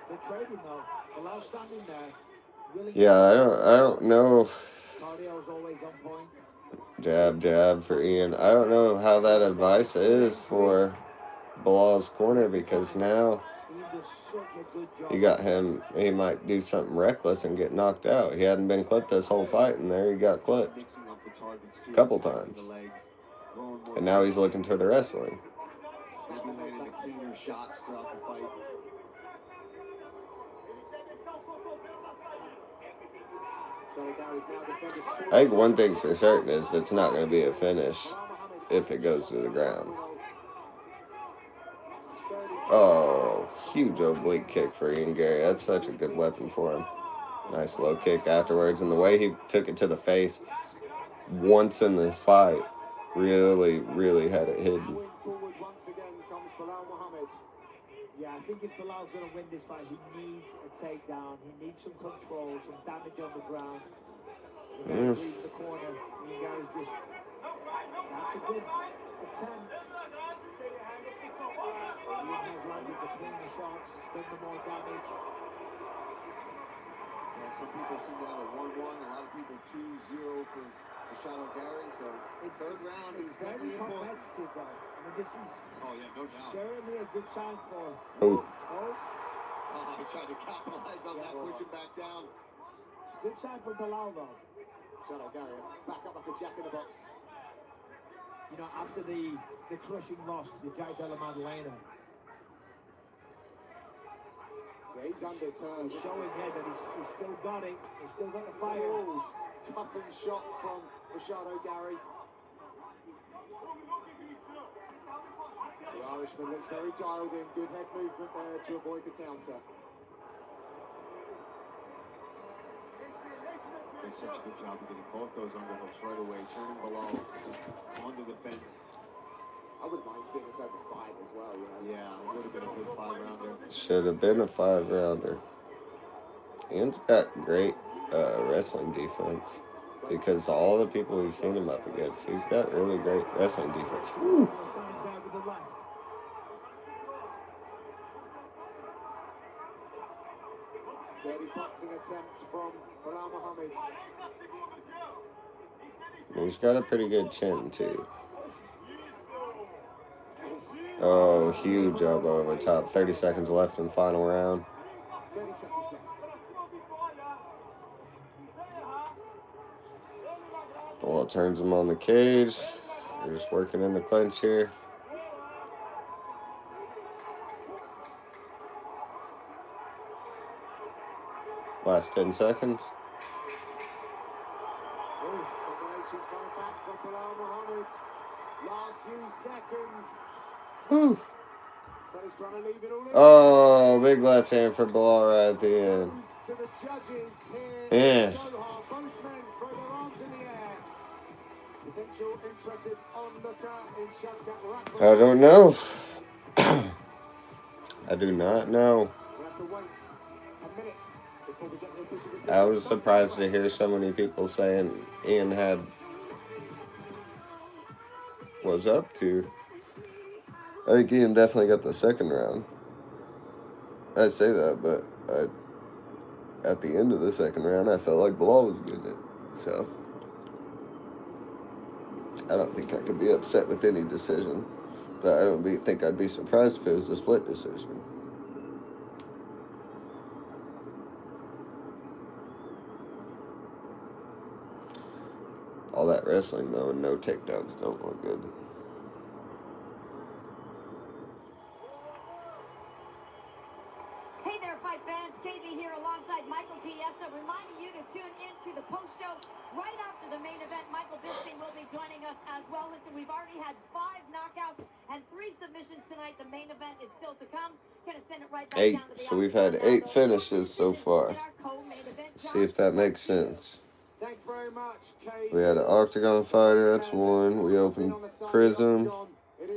[SPEAKER 5] They're trading though. Bilal standing there.
[SPEAKER 1] Yeah, I don't know.
[SPEAKER 5] Cardio's always on point.
[SPEAKER 1] Jab for Ian. I don't know how that advice is for Bilal's corner because now you got him. He might do something reckless and get knocked out. He hadn't been clipped this whole fight, and there he got clipped a couple times. And now he's looking to the wrestling.
[SPEAKER 13] Landing the cleaner shots throughout the fight.
[SPEAKER 1] I think one thing's for certain is it's not going to be a finish if it goes to the ground. Oh, huge oblique kick for Ian Gary. That's such a good weapon for him. Nice low kick afterwards. And the way he took it to the face once in this fight really, really had it hidden.
[SPEAKER 5] Yeah, I think if Bilal's going to win this fight, he needs a takedown. He needs some control, some damage on the ground. Leave the corner. Ian Gary's just... That's a good attempt. Ian has landed the cleaner shots, done the more damage.
[SPEAKER 13] Yeah, some people seem to have a 1-1, a lot of people 2-0 for Machado Gary, so
[SPEAKER 5] It's
[SPEAKER 13] third round
[SPEAKER 5] it's
[SPEAKER 13] is
[SPEAKER 5] very
[SPEAKER 13] definitely important.
[SPEAKER 5] competitive though. I mean, this is
[SPEAKER 13] No doubt.
[SPEAKER 5] certainly a good sign for...
[SPEAKER 1] Oh.
[SPEAKER 13] He tried to capitalize on that, push him back down.
[SPEAKER 5] It's a good sign for Bilal though.
[SPEAKER 3] Machado Gary back up like a jack in the box.
[SPEAKER 5] You know, after the crushing loss to Jai Della Maddalena.
[SPEAKER 3] Yeah, he's undeterred.
[SPEAKER 5] He's showing here that he's still got it. He's still got the fire.
[SPEAKER 3] Cuffing shot from Machado Gary.
[SPEAKER 15] Irishman looks very dialed in. Good head movement there to avoid the counter.
[SPEAKER 4] Does such a good job of getting both those underhooks right away, turning Bilal onto the fence.
[SPEAKER 3] I wouldn't mind seeing us over 5 as well, you know.
[SPEAKER 4] Yeah, it would have been a good 5-rounder.
[SPEAKER 1] Should have been a 5-rounder. Ian's got great wrestling defense because all the people we've seen him up against, he's got really great wrestling defense. Woo.
[SPEAKER 15] Dirty boxing attempt from Bilal Muhammad.
[SPEAKER 1] He's got a pretty good chin, too. Oh, huge elbow over top. 30 seconds left in the final round.
[SPEAKER 15] 30 seconds left.
[SPEAKER 1] Well, turns him on the cage. They're just working in the clinch here. Last 10 seconds.
[SPEAKER 15] Combination coming back from Bilal Muhammad. Last few seconds.
[SPEAKER 1] Whew.
[SPEAKER 15] But he's trying to leave it all in.
[SPEAKER 1] Oh, big left hand for Bilal right at the end.
[SPEAKER 15] To the judges here.
[SPEAKER 1] Yeah.
[SPEAKER 15] Both men throw their arms in the air. Potential interested onlooker in Shavkat Rakhmonov.
[SPEAKER 1] I don't know. I do not know.
[SPEAKER 15] We'll have to wait a minute before we get the official decision.
[SPEAKER 1] I was surprised to hear so many people saying Ian was up to. I think Ian definitely got the second round. I say that, but at the end of the second round, I felt like Bilal was getting it. So I don't think I could be upset with any decision. But I don't think I'd be surprised if it was a split decision. All that wrestling, though, and no takedowns don't look good.
[SPEAKER 18] Hey there, fight fans. KB here alongside Michael Piessa, reminding you to tune in to the post show right after the main event. Michael Bisping will be joining us as well. Listen, we've already had 5 knockouts and 3 submissions tonight. The main event is still to come. Gonna send it right back
[SPEAKER 1] 8.
[SPEAKER 18] down to the
[SPEAKER 1] So we've had 8 finishes so far. Let's see if that makes sense.
[SPEAKER 15] Thank you very much, Kay.
[SPEAKER 1] We had an Octagon Fighter, that's 1. We opened Prism,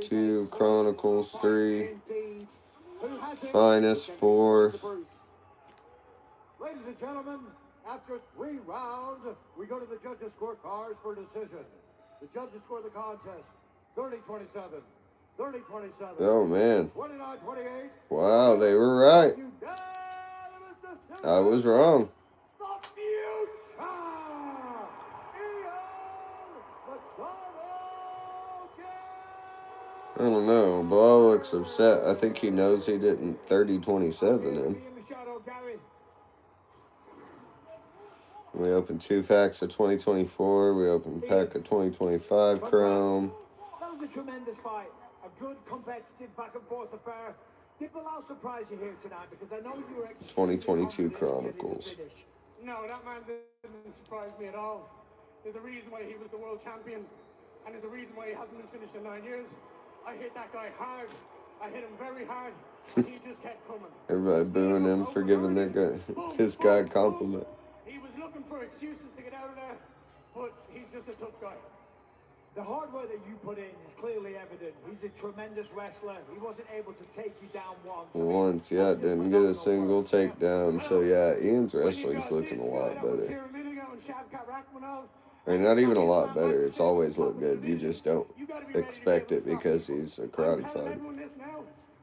[SPEAKER 1] 2, Chronicles, 3, Finest, 4.
[SPEAKER 2] Ladies and gentlemen, after 3 rounds, we go to the judges' scorecards for decision. The judges score the contest 30-27, 30-27.
[SPEAKER 1] Oh, man.
[SPEAKER 2] 29-28.
[SPEAKER 1] Wow, they were right. I was wrong.
[SPEAKER 2] The future!
[SPEAKER 1] I don't know. Bilal looks upset. I think he knows he didn't 30-27 him. We opened 2 packs of 2024. We opened a pack of 2025 Chrome.
[SPEAKER 5] That was a tremendous fight. A good, competitive, back-and-forth affair. Did Bilal surprise you here tonight? Because I know you were
[SPEAKER 1] 2022 Chronicles.
[SPEAKER 9] No, that man didn't surprise me at all. There's a reason why he was the world champion, and there's a reason why he hasn't been finished in 9 years. I hit that guy hard. I hit him very hard, and he just kept coming.
[SPEAKER 1] Everybody booing him for giving his guy a compliment.
[SPEAKER 9] He was looking for excuses to get out of there, but he's just a tough guy.
[SPEAKER 5] The hard work that you put in is clearly evident. He's a tremendous wrestler. He wasn't able to take you down once.
[SPEAKER 1] Yeah, didn't get a single takedown. So, yeah, Ian's wrestling's looking a lot better. I mean, not even a lot better. It's always looked good. You just don't expect it because he's a karate fighter.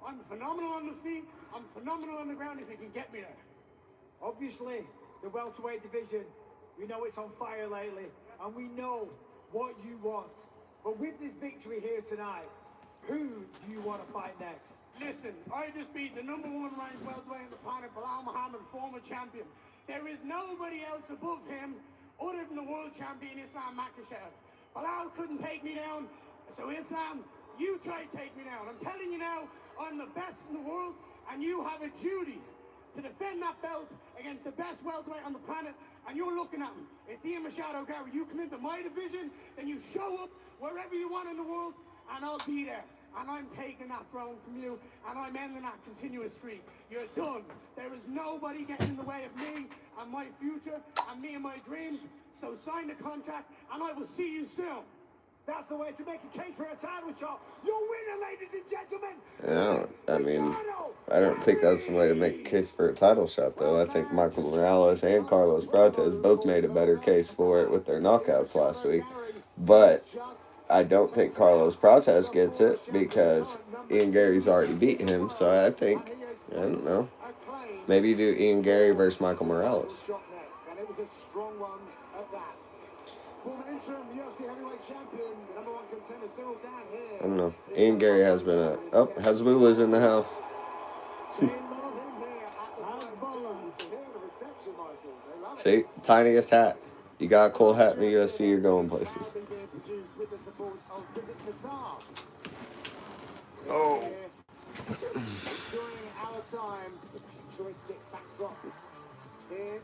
[SPEAKER 9] I'm phenomenal on the feet. I'm phenomenal on the ground if you can get me there.
[SPEAKER 5] Obviously, the welterweight division, we know it's on fire lately, and we know what you want. But with this victory here tonight, who do you want to fight next?
[SPEAKER 9] Listen, I just beat the #1 ranked welterweight on the planet, Bilal Muhammad, former champion. There is nobody else above him other than the world champion Islam Makhachev. Bilal couldn't take me down, so Islam, you try to take me down. I'm telling you now, I'm the best in the world, and you have a duty to defend that belt against the best welterweight on the planet, and you're looking at him. It's Ian Machado Gary. You come into my division, then you show up wherever you want in the world, and I'll be there.
[SPEAKER 16] and I'm taking that throne from you, and I'm ending that continuous streak. You're done. There is nobody getting in the way of me and my future and me and my dreams. So sign the contract, and I will see you soon. That's the way to make a case for a title shot. Your winner, ladies and gentlemen.
[SPEAKER 1] Yeah, I mean, I don't think that's the way to make a case for a title shot, though. I think Michael Morales and Carlos Prates both made a better case for it with their knockouts last week. But I don't think Carlos Prates gets it because Ian Gary's already beat him. So I think, I don't know, maybe you do Ian Gary versus Michael Morales.
[SPEAKER 15] And it was a strong one at that. Former interim UFC heavyweight champion, the number one contender, Cyril Dan here.
[SPEAKER 1] I don't know. Ian Gary has been a... Oh, Hasbulla's in the house. See? Tiniest hat. You got a cool hat in the UFC, you're going places. Oh.
[SPEAKER 15] Enjoying our time, the futuristic backdrop here.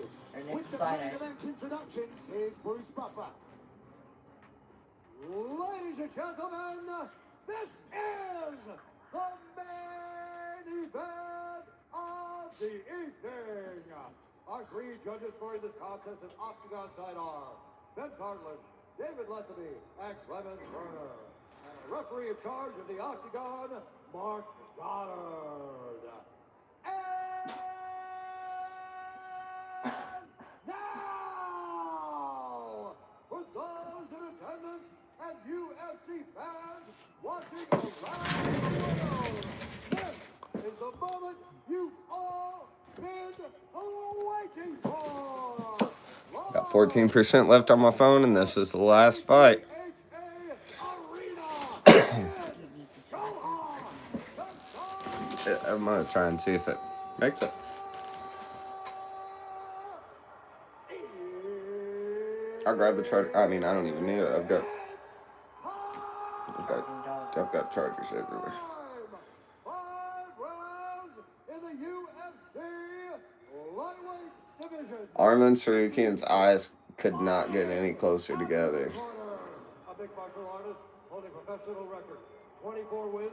[SPEAKER 15] With the main event introductions, here's Bruce Buffer.
[SPEAKER 2] Ladies and gentlemen, this is the main event of the evening. Our three judges for this contest in Octagon side are Ben Cartlidge, David Letheby, and Clemens Turner. And a referee in charge of the Octagon, Mark Goddard. And now, for those in attendance and UFC fans watching around the world, this is the moment you've all been waiting for.
[SPEAKER 1] Got 14% left on my phone, and this is the last fight. I'm gonna try and see if it makes it. I'll grab the charger. I mean, I don't even need it. I've got chargers everywhere.
[SPEAKER 2] 5 rounds in the UFC lightweight division.
[SPEAKER 1] Arman Tsarukyan's eyes could not get any closer together.
[SPEAKER 2] A mixed martial artist holding professional record, 24 wins,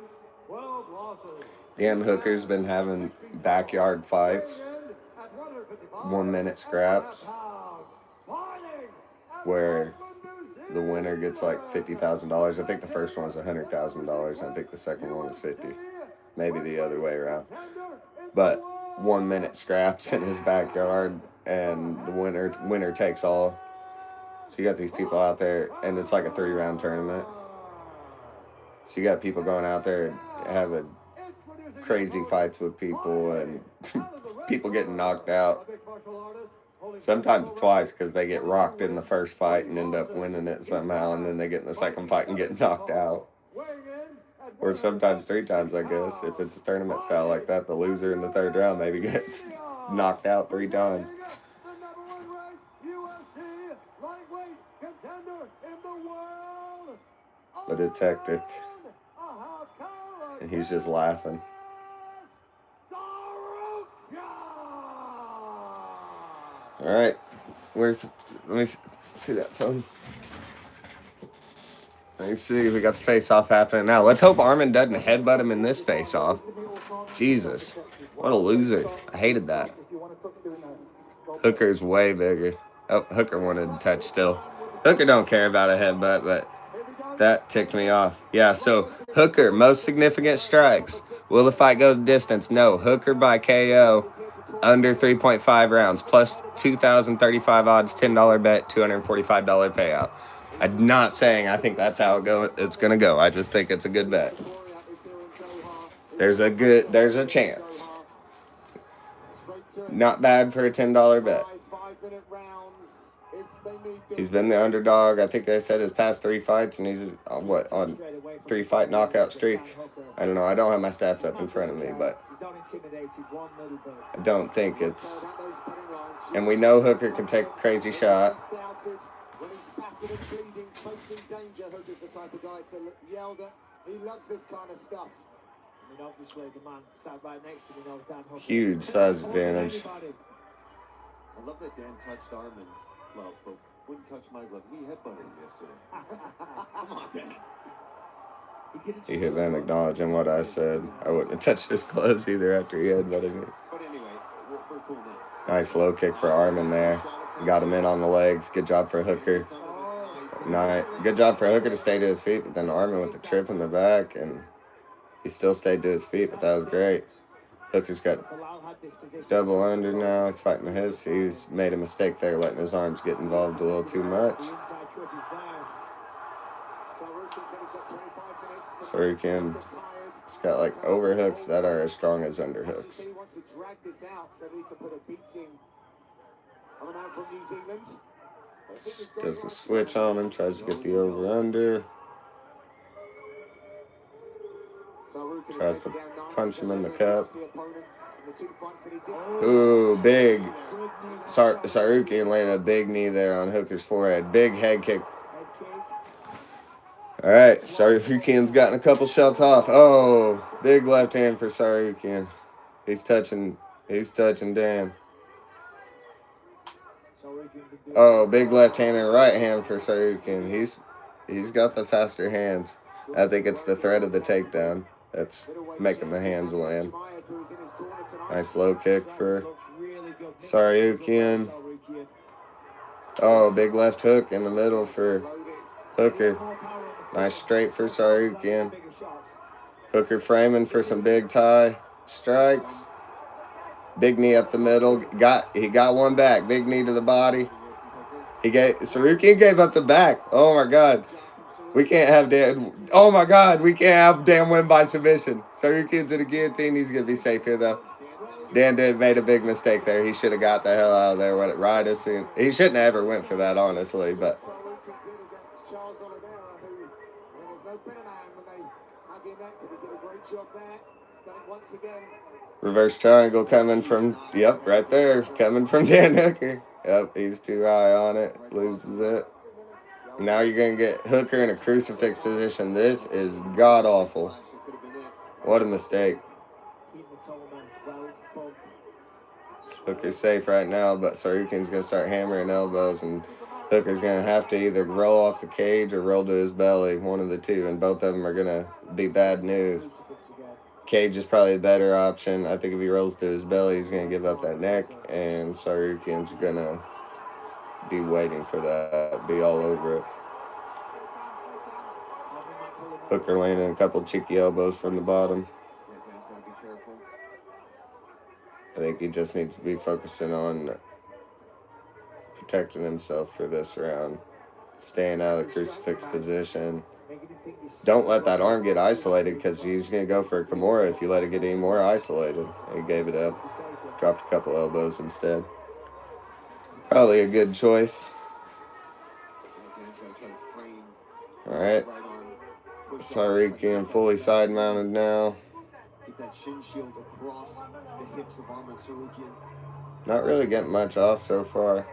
[SPEAKER 2] 12 losses.
[SPEAKER 1] Dan Hooker's been having backyard fights, 1-minute scraps, where the winner gets like $50,000. I think the first one was $100,000. I think the second one was $50,000. Maybe the other way around. But 1-minute scraps in his backyard, and the winner takes all. So you got these people out there, and it's like a 3-round tournament. So you got people going out there and having crazy fights with people, and people getting knocked out. Sometimes twice, because they get rocked in the first fight and end up winning it somehow, and then they get in the second fight and get knocked out. Or sometimes 3 times, I guess. If it's a tournament style like that, the loser in the 3rd round maybe gets knocked out 3 times. But it's hectic. And he's just laughing. All right. Let me see that phone. Let me see. We got the face-off happening now. Let's hope Arman doesn't headbutt him in this face-off. Jesus. What a loser. I hated that. Hooker's way bigger. Oh, Hooker wanted to touch still. Hooker don't care about a headbutt, but that ticked me off. Yeah, so Hooker, most significant strikes. Will the fight go the distance? No. Hooker by KO, under 3.5 rounds, plus 2,035 odds, $10 bet, $245 payout. I'm not saying I think that's how it's going to go. I just think it's a good bet. There's a chance. Not bad for a $10 bet. He's been the underdog. I think they said his past 3 fights, and he's on 3-fight knockout streak. I don't know. I don't have my stats up in front of me, but I don't think it's. And we know Hooker can take a crazy shot.
[SPEAKER 15] When he's battered and bleeding, facing danger, Hooker's the type of guy to yell that he loves this kind of stuff.
[SPEAKER 5] I mean, obviously, the man sat right next to me now, Dan Hooker.
[SPEAKER 1] Huge size advantage.
[SPEAKER 4] I love that Dan touched Arman's glove, but wouldn't touch my glove. We headbutted him yesterday. Come on, Dan.
[SPEAKER 1] He hit him acknowledging what I said. I wouldn't have touched his gloves either after he headbutted me.
[SPEAKER 4] But anyway, we're cool now.
[SPEAKER 1] Nice low kick for Arman there. Got him in on the legs. Good job for Hooker. Good job for Hooker to stay to his feet, but then Arman with the trip in the back, and he still stayed to his feet, but that was great. Hooker's got double under now. He's fighting the hips. He's made a mistake there, letting his arms get involved a little too much. Tsarukyan, it's got like overhooks that are as strong as underhooks.
[SPEAKER 15] He wants to drag this out so he can put a beating on a man from New Zealand.
[SPEAKER 1] Does the switch on him, tries to get the over-under. Tries to punch him in the cup. Ooh, big. Tsarukyan laying a big knee there on Hooker's forehead. Big head kick. All right, Tsarukyan's gotten a couple shots off. Oh, big left hand for Tsarukyan. He's touching Dan. Oh, big left hand and right hand for Saryukin. He's got the faster hands. I think it's the threat of the takedown that's making the hands land. Nice low kick for Saryukin. Oh, big left hook in the middle for Hooker. Nice straight for Saryukin. Hooker framing for some big tie strikes. Big knee up the middle. He got one back. Big knee to the body. Saryukin gave up the back. Oh my God. We can't have Dan. Oh my God. We can't have Dan win by submission. Saryukin's in a guillotine. He's gonna be safe here though. Dan made a big mistake there. He should have got the hell out of there right as soon. He shouldn't have ever went for that, honestly. But reverse triangle coming from, yep, right there. Coming from Dan Hooker. Yep, he's too high on it. Loses it. Now you're going to get Hooker in a crucifix position. This is god-awful. What a mistake. Hooker's safe right now, but Saryukin's going to start hammering elbows, and Hooker's going to have to either roll off the cage or roll to his belly, one of the two, and both of them are going to be bad news. Cage is probably a better option. I think if he rolls to his belly, he's going to give up that neck, and Saryukin's going to be waiting for that, be all over it. Hooker landing a couple cheeky elbows from the bottom. I think he just needs to be focusing on protecting himself for this round. Staying out of the crucifix position. Don't let that arm get isolated because he's going to go for a Kimura if you let it get any more isolated. He gave it up. Dropped a couple elbows instead. Probably a good choice. Alright. Saryukin fully side mounted now.
[SPEAKER 4] Get that shin shield across the hips of Arman Saryukin.
[SPEAKER 1] Not really getting much off so far.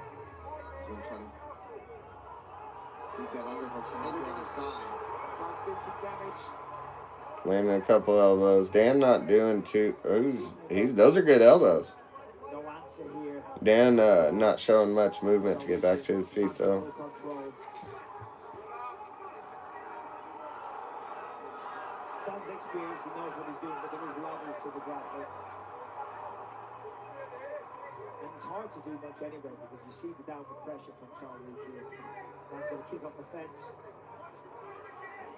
[SPEAKER 4] Keep that underhook from the other side. Time to do some damage.
[SPEAKER 1] Landing a couple elbows. Dan not doing too. Those are good elbows. Dan not showing much movement to get back to his feet though.
[SPEAKER 5] Dan's experience, he knows what he's doing, but there is levels to the grappling. And it's hard to do much anyway because you see the downward pressure from Saryukin. Dan's going to kick up the fence.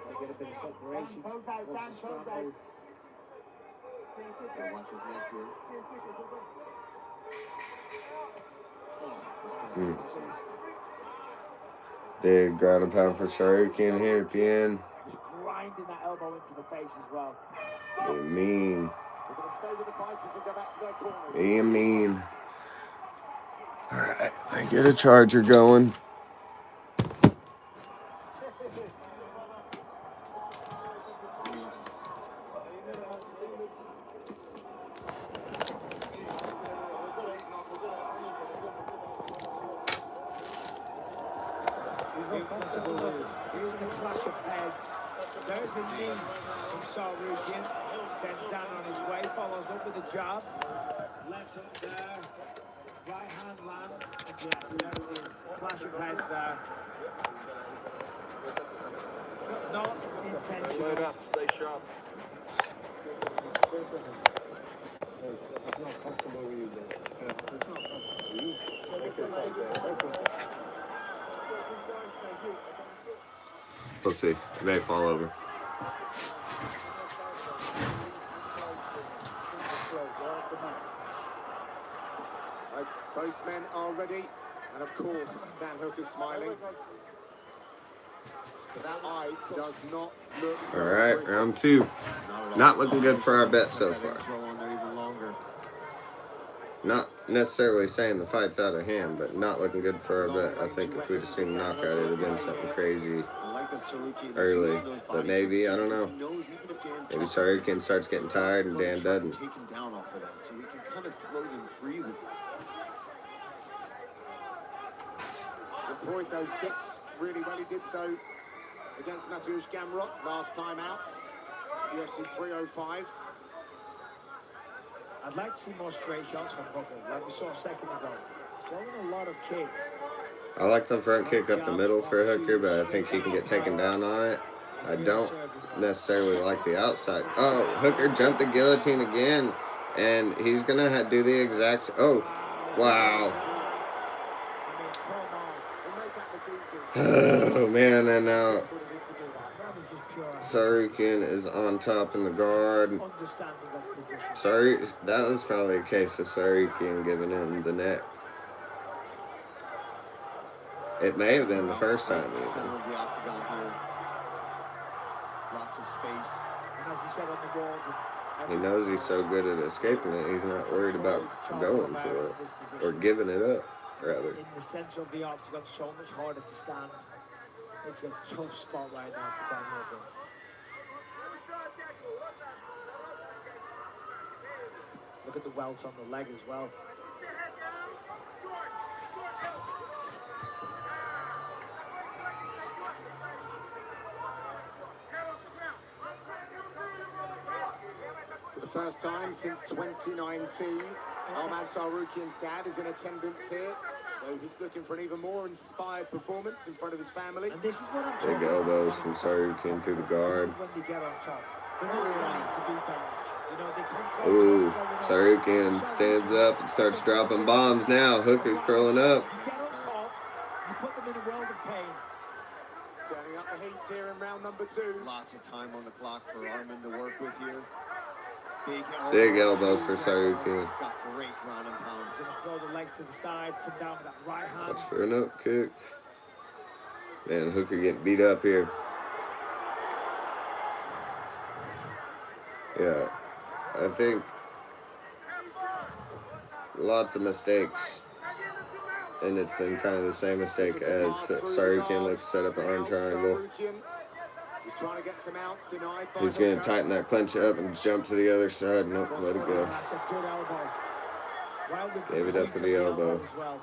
[SPEAKER 5] They get a bit of separation.
[SPEAKER 4] Watch his neck here.
[SPEAKER 1] Big ground and pound for Saryukin here at the end.
[SPEAKER 5] Grinding that elbow into the face as well.
[SPEAKER 1] Being mean.
[SPEAKER 3] We're going to stay with the fighters and go back to their corners.
[SPEAKER 1] Being mean. Alright, I get a charger going.
[SPEAKER 5] Here's the clash of heads. There's a knee from Saryukin. Sends Dan on his way. Follows up with a jab. Left hook there. Right hand lands. And yeah, there it is. Clash of heads there. Not intentional.
[SPEAKER 17] Wait up. Stay sharp. It's not comfortable with you then. It's not comfortable.
[SPEAKER 1] We'll see. It may fall over.
[SPEAKER 3] Both men are ready, and of course, Dan Hooker's smiling. But that eye does not look.
[SPEAKER 1] All right, round two. Not looking good for our bet so far. Not necessarily saying the fight's out of hand, but not looking good for our bet. I think if we'd have seen a knockout, it would have been something crazy early. But maybe, I don't know. Maybe Saryukin starts getting tired and Dan doesn't.
[SPEAKER 4] Take him down off of that, so we can kind of throw them freely.
[SPEAKER 3] To avoid those kicks really well, he did so against Mateusz Gamrot last time out, UFC 305.
[SPEAKER 5] I'd like to see more straight shots from Hooker, like we saw a second ago. He's throwing a lot of kicks.
[SPEAKER 1] I like the front kick up the middle for Hooker, but I think he can get taken down on it. I don't necessarily like the outside. Oh, Hooker jumped the guillotine again, and he's going to do the exact... Oh, wow. Oh, man, and now Sarukian is on top in the guard. Sorry, that was probably a case of Sarukian giving him the neck. It may have been the first time.
[SPEAKER 13] Center of the octagon here. Lots of space.
[SPEAKER 5] And as we said on the wall,
[SPEAKER 1] He knows he's so good at escaping it, he's not worried about going for it. Or giving it up, rather.
[SPEAKER 5] in the center of the octagon, so much harder to stand. It's a tough spot right now for Dan Hooker. Look at the welt on the leg as well.
[SPEAKER 3] For the first time since 2019, Arman Sarukian's dad is in attendance here. So he's looking for an even more inspired performance in front of his family.
[SPEAKER 5] And this is what I'm talking
[SPEAKER 1] Big elbows from Sarukian through the guard.
[SPEAKER 5] when they get on top. They're not trying to beat damage. You know, they control.
[SPEAKER 1] Ooh, Sarukian stands up and starts dropping bombs now. Hooker's curling up.
[SPEAKER 5] You get on top, you put them in a world of pain.
[SPEAKER 3] Turning up the heat here in round number 2.
[SPEAKER 13] Lots of time on the clock for Arman to work with here.
[SPEAKER 1] Big elbows for Sarukian.
[SPEAKER 13] He's got great ground and pound.
[SPEAKER 5] He's going to throw the legs to the side, come down with that right hand.
[SPEAKER 1] Watch for an up kick. Man, Hooker getting beat up here. Yeah, I think lots of mistakes. And it's been kind of the same mistake as Sarukian looks to set up an arm triangle.
[SPEAKER 3] He's trying to get some out, denied by
[SPEAKER 1] He's going to
[SPEAKER 3] Hooker.
[SPEAKER 1] tighten that clinch up and jump to the other side. Nope, let it go.
[SPEAKER 5] That's a good elbow. Well,
[SPEAKER 1] Gave it up for the elbow.
[SPEAKER 5] as well.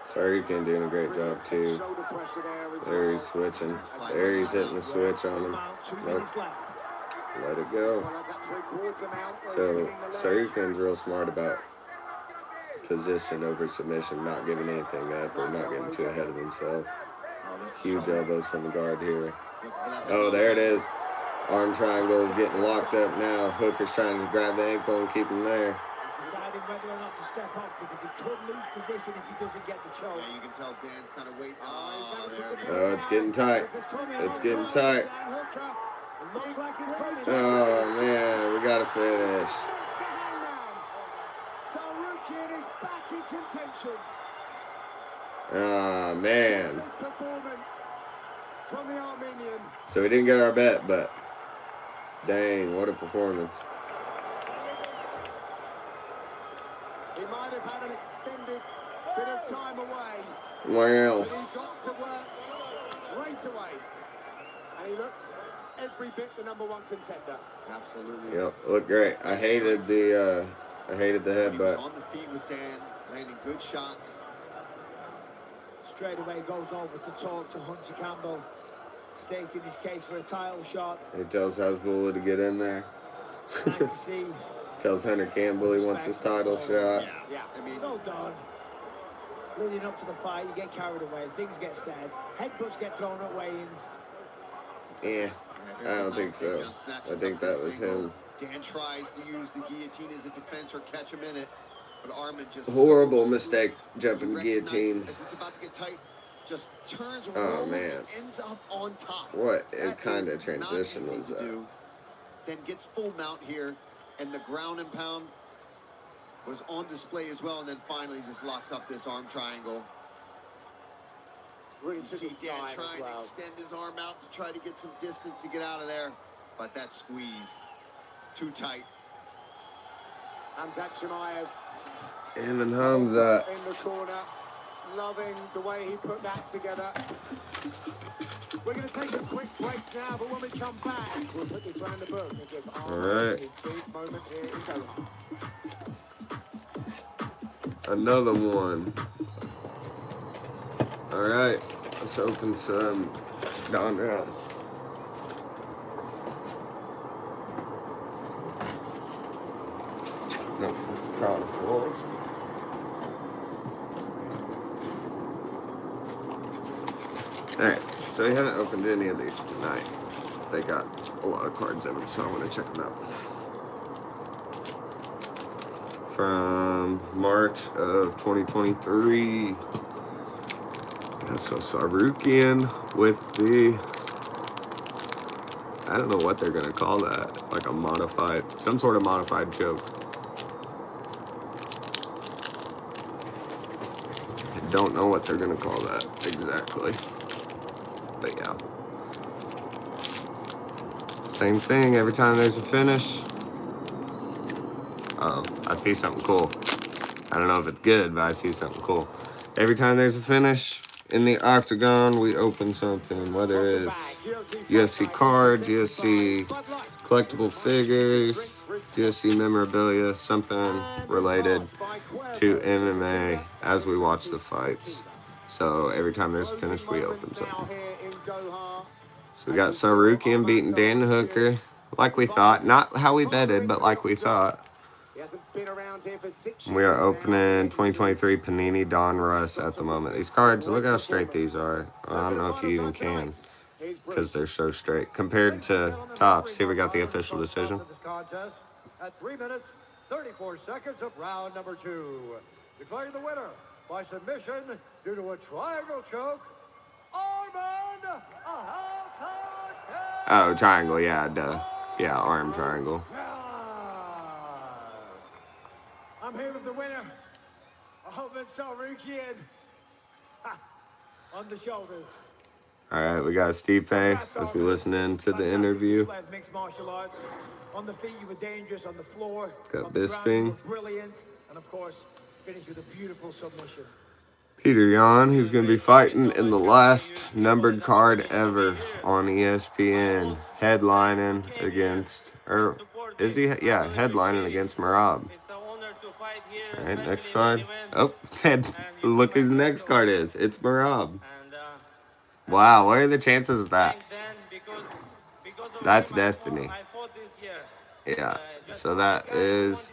[SPEAKER 1] Sarukian doing a great job too.
[SPEAKER 3] Shoulder pressure there as
[SPEAKER 1] There
[SPEAKER 3] well.
[SPEAKER 1] he's switching. There he's hitting the switch on him.
[SPEAKER 5] About 2
[SPEAKER 1] Nope,
[SPEAKER 5] minutes left.
[SPEAKER 1] let it go.
[SPEAKER 3] Well, that's that 3/4 mount where he's
[SPEAKER 1] So
[SPEAKER 3] winning the leg.
[SPEAKER 1] Sarukian's real smart about position over submission, not giving anything up or not getting too ahead of himself. Huge elbows from the guard here. Oh, there it is. Arm triangle is getting locked up now. Hooker's trying to grab the ankle and keep him there.
[SPEAKER 5] Deciding whether or not to step up because he could lose position if he doesn't get the choke.
[SPEAKER 13] Yeah, you can tell Dan's kind of waiting. Oh, there it is.
[SPEAKER 1] Oh, it's getting tight. It's getting tight.
[SPEAKER 5] It looks like he's coming.
[SPEAKER 1] Oh, man, we got to finish.
[SPEAKER 3] Sarukian is back in contention.
[SPEAKER 1] Oh, man.
[SPEAKER 3] This performance from the Armenian.
[SPEAKER 1] So we didn't get our bet, but dang, what a performance.
[SPEAKER 3] He might have had an extended bit of time away.
[SPEAKER 1] Wow.
[SPEAKER 3] But he got to work straight away. And he looked every bit the #1 contender.
[SPEAKER 13] Absolutely.
[SPEAKER 1] Yep, looked great. I hated the
[SPEAKER 13] He was
[SPEAKER 1] headbutt.
[SPEAKER 13] on the feet with Dan, landing good shots.
[SPEAKER 5] Straight away goes over to talk to Hunter Campbell, stating his case for a title shot.
[SPEAKER 1] He tells Hasbulla to get in there.
[SPEAKER 5] Nice to see.
[SPEAKER 1] Tells Hunter Campbell he wants his title shot.
[SPEAKER 5] Yeah, I mean, no done. Leading up to the fight, you get carried away, things get said, headbutts get thrown at weigh-ins.
[SPEAKER 1] Yeah, I don't think so. I think that was him.
[SPEAKER 13] Dan tries to use the guillotine as a defense or catch him in it, but Arman just
[SPEAKER 1] Horrible mistake jumping the guillotine.
[SPEAKER 13] as it's about to get tight, just turns
[SPEAKER 1] Oh,
[SPEAKER 13] rolls,
[SPEAKER 1] man.
[SPEAKER 13] ends up on top.
[SPEAKER 1] What
[SPEAKER 13] That
[SPEAKER 1] kind
[SPEAKER 13] is
[SPEAKER 1] of transition
[SPEAKER 13] not
[SPEAKER 1] was
[SPEAKER 13] easy to
[SPEAKER 1] that?
[SPEAKER 13] do. Then gets full mount here, and the ground and pound was on display as well, and then finally just locks up this arm triangle.
[SPEAKER 3] Really
[SPEAKER 13] You
[SPEAKER 3] took
[SPEAKER 13] see
[SPEAKER 3] his
[SPEAKER 13] Dan
[SPEAKER 3] time
[SPEAKER 13] trying
[SPEAKER 3] as well.
[SPEAKER 13] to extend his arm out to try to get some distance to get out of there, but that squeeze, too tight.
[SPEAKER 3] Hamzat Chimaev
[SPEAKER 1] And then Hamza.
[SPEAKER 3] in the corner, loving the way he put that together. We're going to take a quick break now, but when we come back, we'll put this one in the book and give Arman
[SPEAKER 1] right.
[SPEAKER 3] his big moment here in Doha.
[SPEAKER 1] Another one. All right, let's open some Don Rouse. No, it's Chronicles. So he hadn't opened any of these tonight. They got a lot of cards in them, so I want to check them out. From March of 2023. So Sarukian with the, I don't know what they're going to call that. Like a modified, some sort of modified choke. I don't know what they're going to call that exactly. But yeah. Same thing every time there's a finish. Oh, I see something cool. I don't know if it's good, but I see something cool. Every time there's a finish in the octagon, we open something, whether it's UFC cards, UFC collectible figures, UFC memorabilia, something related to MMA as we watch the fights. So every time there's a finish, we open something. So we got Sarukian beating Dan Hooker, like we thought. Not how we betted, but like we thought. We are opening 2023 Panini Don Russ at the moment. These cards, look how straight these are. I don't know if you even can, because they're so straight. Compared to Topps, here we got the official decision.
[SPEAKER 2] At 3 minutes, 34 seconds of round number 2. Declaring the winner by submission due to a triangle choke, Armand
[SPEAKER 1] Oh, triangle, yeah, duh. Yeah, arm triangle.
[SPEAKER 5] I'm here with the winner, Ahmed Sarukian, on the shoulders.
[SPEAKER 1] All right, we got Stipe as we listening to the interview.
[SPEAKER 5] Mixed martial arts. On the feet, you were dangerous. On the floor,
[SPEAKER 1] got Bisping.
[SPEAKER 5] Brilliant, and of course, finished with a beautiful submission.
[SPEAKER 1] Peter Yan, who's going to be fighting in the last numbered card ever on ESPN, headlining against, or is he? Yeah, headlining against Merab. All right, next card. Oh, look whose next card is. It's Merab. Wow, what are the chances of that? That's destiny. Yeah, so that is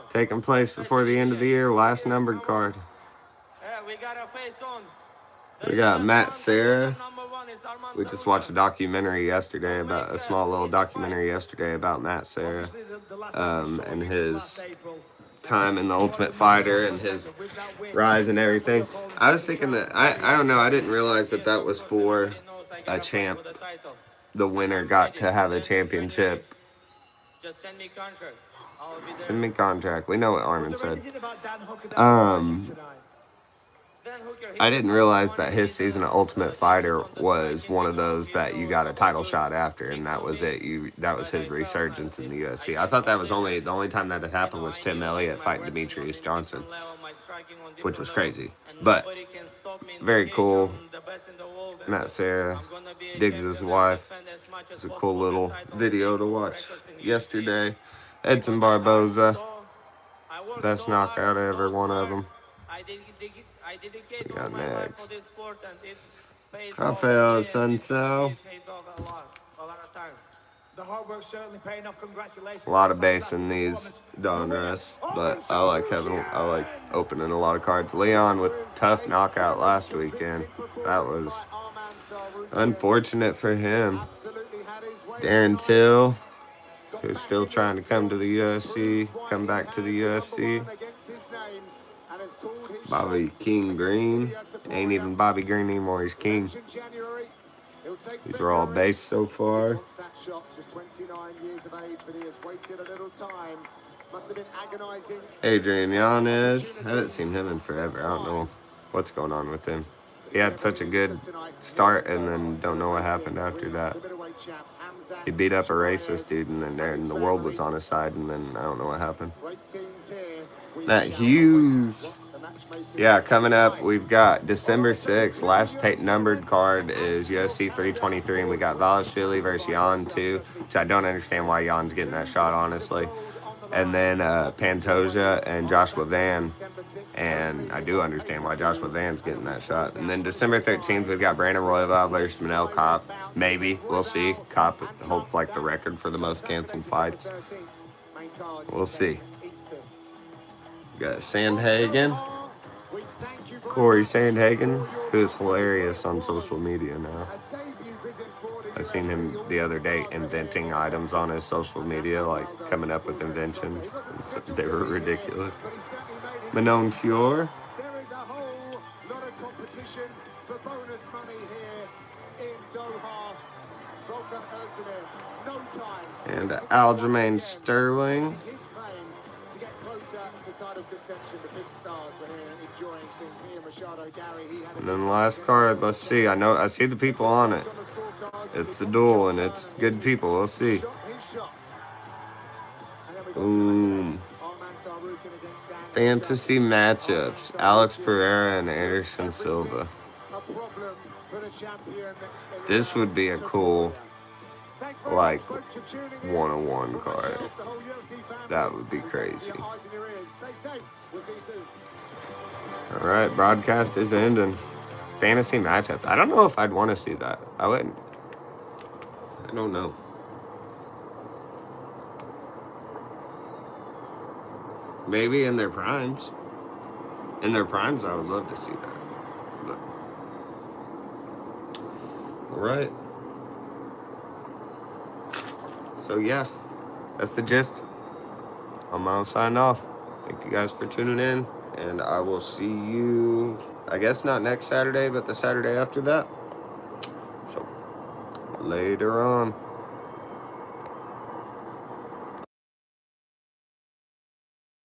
[SPEAKER 1] taking place before the end of the year. Last numbered card. We got Matt Serra. We just watched a documentary yesterday about a small little documentary yesterday about Matt Serra and his time in the Ultimate Fighter and his rise and everything. I was thinking that I don't know. I didn't realize that that was for a champ. The winner got to have a championship.
[SPEAKER 6] Just send me contract.
[SPEAKER 1] Send me contract. We know what Armin said. I didn't realize that his season of Ultimate Fighter was one of those that you got a title shot after, and that was it. That was his resurgence in the UFC. I thought that was the only time that had happened was Tim Elliott fighting Demetrius Johnson, which was crazy, but very cool. Matt Serra, Diggs' wife. It's a cool little video to watch yesterday. Edson Barboza, best knockout ever, one of them. We got next. Rafael Sunsao. A lot of base in these Donruss, but I like opening a lot of cards. Leon with tough knockout last weekend. That was unfortunate for him. Darren Till, who's still trying to come to the UFC, come back to the UFC. Bobby King Green. Ain't even Bobby Green anymore, he's King. These are all base so far. Adrian Yanez. Haven't seen him in forever. I don't know what's going on with him. He had such a good start and then don't know what happened after that. He beat up a racist dude and then the world was on his side and then I don't know what happened. Matt Hughes. Yeah, coming up, we've got December 6th. Last numbered card is UFC 323, and we got Valashvili versus Jan 2, which I don't understand why Jan's getting that shot, honestly. And then Pantoja and Joshua Van, and I do understand why Joshua Van's getting that shot. And then December 13th, we've got Brandon Royval versus Manel Kopp. Maybe, we'll see. Kopp holds like the record for the most canceled fights. We'll see. We got Sandhagen Corey Sandhagen, who is hilarious on social media now. I seen him the other day inventing items on his social media, like coming up with inventions. They were ridiculous. Manon Fior.
[SPEAKER 3] There is a whole lot of competition for bonus money here in Doha. Volkan Özdemir, no time.
[SPEAKER 1] And Aljamain Sterling.
[SPEAKER 3] His claim to get closer to title contention. The big stars were here enjoying things here. Machado, Gary, he had
[SPEAKER 1] And then the last card, let's see. I see the people on it. It's a duel and it's good people. We'll see. Boom. Fantasy matchups. Alex Pereira and Anderson Silva. This would be a cool, like, one-on-one card. That would be crazy. All right, broadcast is ending. Fantasy matchups. I don't know if I'd want to see that. I wouldn't. I don't know. Maybe in their primes. In their primes, I would love to see that. But, all right. So, yeah. That's the gist. I'm out signing off. Thank you guys for tuning in. And I will see you, I guess not next Saturday, but the Saturday after that. So, later on.